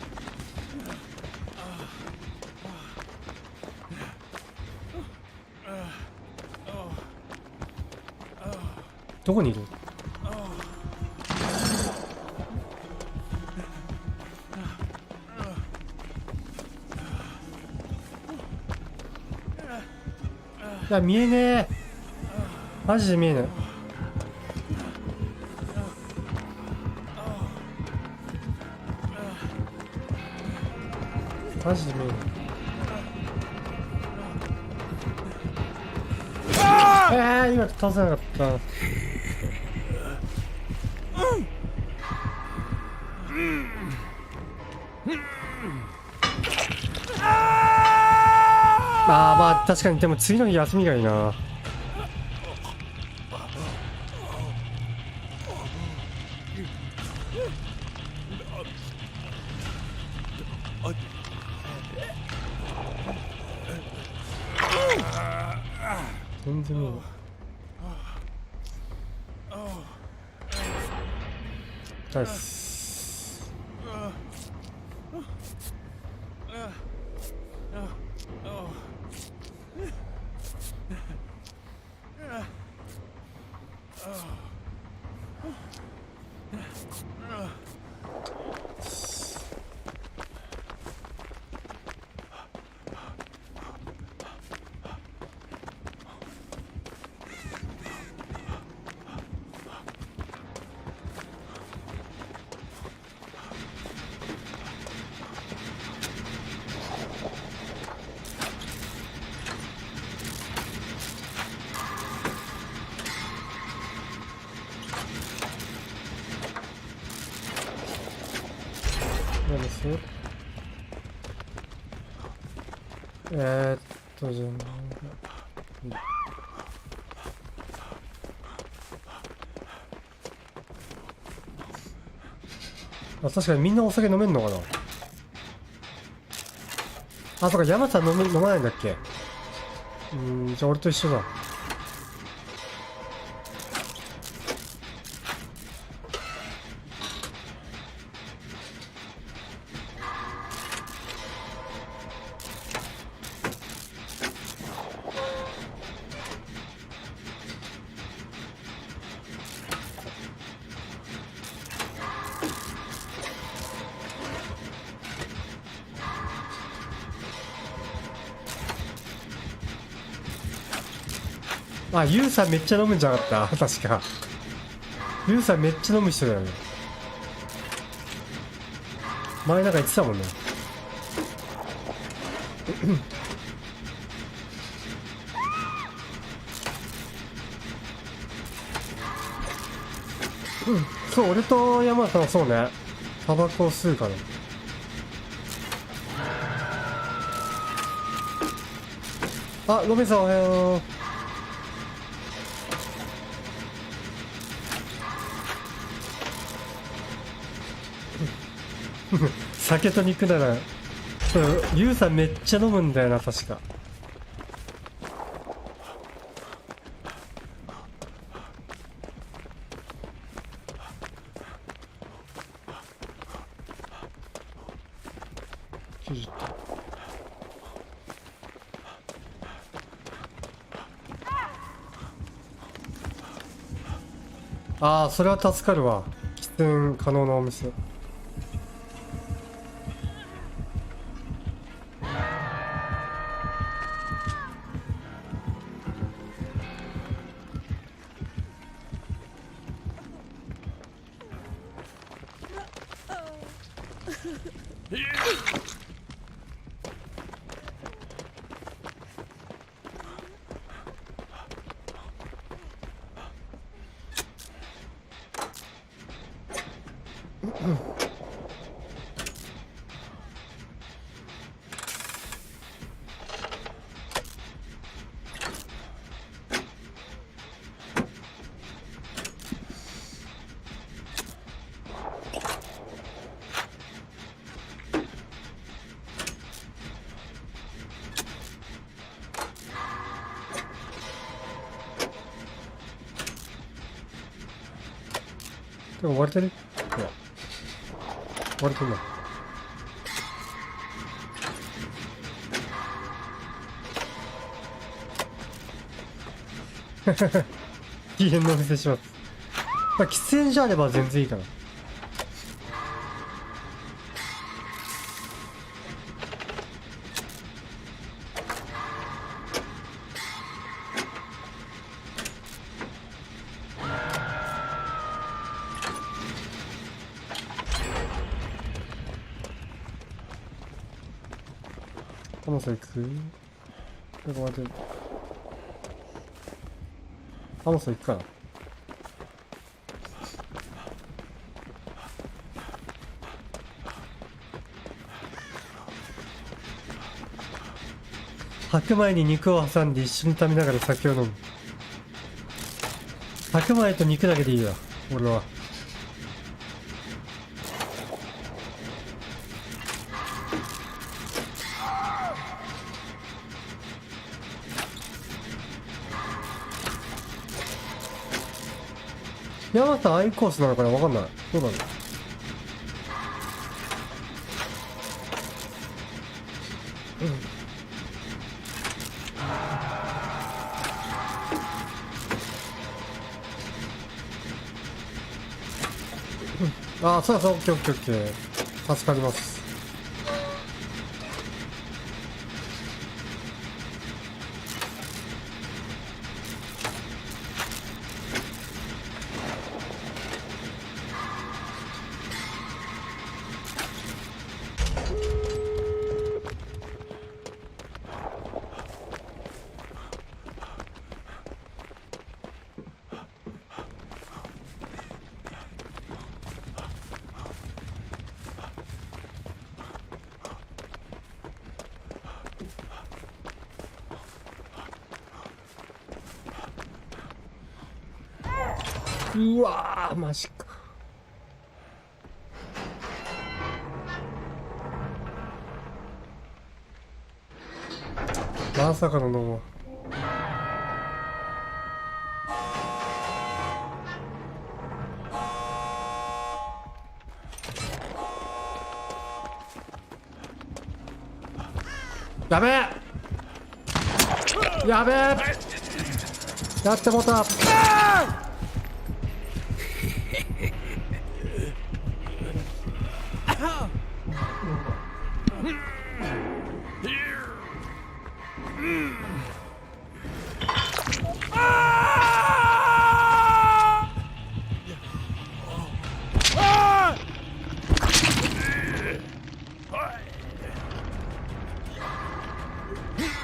A: どこにいる？いや見えねえ、マジで見えない。マジで見えない。今倒せなかった。まあ確かに、でも次の日休みがいいな。全然見えない。ナイス。何です？じゃあ、確かにみんなお酒飲めんのかな。あ、そうか、山さん飲まないんだっけ。じゃあ俺と一緒だ。あ、ユウさんめっちゃ飲むんじゃなかった確か。ユウさんめっちゃ飲む人だよね。前なんか言ってたもんね。そう、俺と山田さんはそうね。タバコを吸うから。あ、ロビンさんおはよう。酒と肉なら、ユウさんめっちゃ飲むんだよな、確か。90点。ああ、それは助かるわ。喫煙可能なお店。でも割れてる？いや。割れてるな。機嫌のお見せします。まあ、喫煙所あれば全然いいかな。タモさん行く？なんか待ってる。タモさん行くかな。白米に肉を挟んで一緒に食べながら酒を飲む。白米と肉だけでいいわ、俺は。山田アイコースなのかな、わかんない。どうだろう。ああ、そうそう、オッケーオッケーオッケー。助かります。うわー、マジか。まさかのノー。やべえ、やべえ、やってもうた。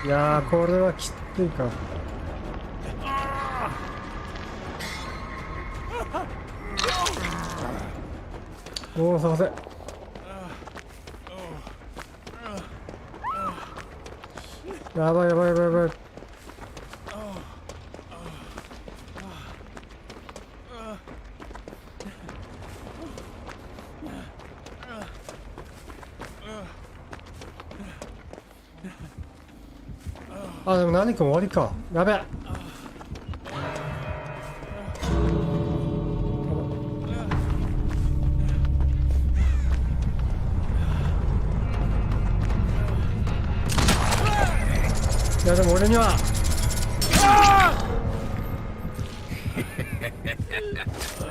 A: いやー、これはきついか。おお、すいません。やばいやばいやばいやばい。あ、でも何か終わりか。やべえ。いやでも俺には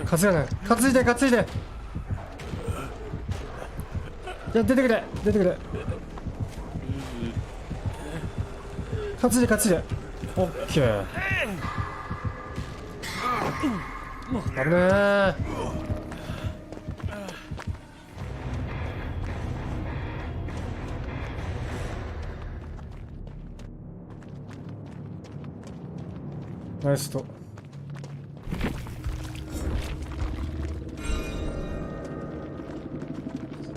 A: 担がない。担いで担いで。いや出てくれ出てくれ。担いで担いで。オッケー。危ねえ。ナイスと。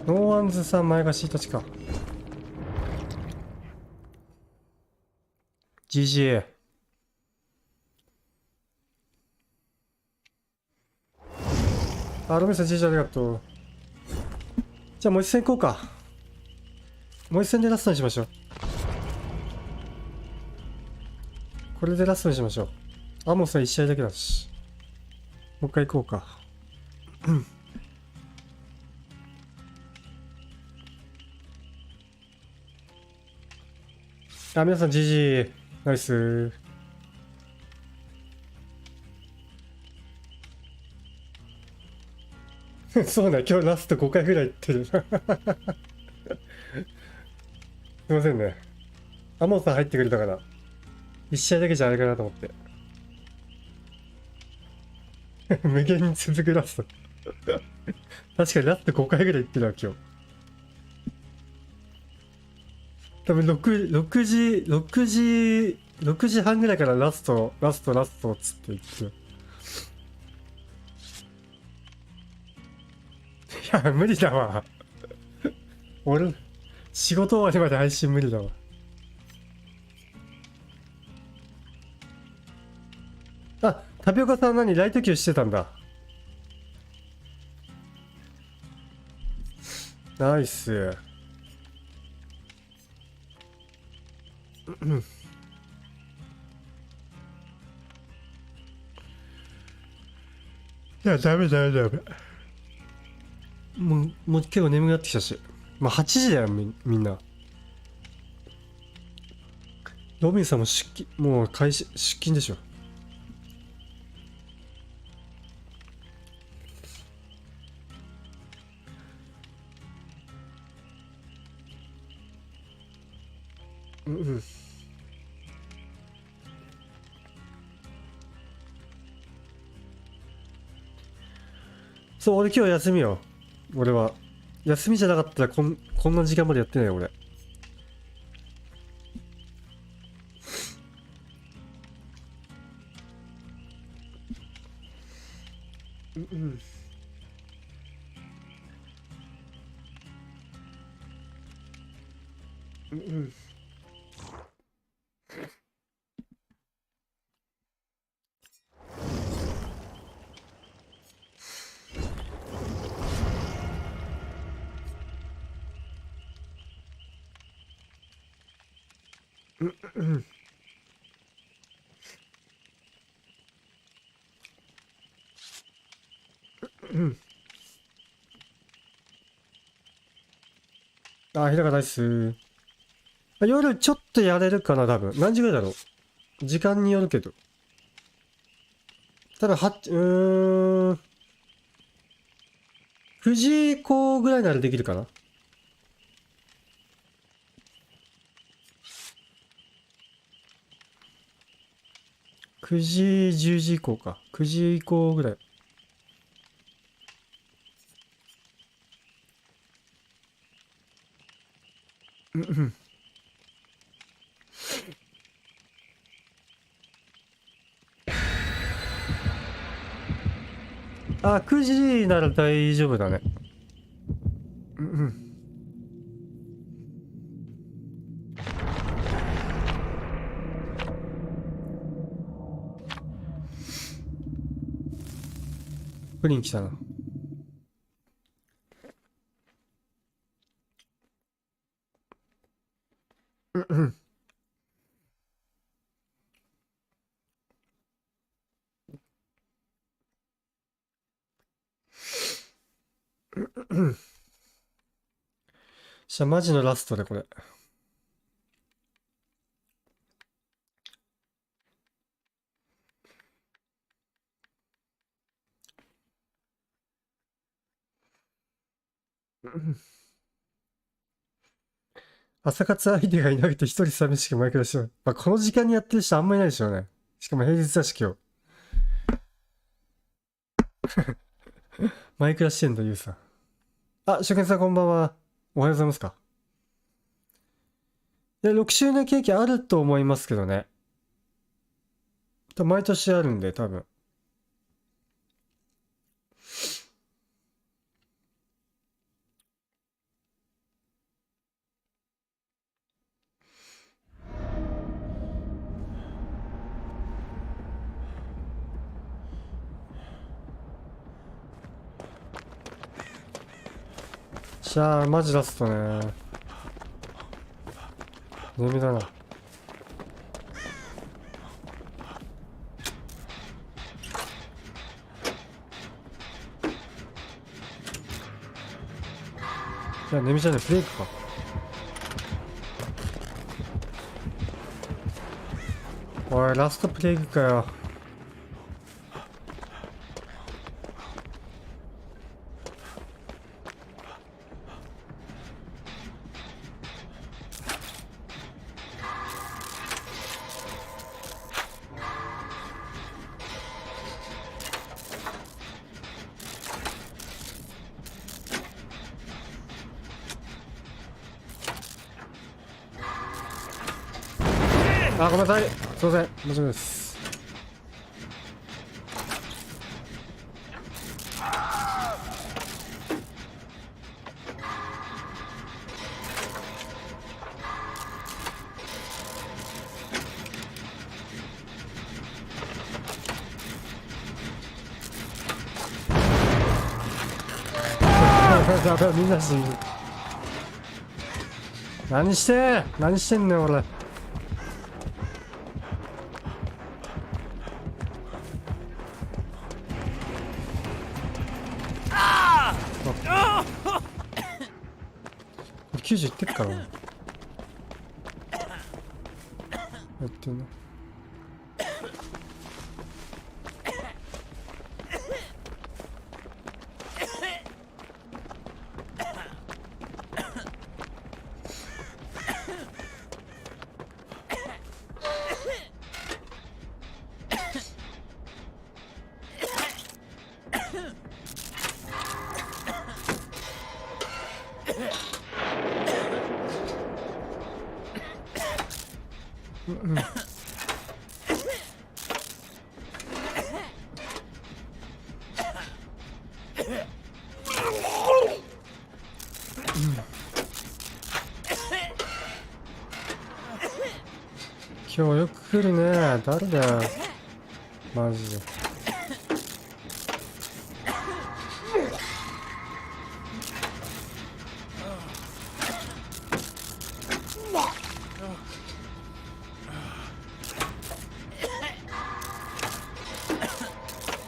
A: ノーワンズさん前がシータチか。 GG。 あ、ロメさん GG ありがとう。じゃあもう一戦行こうか。もう一戦でラストにしましょう。これでラストにしましょう。アモさん1試合だけだし。もう一回行こうか。あ、皆さん GG。ナイス。そうね、今日ラスト5回ぐらい行ってる。すいませんね。アモさん入ってくれたから、1試合だけじゃあれかなと思って。無限に続くラスト。確かにラスト5回ぐらい行ってるわ、今日。多分6時半ぐらいからラストっつって言ってる。いや、無理だわ。俺、仕事終わりまで配信無理だわ。あ、タピオカさん何ライト級してたんだ。ナイス。いや、ダメ。もう結構眠くなってきたし。まあ8時だよ、みんな。ロビンさんももう出勤でしょ。そう、俺今日休みよ。俺は。休みじゃなかったらこんな時間までやってないよ、俺。あ、日高ナイス。夜ちょっとやれるかな、多分。何時ぐらいだろう。時間によるけど。多分9時以降ぐらいならできるかな。9時、10時以降か。9時以降ぐらい。あ、9時なら大丈夫だね。プリン来たな。じゃあマジのラストでこれ。朝活相手がいなくて一人寂しくマイクラしてる。まあ、この時間にやってる人あんまりいないでしょうね。しかも平日だし今日。マイクラしてんだ、ゆうさん。あ、初見さんこんばんは。おはようございますか。で、6周年ケーキあると思いますけどね。毎年あるんで、多分。じゃあ、マジラストね。眠だな。いや、眠じゃねえ、プレイクか。おい、ラストプレイクかよ。あ、ごめんなさい。すいません。大丈夫です。やべえ、みんな死ぬ。何してんねん、俺。90いってっからな。やってんな。今日よく来るね。誰だよ。マジで。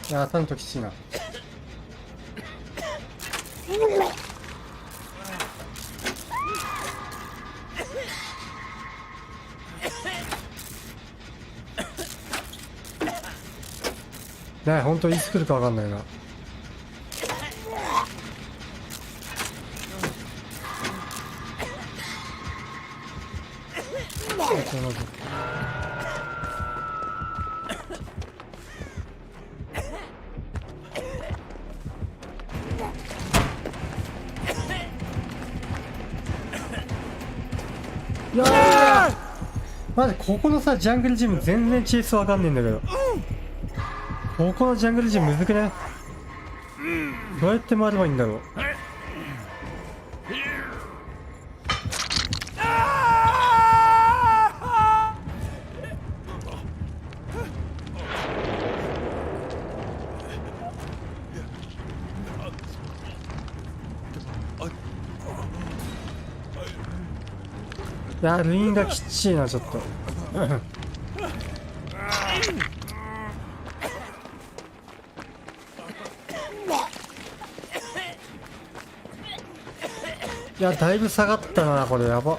A: いや、タントきついな。ねえ、ほんといつ来るかわかんないな。いやー、マジここのさジャングルジム全然チェイスわかんねえんだけど。ここのジャングルジムむずくね。どうやって回ればいいんだろう。いや、ルインがきっちいな、ちょっと。いやだいぶ下がったなこれ。やば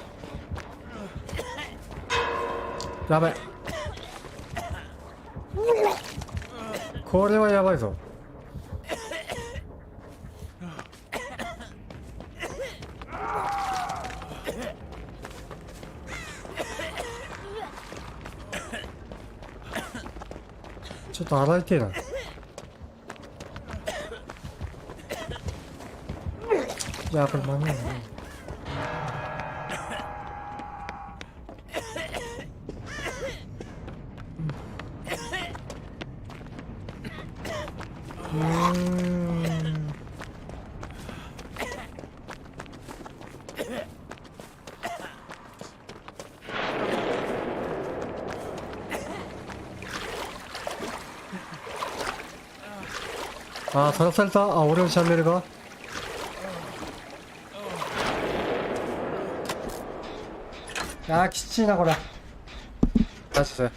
A: やばい、これはやばいぞ。ちょっと洗いてえな。いやこれ間に合うね。あー、さらされた。あ、俺のチャンネルが。あー、きっちいなこれ。マジで。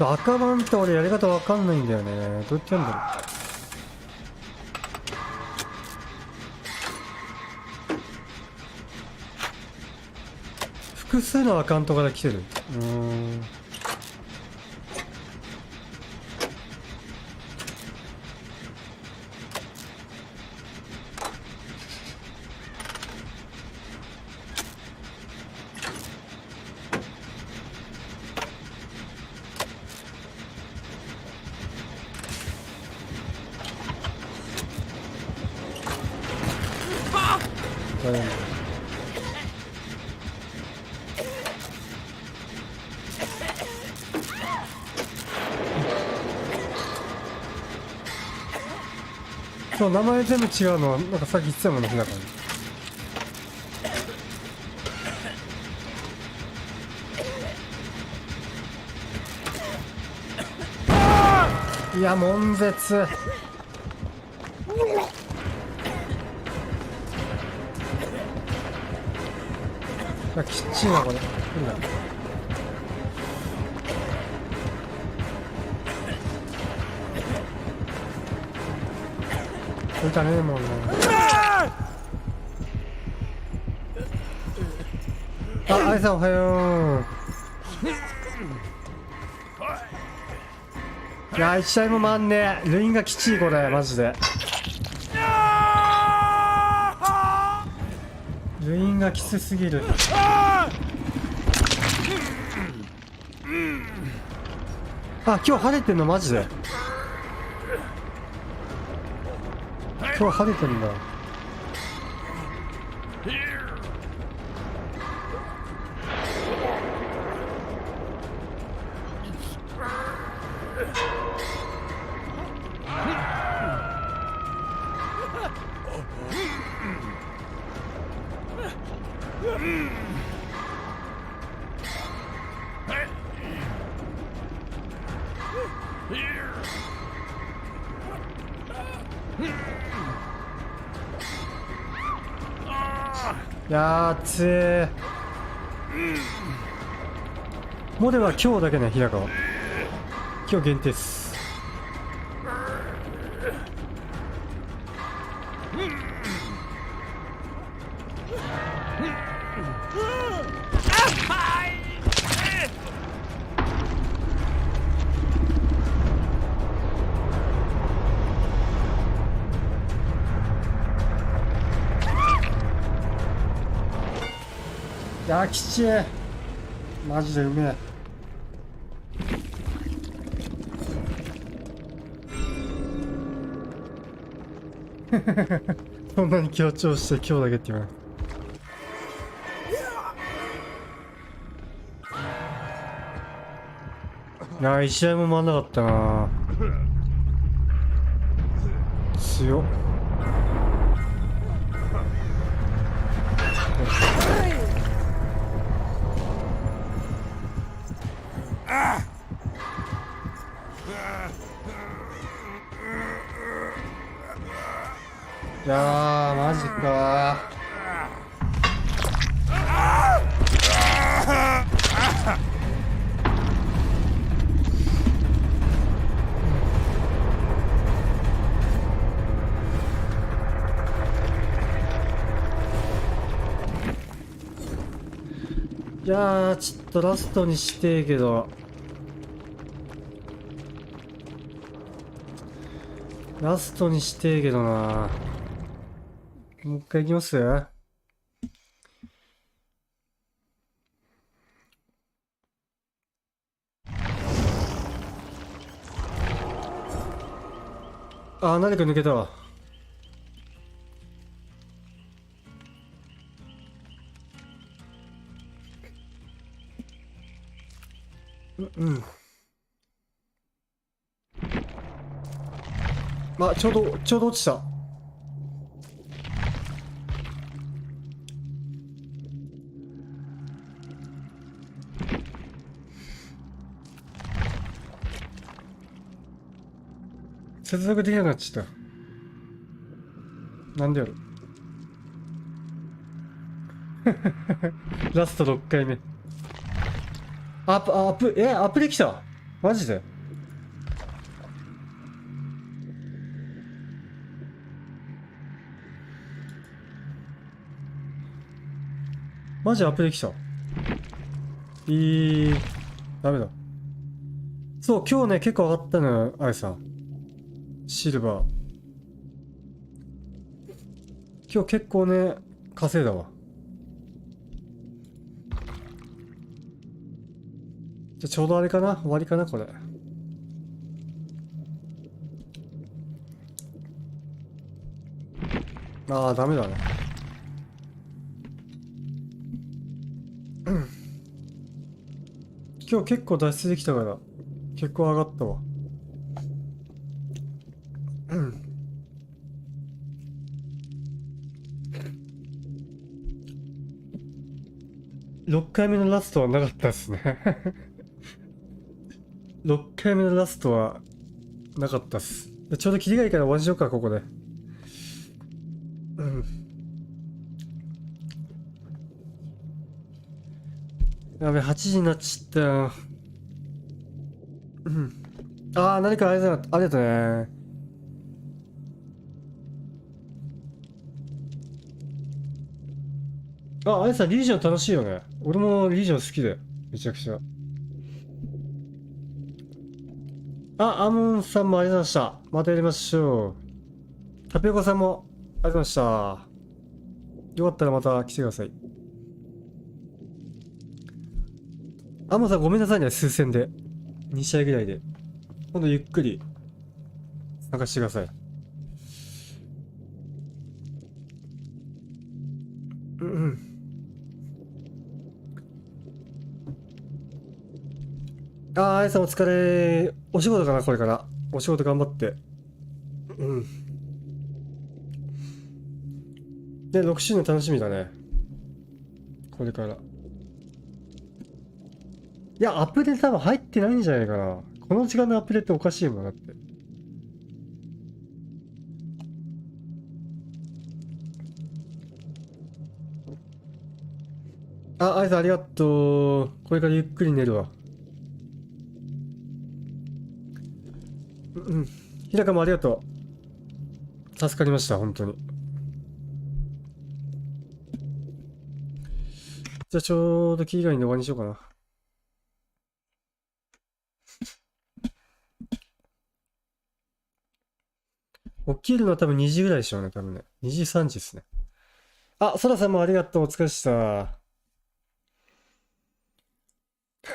A: 赤番って俺やり方わかんないんだよね。どうやってやるんだろう。複数のアカウントから来てる。そう、名前全部違うのはなんかさっき言ってたもんね、日高に。いや、悶絶。きっちいなこれ。これじゃねえもんね。あ、あいさんおはよう。いや、一試合も回んねえ。ルインがきちいこれ、マジで。ルインがきつすぎる。あ、今日晴れてんのマジで。今日晴れてんだ。いやー、熱い。モデは今日だけね、日高は。今日限定っす。いやー、きちい。マジでうめえ。そんなに強調して今日だけって言わない。いやー、一試合も回んなかったな。強っ。いやー、マジかいやー、ちょっとラストにしてえけど。ラストにしてえけどな。もう一回いきます？あー、何か抜けたわ。うん。まあ、ちょうど落ちた。接続できなくなっちゃった。なんでやろ。ラスト6回目。アップできた。マジで。マジアップできた。ダメだ。そう、今日ね、結構上がったのよ、あれさ。シルバー。今日結構ね、稼いだわ。じゃあちょうどあれかな？終わりかなこれ。ああ、ダメだね。今日結構脱出できたから、結構上がったわ。6回目のラストはなかったですね。6回目のラストはなかったっす。ちょうどキリがいいから終わりにしようか、ここで。やべ、8時になっちゃったよ。ああ、何かありがとね。あれさ、リージョン楽しいよね。俺もリージョン好きだよ。めちゃくちゃ。アモンさんもありがとうございました。またやりましょう。タピオカさんもありがとうございました。よかったらまた来てください。アモンさんごめんなさいね、数戦で。2試合ぐらいで。今度ゆっくり参加してください。あやさんお疲れ。お仕事かな、これから。お仕事頑張って。で、6周年楽しみだね。これから。いや、アップデート多分入ってないんじゃないかな。この時間のアップデートおかしいもんだって。あいさんありがとう。これからゆっくり寝るわ。日高もありがとう。助かりました、本当に。じゃあちょうどキリがいいんで終わりにしようかな。起きるのは多分2時ぐらいでしょうね、多分ね。2時、3時ですね。そらさんもありがとう。お疲れっした。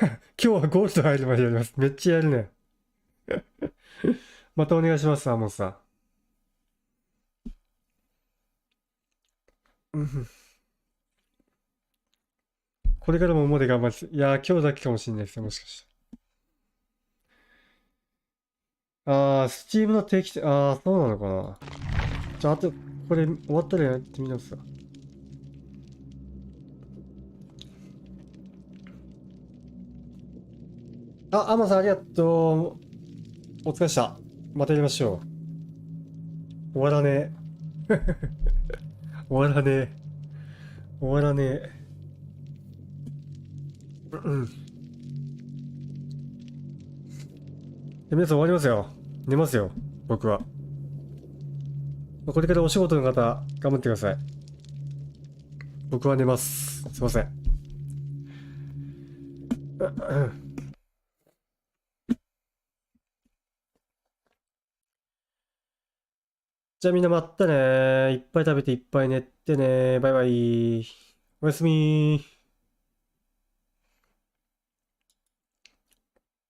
A: 今日はゴールド入るまでやります。めっちゃやるね。またお願いします、アーモンさん。これからもで頑張って。いやー、今日だけかもしれないですよ、もしかして。スチームの定期的、そうなのかな。じゃあ、あと、これ終わったらやってみますか。アマさんありがとう。お疲れっした。またやりましょう。終わらねえ。終わらねえ。終わらねえ。皆さん終わりますよ。寝ますよ。僕は。これからお仕事の方、頑張ってください。僕は寝ます。すいません。じゃあみんなまたね。いっぱい食べていっぱい寝てね。バイバイ。おやすみ。